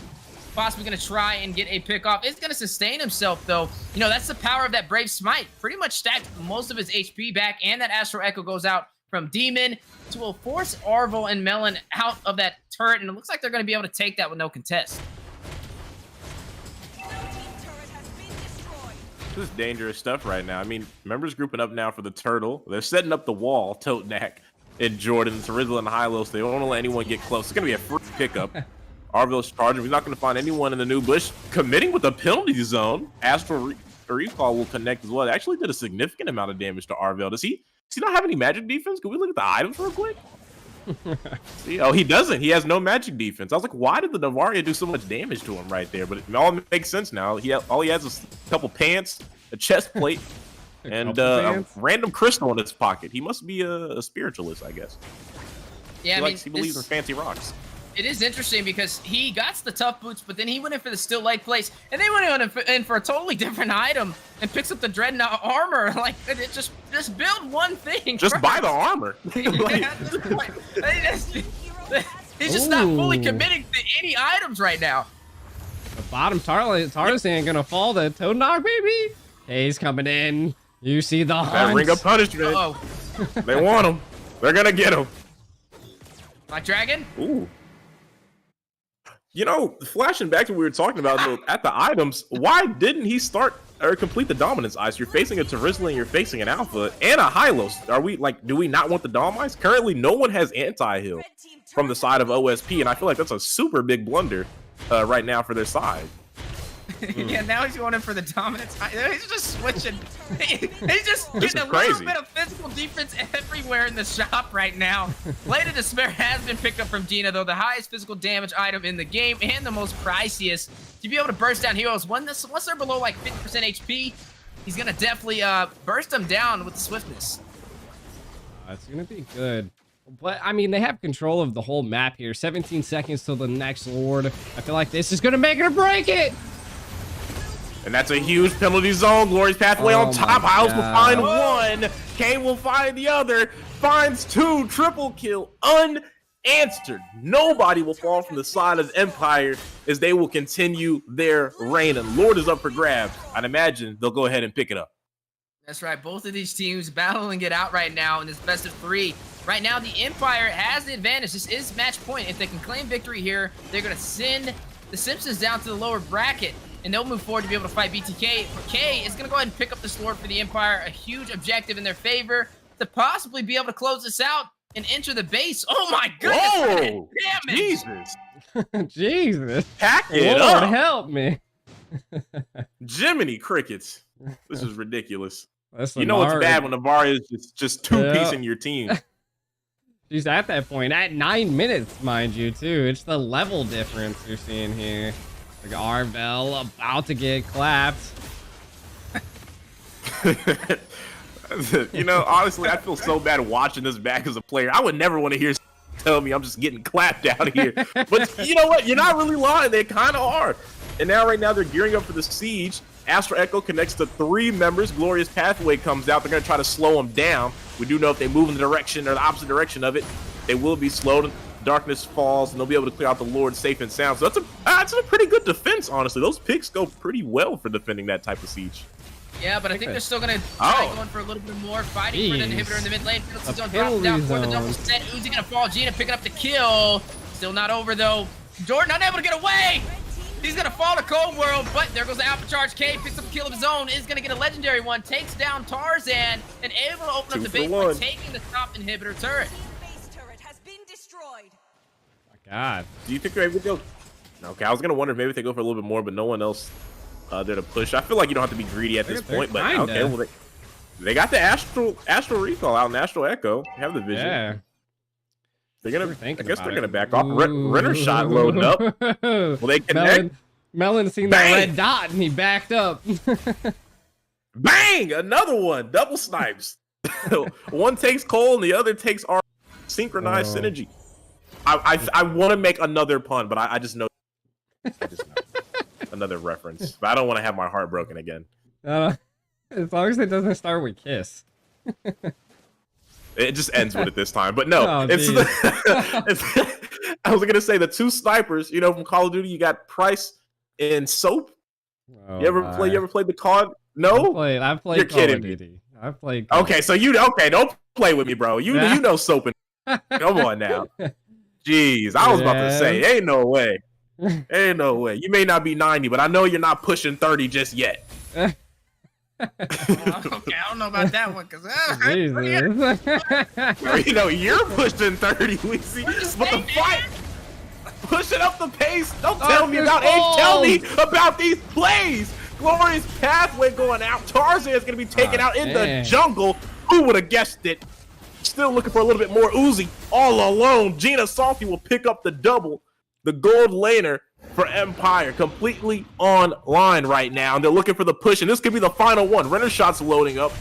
Possibly going to try and get a pick off. It's going to sustain himself, though. You know, that's the power of that Brave Smite. Pretty much stacked most of his HP back, and that Astro Echo goes out from Demon to will force Arvel and Melon out of that turret, and it looks like they're going to be able to take that with no contest. This is dangerous stuff right now. I mean, members grouping up now for the turtle. They're setting up the wall, Totenak and Jordan, Rizzle and Hylos. They don't want to let anyone get close. It's going to be a free pickup. Arvel's charging. He's not going to find anyone in the new bush. Committing with the penalty zone. Astral Recall will connect as well. It actually did a significant amount of damage to Arvel. Does he not have any magic defense? Can we look at the items real quick? See, oh, he doesn't. He has no magic defense. I was like, why did the Navaria do so much damage to him right there? But it all makes sense now. All he has is a couple pants, a chest plate, and a random crystal in his pocket. He must be a spiritualist, I guess. Yeah, He believes in fancy rocks. It is interesting because he got the tough boots, but then he went in for the still leg place, and they went in for a totally different item and picks up the Dreadnought armor. Like, it just build one thing. Just first. buy the armor. Yeah, he's just not fully committing to any items right now. The bottom Tarzan gonna fall to Toadknock, baby. Hey, he's coming in. You see the That ring of punishment. Uh-oh. They want him. They're gonna get him. Black Dragon? Ooh. You know, flashing back to what we were talking about though, at the items, why didn't he start or complete the dominance ice? You're facing a Terizla and you're facing an Alpha and a Hylos. Are we like, do we not want the Dom ice? Currently, no one has anti-heal from the side of OSP, and I feel like that's a super big blunder right now for their side. Yeah, now he's going in for the dominance. He's just switching. He's just getting a little crazy. bit of physical defense everywhere in the shop right now. Blade of Despair has been picked up from Gina, though the highest physical damage item in the game and the most priciest. To be able to burst down heroes, once they're below like 50% HP, he's going to definitely burst them down with the swiftness. It's gonna be good. But, I mean, they have control of the whole map here. 17 seconds till the next Lord. I feel like this is gonna make it or break it. And that's a huge penalty zone. Glorious Pathway on top. Hiles will find one. Kane will find the other. Finds two. Triple kill. Unanswered. Nobody will fall from the side of Empire as they will continue their reign. And Lord is up for grabs. I'd imagine they'll go ahead and pick it up. That's right. Both of these teams battling it out right now in this best of 3. Right now, the Empire has the advantage. This is match point. If they can claim victory here, they're going to send the Simpsons down to the lower bracket, and they'll move forward to be able to fight BTK. For K is going to go ahead and pick up this Lord for the Empire, a huge objective in their favor to possibly be able to close this out and enter the base. Oh my goodness! Whoa! Damage! Jesus! Jesus. Pack it Lord, up! help me. Jiminy crickets. This is ridiculous. That's You know it's Lamar. bad when Navaria is just two-piecing your team. She's at that point at 9 minutes, mind you, too. It's the level difference you're seeing here. Like Arvel about to get clapped. You know, honestly, I feel so bad watching this back as a player. I would never want to hear tell me I'm just getting clapped out here. But you know what? You're not really lying. They kind of are. And now, right now, they're gearing up for the siege. Astral Echo connects to 3 members. Glorious Pathway comes out. They're going to try to slow them down. We do know if they move in the direction or the opposite direction of it, they will be slowed. Darkness falls, and they'll be able to clear out the Lord safe and sound. So that's a pretty good defense, honestly. Those picks go pretty well for defending that type of siege. Yeah, but I think they're still going to try going for a little bit more, fighting for an inhibitor in the mid lane. Penalty zone drops down for the double set. Uzi going to fall. Gina picking up the kill. Still not over, though. Jordan unable to get away. He's going to fall to Cold World, but there goes the Alpha Charge. K picks up a kill of his own, is going to get a legendary one, takes down Tarzan, and able to open up the base by taking the top inhibitor turret. Base turret has been destroyed. My God. Do you think they're able to go? Okay, I was going to wonder if maybe they go for a little bit more, but no one else there to push. I feel like you don't have to be greedy at this point, but okay, well, they got the Astral Recall out in Astral Echo. They have the vision. Yeah. They're gonna. I guess they're gonna back off. Renner shot loading up. Will they connect? Melon seen that red dot and he backed up. Bang! Another one. Double snipes. One takes Cole and the other takes our synchronized synergy. I want to make another pun, but I just know. Another reference, but I don't want to have my heart broken again. As long as it doesn't start with kiss. It just ends with it this time. But no, I was gonna say the 2 snipers. You know, from Call of Duty, you got Price and Soap. Oh, you ever played the COD? No, I've played. You're Call kidding of me. Duty. I've played. Okay, so don't play with me, bro. You know Soap. Come on now. Jeez, I was about to say, ain't no way. Ain't no way. You may not be 90, but I know you're not pushing 30 just yet. Okay, I don't know about that one, because you know, you're pushing 30, we see. But the fight, pushing up the pace. Don't tell me about age. Tell me about these plays. Glorious Pathway going out. Tarzan is going to be taken out in the jungle. Who would have guessed it? Still looking for a little bit more. Uzi all alone. Gina Salty will pick up the double. The gold laner for Empire completely online right now. And they're looking for the push, and this could be the final one. Renner shot's loading up.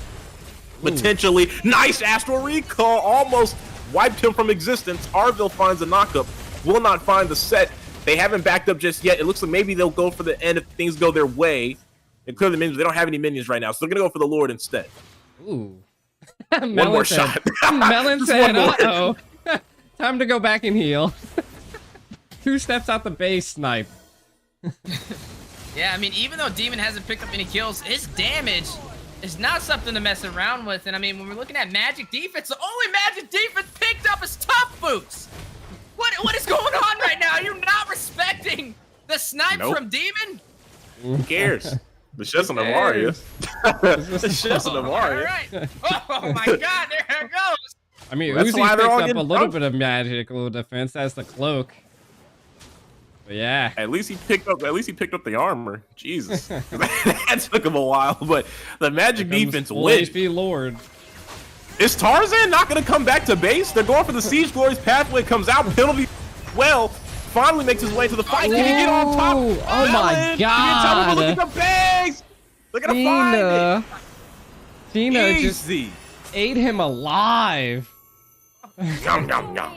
Potentially. Nice Astral Recall. Almost wiped him from existence. Arville finds a knockup. Will not find the set. They haven't backed up just yet. It looks like maybe they'll go for the end if things go their way. And clear the minions. They don't have any minions right now, so they're going to go for the Lord instead. Ooh. One more shot. Melon said, uh-oh. Time to go back and heal. 2 steps out the base, snipe. Yeah, I mean, even though Demon hasn't picked up any kills, his damage is not something to mess around with. And I mean, when we're looking at Magic defense, the only Magic defense picked up is Tough Boots. What is going on right now? You're not respecting the snipe from Demon? Who cares? It's just an Amaria. It's just an Amaria. Right. Oh my God, there it goes. I mean, That's Uzi picked up a little bit of magical defense as the cloak. But yeah. At least he picked up the armor. Jesus. That took him a while, but the Magic defense wins. HP Lord. Is Tarzan not gonna come back to base? They're going for the siege. Glorious Pathway comes out, penalty finally makes his way to the fight. Can he get on top? Oh my God. Look at the bags. They're gonna find it. Tina just ate him alive. Yum, yum, yum.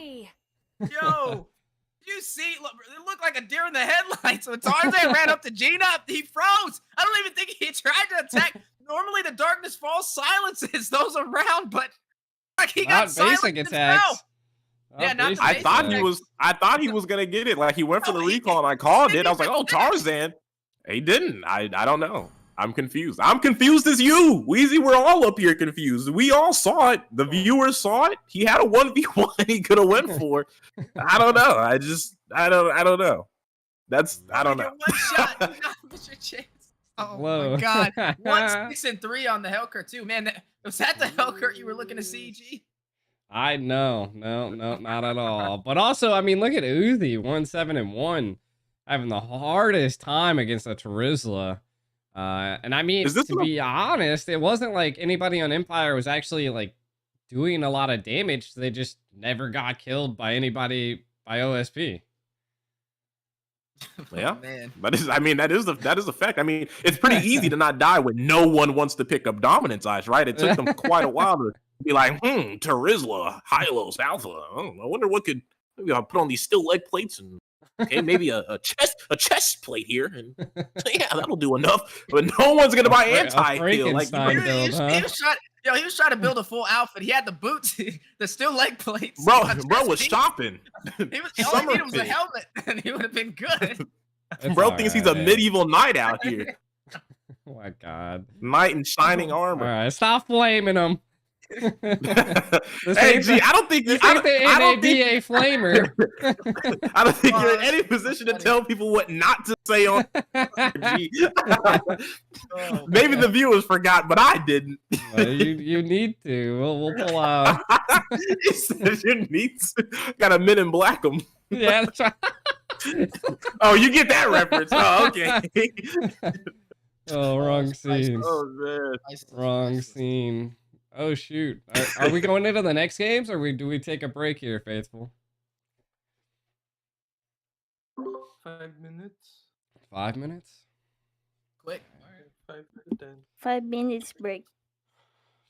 Yo, you see, look, it looked like a deer in the headlights. When Tarzan ran up to Gina, he froze. I don't even think he tried to attack. Normally, the Darkness Falls silences those around, but like he got basic attacks. Yeah, not I thought he was gonna get it. Like he went for the recall and I called it. I was like, oh, Tarzan. He didn't. I don't know. I'm confused. I'm confused as you. Weezy, we're all up here confused. We all saw it. The viewers saw it. He had a 1v1 he could have went for. I don't know. I don't know. I don't know. One shot. You not miss your chance. Oh my God. 1, 6, and 3 on the Hellcurt too. Man, was that the Hellcurt you were looking to see, G? No, not at all. But also, I mean, look at Uzi, 1-7-1, having the hardest time against a Terizla. And I mean, to be honest, it wasn't like anybody on Empire was actually like doing a lot of damage. They just never got killed by anybody by OSP. Yeah, Oh, man. that is. I mean, that is the fact. I mean, it's pretty easy to not die when no one wants to pick up dominance eyes, right? It took them quite a while to be like, Terizla, Hylos, Alpha. I wonder what could maybe I'll put on these steel leg plates and okay, maybe a chest plate here, and yeah, that'll do enough. But no one's gonna buy anti-heal. Like, Frankenstein build, huh? He was trying to build a full outfit. He had the boots, the steel leg plates. bro was shopping. He was all he needed was a helmet, and he would have been good. Bro thinks he's a medieval knight out here. Oh my god. Knight in shining All armor. right, stop flaming him. Hey, G, I don't think This I ain't the don't think NABA flamer. I don't think you're in any position to tell people what not to say on G. Maybe the viewers forgot, but I didn't. Well, you need to. We'll pull out. He says you need to. Got a Men in Black 'em. Yeah, that's right. Oh, you get that reference. Oh, okay. Oh, wrong scene. Oh, man. Wrong scene. Oh shoot. Are we going into the next games, or do we take a break here, Faithful? 5 minutes. 5 minutes? Quick. 5 minutes then. 5 minutes break.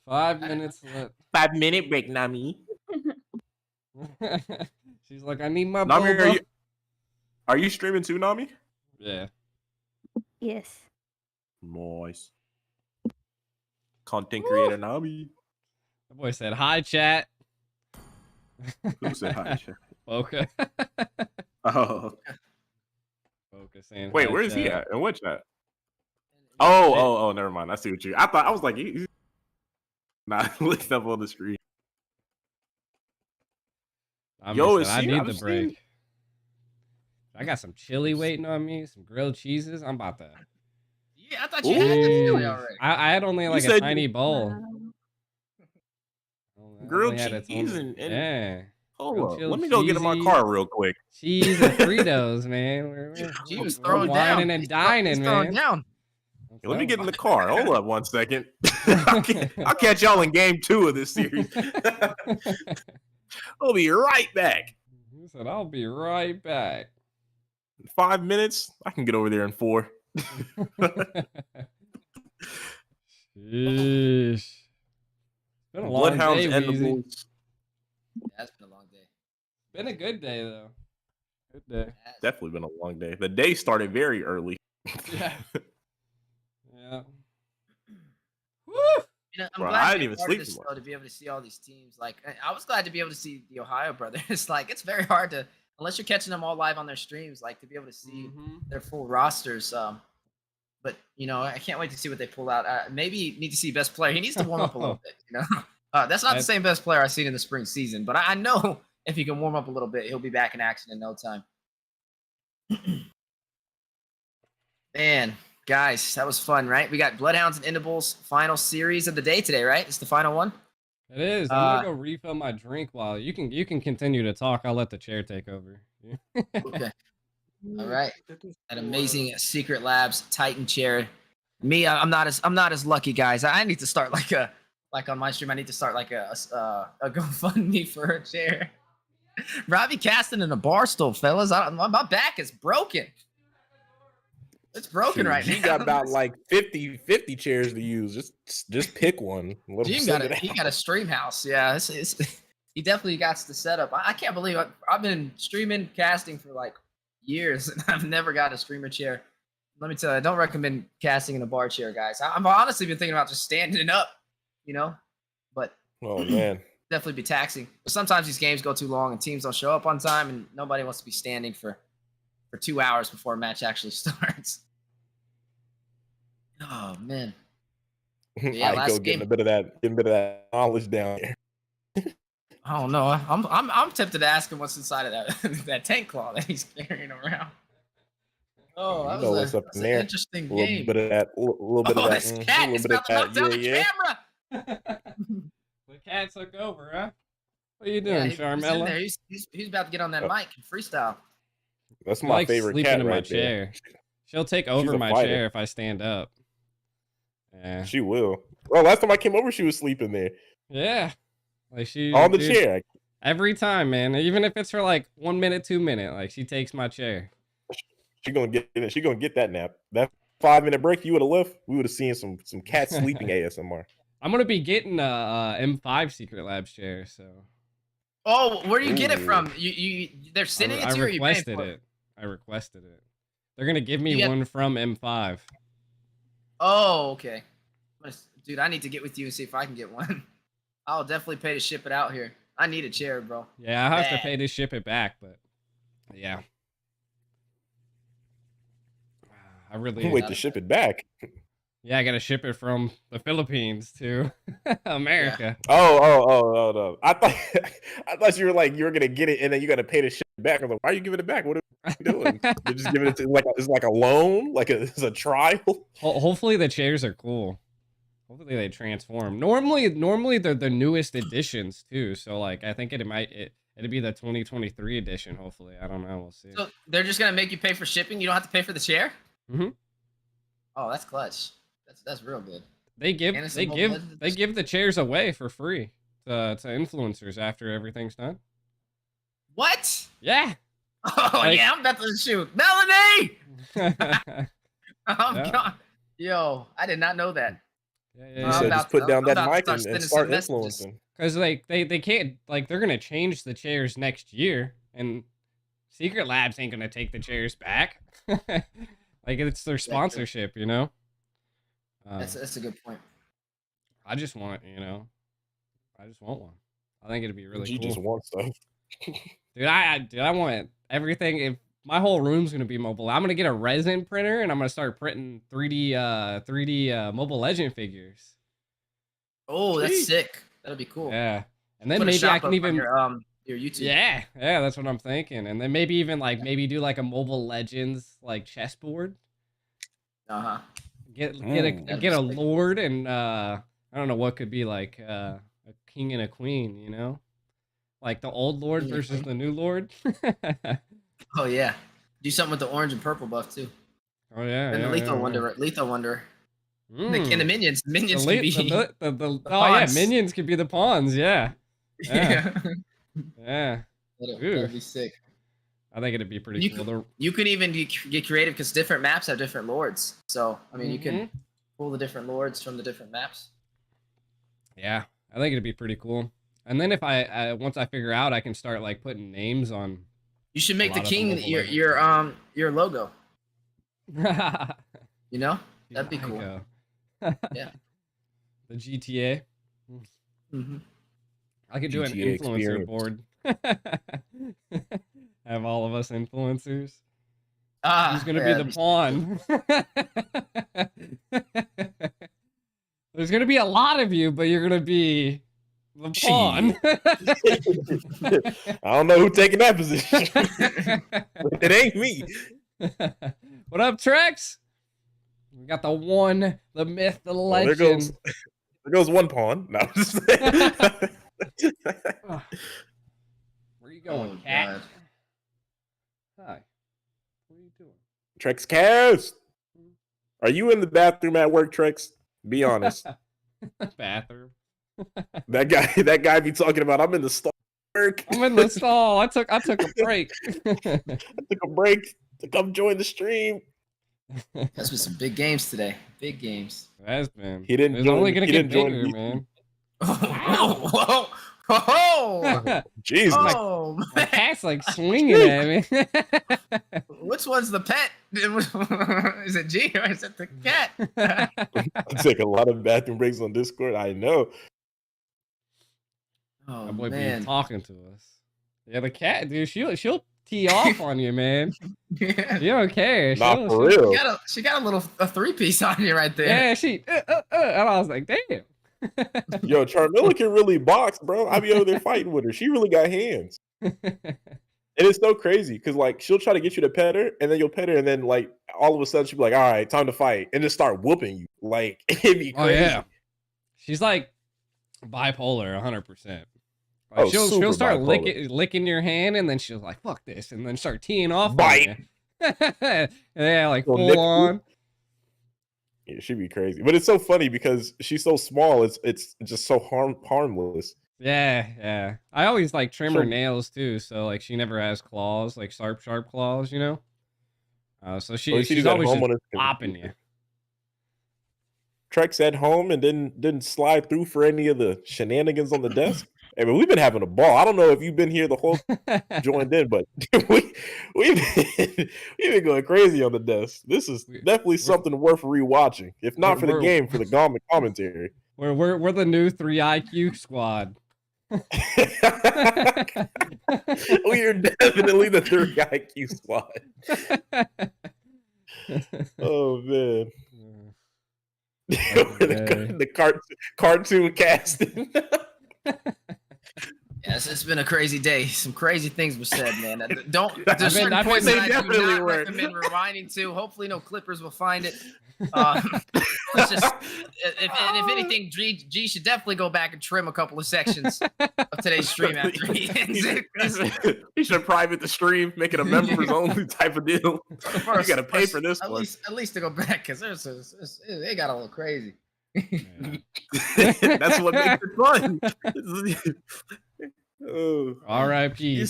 5 minutes left. 5-minute break, Nami. She's like, I need my Nami, boba. are you streaming too, Nami? Yeah. Yes. Nice. Content creator Nami. The boy said, hi, chat. Who said hi? Chat? Boca. Oh. Boca saying, Wait, hi, where is he chat. at? In what chat? Oh, never mind. I see what you. I was like, nah, looked up on the screen. Yo, I is need he- the I've break. seen- I got some chili waiting on me, some grilled cheeses. I'm about to. Yeah, I thought you had the chili Jeez. already. I had only like a said tiny bowl. Wow. I Grilled only had its cheese own- and yeah. Hold Grilled up. chili Let me go get in my cheesy. car real quick. Cheese and Fritos, man. He was we're throwing down. whining and dining, He's throwing man. down. Let me get in the car. Hold up 1 second. I'll catch y'all in game 2 of this series. I'll be right back. He said, I'll be right back. 5 minutes. I can get over there in 4. Sheesh. It's been a long Bloodhounds day, and the Weezy. Bulls. That's been a long day. Been a good day, though. Good day. Definitely been a long day. The day started very early. Yeah. Yeah. Woo! You know, I'm Bro, glad I to didn't be even part of sleep this, tomorrow. though, to be able to see all these teams. Like, I was glad to be able to see the Ohio brothers. Like, it's very hard to, unless you're catching them all live on their streams, like to be able to see their full rosters. But you know, I can't wait to see what they pull out. Maybe need to see best player. He needs to warm up a little bit. You know, that's not the same best player I've seen in the spring season, but I know if he can warm up a little bit, he'll be back in action in no time. Man, guys, that was fun, right? We got Bloodhounds and Endables final series of the day today, right? It's the final one. It is. I'm gonna go refill my drink while you can continue to talk. I'll let the chair take over. Okay. All right. That amazing Secret Labs Titan chair. Me, I'm not as lucky, guys. I need to start like on my stream. I need to start like a GoFundMe for a chair. Robbie casting in a bar stool, fellas. My back is broken. It's broken right now. He got about like 50 chairs to use. Just pick one. Let him Jim sit got it he out. got a stream house. Yeah, he definitely got the setup. I can't believe I've been streaming casting for like years and I've never got a streamer chair. Let me tell you, I don't recommend casting in a bar chair, guys. I've honestly been thinking about just standing up, you know, but Oh man. definitely be taxing. But sometimes these games go too long and teams don't show up on time and nobody wants to be standing for 2 hours before a match actually starts. Oh man. Yeah, I last go getting game. a bit of that knowledge down here. I don't know. I'm tempted to ask him what's inside of that that tank claw that he's carrying around. Oh, that You know was, what's up that's in an there. interesting A little game. bit of that. A little bit Oh, of that. this a cat little is bit about to knock of down that. the Yeah. camera. The cat took over, huh? What are you Yeah, doing, he was in there. Charmella? He's about to get on that mic and freestyle. That's She my likes favorite sleeping cat in my right there. chair. She'll take over a my fighter. chair if I stand up. Yeah. She will. Well, last time I came over, she was sleeping there. Yeah. Like she On the dude, chair. every time, man. Even if it's for like 1 minute, 2 minute, like she takes my chair. She gonna get it. She gonna get that nap. That 5-minute break you would have left, we would have seen some cat sleeping ASMR. I'm gonna be getting a M5 Secret Labs chair, so Oh, where do you get it Ooh. from? They're sending it to you, or you paying requested for it. I requested it. They're gonna give me You get- one from M5. Oh, okay. Dude, I need to get with you and see if I can get one. I'll definitely pay to ship it out here. I need a chair, bro. Yeah, I have to Bad. pay to ship it back, but yeah. I really Wait to ship it back. Yeah, I gotta ship it from the Philippines to America. Oh, no. I thought you were gonna get it and then you gotta pay to ship it back. I'm like, why are you giving it back? What are you doing? You're just giving it to it's like a loan, it's a trial. Hopefully the chairs are cool. Hopefully they transform. Normally they're the newest editions too. So like I think it'd be the 2023 edition. Hopefully, I don't know. We'll see. So they're just gonna make you pay for shipping. You don't have to pay for the chair. Mhm. Oh, that's clutch. That's real good. They give And it's a they Mobile give Legends they give the chairs away for free to influencers after everything's done. What? Yeah. Oh Like- yeah, I'm about to shoot Melanie. yeah, Oh Yeah. god. Yo, I did not know that. yeah, You I'm yeah. said about just put to- down I'm that about to mic start and sending start some messages. influencing. Because like they can't, like they're gonna change the chairs next year, and Secret Labs ain't gonna take the chairs back. Like it's their sponsorship, you know. That's a good point. I just want, I just want one. I think it'd be really You cool. just want stuff. Dude, I want everything. If my whole room's gonna be mobile, I'm gonna get a resin printer and I'm gonna start printing 3D Mobile Legend figures. Oh, that's Sweet. sick. That'll be cool. Yeah, and then Put a maybe shop I up can on even your YouTube. yeah, that's what I'm thinking. And then maybe even like do like a Mobile Legends like chessboard. Uh huh. Get That'd a be sick. lord and I don't know what could be like a king and a queen, like the old lord King and versus queen? the new lord. Oh yeah. Do something with the orange and purple buff too. Oh yeah, And yeah, the lethal yeah, Wanderer. Lethal Wanderer. yeah. And the minions. The minions can be. Oh yeah, pawns. minions could be the pawns. Yeah, yeah, yeah. That'd be sick. I think it'd be pretty You cool. could- You can even get creative because different maps have different lords. So I mean, you can Mhm. pull the different lords from the different maps. Yeah, I think it'd be pretty cool. And then if I once I figure out, I can start like putting names on. You should make the lot of the king Mobile your Legends. your logo. The You know, that'd be cool. Ico. Yeah. The GTA. Mm-hmm. I could do an GTA influencer experience. board. Have all of us influencers. Ah, Who's gonna yeah, be the pawn? There's gonna be a lot of you, but you're gonna be the pawn. I don't know who taking that position. It ain't me. What up, Trex? We got the one, the myth, the Well, legend. there goes one pawn. No, I'm just Ugh. Where you going, Oh, cat? God. Hi. What are you doing? Trex Cast. Are you in the bathroom at work, Trex? Be honest. Bathroom. that guy be talking about I'm in the store. Work. I'm in the stall. I took a break. I took a break to come join the stream. That's been some big games today. Big games. Has been. He didn't It's join- only gonna he get didn't join bigger, me. man. Whoa! Whoa! Jeez, Oh, Mike. Oh, My man. cat's like swinging at me. Which one's the pet? Is it G or is it the cat? I take a lot of bathroom breaks on Discord. I know. Oh That boy be man. talking to us. Yeah, the cat, dude. She'll tee off on you, man. Yeah. You don't care. Not for real. She got a little 3-piece on you right there. Yeah, she. And I was like, damn. Yo, Charmilla can really box, bro. I be over there fighting with her. She really got hands. And it's so crazy because like she'll try to get you to pet her, and then you'll pet her, and then like all of a sudden she'll be like, "All right, time to fight," and just start whooping you. Like it'd be Oh crazy. yeah, she's like bipolar, 100%. Like, Oh, she'll super start bipolar. licking your hand, and then she'll like fuck this, and then start teeing off. Bite. On you. Yeah, like She'll full nip you. on. Yeah, she'd be crazy. But it's so funny because she's so small. It's just so harmless. Yeah. I always like trim her So- nails too, so like she never has claws, like sharp claws, you know. So Oh, she's at always home just on his popping computer. you. Trex at home and didn't slide through for any of the shenanigans on the desk. I mean, we've been having a ball. I don't know if you've been here the whole joined in, but we've been going crazy on the desk. This is definitely something worth rewatching, if not for the game, for the commentary. We're the new 3 IQ squad. We are definitely the 3 IQ squad. Oh man. the cartoon casting. Yes, it's been a crazy day. Some crazy things were said, man. Don't. I've There's been- certain I've points been- that I do definitely not were. recommend rewinding to. Hopefully, no clippers will find it. Let's just, if anything, G should definitely go back and trim a couple of sections of today's stream after he ends it. He should private the stream, make it a members only type of deal. You got to pay for this at one. At least to go back, because they got a little crazy. That's what makes it fun. Oh. R.I.P.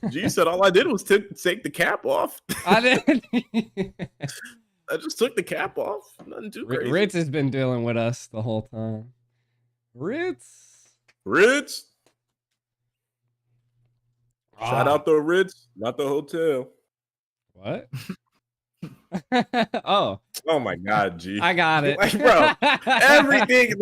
G said all I did was take the cap off. I didn't. I just took the cap off. Nothing too crazy. Ritz has been dealing with us the whole time. Ritz. Shout out the Ritz, not the hotel. What? Oh, my God, G. I got it. Like, bro, everything.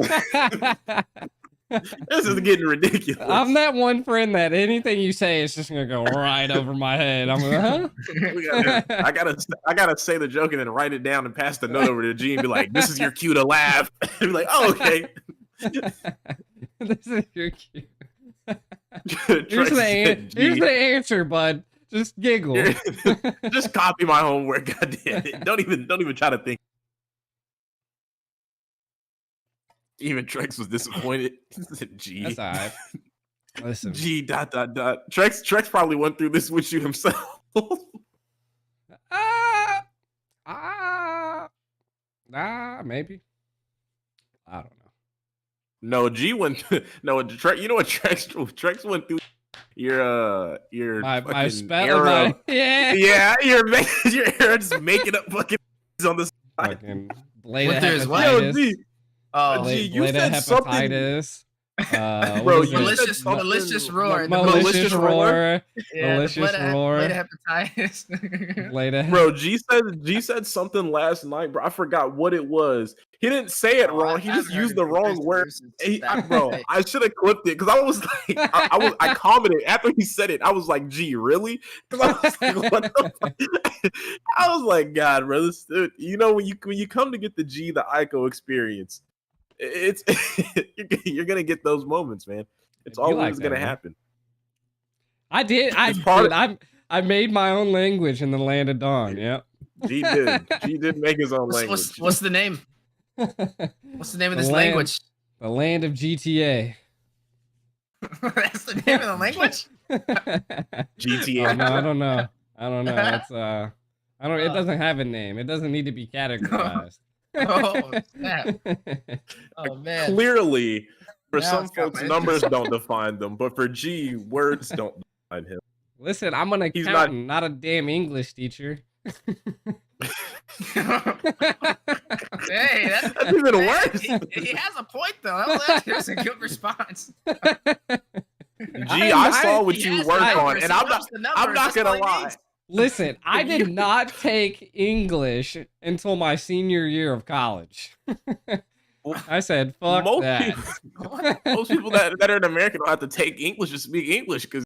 This is getting ridiculous. I'm that one friend that anything you say is just gonna go right over my head. I'm like, huh? I gotta say the joke and then write it down and pass the note over to G and be like, "This is your cue to laugh." Be like, "Oh, okay." This is your cue. Trex Here's said, "G, the answer, bud. Just giggle. just copy my homework. Goddamn it! Don't even try to think. Even Trex was disappointed. G. That's all right. Listen. G. ... Trex probably went through this with you himself. Maybe. I don't know. No, G went. No, Trex. You know what Trex went through? Your My fucking spell. era. Yeah. Your era just making up fucking on the side. Fucking blade of What there's what? Yo, hepatitis. G. Oh, G, you Blade of said something. hepatitis. Bro, what is you it? said malicious roar. Malicious roar. Yeah, Malicious blade of- roar. blade of hepatitis. Blade of Bro, G said something last night, bro. I forgot what it was. He didn't say it wrong. He just used the wrong word. Bro, I should have clipped it because I was like, I commented after he said it. I was like, G, really? Because I was like, what the fuck? I was like, God, bro, this dude, you know, when you come to get the G, the Ico experience, it's you're gonna get those moments, man. It's I do always like that, gonna man. happen. I did. I made my own language in the land of dawn. Yep. G did make his own language. What's the name? What's the name of The this land- language? The land of GTA. That's the name of the language? GTA. Oh, no, I don't know. It's I don't. It doesn't have a name. It doesn't need to be categorized. Oh, snap. Oh, man. Clearly, for Now some it's got folks, my numbers interest. don't define them, but for G, words don't define him. Listen, I'm an He's accountant, not a damn English teacher. Hey, That's even worse. He has a point, though. That was a good response. G, I saw what He you has work the on, numbers. and He I'm knows not. the numbers. I'm not That's gonna all he lie. needs. Listen, I did not take English until my senior year of college. I said, fuck Most that. Most people that are in America don't have to take English to speak English because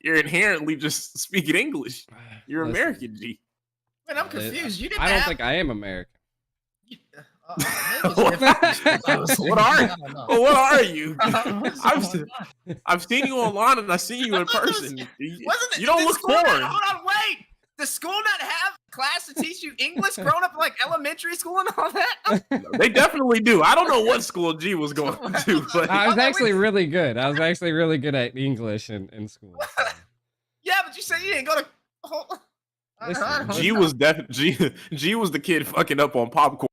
you're inherently just speaking English. You're Listen, American, G. Man, I'm confused. You didn't I don't have... think I am American. What are you? Well, what are you? I've seen you online and I've seen you in person. You don't look foreign. Hold on, wait. Does school not have class to teach you English growing up like elementary school and all that? They definitely do. I don't know what school G was going to, but I was actually really good. I was actually really good at English in school. Yeah, but you said you didn't go to... Listen, G was G was the kid fucking up on popcorn.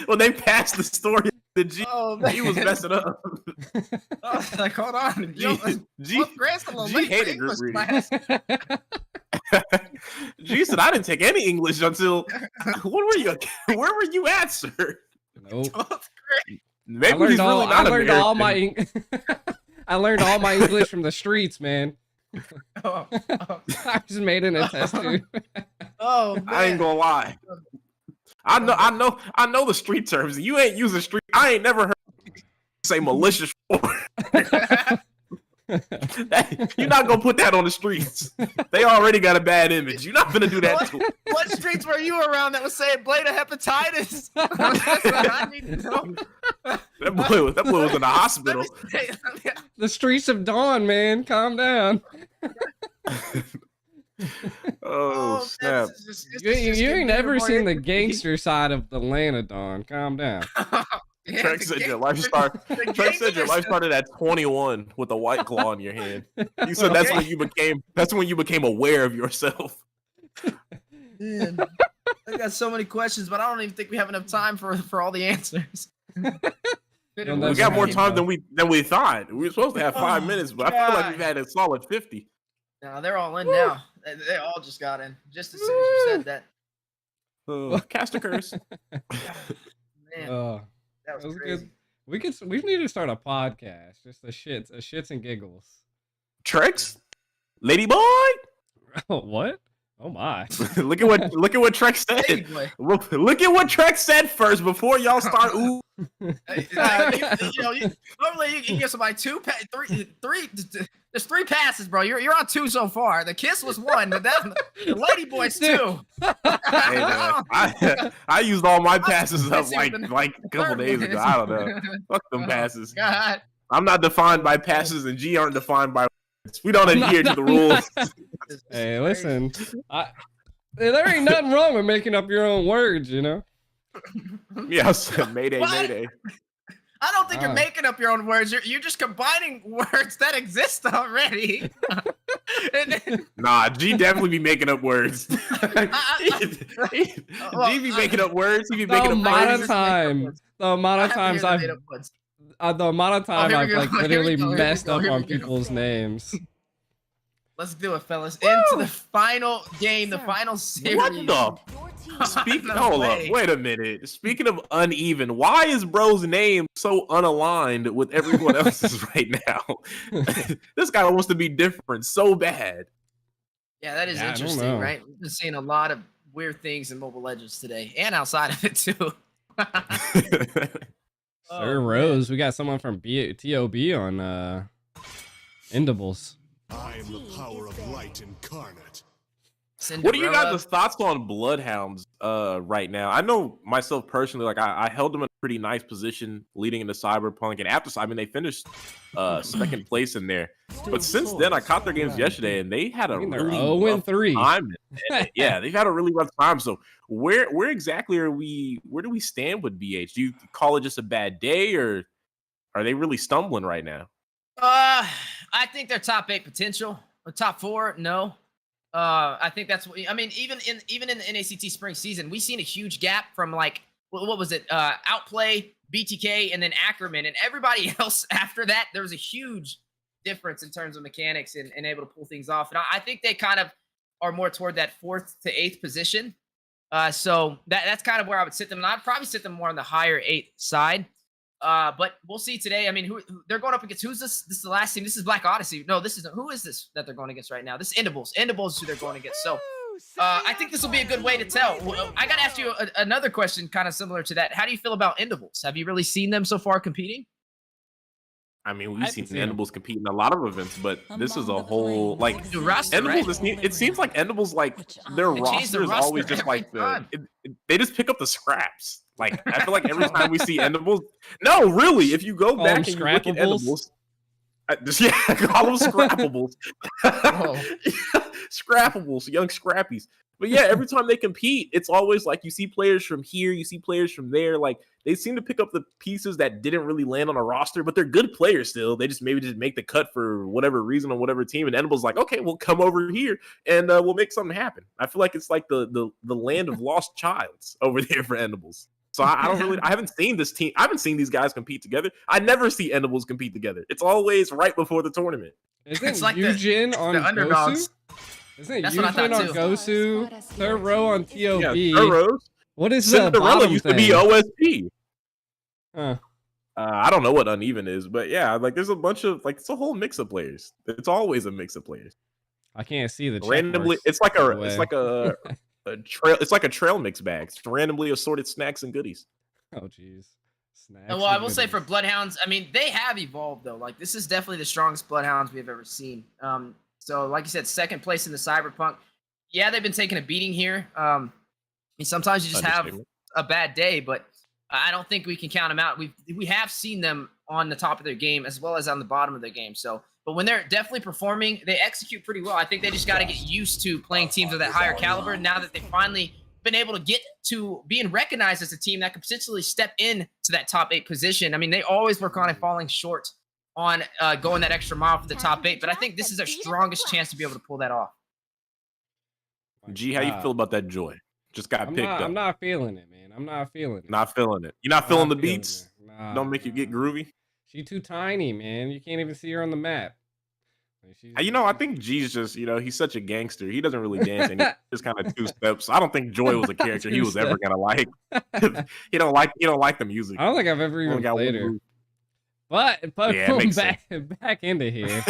When they passed the story The G, he was messing up. I was like, hold on. G hated group reading. G said, I didn't take any English until. Where were you at, sir? Nope. Maybe I learned he's really not all my American. I learned all my English from the streets, man. Oh, I just made an test tube. oh man. I ain't gonna lie. I know the street terms. You ain't using street. I ain't never heard you say malicious before. You're not gonna put that on the streets. They already got a bad image. You're not gonna do that to them. What streets were you around that was saying blade of hepatitis? That's what I need to know. That boy was in the hospital. The streets of dawn, man. Calm down. Oh snap! You ain't never seen the gangster side of the land of dawn. Calm down. Yeah, Trek said your life started at 21 with a white claw in your hand. You said that's when you became aware of yourself. Man, I got so many questions, but I don't even think we have enough time for all the answers. We got more time than we thought. We were supposed to have 5 minutes, but I feel like we've had a solid 50. No, they're all in now. They all just got in just as soon as you said that. Cast a curse. Man, that was crazy. Good. We need to start a podcast. Just a shits and giggles. Trex, lady boy. Oh, what? Oh my! Look at what Trek said. Look at what Trek said first before y'all start. Ooh. Normally you can give somebody three. There's 3 passes, bro. You're on 2 so far. The kiss was 1, but the lady boy's 2. Hey, man, I used all my passes up like a couple days ago. I don't know. Fuck them passes. God. I'm not defined by passes, and G aren't defined by words. We don't adhere to the rules. Hey, listen. There ain't nothing wrong with making up your own words, you know. Yeah, I said mayday, mayday. I don't think you're making up your own words. You're just combining words that exist already. Nah, G definitely be making up words. G be making up words. He be making up words. The amount of times I've like literally messed up on people's names. Let's do it, fellas. Into the final game, the final series. What the? Hold up. Wait a minute. Speaking of uneven, why is bro's name so unaligned with everyone else's right now? This guy wants to be different so bad. Yeah, that is interesting, right? We've been seeing a lot of weird things in Mobile Legends today, and outside of it too. Sir Rose, we got someone from TOB on Endables. I am the power of light incarnate. What are you guys' thoughts on Bloodhounds right now? I know myself personally, like I held them in a pretty nice position leading into Cyberpunk, and after, I mean, they finished second place in there. But since then, I caught their games yesterday, and they had a really rough time. Yeah, they've had a really rough time. So where exactly are we? Where do we stand with BH? Do you call it just a bad day, or are they really stumbling right now? I think they're top 8 potential. Or top 4, no. I think that's what I mean. Even in the NACT spring season, we've seen a huge gap from like what was it? Outplay, BTK, and then Ackerman, and everybody else after that. There was a huge difference in terms of mechanics and able to pull things off. And I think they kind of are more toward that 4th to 8th position. So that's kind of where I would sit them. And I'd probably sit them more on the higher 8th side. But we'll see today. I mean, who they're going up against? Who's this? This is the last team. This is Black Odyssey. No, this isn't. Who is this that they're going against right now? This is Endables. Endables is who they're going against. So I think this will be a good way to tell. I got to ask you another question kind of similar to that. How do you feel about Endables? Have you really seen them so far competing? I mean, we've seen Endables compete in a lot of events, but this is a whole like Endables. Right? It seems like Endables, like their roster is always just like they just pick up the scraps. Like I feel like every time we see Endables, no, really, if you go back and you look at Endables, call them scrappables, scrappables, young scrappies. But yeah, every time they compete, it's always like you see players from here, you see players from there. Like they seem to pick up the pieces that didn't really land on a roster, but they're good players still. They just maybe make the cut for whatever reason on whatever team. And Enable's like, okay, we'll come over here and we'll make something happen. I feel like it's like the land of lost childs over there for Enables. So I don't really, I haven't seen this team. I haven't seen these guys compete together. I never see Endables compete together. It's always right before the tournament. Isn't It's like Eugene on the underdogs. Gosu? Isn't That's what I Eugene thought on too. Gosu? Third row on TOB. Yeah, Burrows. What is the Cinderella bottom used thing? to be OSP. Huh. I don't know what uneven is, but yeah, like there's a bunch of like it's a whole mix of players. It's always a mix of players. I can't see the check Randomly, marks, it's like by a the it's way. like a trail. It's like a trail mix bag. It's randomly assorted snacks and goodies. Oh jeez. Snacks. Well, I and will say for goodies. Bloodhounds, I mean, they have evolved though. Like this is definitely the strongest Bloodhounds we've ever seen. So like you said, second place in the Cyberpunk. Yeah, they've been taking a beating here. I mean, sometimes you just have a bad day, but I don't think we can count them out. We have seen them on the top of their game as well as on the bottom of their game. So, but when they're definitely performing, they execute pretty well. I think they just got to get used to playing teams of that higher caliber. Now that they've finally been able to get to being recognized as a team that could potentially step in to that top 8 position. I mean, they always were kind of falling short on going that extra mile for the top 8, but I think this is their strongest chance to be able to pull that off. G, how you feel about that Joy? Just got picked up. I'm not feeling it, man. I'm not feeling it. Not feeling it. You're not feeling the feeling beats? it. Nah, Don't make you get groovy? She too tiny, man. You can't even see her on the map. Like, You know, I think G's just, you know, he's such a gangster. He doesn't really dance, and he just kind of 2 steps. I don't think Joy was a character he was ever gonna like. He don't like the music. I don't think I've ever even played her. But Yeah, it boom, makes back into here.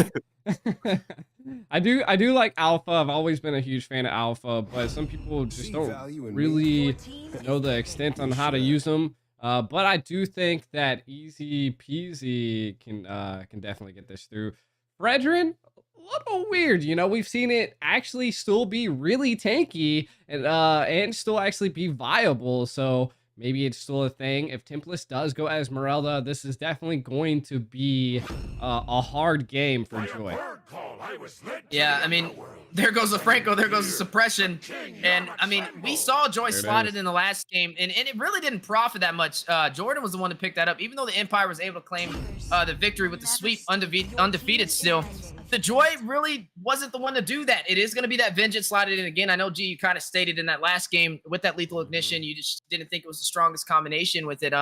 I do like Alpha. I've always been a huge fan of Alpha, but some people just don't really know the extent on how to use them. But I do think that Easy Peasy can definitely get this through. Fredrin, a little weird, you know. We've seen it actually still be really tanky and still actually be viable. So maybe it's still a thing. If Tempest does go Esmeralda, this is definitely going to be a hard game for Joy. Yeah, I mean, there goes the Franco, there goes the suppression. And I mean, we saw Joy slotted in the last game, and it really didn't profit that much. Jordan was the one to pick that up, even though the Empire was able to claim the victory with the sweep, undefeated still. The Joy really wasn't the one to do that. It is going to be that Vengeance slotted in again. I know, G, you kind of stated in that last game with that Lethal Ignition, you just didn't think it was the strongest combination with it.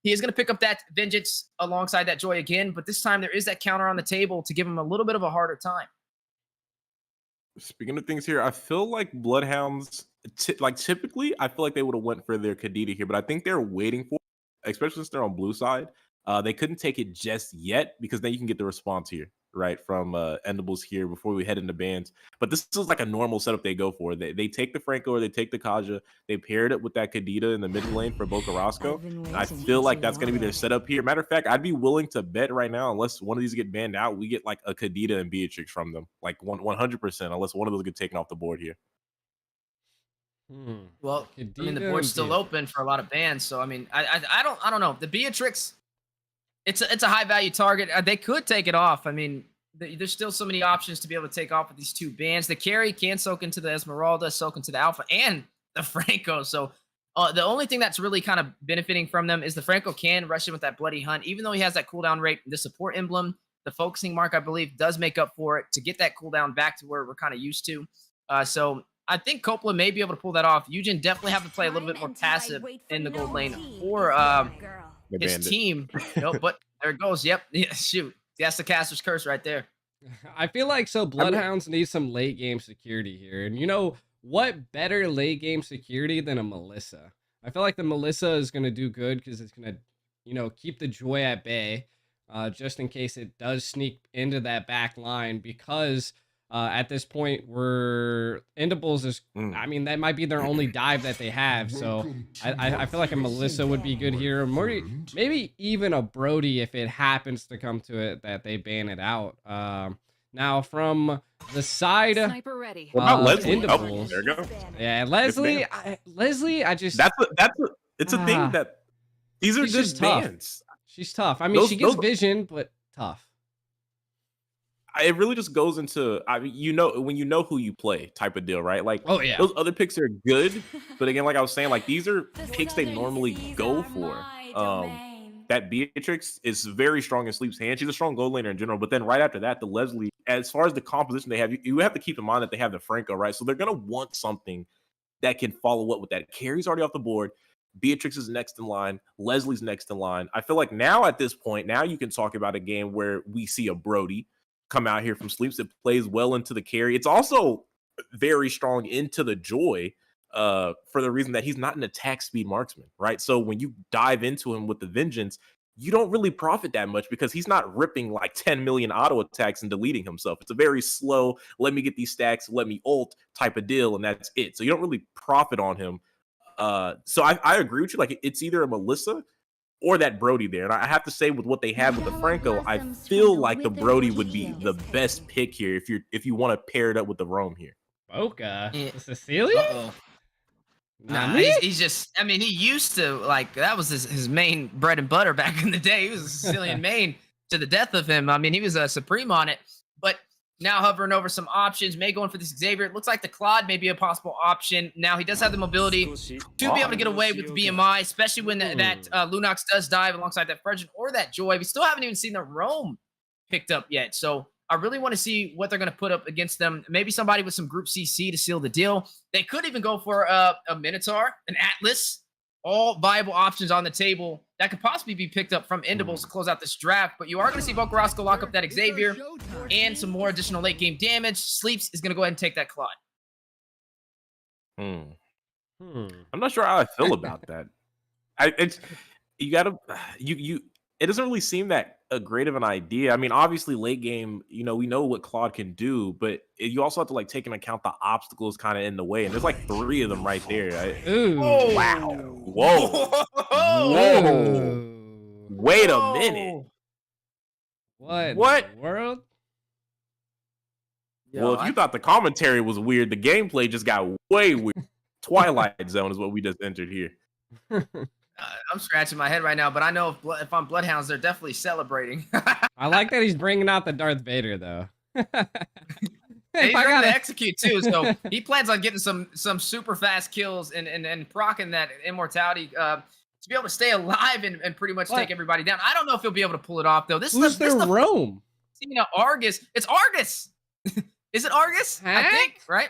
He is going to pick up that Vengeance alongside that Joy again, but this time there is that counter on the table to give him a little bit of a harder time. Speaking of things here, I feel like Bloodhounds, typically, I feel like they would have went for their Kadita here, but I think they're waiting for it, especially since they're on blue side. They couldn't take it just yet because then you can get the response here, right, from Endables here before we head into bans. But this is like a normal setup they go for. They take the Franco or they take the Kaja. They paired it with that Kadita in the mid lane for Boca Roscoe. And I feel like that's going to be their setup here. Matter of fact, I'd be willing to bet right now, unless one of these get banned out, we get like a Kadita and Beatrix from them. Like 100%, unless one of those get taken off the board here. Well, I mean, the board's still open for a lot of bans. So, I mean, I don't know. The Beatrix, it's a high value target. They could take it off. I mean, there's still so many options to be able to take off with these 2 bans. The carry can soak into the Esmeralda, soak into the Alpha, and the Franco. So the only thing that's really kind of benefiting from them is the Franco can rush in with that Bloody Hunt. Even though he has that cooldown rate, the support emblem, the focusing mark, I believe, does make up for it to get that cooldown back to where we're kind of used to. So I think Coppola may be able to pull that off. Eugen definitely have to play a little bit more passive in the gold lane for his team. Nope, but there it goes. Yep. Yeah, shoot. That's the caster's curse right there. I feel like Bloodhounds need some late game security here. And you know what better late game security than a Melissa? I feel like the Melissa is going to do good because it's going to, you know, keep the Joy at bay just in case it does sneak into that back line, because at this point we're Endables is, I mean, that might be their only dive that they have. So I feel like a Melissa would be good here. Maybe even a Brody if it happens to come to it that they ban it out. Now from the side, Sniper ready. What about Leslie? Endables, there you go. Yeah, Leslie. I just it's a thing that these are just tough. bans. She's tough. I mean, she gets vision, but tough. It really just goes into, I mean, you know, when you know who you play type of deal, right? Like, oh yeah, those other picks are good, but again, like I was saying, like these are picks they normally go for. That Beatrix is very strong in Sleep's hand. She's a strong gold laner in general, but then right after that, the Leslie, as far as the composition they have, you have to keep in mind that they have the Franco, right? So they're gonna want something that can follow up with that. Carry's already off the board. Beatrix is next in line. Leslie's next in line. I feel like now at this point, now you can talk about a game where we see a Brody come out here from sleeps. It plays well into the carry. It's also very strong into the Joy for the reason that he's not an attack speed marksman, right? So when you dive into him with the Vengeance, you don't really profit that much because he's not ripping like 10 million auto attacks and deleting himself. It's a very slow, let me get these stacks, let me ult type of deal, and that's it. So you don't really profit on him. So I agree with you. Like, it's either a Melissa or that Brody there. And I have to say, with what they have with the Franco, I feel like the Brody would be the best pick here if you want to pair it up with the Roam here. Boca? Yeah. Cecilia? Uh-oh. Nah, he's just, I mean, he used to, like, that was his main bread and butter back in the day. He was a Sicilian main to the death of him. I mean, he was a supreme on it, but now hovering over some options, may going for this Xavier. It looks like the Claude may be a possible option. Now, he does have the mobility to be able to get away with the BMI, especially when that Lunox does dive alongside that Fredrin or that Joy. We still haven't even seen the Roam picked up yet, so I really want to see what they're going to put up against them. Maybe somebody with some group CC to seal the deal. They could even go for a Minotaur, an Atlas, all viable options on the table that could possibly be picked up from Endables to close out this draft. But you are going to see Boca Roscoe lock up that Xavier and some more additional late game damage. Sleeps is going to go ahead and take that Claude. I'm not sure how I feel about that. It doesn't really seem that great of an idea. I mean, obviously late game, we know what Claude can do, but you also have to like take into account the obstacles kind of in the way, and there's like 3 of them right there. Ooh. Oh, wow. Whoa. Wait a minute. What? In What? the world? Well, if you thought the commentary was weird, the gameplay just got way weird. Twilight Zone is what we just entered here. I'm scratching my head right now, but I know if I'm Bloodhounds, they're definitely celebrating. I like that he's bringing out the Darth Vader, though. He's ready to execute too, so he plans on getting some super fast kills and proccing that immortality to be able to stay alive and pretty much take everybody down. I don't know if he'll be able to pull it off though. Who's their Rome? Argus. It's Argus. Is it Argus? I think, right?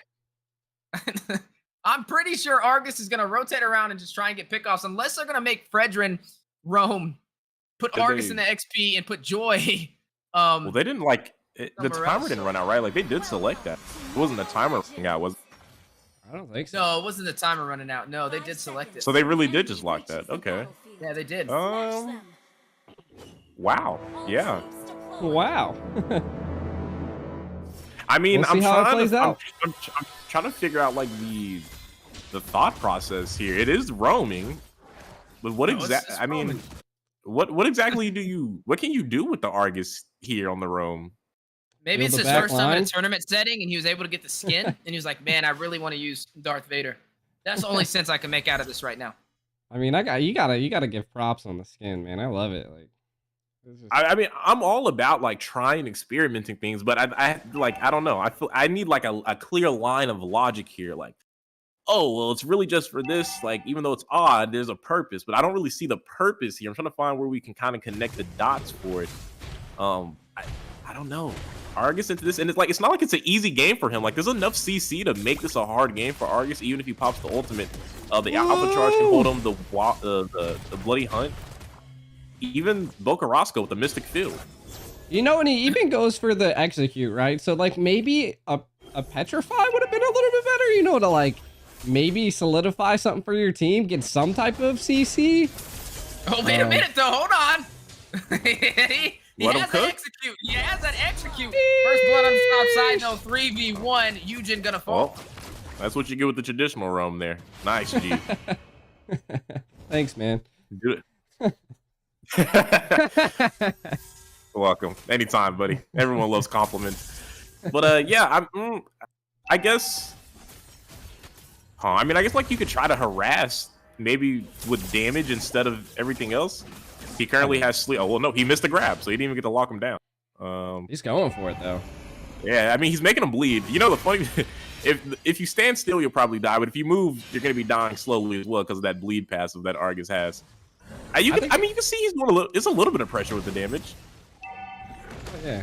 I'm pretty sure Argus is going to rotate around and just try and get pickoffs, unless they're going to make Fredrin roam, put Argus in the XP, and put Joy. Well, they didn't the timer didn't run out, right? Like, they did select that. It wasn't the timer running out, was it? I don't think so. No, it wasn't the timer running out. No, they did select it. So they really did just lock that. Okay. Yeah, they did. Wow. Yeah. Wow. I mean, We'll see how it plays out. I'm trying to figure out like the thought process here. It is roaming, but what exactly? I mean, what exactly what can you do with the Argus here on the roam? Maybe it's his first time in a tournament setting, and he was able to get the skin, and he was like, "Man, I really want to use Darth Vader." That's the only sense I can make out of this right now. I mean, you gotta give props on the skin, man. I love it. Like, I mean, I'm all about like trying experimenting things, but I don't know. I feel I need like a clear line of logic here. Like, oh well, it's really just for this. Like, even though it's odd, there's a purpose, but I don't really see the purpose here. I'm trying to find where we can kind of connect the dots for it. I don't know. Argus into this, and it's not like it's an easy game for him. Like, there's enough CC to make this a hard game for Argus, even if he pops the ultimate. The Alpha Charge can hold him. The Bloody Hunt. Even Boca Roscoe with the Mystic Field. And he even goes for the execute, right? So like maybe a Petrify would have been a little bit better, to like maybe solidify something for your team, get some type of CC. Oh, wait a minute though, hold on. He Let him has cook? that execute. He has that execute. First blood on the top side, no 3v1. Eugen gonna fall. Well, that's what you get with the traditional roam there. Nice, G. Thanks, man. Good. Welcome. Anytime, buddy. Everyone loves compliments. But yeah, I guess. I mean, I guess like you could try to harass maybe with damage instead of everything else. He currently has sleep. Oh well, no, he missed the grab, so he didn't even get to lock him down. He's going for it though. Yeah, I mean, he's making him bleed. The funny, if you stand still, you'll probably die, but if you move, you're gonna be dying slowly as well because of that bleed passive that Argus has. I mean, you can see he's doing it's a little bit of pressure with the damage. Yeah,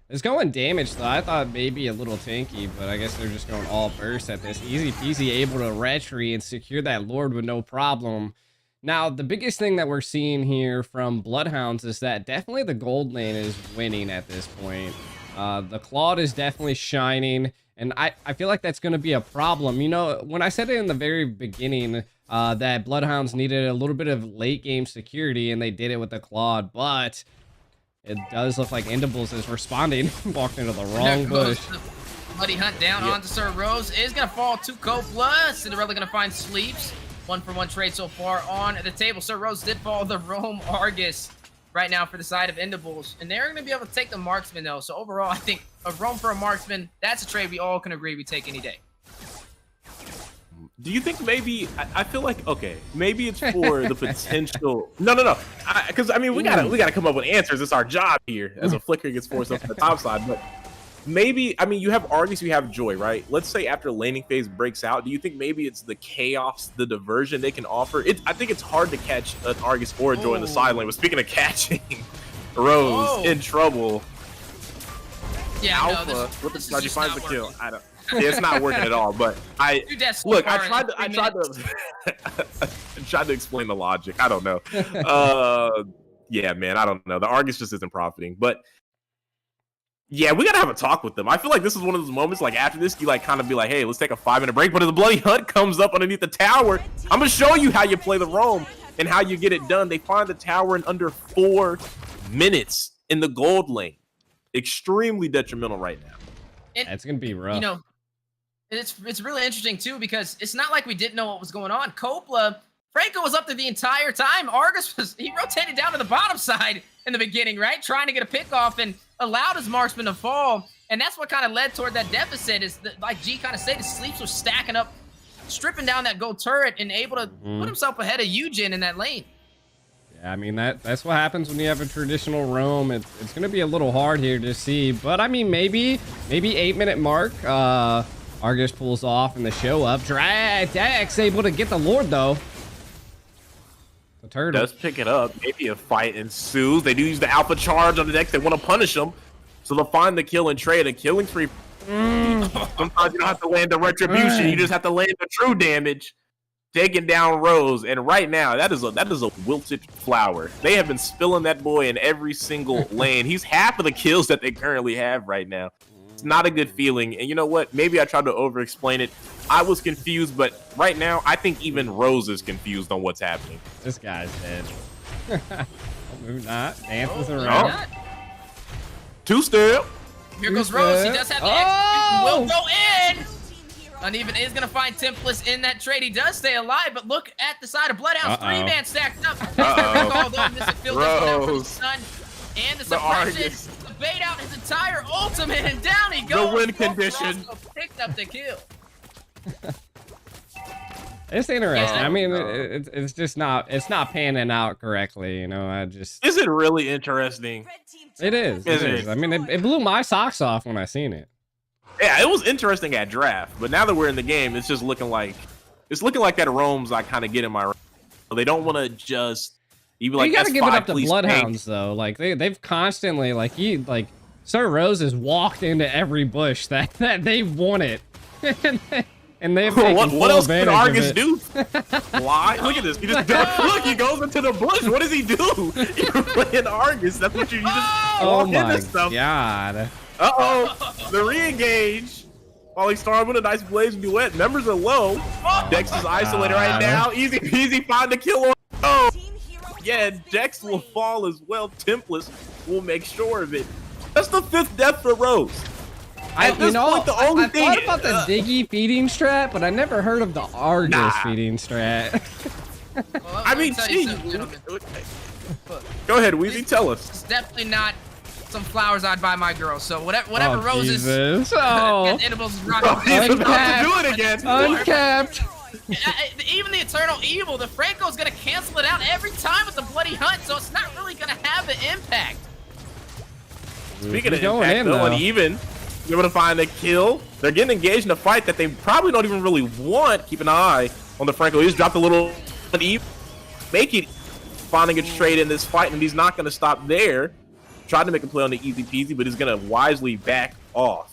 it's going damage though. I thought maybe a little tanky, but I guess they're just going all burst at this. Easy peasy, able to retry and secure that Lord with no problem. Now, the biggest thing that we're seeing here from Bloodhounds is that definitely the gold lane is winning at this point. The Claude is definitely shining, and I feel like that's going to be a problem. You know, when I said it in the very beginning that Bloodhounds needed a little bit of late game security, and they did it with the Claude, but it does look like Endables is responding. Walked into the wrong bush. Bloody Hunt down onto Sir Rose. Is going to fall to Copla. Cinderella going to find Sleeps. 1-for-1 trade so far on the table. Sir Rose did follow the Roam Argus right now for the side of Endables. And they're going to be able to take the marksman, though. So overall, I think a Roam for a marksman, that's a trade we all can agree we take any day. Do you think maybe, I feel like, okay, maybe it's for the potential. No. Because, I mean, we gotta come up with answers. It's our job here as a Flicker gets forced up to the top side. But maybe, I mean, you have Argus, you have Joy, right? Let's say after laning phase breaks out, do you think maybe it's the chaos, the diversion they can offer? I think it's hard to catch an Argus or a Joy in the side lane. But speaking of catching, Rose in trouble. Yeah, Alpha with the start, he finds the kill. I don't. Yeah, it's not working at all. But I tried to explain the logic. I don't know. Yeah, man, I don't know. The Argus just isn't profiting. But yeah, we gotta have a talk with them. I feel like this is one of those moments, like after this, you like kind of be like, hey, let's take a 5-minute break. But if the Bloody Hunt comes up underneath the tower, I'm gonna show you how you play the roam and how you get it done. They find the tower in under 4 minutes in the gold lane. Extremely detrimental right now. It's gonna be rough. You know, it's really interesting too, because it's not like we didn't know what was going on. Copla, Franco was up there the entire time. Argus he rotated down to the bottom side in the beginning, right? Trying to get a pick off and allowed his marksman to fall. And that's what kind of led toward that deficit, is that, like G kind of said, his Sleeps was stacking up, stripping down that gold turret and able to put himself ahead of Eugen in that lane. Yeah, I mean, that's what happens when you have a traditional roam. It's going to be a little hard here to see, but I mean, maybe 8-minute mark, Argus pulls off and the show up. Dex able to get the Lord, though. The turtle does pick it up. Maybe a fight ensues. They do use the alpha charge on the Dex. They want to punish him, so they'll find the kill and trade. A killing spree. Sometimes you don't have to land the retribution. You just have to land the true damage. Taking down Rose, and right now that is a wilted flower. They have been spilling that boy in every single lane. He's half of the kills that they currently have right now. It's not a good feeling. And you know what? Maybe I tried to over-explain it. I was confused, but right now I think even Rose is confused on what's happening. This guy's dead. Move not. Dances around. Two-step. Here goes Rose. He does have the execute. Will go in. Uneven is going to find Templess in that trade. He does stay alive, but look at the side of Bloodhounds. 3-man stacked up. Rose. And the suppression. The bait out his entire ultimate, and down he goes. The win condition. Picked up the kill. It's interesting. I mean, it's just not panning out correctly, you know. Is it really interesting? It is. I mean, it blew my socks off when I seen it. Yeah, it was interesting at draft, but now that we're in the game, it's just looking like that roams I kind of get in my. They don't want to just even like. You gotta give it up to Bloodhounds though. Like they've constantly like Sir Rose has walked into every bush that they want it, and they've taken what else can Argus do? Fly? Look at this. He just look. He goes into the bush. What does he do? You're playing Argus. That's what you just walk into stuff. God. The re-engage. While he's starting with a nice blaze duet. Members are low. Dex is isolated right now. Easy peasy, find the kill. Yeah, Dex will fall as well. Templess will make sure of it. That's the 5th death for Rose. I thought about the Diggy feeding strat, but I never heard of the Argus feeding strat. Well, I mean, go ahead, Weezy, tell us. It's definitely not some flowers I'd buy my girl. So whatever Roses. Edibles is rocking. Uncapped. Do it again. Uncapped. Even the Eternal Evil, the Franco's gonna cancel it out every time with the Bloody Hunt, so it's not really gonna have the impact. Speaking of impact, though, uneven, you're able to find a kill. They're getting engaged in a fight that they probably don't even really want. Keep an eye on the Franco. He's dropped a little uneven. Make it finding a trade in this fight, and he's not gonna stop there. Tried to make a play on the easy peasy, but he's gonna wisely back off.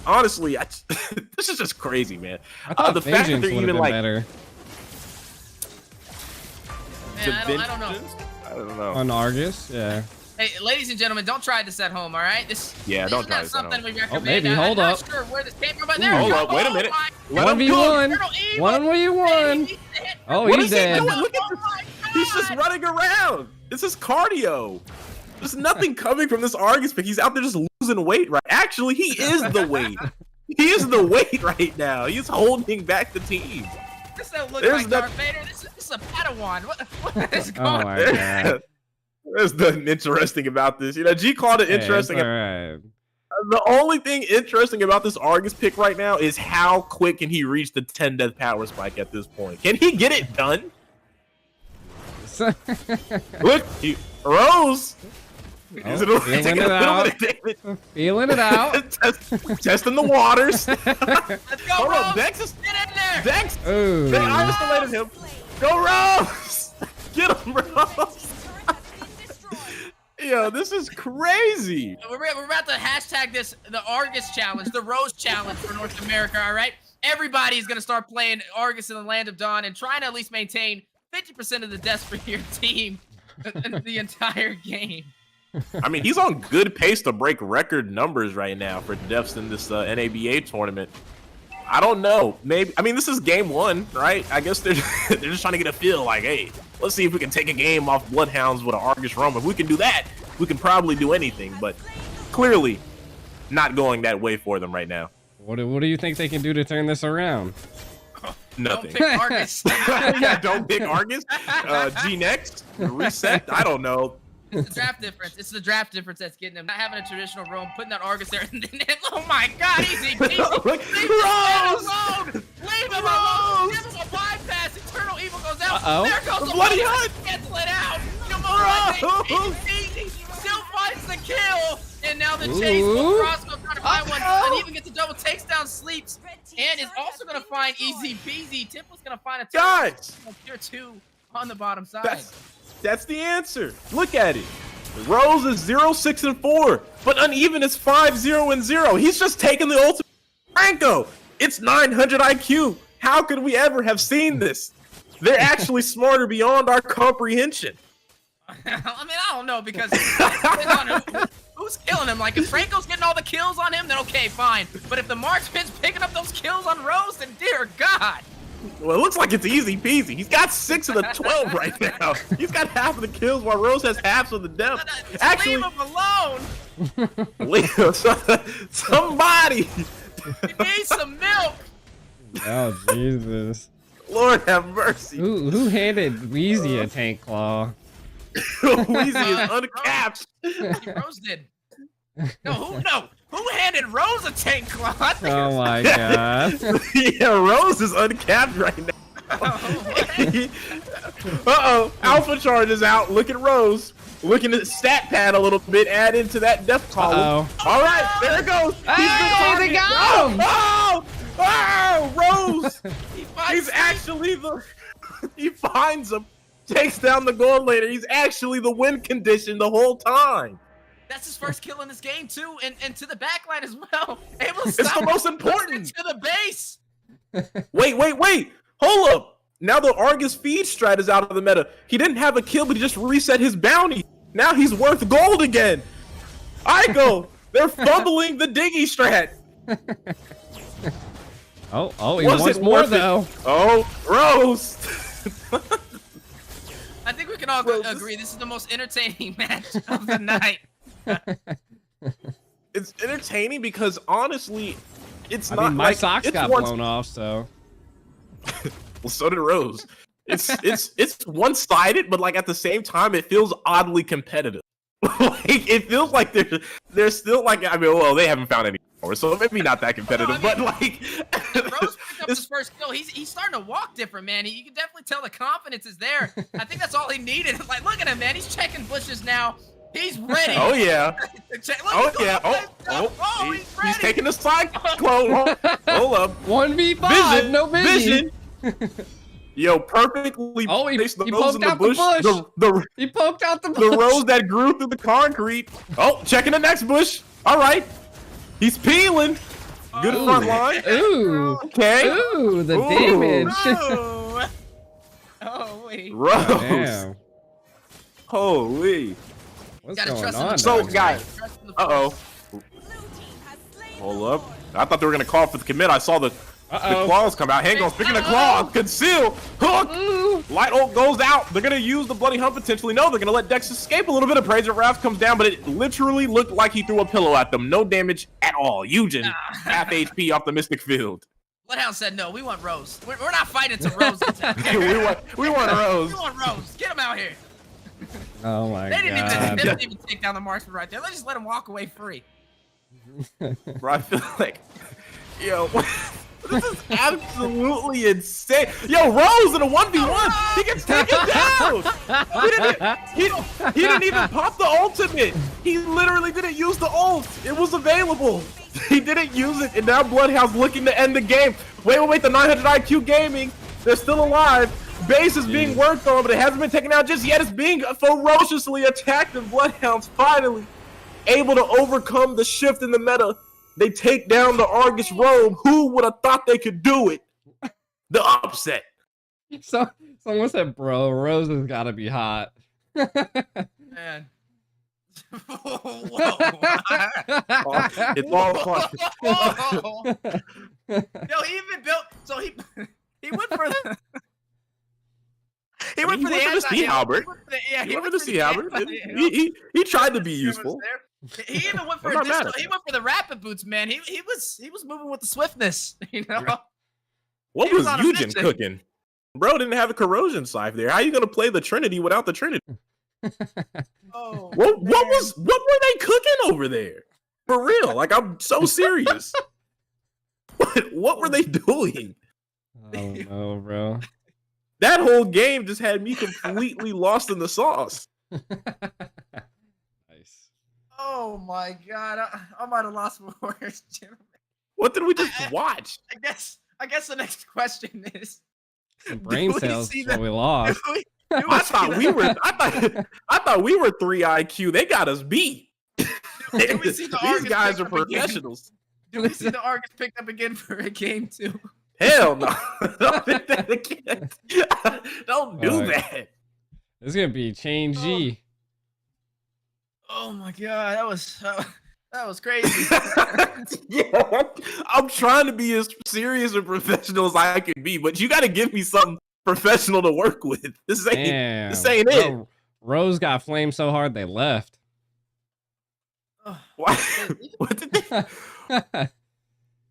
Honestly, this is just crazy, man. I thought the fact that they're even like better. Man, I don't know. I don't know. On Argus, yeah. Hey, ladies and gentlemen, don't try this at home, all right? This Yeah, don't try is this at something home. we recommend. maybe, hold I'm up. not sure where this came from, but there Ooh. we Hold go. up, wait a minute. my Let him 1v1. Eternal Evil. 1v1. Oh, What he's is he dead. doing? Look at this. my He's just God. running around. This is cardio. There's nothing coming from this Argus pick. He's out there just losing weight, right? Actually, he is the weight. He is the weight right now. He's holding back the team. This don't look There's like the- Darth Vader. This is a Padawan. What is going Oh on? my god. There's nothing interesting about this. You know, G called it interesting. All right. The only thing interesting about this Argus pick right now is how quick can he reach the 10 death power spike at this point. Can he get it done? Look, Rose. Is it feeling taking it a little out. bit of damage? Feeling it out. Testing the waters. Let's go, Hold Rose. on, Dex is Get in there. Dex. Ooh. They isolated him. Go Rose. Get him, Rose. Yo, this is crazy. We're about to hashtag this the Argus challenge, the Rose challenge for North America. All right, everybody's gonna start playing Argus in the Land of Dawn and trying to at least maintain 50% of the deaths for your team the entire game. I mean, he's on good pace to break record numbers right now for deaths in this NABA tournament. I don't know. Maybe. I mean, this is game one, right? I guess they're just trying to get a feel. Like, hey, let's see if we can take a game off Bloodhounds with an Argus Rum. If we can do that, we can probably do anything. But clearly, not going that way for them right now. What do you think they can do to turn this around? Nothing. Don't pick Argus. Yeah, don't pick Argus. G next reset. I don't know. It's the draft difference. It's the draft difference that's getting them. Not having a traditional roam, putting that Argus there, and then oh my God, easy peasy. Look, Leave this man Rose! alone. Leave him alone. Give him a bypass. Eternal Evil goes out. Uh-oh. There goes the Bloody bloody hunt. cancel it out. Come on, Rose! easy. Still finds the kill, and now the chase. Ooh. Roscoe trying to find one, and even gets a double, takes down, sleeps, and is also gonna find easy peasy. Tipple's gonna find a Guys! tier 2 on the bottom side. That's the answer. Look at it. Rose is 0-6-4, but Uneven is 5-0-0. He's just taking the ultimate. Franco, it's 900 IQ. How could we ever have seen this? They're actually smarter beyond our comprehension. I mean, I don't know, because depends on who's killing him. Like, if Franco's getting all the kills on him, then okay, fine. But if the marksman's picking up those kills on Rose, then dear God. Well, it looks like it's easy peasy. He's got 6 of the 12 right now. He's got half of the kills while Rose has half of the death. Actually, leave him alone. Somebody. He needs some milk. Oh Jesus. Lord have mercy. Who handed Wheezy a tank claw? Weezy is uncapped. Rose did. No. Who handed Rose a tank claw? I think Oh my god. Yeah, Rose is uncapped right now. Uh-oh, Alpha Charge is out. Look at Rose. Looking at the stat pad a little bit, add into that death column. Uh-oh. All right, there it goes. Hey, they got him! Rose. He's actually the. He finds him, takes down the gold later. He's actually the win condition the whole time. That's his first kill in this game too, and to the backline as well. Able to It's stop the most important. to the base. Wait. Hold up. Now the Argus feed strat is out of the meta. He didn't have a kill, but he just reset his bounty. Now he's worth gold again. Ico, they're fumbling the diggy strat. Oh, he Was wants it more worth it? though. Oh, Rose. I think we can all agree this is the most entertaining match of the night. It's entertaining because honestly, it's I not mean, my like socks it's got one- blown off, so. Well, so did Rose. It's one-sided, but like at the same time, it feels oddly competitive. Like it feels like they're still like, I mean, well, they haven't found any more, so maybe not that competitive. No, I mean, but like, Rose picked up his first kill. He's starting to walk different, man. You can definitely tell the confidence is there. I think that's all he needed. Like, look at him, man. He's checking bushes now. He's ready. oh yeah, Look, he's taking the cyclone. Hold up, 1v5, no vision. Yo, perfectly Oh, he placed the poked nose in the out the bush. bush. He poked out the The bush. rose that grew through the concrete. Oh, checking the next bush. All right. He's peeling. Good Ooh. front line. Ooh. Okay. Ooh, the Ooh. damage. Oh, Joey. Rose. Damn. Holy. What's Gotta going trust in the on? So, down here? guys. Trust in the Uh-oh. Blue team has slain Hold the up. Lord. I thought they were going to call for the commit. I saw the Uh-oh. claws come out. Hang on. Speaking of claws, conceal, hook. Light ult goes out. They're going to use the bloody hump potentially. No, they're going to let Dex escape. A little bit of praise. Wrath comes down, but it literally looked like he threw a pillow at them. No damage at all. Eugen, half HP off the Mystic Field. Bloodhound said no. We want Rose. We're not fighting to Rose gets out there. we want Rose. We want Rose. Get him out here. Oh my They didn't god. even take down the marksman right there. Let's just let him walk away free. Bro, I feel like, yo, this is absolutely insane. Yo, Rose in a 1v1, he gets taken down. He didn't even pop the ultimate. He literally didn't use the ult. It was available. He didn't use it, and now Bloodhound's looking to end the game. Wait, the 900 IQ Gaming, they're still alive. Base is being worked on, but it hasn't been taken out just yet. It's being ferociously attacked, and Bloodhound's finally able to overcome the shift in the meta. They take down the Argus Robe. Who would have thought they could do it? The upset. So someone said, bro, Rose has gotta be hot. Man. Whoa. It's all fun. Yo, he even built. So he went for the. He went for the Sea Halberd. He went for the Sea Halberd. He tried to be useful. He even went for I'm not mad at he went for the rapid boots, man. He was moving with the swiftness, you know. What He was was on a Eugen mission. cooking? Bro didn't have a corrosion scythe there. How you gonna play the Trinity without the Trinity? Oh, What were they cooking over there? For real? Like, I'm so serious. What were they doing? I don't know, bro. That whole game just had me completely lost in the sauce. Nice. oh my God! I might have lost my words, gentlemen. What did we just watch? I guess the next question is: Some brain we cells see is what the- we lost. I thought we were 3 IQ. They got us beat. Do we see the These Argus guys pick are up again? professionals. Do we see the Argus picked up again for a game too? Hell no. Don't do that again. Don't do Alright. that. It's gonna be Chain G. Oh my God, that was crazy. Yeah, I'm trying to be as serious and professional as I can be, but you got to give me something professional to work with. This ain't Damn. it. Bro, Rose got flamed so hard they left. Why? What did they?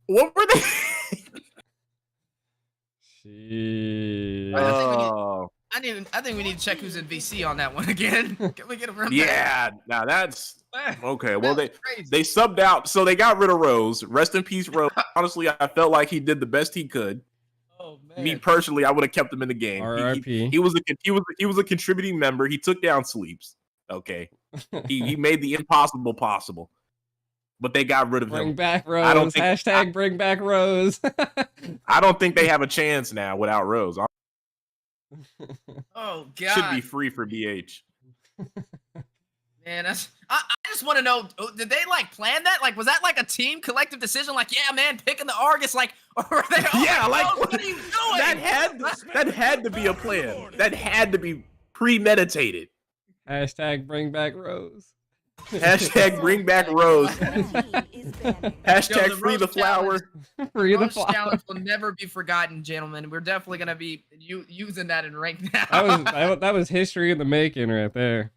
What were they? She. Oh, I think we need to check who's in VC on that one again. Can we get a run? yeah. Now that's okay. Well, they crazy. subbed out, so they got rid of Rose. Rest in peace, Rose. Honestly, I felt like he did the best he could. Oh man. Me personally, I would have kept him in the game. R.I.P. He was a contributing member. He took down Sleeps. Okay, he made the impossible possible, but they got rid of Bring him. back Rose. I don't think- Hashtag bring back Rose. I don't think they have a chance now without Rose. Oh God. Should be free for BH. Man, I just want to know, did they like plan that? Like, was that like a team collective decision? Like, yeah, man, picking the Argus, like, or were they all Yeah, like, what are you doing? That had to be a plan. That had to be premeditated. Hashtag bring back Rose. Hashtag bring back Rose. Hashtag Yo, free the Rose challenge- flower. Free the Rose flower. challenge will never be forgotten, gentlemen. We're definitely gonna be using that in rank now. That was history in the making right there.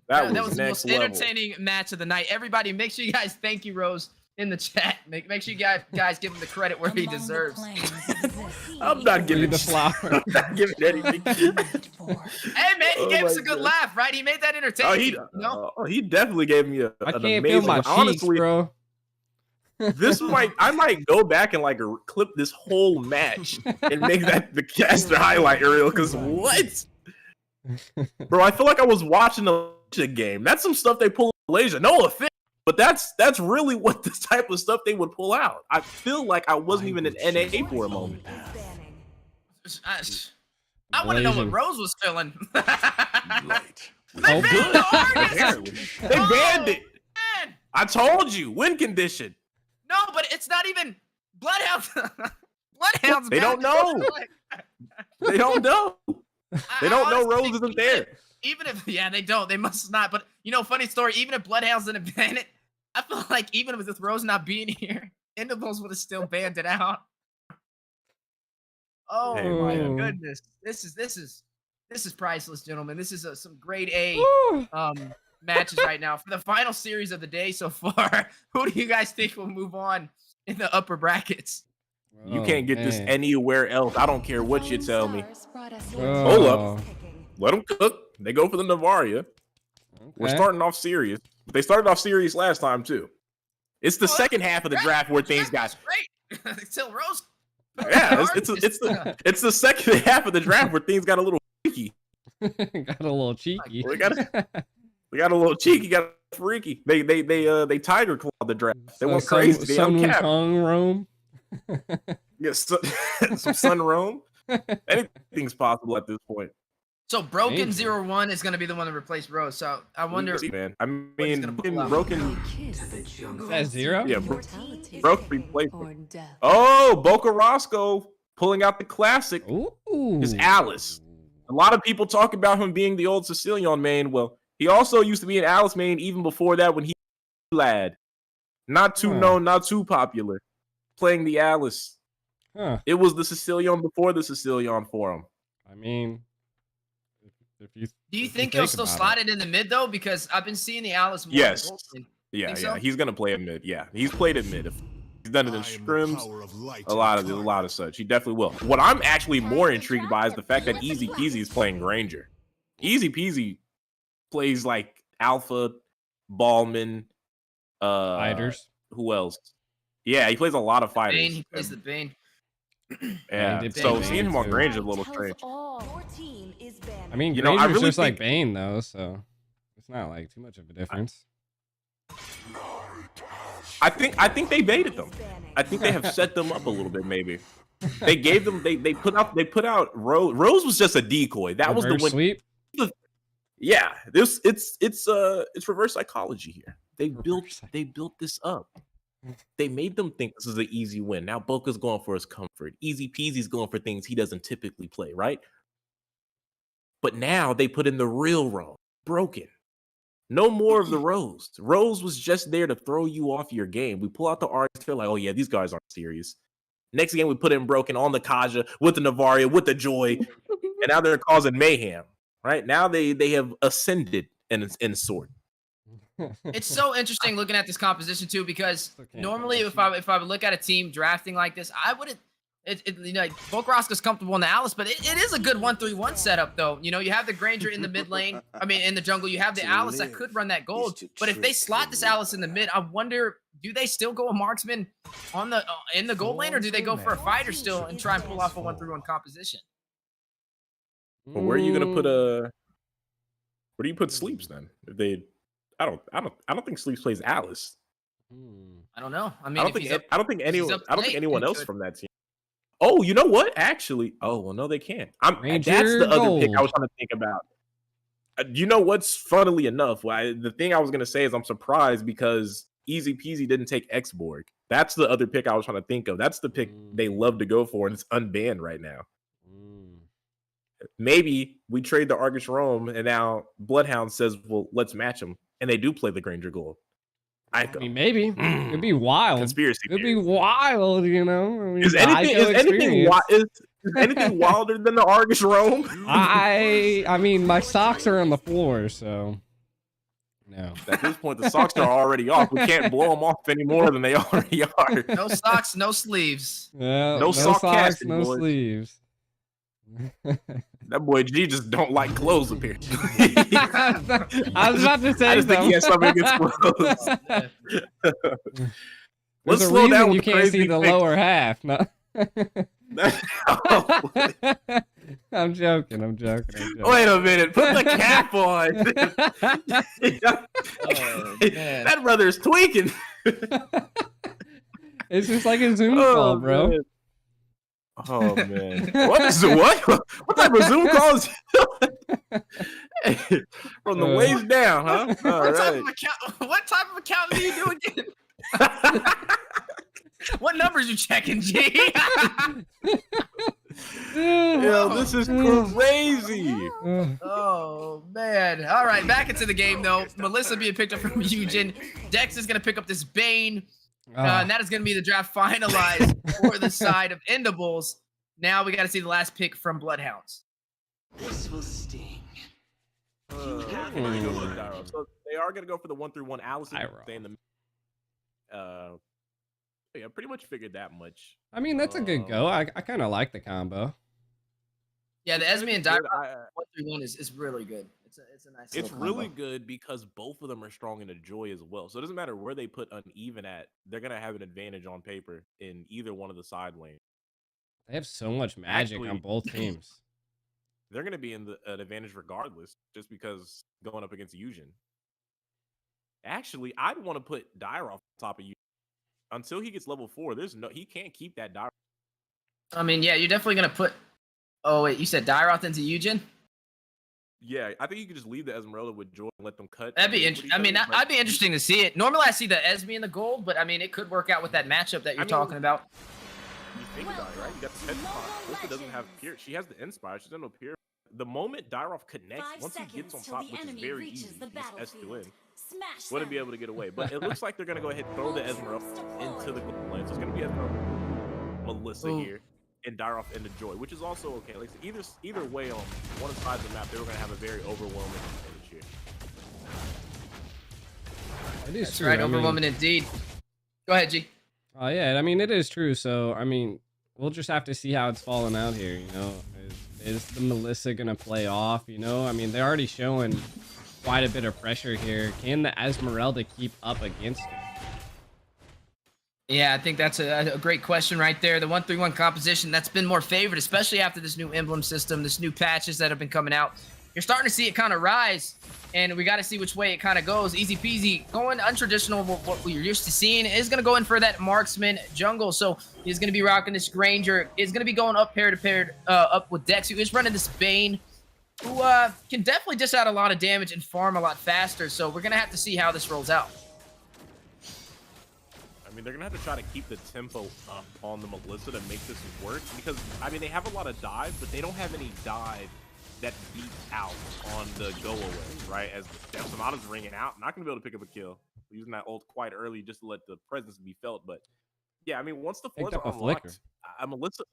That That was was the next most level. entertaining match of the night. Everybody, make sure you guys thank you, Rose, in the chat. Make sure you guys give him the credit where he deserves. I'm not Free giving the flower. I'm not giving anything. Hey man, he Oh gave us my a good God. laugh, right? He made that entertaining. He definitely gave me I an can't amazing. feel my cheeks, Honestly, bro. I might go back and like clip this whole match and make that the caster highlight reel. Because what, bro? I feel like I was watching a game. That's some stuff they pull in Malaysia. No offense, but that's really what this type of stuff they would pull out. I feel like I wasn't even in NA for a moment. I want to know what Blazing. Rose was feeling. Right. They Oh, banned good. the Argus! Apparently. They banned it. Man. I told you, win condition. No, but it's not even Bloodhounds. Bloodhounds. They don't bound to know. go- They don't know. They don't know honestly Rose think isn't there. Even if, yeah, they don't. They must not. But, you know, funny story, even if Bloodhounds didn't ban it, I feel like even with Rose not being here, Endables would have still banned it out. Oh Hey, my man. goodness. This is priceless, gentlemen. This is some grade A matches right now. For the final series of the day so far, who do you guys think will move on in the upper brackets? You Oh, can't get this man. anywhere else. I don't care what you tell me. Oh, Hold up. Let them cook. They go for the Navaria. We're okay. starting off serious. But they started off serious last time, too. It's the second half of the draft where things got... Great. Until Rose... Yeah, it's the second half of the draft where things got a little freaky. Got a little cheeky. We got a little cheeky, got freaky. They tiger clawed the draft. They went crazy. They Sun uncapped. Wukong roam. Yes, some sun roam. Anything's possible at this point. So Broken Amazing. 0-1 is going to be the one to replace Rose. So I wonder... Man, I he's mean, gonna pull out. Broken... Is that 0? Yeah, Broken replacement. Oh, Boca Roscoe pulling out the classic Ooh. is Alice. A lot of people talk about him being the old Sicilian main. Well, he also used to be an Alice main even before that when he was lad. Not too known, not too popular. Playing the Alice. Huh. It was the Sicilian before the Sicilian for him. I mean, if you Do you think he'll still slot it in the mid, though? Because I've been seeing the Alice more. Yes. Yeah, Yeah, so? he's gonna play it mid. Yeah, he's played it mid. He's done it in scrims, a lot of such. He definitely will. What I'm actually more intrigued by is the fact that Easy Peasy is playing Granger. Easy Peasy plays like Alpha, Ballman, fighters. who else? Yeah, he plays a lot of fighters. Bane, he plays the Bane. Yeah, did so play seeing Bane him on too. Granger is a little strange. I mean, You know, I Granger's really just like think- Bane though, so it's not like too much of a difference. I think they baited them. I think they have set them up a little bit. Maybe they gave them. They put out Rose. Rose was just a decoy. That was the Reverse win. sweep. Yeah, it's reverse psychology here. They built this up. They made them think this is an easy win. Now Boca's going for his comfort. Easy Peasy's going for things he doesn't typically play, right? But now they put in the real Rose, Broken. No more of the Rose. Rose was just there to throw you off your game. We pull out the arts, feel like, oh yeah, these guys aren't serious. Next game, we put in Broken on the Kaja, with the Navaria, with the Joy, and now they're causing mayhem. Right now, they have ascended in sort. It's so interesting looking at this composition too, because normally if I would look at a team drafting like this, I wouldn't. You know, like, Bokrosca's comfortable in the Alice, but it is a good 1-3-1 setup though. You know, you have the Granger in the mid lane. I mean, in the jungle, you have the Alice that could run that gold. But if they slot this Alice in the mid, I wonder, do they still go a marksman on the in the gold lane, or do they go for a fighter still and try and pull off a 1-3-1 composition? But where are you gonna put where do you put Sleeps then? If they, I don't think Sleeps plays Alice. I don't know. I mean, I don't think anyone else from that team. Oh, you know what? Actually, oh well, no, they can't. That's the other pick I was trying to think about. You know what's funnily enough? The thing I was gonna say is I'm surprised because Easy Peasy didn't take X-Borg. That's the other pick I was trying to think of. That's the pick they love to go for, and it's unbanned right now. Maybe we trade the Argus Rome, and now Bloodhound says, "Well, let's match them," and they do play the Granger Gold. I mean, maybe it'd be wild. Conspiracy. It'd be wild, you know. I mean, Is anything wilder than the Argus Rome? I mean, my socks are on the floor, so no. At this point, the socks are already off. We can't blow them off any more than they already are. No socks, no sleeves. No sock socks, casting, no boys. sleeves. That boy G just don't like clothes apparently. I was about to say I just think he has something against clothes. There's a reason you can't see the lower half. No. I'm joking. Wait a minute. Put the cap on. That brother is tweaking. It's just like a Zoom call, bro. Man. Oh man. What type of Zoom call is from the waist down, huh? What type of account do you do again? What numbers you checking, G? Yo, Yo, this is crazy. Oh man! All right, back into the game though. Melissa being picked up from Eugen. Dex is gonna pick up this Bane, and that is gonna be the draft finalized for the side of Endables. Now we got to see the last pick from Bloodhounds. This will sting. So they are gonna go for the 1-3-1. Allison stay in the. Yeah, pretty much figured that much. I mean, that's a good go. I kind of like the combo. Yeah, the Esme and Dyra 1-3-1 is really good. It's a nice. It's little really combo. good because both of them are strong in the Joy as well. So it doesn't matter where they put uneven at. They're gonna have an advantage on paper in either one of the side lanes. They have so much magic on both teams. They're gonna be in an advantage regardless, just because going up against Eugen. Actually, I'd want to put Dyra off the top of Eugen. Until he gets level 4, he can't keep that Dyra. I mean, yeah, you're definitely gonna put. Oh wait, you said Dyroth into Eugen? Yeah, I think you could just leave the Esmeralda with Joy and let them cut. That'd be interesting. I mean, I'd be interesting to see it. Normally, I see the Esme in the gold, but I mean, it could work out with that matchup that you're talking about. You think about it, right? You got the head spot. Melissa doesn't have Pierce. She has the Inspire. She doesn't know Pierce. The moment Dyroth connects, once he gets on top, which is very easy, he's S2 in. Wouldn't be able to get away. But it looks like they're going to go ahead and throw the Esmeralda into the gold lane. So it's going to be Esmeralda, Melissa here, and Dyroth into Joy, which is also okay. Like either way, on one side of the map, they were going to have a very overwhelming advantage here. That's right, overwhelming indeed. Go ahead, G. Oh yeah, I mean it is true. So I mean, we'll just have to see how it's falling out here. You know, is the Melissa gonna play off? You know, I mean they're already showing quite a bit of pressure here. Can the Esmeralda keep up against her? Yeah, I think that's a great question right there. The 1-3-1 composition that's been more favored, especially after this new emblem system, this new patches that have been coming out. You're starting to see it kind of rise, and we got to see which way it kind of goes. Easy peasy, going untraditional, what we're used to seeing, is going to go in for that marksman jungle. So he's going to be rocking this Granger. Is going to be going up pair to pair, up with Dex, who is running this Bane, who can definitely dish out a lot of damage and farm a lot faster. So we're going to have to see how this rolls out. I mean, they're going to have to try to keep the tempo up on the Melissa to make this work. Because, I mean, they have a lot of dive, but they don't have any dive that beats out on the go away, right? As the Sonata's ringing out, not going to be able to pick up a kill. Using that ult quite early just to let the presence be felt. But, yeah, I mean, once the floors are unlocked, Melissa...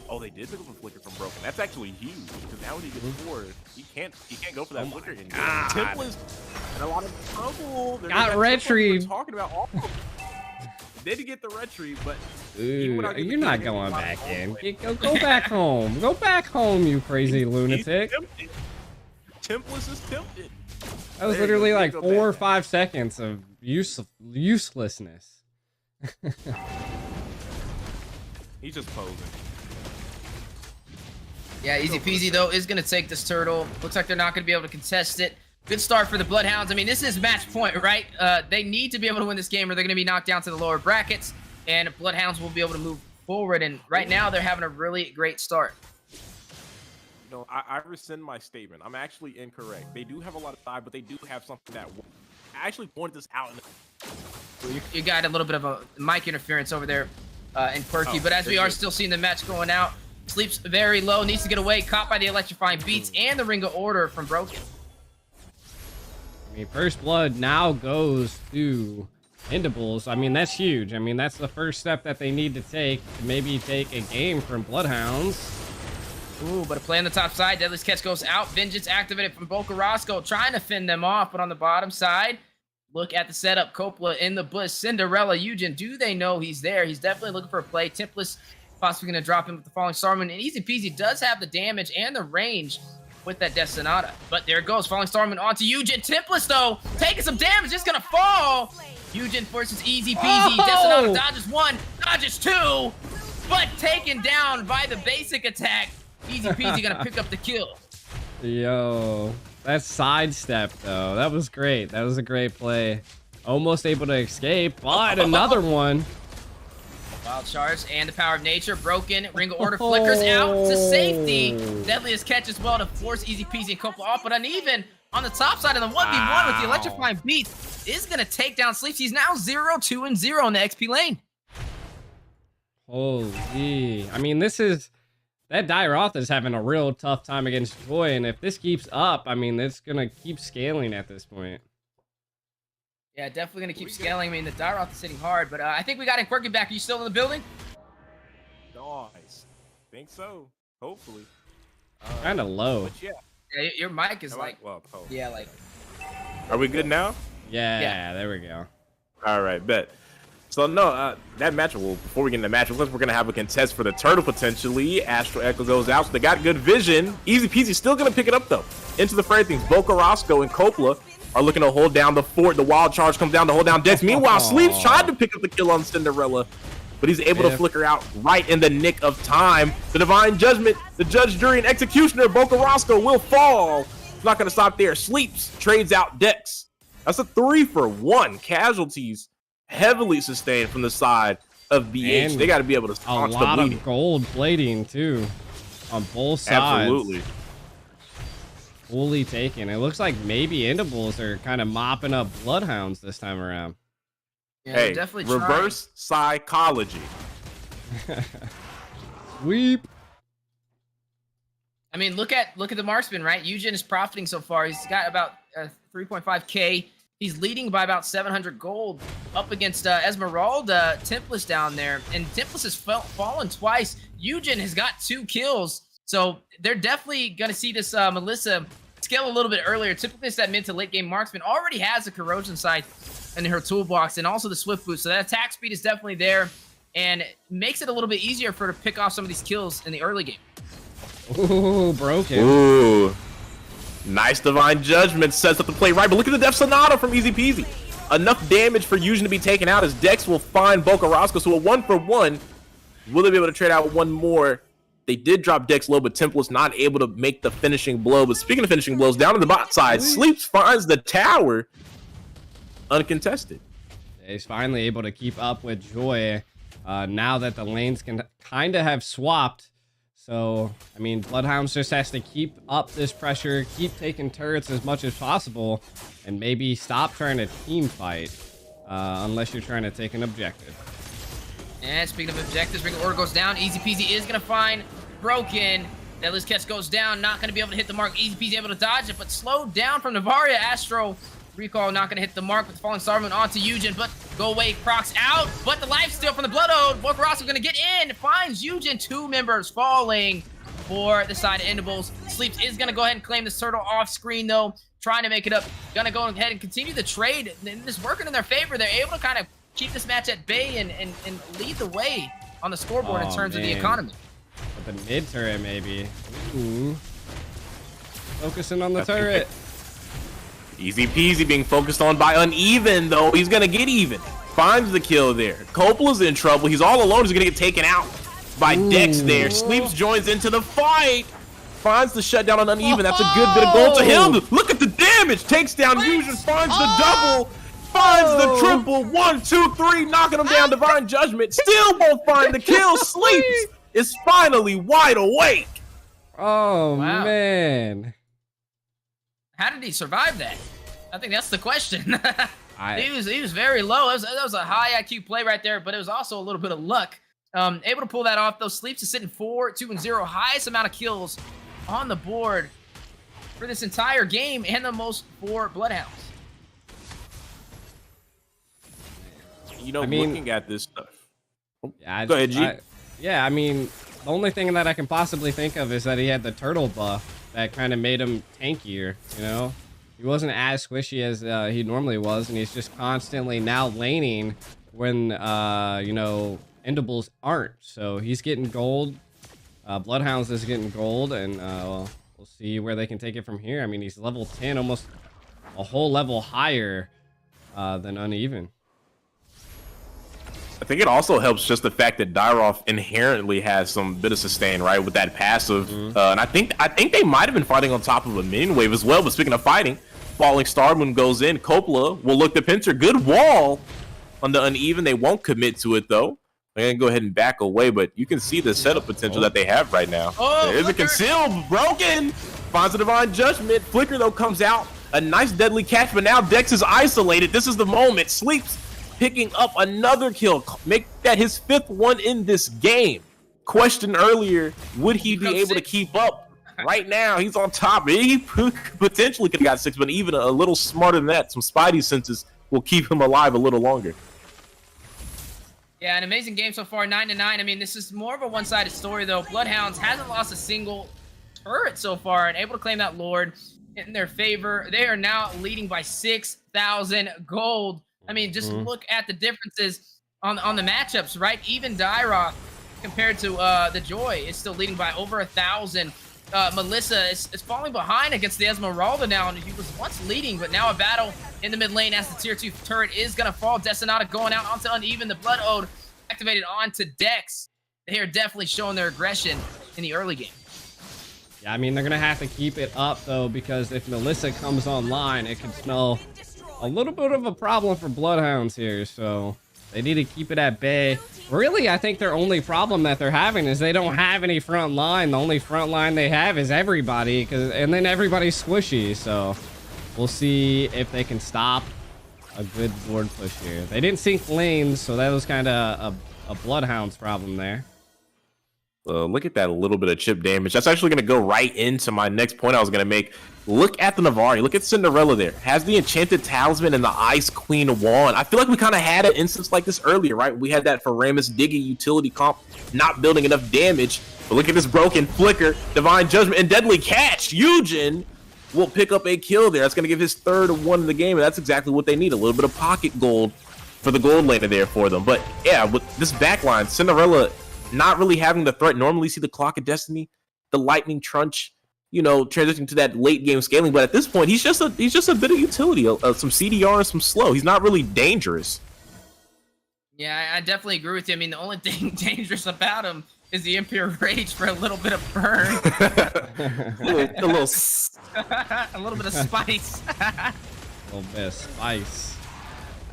Oh, they did pick up a flicker from Broken. That's actually huge because now when he gets forward, he can't go for that flicker anymore. Templa's in a lot of trouble. Got retrieved. Talking about all of them. They did get the retrieve, but you're not going back in. Go back home. Go back home, you crazy lunatic. Templess is tempted. That was literally like 4 or 5 seconds of uselessness. He's just posing. Yeah, easy peasy, though, is going to take this turtle. Looks like they're not going to be able to contest it. Good start for the Bloodhounds. I mean, this is match point, right? They need to be able to win this game or they're going to be knocked down to the lower brackets, and Bloodhounds will be able to move forward. And right now, they're having a really great start. No, I rescind my statement. I'm actually incorrect. They do have a lot of dive, but they do have something that I actually pointed this out. You got a little bit of a mic interference over there in Quirky, but as we are still seeing the match going out, Sleeps very low, needs to get away, caught by the electrifying beats and the Ring of Order from Broken. I mean, first blood now goes to Endables. I mean, that's huge. I mean, that's the first step that they need to take to maybe take a game from Bloodhounds. Ooh, but a play on the top side. Deadly's Catch goes out. Vengeance activated from Boca Roscoe, trying to fend them off, but on the bottom side, look at the setup. Coppola in the bush. Cinderella, Eugen, do they know he's there? He's definitely looking for a play. Templess possibly going to drop him with the Falling Starman. And Easy Peasy does have the damage and the range with that Death Sonata. But there it goes. Falling Starman onto Eugen. Templess, though, taking some damage. Just going to fall. Eugen versus Easy Peasy. Death Sonata dodges 1, dodges 2. But taken down by the basic attack. Easy Peasy going to pick up the kill. Yo, that sidestep, though. That was great. That was a great play. Almost able to escape, but another one. Wild Charge and the Power of Nature. Broken. Ring of Order flickers out to safety. Deadliest Catch as well to force Easy Peasy and Coppola off, but uneven on the top side of the 1v1 with the electrifying beat is going to take down Sleeps. He's now 0-2-0 in the XP lane. Holy. I mean, this is that Dairoth is having a real tough time against Joy, and if this keeps up, I mean, it's gonna keep scaling at this point. Yeah, definitely gonna keep scaling. I mean, the Dairoth is hitting hard, but I think we got Quirky back. Are you still in the building? Nice. Think so. Hopefully. Kind of low. But yeah. Yeah, your mic is like, Well, yeah, like. Are we good now? Yeah, there we go. All right, bet. So no, that match. Well, before we get into the match, we're gonna have a contest for the turtle potentially. Astro Echo goes out, so they got good vision. Easy peasy, still gonna pick it up though. Into the fray things. Boca Roscoe and Coppola are looking to hold down the fort. The wild charge comes down to hold down Dex. Meanwhile, Sleeps tried to pick up the kill on Cinderella, but he's able to flicker out right in the nick of time. The divine judgment, the judge, jury, and executioner, Boca Roscoe will fall. It's not gonna stop there. Sleeps trades out Dex. That's a 3-for-1. Casualties heavily sustained from the side of BH. And they got to be able to staunch a the lot bleeding. of gold plating too on both sides. Absolutely. Fully taken. It looks like maybe Endables are kind of mopping up Bloodhounds this time around. Yeah, hey, definitely reverse psychology. Sweep. I mean, look at the marksman, right? Eugen is profiting so far. He's got about 3.5K. He's leading by about 700 gold up against Esmeralda, Tempest down there. And Tempest has fallen twice. Eugen has got 2 kills. So they're definitely going to see this Melissa scale a little bit earlier. Typically, it's that mid to late game marksman. Already has a corrosion sight in her toolbox and also the swift boost. So that attack speed is definitely there and makes it a little bit easier for her to pick off some of these kills in the early game. Ooh, broken. Ooh. Nice divine judgment sets up the play right, but look at the Death Sonata from Easy Peasy. Enough damage for Eugen to be taken out as Dex will find Boca Roscoe. So a 1-for-1. Will they be able to trade out one more? They did drop Dex low, but Temple's not able to make the finishing blow. But speaking of finishing blows, down on the bot side, Sleeps finds the tower uncontested. He's finally able to keep up with Joy now that the lanes can kind of have swapped. So, I mean, Bloodhounds just has to keep up this pressure, keep taking turrets as much as possible, and maybe stop trying to team fight unless you're trying to take an objective. And speaking of objectives, Ring of Order goes down. Easy Peasy is going to find Broken. Deadliest Catch goes down, not going to be able to hit the mark. Easy Peasy able to dodge it, but slowed down from Navaria. Astro Recall not going to hit the mark with the Falling Star Moon onto Eugen, but go away, Procs out, but the life steal from the Blood Ode. Boca Roscoe going to get in, finds Eugen. 2 members falling for the side of Endables. Sleeps is going to go ahead and claim this turtle off screen though, trying to make it up. Going to go ahead and continue the trade. And it's working in their favor. They're able to kind of keep this match at bay and lead the way on the scoreboard in terms of the economy. With the mid turret, maybe. Ooh. Focusing on the turret. Easy Peasy being focused on by Uneven, though. He's going to get even. Finds the kill there. Coppola's in trouble. He's all alone. He's going to get taken out by Dex there. Sleeps joins into the fight. Finds the shutdown on Uneven. That's a good bit of gold to him. Look at the damage. Takes down Fusion. Finds the double. Finds the triple. 1, 2, 3. Knocking him down. Divine Judgment. Still won't find the kill. Sleeps is finally wide awake. Oh, wow. Man. How did he survive that? I think that's the question. He was very low. That was a high IQ play right there, but it was also a little bit of luck. Able to pull that off though. Sleeps is sitting 4-2-0, highest amount of kills on the board for this entire game and the most for Bloodhounds. You know, looking at this stuff. Yeah, go ahead, G. Yeah, I mean, the only thing that I can possibly think of is that he had the turtle buff that kind of made him tankier, you know? He wasn't as squishy as he normally was, and he's just constantly now laning when, you know, Endables aren't. So he's getting gold. Bloodhounds is getting gold, and we'll see where they can take it from here. I mean, he's level 10, almost a whole level higher than Uneven. I think it also helps just the fact that Dairoth inherently has some bit of sustain, right, with that passive. And I think they might have been fighting on top of a minion wave as well. But speaking of fighting, Falling Star Moon goes in. Coppola will look to pincer. Good wall on the Uneven. They won't commit to it though. They're gonna go ahead and back away, but you can see the setup potential that they have right now. There's a conceal. Broken. Finds a Divine Judgment. Flicker though comes out. A nice deadly catch, but now Dex is isolated. This is the moment. Sleeps picking up another kill. Make that his 5th one in this game. question earlier, would he be able to keep up? Right now, he's on top. He potentially could have got 6, but even a little smarter than that, some Spidey senses will keep him alive a little longer. Yeah, an amazing game so far, 9-9. I mean, this is more of a one-sided story, though. Bloodhounds hasn't lost a single turret so far and able to claim that Lord in their favor. They are now leading by 6,000 gold. I mean, just look at the differences on the matchups, right? Even Dyra compared to the Joy is still leading by over 1,000. Melissa is falling behind against the Esmeralda now, and he was once leading, but now a battle in the mid lane as the tier 2 turret is going to fall. Decenata going out onto Uneven. The Blood Ode activated onto Dex. They are definitely showing their aggression in the early game. Yeah, I mean, they're going to have to keep it up, though, because if Melissa comes online, it could smell a little bit of a problem for Bloodhounds here, so they need to keep it at bay. Really, I think their only problem that they're having is they don't have any front line. The only front line they have is everybody, and then everybody's squishy. So we'll see if they can stop a good board push here. They didn't sync lanes, so that was kind of a Bloodhound's problem there. Look at that little bit of chip damage. That's actually going to go right into my next point I was going to make. Look at the Navari. Look at Cinderella there. Has the Enchanted Talisman and the Ice Queen wand. I feel like we kind of had an instance like this earlier, right? We had that for Ramus Diggy utility comp not building enough damage. But look at this broken Flicker, Divine Judgment, and Deadly Catch. Eugen will pick up a kill there. That's going to give his third one in the game, and that's exactly what they need. A little bit of pocket gold for the gold laner there for them. But yeah, with this backline, Cinderella not really having the threat. Normally see the Clock of Destiny, the Lightning Trunch, you know, transitioning to that late game scaling. But at this point, he's just a bit of utility, some CDR and some slow. He's not really dangerous. Yeah, I definitely agree with you. I mean, the only thing dangerous about him is the Impure Rage for a little bit of burn. a little a little bit of spice. A little bit of spice.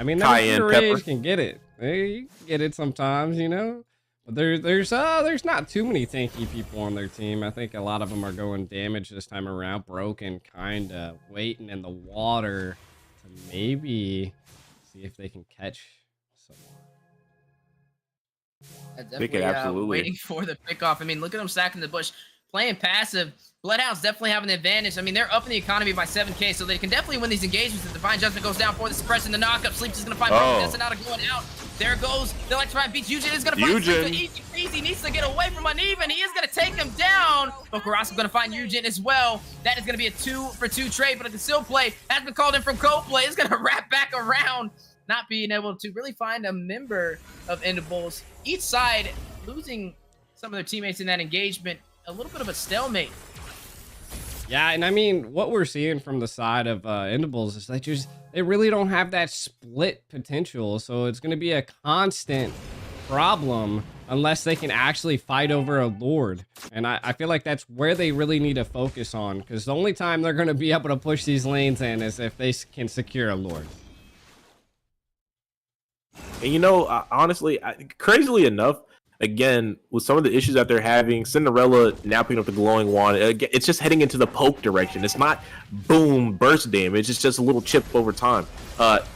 I mean, Cayenne that pepper. Rage can get it. You can get it sometimes, you know. But there's not too many tanky people on their team. I think a lot of them are going damage this time around. Broken, kinda waiting in the water to maybe see if they can catch someone. Definitely, absolutely. waiting for the pickoff. I mean, look at them stacking the bush, playing passive. Bloodhounds definitely have an advantage. I mean, they're up in the economy by 7K, so they can definitely win these engagements. The Divine Judgment goes down for the suppression, the knockup. Sleeps is going to find Decenata going out. There goes the Electrifying Beats. Eugen is going to find Sleeps. Easy peasy. Needs to get away from Uneven. He is going to take him down. But Karasu's going to find Eugen as well. That is going to be a 2-for-2 trade, but it can still play. Has been called in from co-play. It's going to wrap back around. Not being able to really find a member of Endables. Each side losing some of their teammates in that engagement. A little bit of a stalemate. Yeah, and I mean, what we're seeing from the side of Endables is that they really don't have that split potential, so it's going to be a constant problem unless they can actually fight over a Lord. And I feel like that's where they really need to focus on, because the only time they're going to be able to push these lanes in is if they can secure a Lord. And you know, honestly, crazily enough, again, with some of the issues that they're having, Cinderella now picking up the glowing wand, it's just heading into the poke direction. It's not boom burst damage, it's just a little chip over time.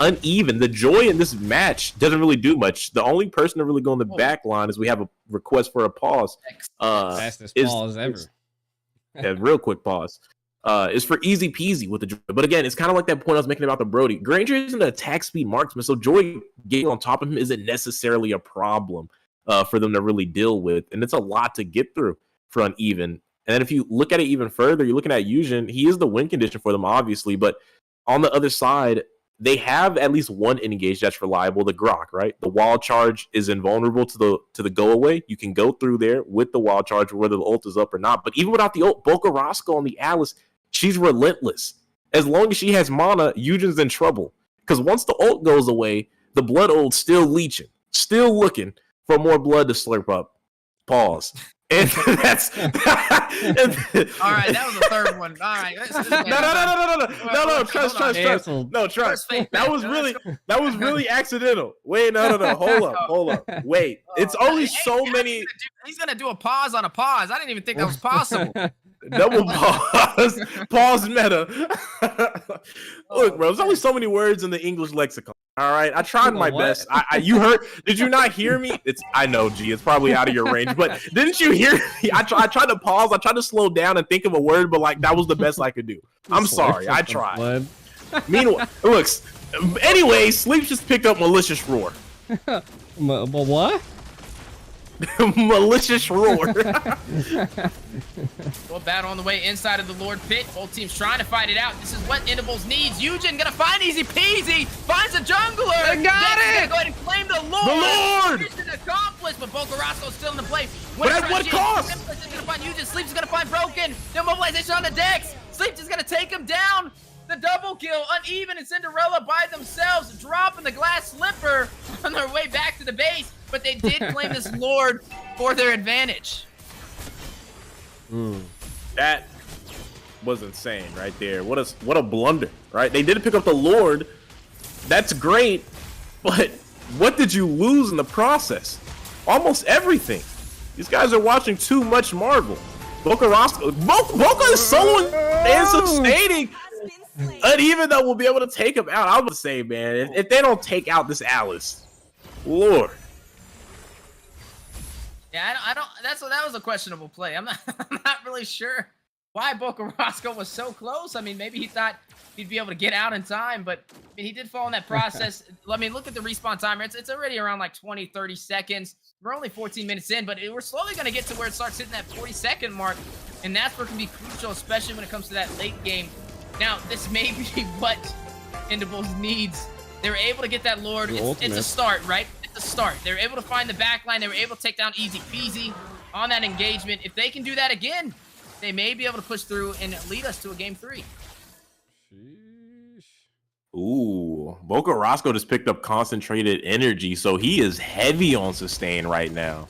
Uneven, the Joy in this match doesn't really do much. The only person to really go in the back line is we have a request for a pause. Fastest pause ever. Yeah, real quick pause. Is for easy peasy with the Joy. But again, it's kind of like that point I was making about the Brody. Granger isn't an attack speed marksman, so Joy getting on top of him isn't necessarily a problem for them to really deal with. And it's a lot to get through for Uneven. And then if you look at it even further, you're looking at Eugen. He is the win condition for them, obviously. But on the other side, they have at least one engage that's reliable, the Grok, right? The wild charge is invulnerable to the go away. You can go through there with the wild charge, whether the ult is up or not. But even without the ult, Boca Roscoe on the Alice, she's relentless. As long as she has mana, Eugen's in trouble. Because once the ult goes away, the blood ult's still leeching, still looking for more blood to slurp up. Pause. And that's all right. That was the third one. All right. No. Trust. No, trust. That was really accidental. Wait, no. Hold up. Wait. It's only so many. He's gonna do a pause on a pause. I didn't even think that was possible. Double pause. Pause meta. Look, bro, there's only so many words in the English lexicon. All right, I tried my best. You heard? Did you not hear me? I know, G. It's probably out of your range, but didn't you hear me? I tried to pause. I tried to slow down and think of a word, but like that was the best I could do. I'm sorry. I tried. Meanwhile, looks. Anyway, Sleep just picked up malicious roar. What? Malicious roar. Well, battle on the way inside of the Lord pit. Both teams trying to fight it out. This is what Endables needs. Eugen gonna find easy peasy. Finds a jungler. I got it. Gonna go ahead and claim the Lord. The Lord. Mission accomplished, but Bocarasco's still in the play. But at what cost? Is gonna find Eugen. Sleep's gonna find Broken. No mobilization on the decks. Sleep is gonna take him down. The double kill. Uneven and Cinderella by themselves, dropping the glass slipper on their way back to the base. But they did claim this Lord for their advantage. That was insane right there. What a blunder, right? They did pick up the Lord. That's great, but what did you lose in the process? Almost everything. These guys are watching too much Marvel. Boca is so insustaining. And even though we'll be able to take him out, I would say, man, if they don't take out this Alice, Lord. Yeah, I don't. That was a questionable play. I'm not really sure why Bocarasco was so close. I mean, maybe he thought he'd be able to get out in time, but I mean, he did fall in that process. I mean, look at the respawn timer. It's already around like 20, 30 seconds. We're only 14 minutes in, but we're slowly going to get to where it starts hitting that 40-second mark, and that's where it can be crucial, especially when it comes to that late game. Now, this may be what Endables needs. They were able to get that Lord. It's a start, right? It's a start. They were able to find the backline. They were able to take down easy peasy on that engagement. If they can do that again, they may be able to push through and lead us to a game 3. Ooh, Bocarasco just picked up concentrated energy, so he is heavy on sustain right now.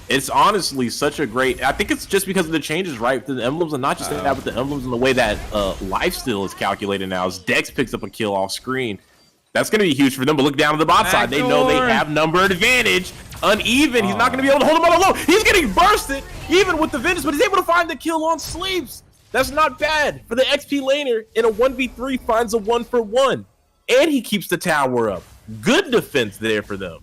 It's honestly such a great. I think it's just because of the changes, right? The emblems, and not just that, but the emblems and the way that lifesteal is calculated now. As Dex picks up a kill off screen, that's going to be huge for them. But look down to the bot side; they know they have number advantage. Uneven, he's not going to be able to hold him on alone. He's getting bursted, even with the Vengeance, but he's able to find the kill on Sleeps. That's not bad for the XP laner. In a 1v3, finds a 1-for-1, and he keeps the tower up. Good defense there for them.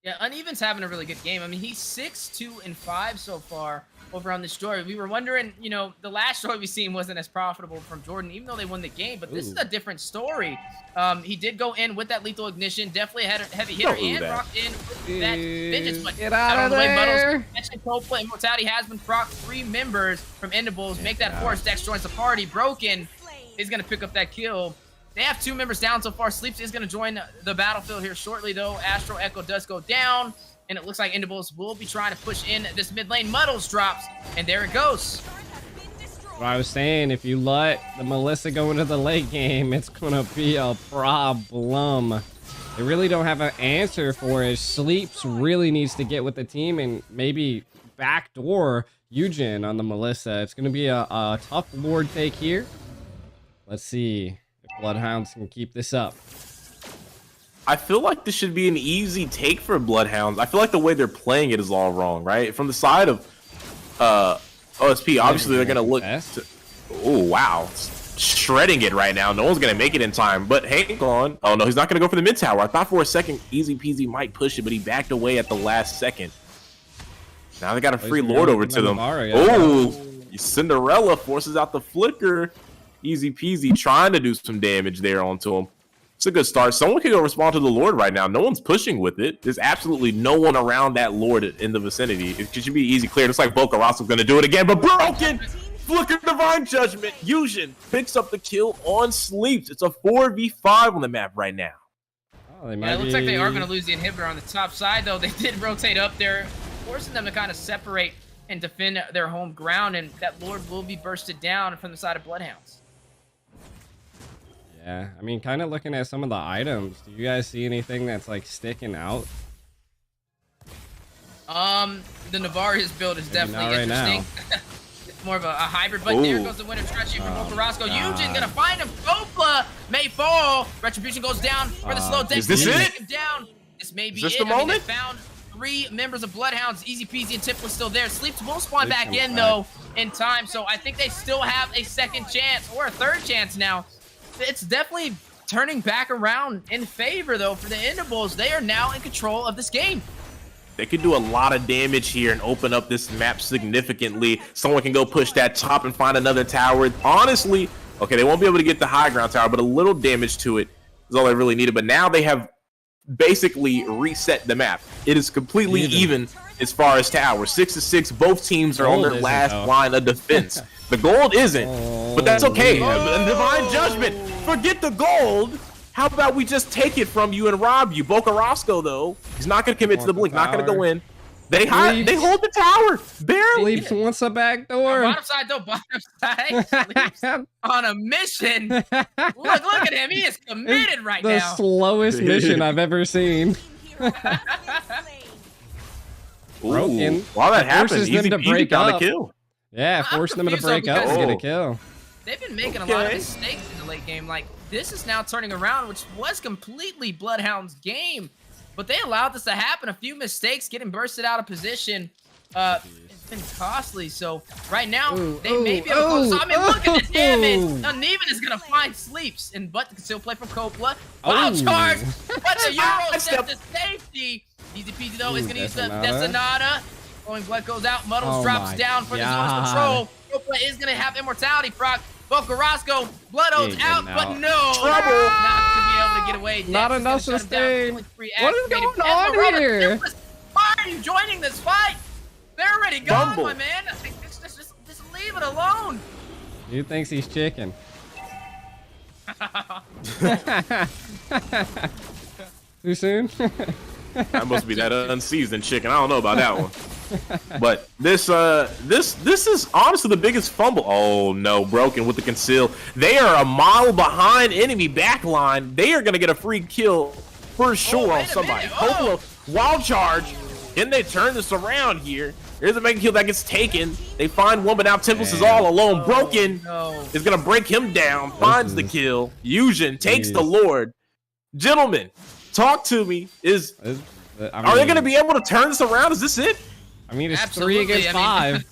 Yeah, Uneven's having a really good game. I mean, he's 6-2-5 so far over on this story. We were wondering, you know, the last story we seen wasn't as profitable from Jordan, even though they won the game. But this is a different story. He did go in with that lethal ignition, definitely had a heavy hitter and rocked in with that Vengeance. But get out of there! Actually, Coldplay Immortality has been procced. 3 members from Endables make that force. Dex joins the party. Broken is going to pick up that kill. They have 2 members down so far. Sleeps is going to join the battlefield here shortly, though. Astro Echo does go down, and it looks like Endables will be trying to push in this mid lane. Muddles drops, and there it goes. What I was saying, if you let the Melissa go into the late game, it's going to be a problem. They really don't have an answer for it. Sleeps really needs to get with the team and maybe backdoor Eugen on the Melissa. It's going to be a tough Lord take here. Let's see. Bloodhounds can keep this up. I feel like this should be an easy take for Bloodhounds. I feel like the way they're playing it is all wrong, right? From the side of OSP, obviously they're gonna look to, oh wow, shredding it right now. No one's gonna make it in time, but hang on. Oh no, he's not gonna go for the mid tower. I thought for a second Easy Peasy might push it, but he backed away at the last second. Now they got a free Lord over to them. Oh, Cinderella forces out the flicker. Easy Peasy trying to do some damage there onto him. It's a good start. Someone can go respond to the Lord right now. No one's pushing with it. There's absolutely no one around that Lord in the vicinity. It should be easy clear. Looks like Bocarasco's going to do it again, but Broken! Flicker Divine Judgment. Eugen picks up the kill on Sleeps. It's a 4v5 on the map right now. Oh, It looks like they are going to lose the inhibitor on the top side, though. They did rotate up there, forcing them to kind of separate and defend their home ground, and that Lord will be bursted down from the side of Bloodhounds. Yeah, I mean, kind of looking at some of the items, do you guys see anything that's like sticking out? The Navarius build is definitely interesting. It's more of a hybrid, but there goes the winner strategy from Bocarasco. Eugen gonna find him. Kopla may fall. Retribution goes down for the slow deck. Is this it? Him down. This may be Is this it. the moment? They found 3 members of Bloodhounds. Easy Peasy and Tipler still there. Sleeps will spawn back in though in time, so I think they still have a second chance or a third chance now. It's definitely turning back around in favor, though, for the Endables. They are now in control of this game. They could do a lot of damage here and open up this map significantly. Someone can go push that top and find another tower. Honestly, okay, they won't be able to get the high ground tower, but a little damage to it is all they really needed. But now they have basically reset the map. It is completely even as far as towers. 6-6. Both teams are on their last line of defense. The gold isn't, but that's okay. Divine Judgment. Forget the gold. How about we just take it from you and rob you? Boca Roscoe, though, he's not going to commit to the blink. Not going to go in. They hold the tower. Barely. Sleeps wants a back door. Bottom side, though. Bottom side. Sleeps on a mission. Look at him. He is committed right the now. The slowest mission I've ever seen. Broken. While that happens, them to break up. Kill. Yeah, forcing them to break up and get a kill. They've been making a lot of mistakes in the late game. Like, this is now turning around, which was completely Bloodhound's game. But they allowed this to happen. A few mistakes, getting bursted out of position. It's been costly. So right now, they may be able to close. So, I mean, look at the damage. Uneven is going to find Sleeps. But the conceal play from Coppola. Wild charge. But the Euro steps to safety. Easy peasy, though, is going to use the Detonata. Flowing blood goes out. Muddles drops down for the zone's control. Coppola is going to have immortality proc. Boca Roscoe, Blood Oath's out, but no. Trouble. Not going to be able to get away. Not enough sustain. What is going on here? Why are you joining this fight? They're already gone, my man. Just leave it alone. Dude thinks he's chicken. Too soon? That must be that unseasoned chicken. I don't know about that one. But this is honestly the biggest fumble. Oh no, Broken with the conceal. They are a mile behind enemy backline. They are gonna get a free kill for sure on somebody. Coppola, wild charge. Can they turn this around here? Here's a mega kill that gets taken. They find one, but now Tempest is all alone. Broken is gonna break him down. Finds the kill. Fusion takes the Lord. Gentlemen, talk to me. Are they gonna be able to turn this around? Is this it? I mean, it's Absolutely. 3 against 5.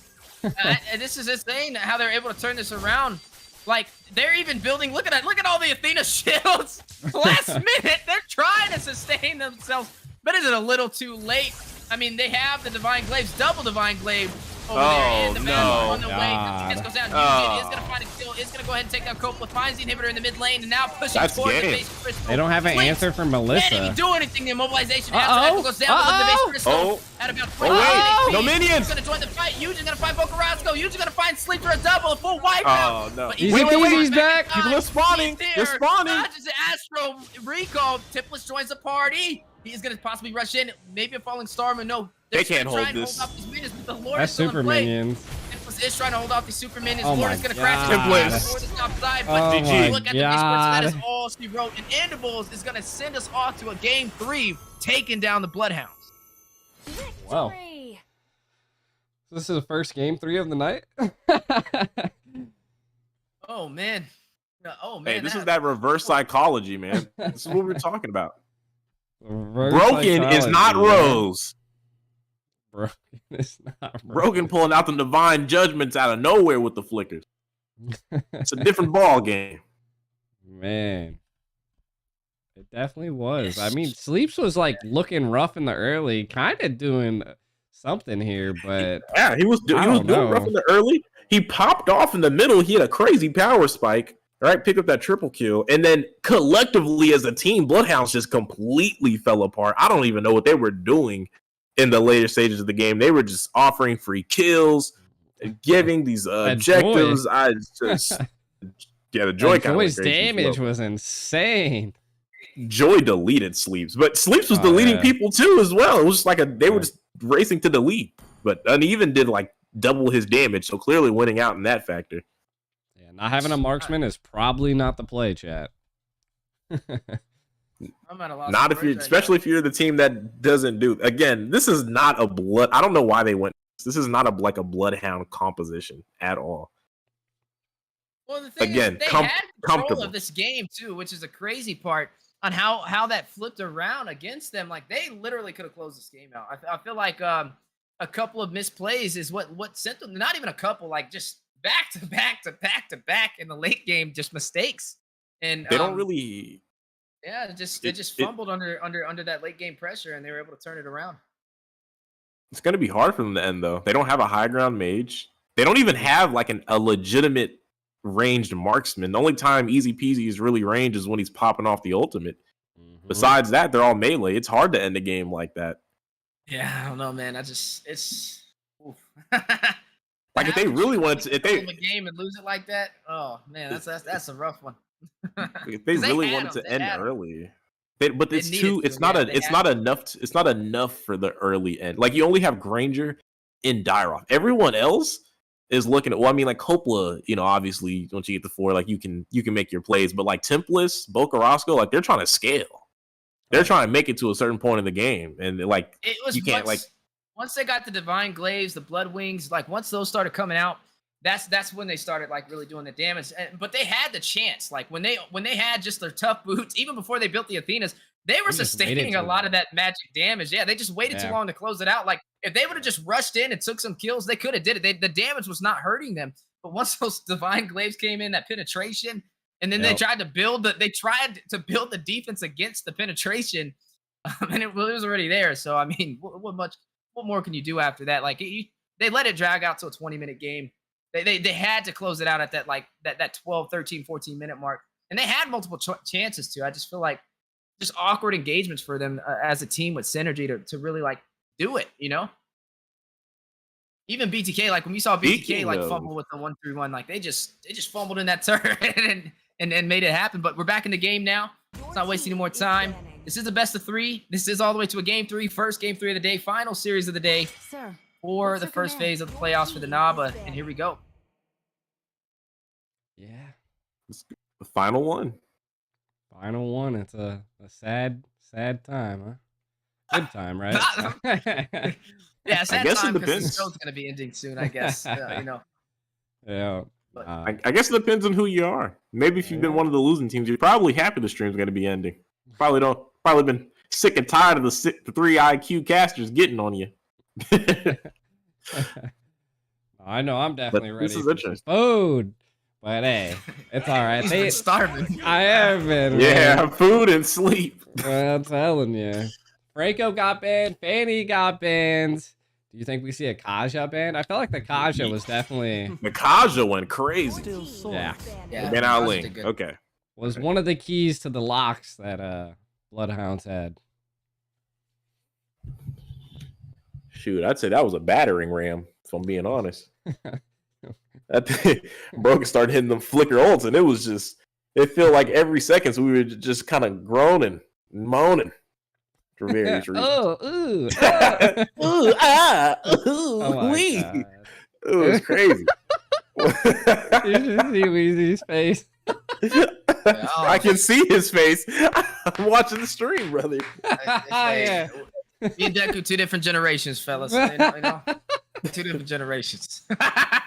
This is insane how they're able to turn this around. Like, they're even building. Look at all the Athena shields. Last minute, they're trying to sustain themselves, but is it a little too late? I mean, they have the Divine Glaives, double Divine Glaive over there in the battle on the way. This goes down. Is going to find a kill. Is going to go ahead and take out Coppola. Finds the inhibitor in the mid lane and now pushing forward the base crystal. They don't have an answer for Melissa. Can't even do anything. The immobilization goes down with the base crystal. At about 20 no minions. He's going to join the fight. Yuji's going to find Boca Roscoe. Yuji's going to find Sleep for a double, a full wipeout. Oh, no. Wait, he's back. People are spawning. They're spawning. Dodges the Astro recall. Tipless joins the party. He's going to possibly rush in. Maybe a falling star, but no. They can't hold this. That's super minions. Tipless is trying to hold off the super minions. Oh Lord is going to crash Tipless. the top side. Oh But my look at the base that is all she wrote. And Endables is going to send us off to a game 3, taking down the Bloodhounds. Wow. This is the first game 3 of the night. Oh man. Oh man. Hey, this is that reverse psychology, man. This is what we're talking about. Reverse Broken is not Rose. Broken is not Broken pulling out the divine judgments out of nowhere with the flickers. It's a different ball game. Man. It definitely was. I mean, Sleeps was like looking rough in the early, kind of doing something here, but yeah, he was doing rough in the early. He popped off in the middle. He had a crazy power spike. Right, pick up that triple kill, and then collectively as a team, Bloodhounds just completely fell apart. I don't even know what they were doing in the later stages of the game. They were just offering free kills, giving these objectives. The Joy kind Joy's damage was insane. Joy deleted Sleeps, but Sleeps was deleting people too as well. It was just like they were just racing to delete, but Uneven did like double his damage, so clearly winning out in that factor. Not having a marksman is probably not the play, chat. Not if you're, especially if you're the team that doesn't do. Again, this is not a blood. I don't know why they went. This is not like a Bloodhound composition at all. Well, the thing is, they had control of this game too, which is a crazy part on how that flipped around against them. Like they literally could have closed this game out. I feel like a couple of misplays is what sent them. Not even a couple, like just back to back to back to back in the late game, just mistakes. And they don't really Yeah, they just fumbled under that late game pressure, and they were able to turn it around. It's going to be hard for them to end, though. They don't have a high ground mage. They don't even have like a legitimate ranged marksman. The only time Easy Peasy is really ranged is when he's popping off the ultimate. Besides that, they're all melee. It's hard to end a game like that. Yeah, I don't know, man. It's like if they really wanted to, if they the game and lose it like that, oh man, that's a rough one. If they really wanted to end early, but it's too. It's not enough. It's not enough for the early end. Like you only have Granger in Dairoth. Everyone else is looking at. Well, I mean, like Coppola, you know, obviously once you get to 4, like you can make your plays. But like Templess, Boca Roscoe, like they're trying to scale. They're trying to make it to a certain point in the game, and like it was you can't once they got the Divine Glaives, the Blood Wings, like once those started coming out, that's when they started like really doing the damage. But they had the chance, like when they had just their tough boots, even before they built the Athenas, they were sustaining a lot of that magic damage. Yeah, they just waited too long to close it out. Like if they would have just rushed in and took some kills, they could have did it. The damage was not hurting them. But once those Divine Glaives came in, that penetration. And then they tried to build the defense against the penetration, and it was already there. So I mean, what more can you do after that? Like they let it drag out to a 20-minute game. They had to close it out at that 12, 13, 14-minute mark, and they had multiple chances to. I just feel like just awkward engagements for them as a team with synergy to really like do it. You know, even BTK, like when we saw BTK like fumble with the 1-3-1, like they just fumbled in that turn and made it happen. But we're back in the game now. Let's not waste any more time. This is the best of 3. This is all the way to a game 3, first game 3 of the day, final series of the day for the first phase of the playoffs for the Naba. And here we go. Yeah. The final one. Final one. It's a sad time, huh? Good time, right? Yeah, sad I guess time it because the depends. show's going to be ending soon, I guess. You know. Yeah. I guess it depends on who you are. Maybe if you've been one of the losing teams, you're probably happy the stream's going to be ending. Probably been sick and tired of the 3 IQ casters getting on you. I know I'm definitely ready. This is for interesting. some food, but hey, it's all right. He's been starving. I have been. Yeah, man. food and sleep. Well, I'm telling you, Franco got banned. Fanny got banned. Do you think we see a Kaja ban? I felt like the Kaja was definitely... The Kaja went crazy. Yeah. Ben Ali. Okay. Was one of the keys to the locks that Bloodhounds had. Shoot, I'd say that was a battering ram, if I'm being honest. That thing, Broken started hitting them flicker ults, and it felt like every second we were just kind of groaning and moaning. For various reasons. Ooh, ooh, wee. It was crazy. You should see Weezy's face. I can see his face. I'm watching the stream, brother. Yeah. Me and Deku, 2 different generations, fellas. You know? 2 different generations.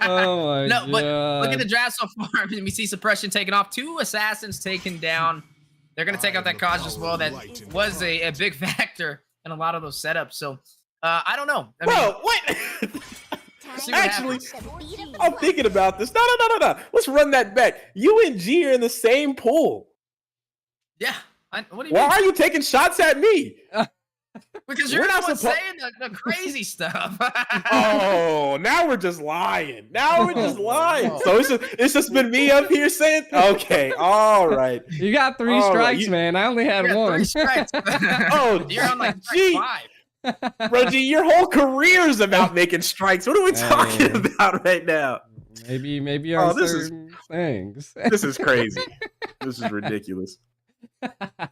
Oh my god. But look at God. the draft so far. I mean, we see suppression taken off. 2 assassins taken down. They're going to take out that Kaja as well. That was a big factor in a lot of those setups. So, I don't know. I mean, what? Actually, I'm thinking about this. No. Let's run that back. You and G are in the same pool. Yeah. What do you Why mean? are you taking shots at me? Because you're not saying the crazy stuff. Oh, now we're just lying. So it's just been me up here saying, okay, all right. You got 3 strikes, man. I only had 1. 3 strikes. Oh, you're on like G. 5. Bro, G, your whole career is about making strikes. What are we talking about right now? Maybe on certain things. This is crazy. This is ridiculous.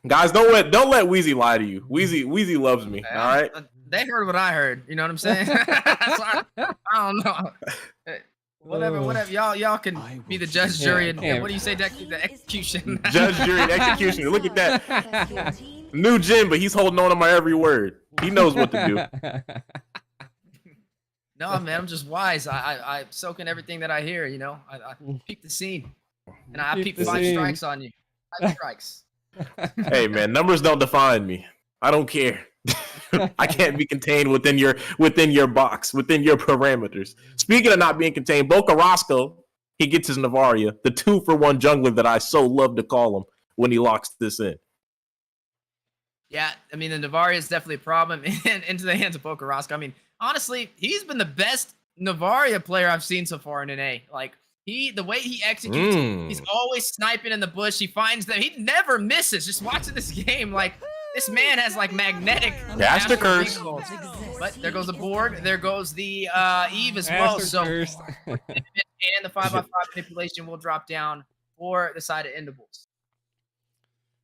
Guys, don't let Wheezy lie to you. Wheezy loves me. All right. They heard what I heard. You know what I'm saying? So I don't know. Whatever. Y'all can be the judge, jury, and what do you say? The execution. Judge, jury, and execution. Look at that. New Jim, but he's holding on to my every word. He knows what to do. No, man, I'm just wise. I soak in everything that I hear. You know, I peep the scene, and I peep 5 strikes on you. 5 strikes. Hey man, numbers don't define me. I don't care. I can't be contained within your box, within your parameters. Speaking of not being contained, Boca Roscoe, he gets his Navaria, the 2-for-1 jungler that I so love to call him when he locks this in. Yeah, I mean, the Navaria is definitely a problem and into the hands of Bokaroska. I mean, honestly, he's been the best Navaria player I've seen so far in NA. Like, the way he executes, he's always sniping in the bush. He finds them. He never misses. Just watching this game, like, this man has, like, magnetic Master curse. recalls. But there goes the Borg. There goes the Eve as well. So, and the 5x5 manipulation will drop down for the side of Endables.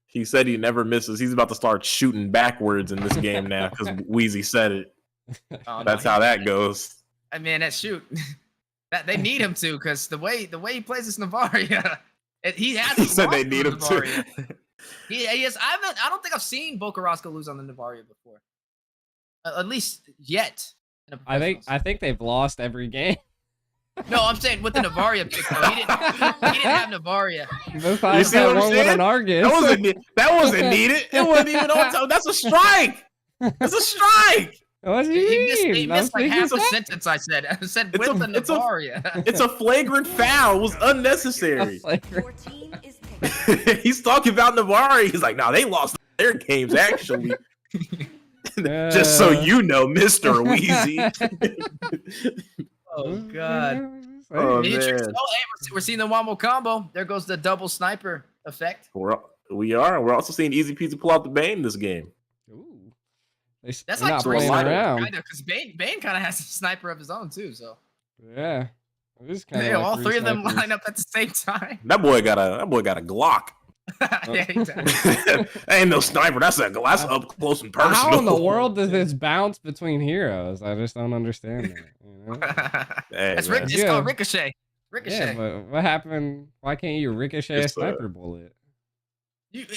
He said he never misses. He's about to start shooting backwards in this game now because Wheezy said it. That's how that goes. I mean, that shoot. They need him to, because the way he plays this Navaria, he hasn't. He said they need him to. He is. I don't think I've seen Bokaroska lose on the Navaria before. At least yet. I think they've lost every game. No, I'm saying with the Navaria pick, though. He didn't have Navaria. You see what I'm saying? That wasn't needed. It wasn't even on time. That's a strike. That's a strike. What do you mean? He missed like half a sentence. I said with the Navaria. It's a flagrant foul. It was unnecessary. He's talking about Navaria. He's like, no, they lost their games actually. Just so you know, Mr. Wheezy. Oh god. Oh, Hey, man. we're seeing the Wombo combo. There goes the double sniper effect. We are. We're also seeing Easy Peasy pull out the Bane this game. Ooh. That's They're like not three playing snipers, around. kind of, because Bane kind of has a sniper of his own too. So Yeah. It is kind of like all three of them snipers. line up at the same time. That boy got a Glock. Yeah, exactly. That ain't no sniper. That's up close and personal. How in the world does this bounce between heroes? I just don't understand that. You know? It's called Ricochet. Ricochet. Yeah, but what happened? Why can't you ricochet a It's, sniper bullet?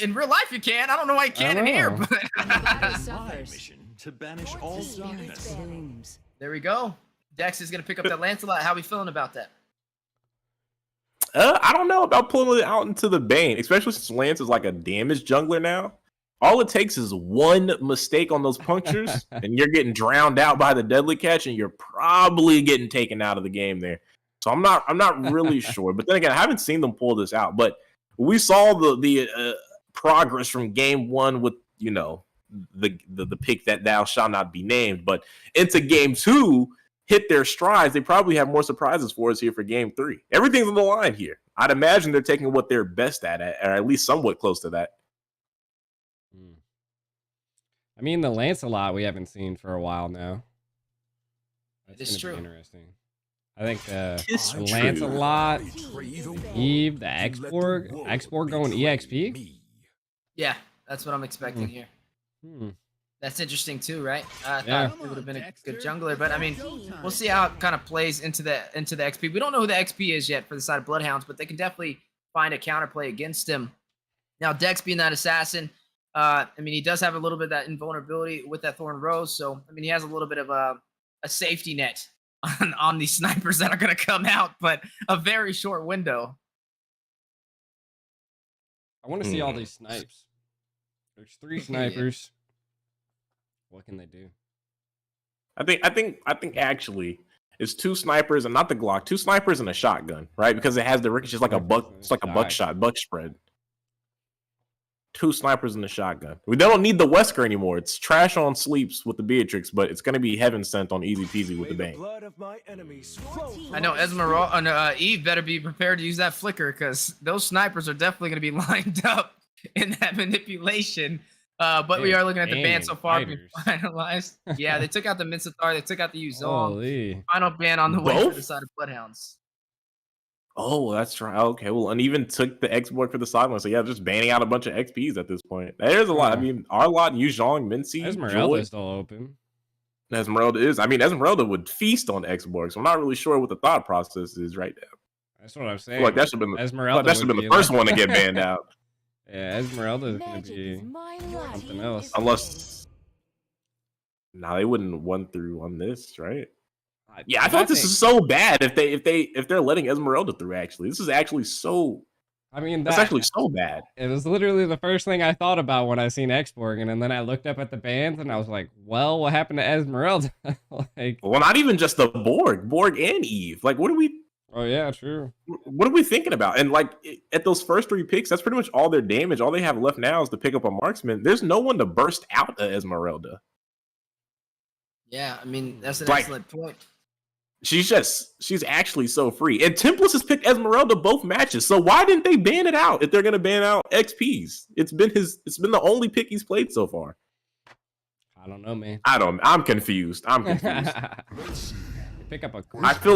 In real life, you can. I don't know why you can't in here. know. But mission to banish all darkness. there we go. Dex is gonna pick up that Lancelot. How we feeling about that? I don't know about pulling it out into the Bane, especially since Lance is like a damaged jungler now. All it takes is one mistake on those punctures, and you're getting drowned out by the deadly catch, and you're probably getting taken out of the game there. So I'm not really sure. But then again, I haven't seen them pull this out. But we saw the progress from game one with the pick that thou shalt not be named. But into game two, hit their strides. They probably have more surprises for us here for game three. Everything's on the line here. I'd imagine they're taking what they're best at, or at least somewhat close to that. I mean, the Lancelot we haven't seen for a while now. It's true. Interesting. I think the It's true. Lancelot, Eve, the X-Borg going EXP. Yeah, that's what I'm expecting here. That's interesting too, right? I thought it would have been a good jungler, but I mean, we'll see how it kind of plays into the XP. We don't know who the XP is yet for the side of Bloodhounds, but they can definitely find a counterplay against him. Now, Dex being that assassin, I mean, he does have a little bit of that invulnerability with that Thorn Rose, so I mean, he has a little bit of a safety net on these snipers that are going to come out, but a very short window. I want to see all these snipes. There's 3 snipers. What can they do? I think actually it's 2 snipers and not the Glock, 2 snipers and a shotgun, right? Because it has the ricochet, it's like a buck shred. 2 snipers and a shotgun. We don't need the Wesker anymore. It's trash on sleeps with the Beatrix, but it's gonna be heaven sent on easy peasy with the Bane. I know Esmeralda, Eve better be prepared to use that flicker, because those snipers are definitely going to be lined up in that manipulation. But we are looking at the ban so far being finalized. Yeah, they took out the Minsathar, they took out the Yuzong. Final ban on the way for the side of Bloodhounds. Oh, that's right. Okay, well, and even took the X-Borg for the sideline. So yeah, just banning out a bunch of XPs at this point. There's a lot. I mean, Arlott, Yuzong, Mincy, Esmeralda is still open. Esmeralda is. I mean, Esmeralda would feast on X-Borg, so I'm not really sure what the thought process is right now. That's what I'm saying. Like that should have been Esmeralda. That should have been the first one to get banned out. Yeah, Esmeralda is going to be something else. Unless, they wouldn't run through on this, right? Yeah, I thought this is so bad. If they're letting Esmeralda through, actually, this is actually so. I mean, that's actually so bad. It was literally the first thing I thought about when I seen X-Borg, and then I looked up at the bans and I was like, well, what happened to Esmeralda? Well, not even just the Borg and Eve. Like, what are we Oh yeah, true. What are we thinking about? And like at those first 3 picks, that's pretty much all their damage. All they have left now is to pick up a marksman. There's no one to burst out of Esmeralda. Yeah, I mean that's an Like, excellent point. She's actually so free. And Templars has picked Esmeralda both matches. So why didn't they ban it out if they're gonna ban out XPs? It's been the only pick he's played so far. I don't know, man. I'm confused. I'm confused. Pick up a. I feel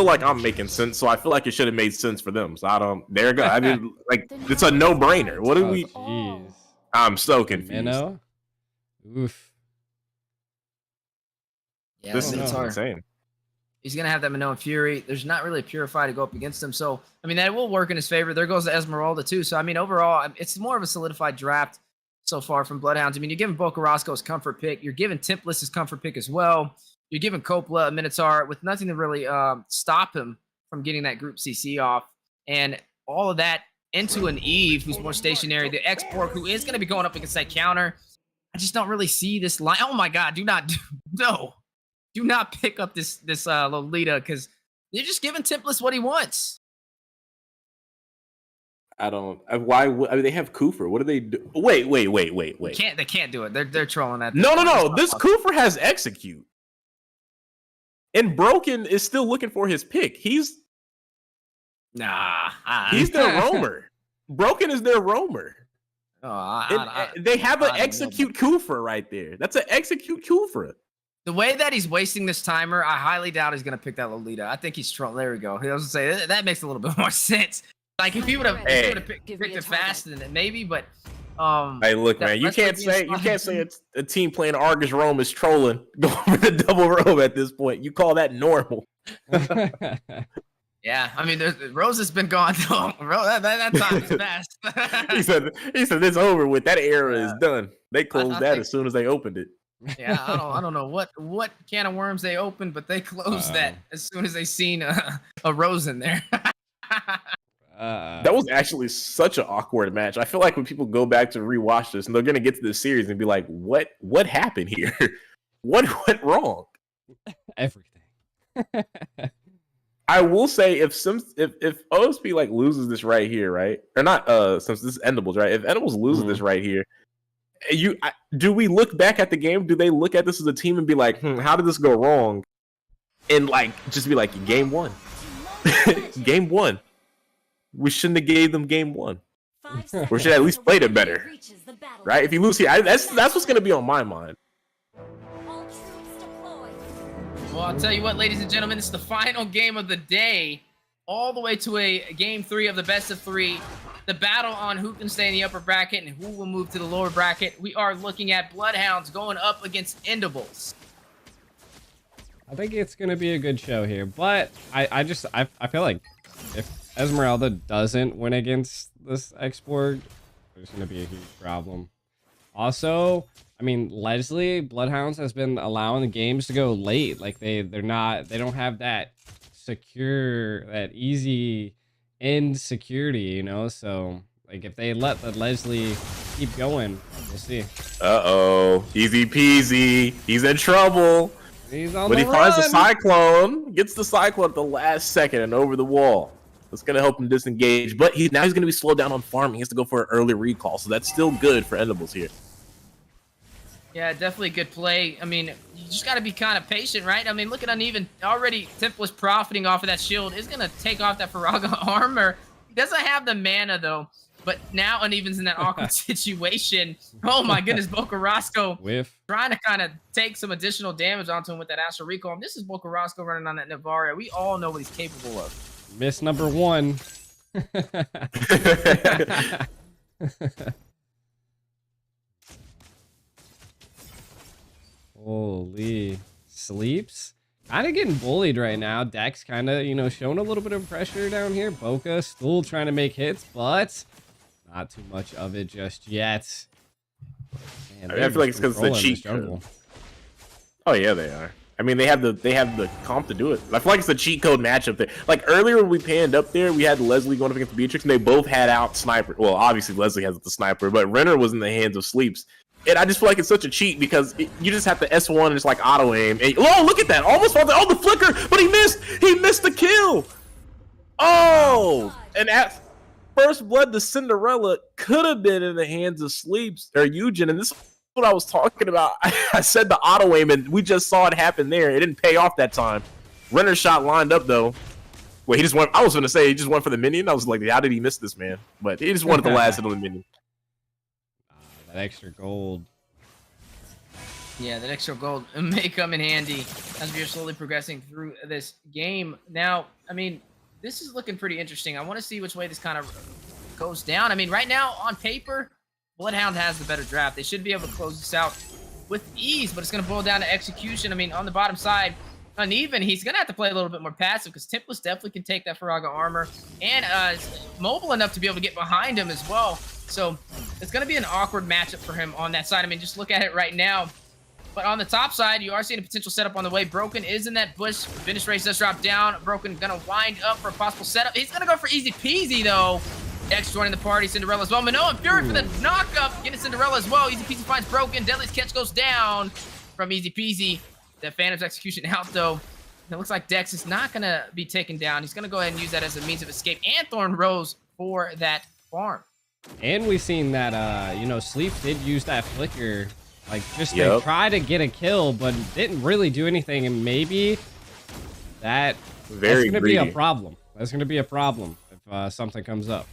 like I'm making sense, so I feel like it should have made sense for them. So I don't. There you go. I mean, like it's a no-brainer. What do we? Jeez. I'm so confused. Minnow? Oof. Yeah, This it's is hard. insane. He's gonna have that Minoan Fury. There's not really a Purify to go up against him, so I mean that will work in his favor. There goes the Esmeralda too. So I mean overall, it's more of a solidified draft so far from Bloodhounds. I mean you're giving Boca Roscoe his comfort pick. You're giving Templars his comfort pick as well. You're giving Coppola a Minotaur with nothing to really stop him from getting that group CC off, and all of that into an Eve who's more stationary. The Export who is going to be going up against that counter. I just don't really see this line. Oh my God! Do not pick up this Lolita because you're just giving Templars what he wants. I don't. Why? I mean, they have Kufra. What do they do? Wait. They can't do it. They're trolling that. No. This Kufra has Execute. And Broken is still looking for his pick. He's their roamer. Broken is their roamer. They have an Execute Kufra right there. That's an Execute Kufra. The way that he's wasting this timer, I highly doubt he's going to pick that Lolita. I think he's trolling. There we go. He was say that makes a little bit more sense. Like if he would have picked it faster than it, maybe, but hey, look, man, you can't say it's a team playing Argus Rome is trolling going for the double robe at this point. You call that normal? Yeah, I mean, Rose has been gone though. That time is fast. he said it's over with. That era is done. They closed that as soon as they opened it. Yeah, I don't know what can of worms they opened, but they closed that as soon as they seen a Rose in there. That was actually such an awkward match. I feel like when people go back to rewatch this and they're gonna get to this series and be like, what happened here? What went wrong? Everything. I will say if OSP like loses this right here, right? Or not since this is Endables, right? If Endables loses this right here, do we look back at the game? Do they look at this as a team and be like, how did this go wrong? And like just be like, game 1. Game 1. We shouldn't have gave them game 1. We should at least played it better. Right? If you lose here, that's what's gonna be on my mind. Well, I'll tell you what, ladies and gentlemen, it's the final game of the day, all the way to a game 3 of the best of 3. The battle on who can stay in the upper bracket and who will move to the lower bracket. We are looking at Bloodhounds going up against Endables. I think it's gonna be a good show here, but I feel like if Esmeralda doesn't win against this Export, there's gonna be a huge problem. Also, I mean, Leslie Bloodhounds has been allowing the games to go late. Like they don't have that easy end security, you know. So like if they let the Leslie keep going, we'll see. Easy peasy. He's in trouble. He's on but the he finds the run. Cyclone, gets the Cyclone at the last second and over the wall. That's gonna help him disengage, but he's gonna be slowed down on farming. He has to go for an early recall, so that's still good for Endables here. Yeah, definitely good play. I mean, you just got to be kind of patient, right? I mean, look at Uneven. Already, Templars profiting off of that shield. Is going to take off that Faraga armor. He doesn't have the mana, though. But now Uneven's in that awkward situation. Oh, my goodness. Boca Roscoe trying to kind of take some additional damage onto him with that Astral Recall. And this is Boca Roscoe running on that Navaria. We all know what he's capable of. Miss number 1. Holy sleeps. Kind of getting bullied right now. Dex kind of, you know, showing a little bit of pressure down here. Boca still trying to make hits, but not too much of it just yet. Man, I feel like it's because it's the cheat code. Oh yeah, they are. I mean, they have the comp to do it. I feel like it's a cheat code matchup there. Like earlier when we panned up there, we had Leslie going up against Beatrix, and they both had out sniper. Well, obviously Leslie has the sniper, but Renner was in the hands of Sleeps. And I just feel like it's such a cheat because you just have to S1 and it's like auto aim. And, oh, look at that! Almost found the flicker, but he missed. He missed the kill. Oh, and at first blood, the Cinderella could have been in the hands of Sleeps or Eugen, and this is what I was talking about. I said the auto aim, and we just saw it happen there. It didn't pay off that time. Renner shot lined up though. Wait, he just went. I was gonna say he just went for the minion. I was like, how did he miss this, man? But he just wanted the last hit on the minion. That extra gold. Yeah, that extra gold may come in handy as we are slowly progressing through this game. Now, I mean, this is looking pretty interesting. I want to see which way this kind of goes down. I mean, right now, on paper, Bloodhound has the better draft. They should be able to close this out with ease, but it's going to boil down to execution. I mean, on the bottom side, Uneven, he's going to have to play a little bit more passive because Templess definitely can take that Faraga armor and mobile enough to be able to get behind him as well. So it's going to be an awkward matchup for him on that side. I mean, just look at it right now. But on the top side, you are seeing a potential setup on the way. Broken is in that bush. Finish race does drop down. Broken gonna wind up for a possible setup. He's gonna go for easy peasy though. X joining the party. Cinderella as well. Manoa and Fury for the knockup. Getting Cinderella as well. Easy peasy finds Broken. Deadly's catch goes down from easy peasy. The Phantom's execution out though. It looks like Dex is not gonna be taken down. He's gonna go ahead and use that as a means of escape. And Thorn Rose for that farm. And we've seen that, you know, Sleep did use that flicker. Like, just to try to get a kill, but didn't really do anything, and maybe that's going to be a problem. That's going to be a problem if something comes up.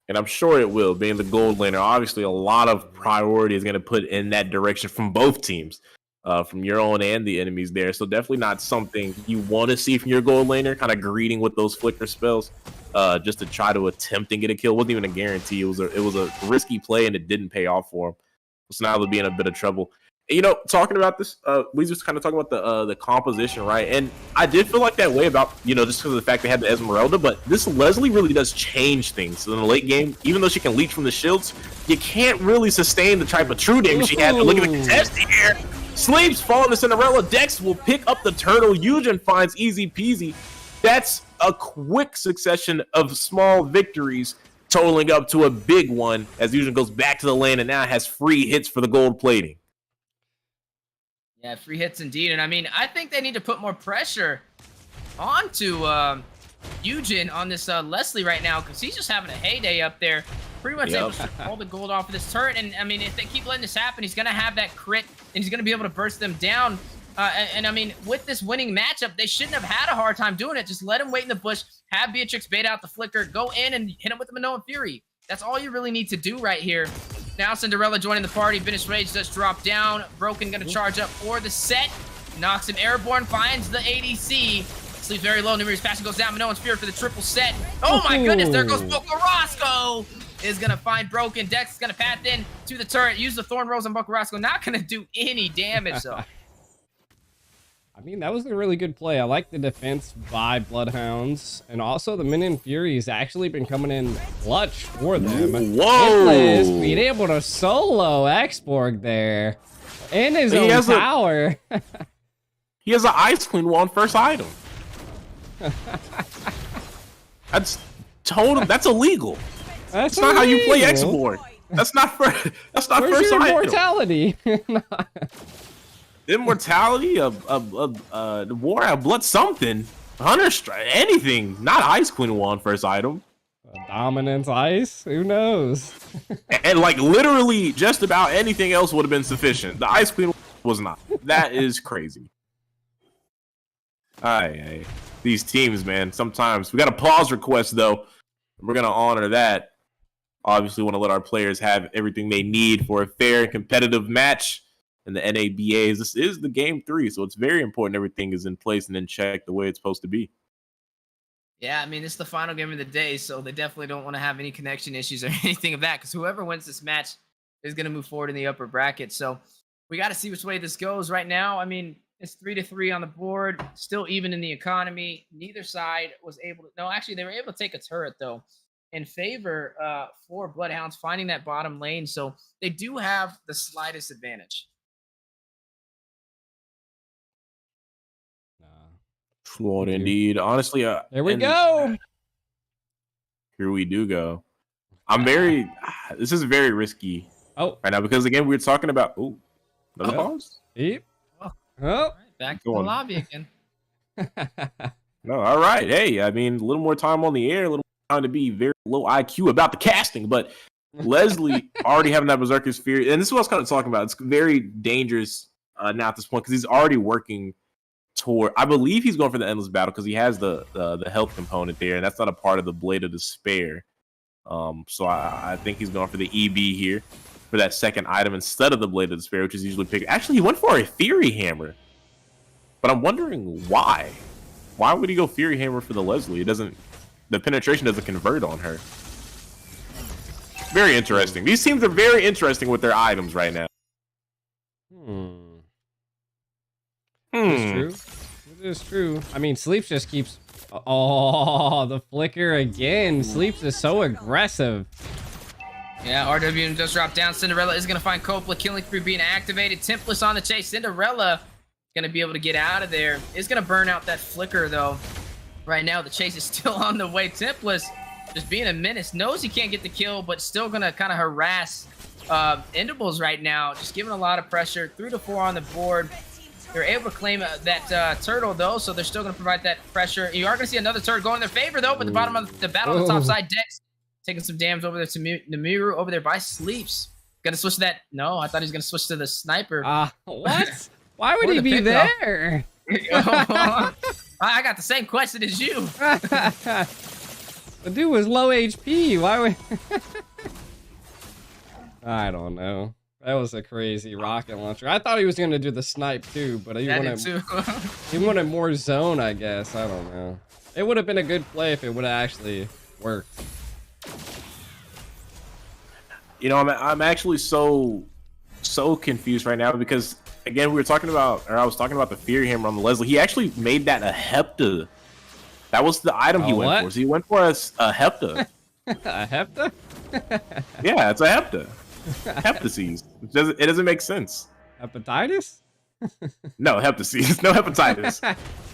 And I'm sure it will, being the gold laner. Obviously, a lot of priority is going to put in that direction from both teams, from your own and the enemies there. So definitely not something you want to see from your gold laner, kind of greeting with those flicker spells, just to try to attempt and get a kill. Wasn't even a guarantee. It was a risky play, and it didn't pay off for him. So now they'll be in a bit of trouble. You know, talking about this, we just kind of talking about the composition, right? And I did feel like that way about, you know, just because of the fact they had the Esmeralda, but this Leslie really does change things. So in the late game, even though she can leech from the shields, you can't really sustain the type of true damage she had. But look at the contest here. Sleeps falling to Cinderella. Dex will pick up the turtle. Eugen finds easy peasy. That's a quick succession of small victories, totaling up to a big one as Eugen goes back to the lane and now has free hits for the gold plating. Yeah, free hits indeed. And I mean, I think they need to put more pressure onto Eugen on this Leslie right now because he's just having a heyday up there. Pretty much able to strip all the gold off of this turret. And I mean, if they keep letting this happen, he's going to have that crit and he's going to be able to burst them down. And I mean, with this winning matchup, they shouldn't have had a hard time doing it. Just let him wait in the bush, have Beatrix bait out the flicker, go in and hit him with the Manoa Fury. That's all you really need to do right here. Now Cinderella joining the party. Venice Rage does drop down. Broken gonna charge up for the set. Knocks him airborne, finds the ADC. Sleeps very low. Numerous passing goes down. Manoa's Fury for the triple set. Oh my goodness, there goes Bocarasco. Is gonna find Broken. Dex is gonna path in to the turret. Use the Thorn Rose on Bocarasco. Not gonna do any damage though. I mean, that was a really good play. I like the defense by Bloodhounds. And also the Minion Fury has actually been coming in clutch for them. Whoa! Being able to solo Xborg there in his own tower. He has an Ice Queen wand first item. That's total. That's illegal. That's not how you play Xborg. That's not first. That's not Where's first your item. immortality? Immortality, the war out blood, something, Hunter Strike, anything, not Ice Queen wand first item. Dominance ice, who knows? And like literally, just about anything else would have been sufficient. The Ice Queen was not. That is crazy. Aye, these teams, man. Sometimes we got a pause request though. We're gonna honor that. Obviously, want to let our players have everything they need for a fair and competitive match. And the NABAs, this is the game 3, so it's very important everything is in place and in check the way it's supposed to be. Yeah, I mean, it's the final game of the day, so they definitely don't want to have any connection issues or anything of that, because whoever wins this match is going to move forward in the upper bracket. So we got to see which way this goes right now. I mean, it's 3-3 on the board, still even in the economy. Neither side was able to, no, actually, they were able to take a turret, though, in favor for Bloodhounds finding that bottom lane. So they do have the slightest advantage. Flawed indeed. Honestly, there we go. Here we do go. I'm very. This is very risky. Right now because again we were talking about. Oh, another pause. Yep. Right, back to the lobby again. No, all right. Hey, I mean, a little more time on the air, a little more time to be very low IQ about the casting, but Leslie already having that Berserker's Fury, and this is what I was kind of talking about. It's very dangerous now at this point because he's already working toward. I believe he's going for the endless battle because he has the health component there, and that's not a part of the Blade of Despair. So I think he's going for the EB here for that second item instead of the Blade of Despair, which is usually picked. Actually, he went for a Fury Hammer, but I'm wondering why. Why would he go Fury Hammer for the Leslie? It doesn't. The penetration doesn't convert on her. Very interesting. These teams are very interesting with their items right now. It's true. It is true. I mean, Sleeps just keeps. Oh, the flicker again. Sleeps is so aggressive. Yeah, RW just dropped down. Cinderella is going to find Coppola. Killing Spree being activated. Templess on the chase. Cinderella going to be able to get out of there. Is going to burn out that flicker, though. Right now, the chase is still on the way. Templess just being a menace. Knows he can't get the kill, but still going to kind of harass Endables right now. Just giving a lot of pressure. 3 to 4 on the board. They're able to claim that turtle, though, so they're still going to provide that pressure. You are going to see another turret go in their favor, though, but the bottom of the battle on the top side, Dex taking some damage over there to Namiru over there by Sleeps. Going to switch to that. No, I thought he was going to switch to the sniper. What? Why would he be there? I got the same question as you. The dude was low HP. Why would... I don't know. That was a crazy rocket launcher. I thought he was going to do the snipe too, but he wanted more zone, I guess. I don't know. It would have been a good play if it would have actually worked. You know, I'm actually so confused right now because again, I was talking about the Fury Hammer on the Leslie. He actually made that a Hepta. That was the item he went for. So he went for a Hepta. A Hepta? Yeah, it's a Hepta. Hepatitis. It doesn't make sense. Hepatitis? No, hepatitis. No hepatitis.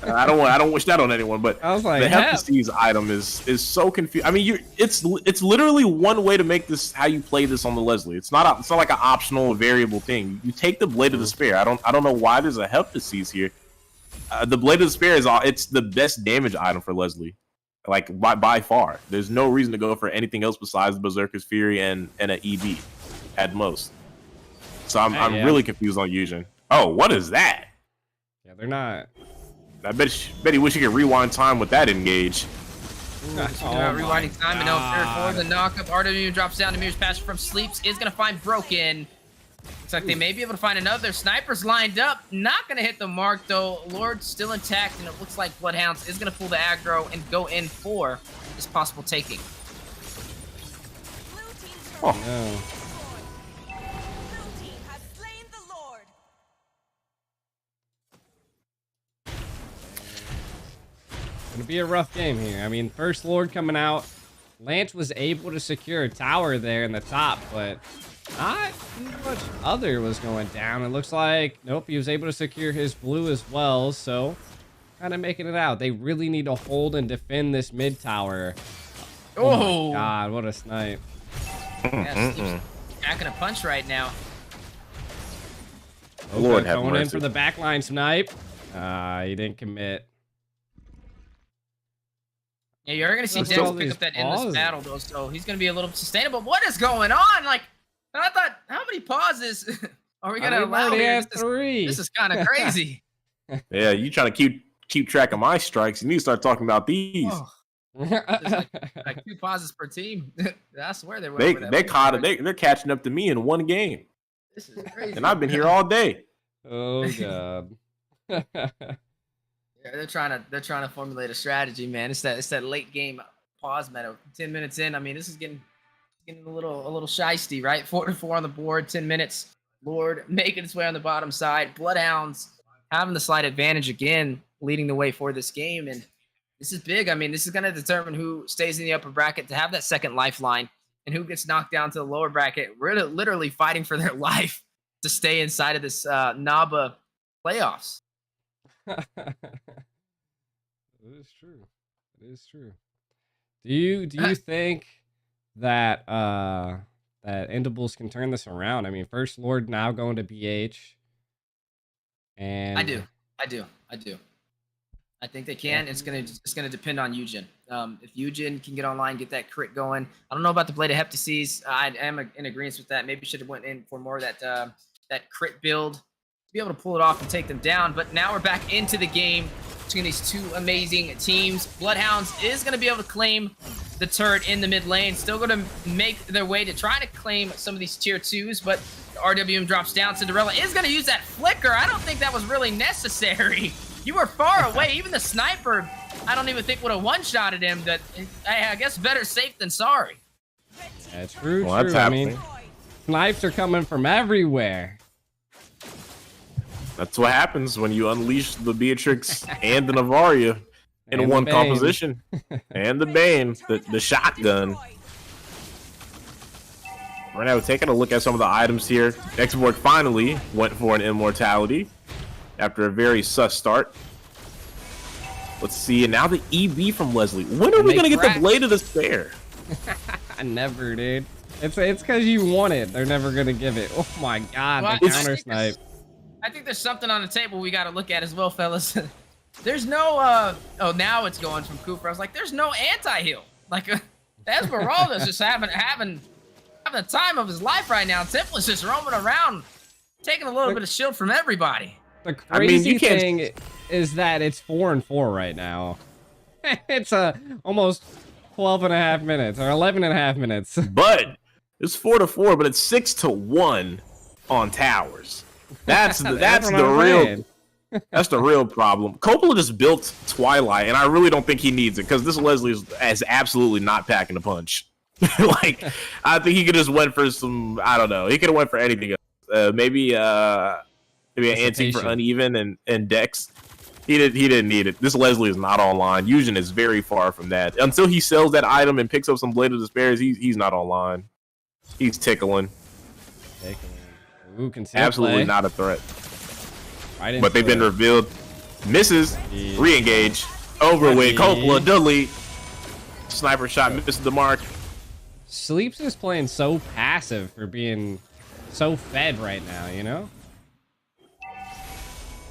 I don't wish that on anyone. But I was like, the hepatitis item is so confusing. I mean, it's literally one way to make this how you play this on the Leslie. It's not like an optional variable thing. You take the Blade of Despair. I don't know why there's a hepatitis here. The Blade of Despair it's the best damage item for Leslie. Like by far. There's no reason to go for anything else besides the Berserker's Fury and an EB at most. So I'm really confused on Yujin. Oh, what is that? Yeah, they're not. I bet he wish he could rewind time with that engage. Rewinding time and for the knockup. RW drops down. Amir's pass from Sleeps is gonna find Broken. Looks like they may be able to find another. Snipers lined up. Not gonna hit the mark though. Lord still intact, and it looks like Bloodhounds is gonna pull the aggro and go in for this possible taking. Oh no. Gonna be a rough game here. I mean, first Lord coming out. Lance was able to secure a tower there in the top, but not much other was going down. It looks like, nope, he was able to secure his blue as well, so kind of making it out. They really need to hold and defend this mid tower. Oh my god, what a snipe. Yeah, packing a punch right now. Lord Okay, going in for the backline snipe. He didn't commit. Yeah, you're gonna see Dex pick up that endless battle though, so he's gonna be a little sustainable. What is going on? Like, I thought, how many pauses are we gonna allow here? This is kind of crazy. Yeah, you trying to keep track of my strikes? You need to start talking about these. Oh. like 2 pauses per team. I swear they're catching up to me in one game. This is crazy. And I've been here all day. Oh god. Yeah, they're trying to formulate a strategy, man. It's that late game pause meta. 10 minutes in, I mean, this is getting a little shiesty, right? 4 to 4 on the board, 10 minutes. Lord making its way on the bottom side. Bloodhounds having the slight advantage again, leading the way for this game, and this is big. I mean, this is going to determine who stays in the upper bracket to have that second lifeline, and who gets knocked down to the lower bracket. Really, literally fighting for their life to stay inside of this Naba playoffs. It is true. It is true. Do you think that that Endables can turn this around? I mean, first Lord now going to BH, and I do. I think they can. It's gonna depend on Eugen. If Eugen can get online, get that crit going. I don't know about the Blade of Heptases. I am in agreement with that. Maybe should have went in for more of that crit build to be able to pull it off and take them down. But now we're back into the game between these two amazing teams. Bloodhounds is gonna be able to claim the turret in the mid lane. Still gonna make their way to try to claim some of these tier 2s, but the RWM drops down. Cinderella is gonna use that flicker. I don't think that was really necessary. You were far away. Even the sniper, I don't even think would have one-shotted him. That I guess better safe than sorry. That's true. Well, that's happening. I mean, snipes are coming from everywhere. That's what happens when you unleash the Beatrix and the Navaria in And one the Bane. composition. And the Bane, the shotgun. Right now, we're taking a look at some of the items here. Xborg finally went for an immortality after a very sus start. Let's see, and now the EB from Leslie. When are we gonna get the Blade of Despair? I never, dude. It's because you want it. They're never gonna give it. Oh my god, Well, the counter snipe. I think there's something on the table we got to look at as well, fellas. There's no oh, now it's going from Cooper. I was like, there's no anti-heal. Like Esmeralda's just having the time of his life right now. Template's just roaming around, taking a little bit of shield from everybody. The crazy thing is that it's 4-4 right now. It's almost 12.5 minutes or 11.5 minutes. But it's 4-4, but it's 6-1 on towers. That's the real problem. Coppola just built Twilight, and I really don't think he needs it because this Leslie is absolutely not packing a punch. Like, I think he could just went for some. I don't know. He could have went for anything else. Maybe an anti for uneven and Dex. He didn't need it. This Leslie is not online. Eugen is very far from that. Until he sells that item and picks up some Blade of Despair, he's not online. He's tickling. Ooh, absolutely not a threat. Right, but they've been revealed. Misses. Re-engage. Over with. Coppola. Delete. Sniper shot. Misses the mark. Sleeps is playing so passive for being so fed right now, you know?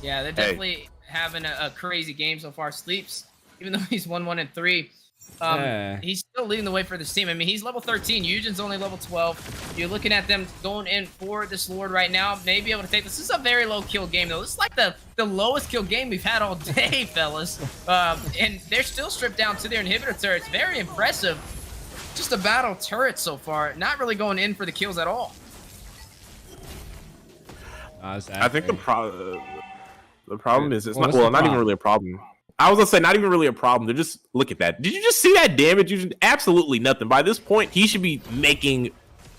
Yeah, they're definitely having a crazy game so far. Sleeps, even though he's 1-1-3, he's still leading the way for this team. I mean, he's level 13. Eugen's only level 12. You're looking at them going in for this Lord right now. May be able to take this. This is a very low kill game, though. This is like the lowest kill game we've had all day, fellas. And they're still stripped down to their inhibitor turrets. Very impressive. Just a battle turret so far. Not really going in for the kills at all. I think the problem is it's not not even really a problem. I was gonna say not even really a problem. They're just look at that. Did you just see that damage? Absolutely nothing. By this point, he should be making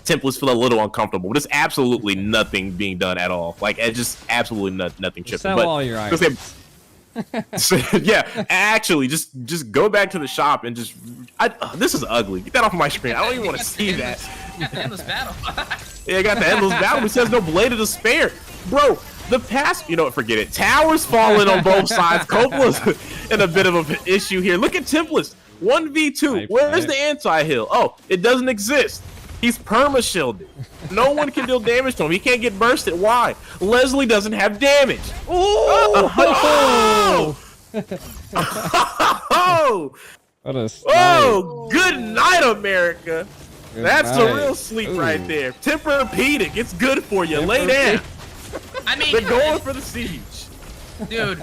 Templates feel a little uncomfortable. There's absolutely nothing being done at all. Like it's just absolutely nothing. Chipping. Sell all your items. Yeah, actually, just go back to the shop and just. This is ugly. Get that off my screen. I don't even want to see that. Got the endless battle. Yeah, got the endless battle. It says no Blade of Despair, bro. The pass, you know what? Forget it. Towers falling on both sides. Coppola's in a bit of an issue here. Look at Templates. 1v2. Where's the anti-heal? Oh, it doesn't exist. He's perma-shielded. No one can deal damage to him. He can't get bursted. Why? Leslie doesn't have damage. Ooh! Oh! Oh! What a oh! Good night, America. That's the real sleep right there. Tempur-Pedic. It's good for you. Lay down. I mean, they're going for the siege. Dude,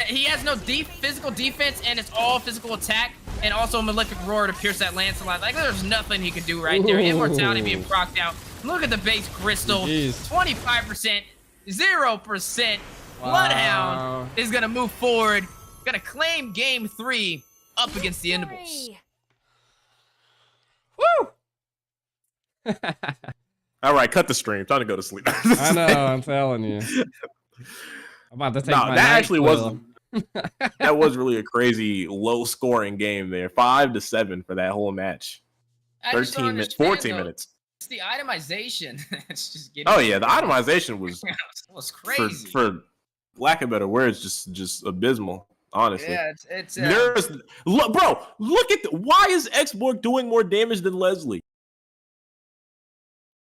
he has no physical defense, and it's all physical attack, and also a Malefic Roar to pierce that Lancelot. Like, there's nothing he can do right there. Immortality being procced out. Look at the base crystal. 25%, 0%. Bloodhound is going to move forward. Going to claim game 3 up against the Endables. Woo! All right, cut the stream. Time to go to sleep. I know, I'm telling you. I'm about to take my that actually wasn't. That was really a crazy low-scoring game there. 5-7 for that whole match. 13 minutes, 14 minutes. It's the itemization. It's just getting. Oh yeah, the itemization was crazy. For lack of better words, just abysmal. Honestly, yeah, it's bro. Look at why is Xborg doing more damage than Leslie?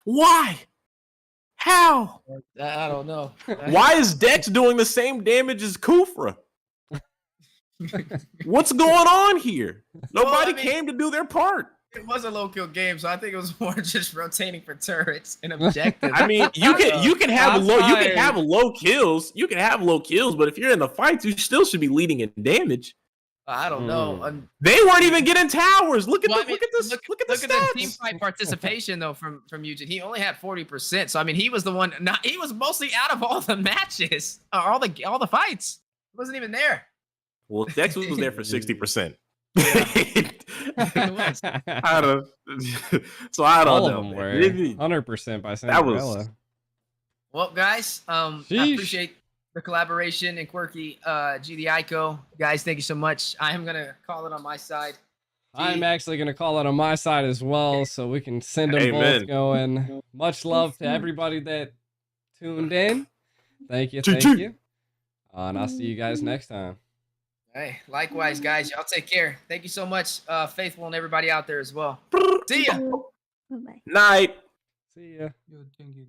Why? How? I don't know. Why is Dex doing the same damage as Kufra? What's going on here? Nobody I mean- came to do their part. It was a low kill game, so I think it was more just rotating for turrets and objectives. I mean, you can have Shots low fired. kills. You can have low kills, but if you're in the fight, you still should be leading in damage. I don't know. They weren't even getting towers. Look at Well, I the mean, look at the Look at the stats. team fight participation though from Eugene. He only had 40%. So I mean, he was the one. He was mostly out of all the matches, or all the fights. He wasn't even there. Well, Dex was there for 60%. was. I don't, so I don't All know. of them man. were Maybe- 100% by That was- Cinderella. Well, guys, I Sheesh. appreciate the collaboration and Quirky, G the Ico. Guys, thank you so much. I am gonna call it on my side. I'm actually going to call it on my side as well, so we can send them Amen. both going. Much love to everybody that tuned in. Thank you. Thank GG. you. And I'll see you guys next time. Hey, likewise, guys. Y'all take care. Thank you so much, Faithful and everybody out there as well. See ya. Bye-bye. Night. See ya. Yo, thank you.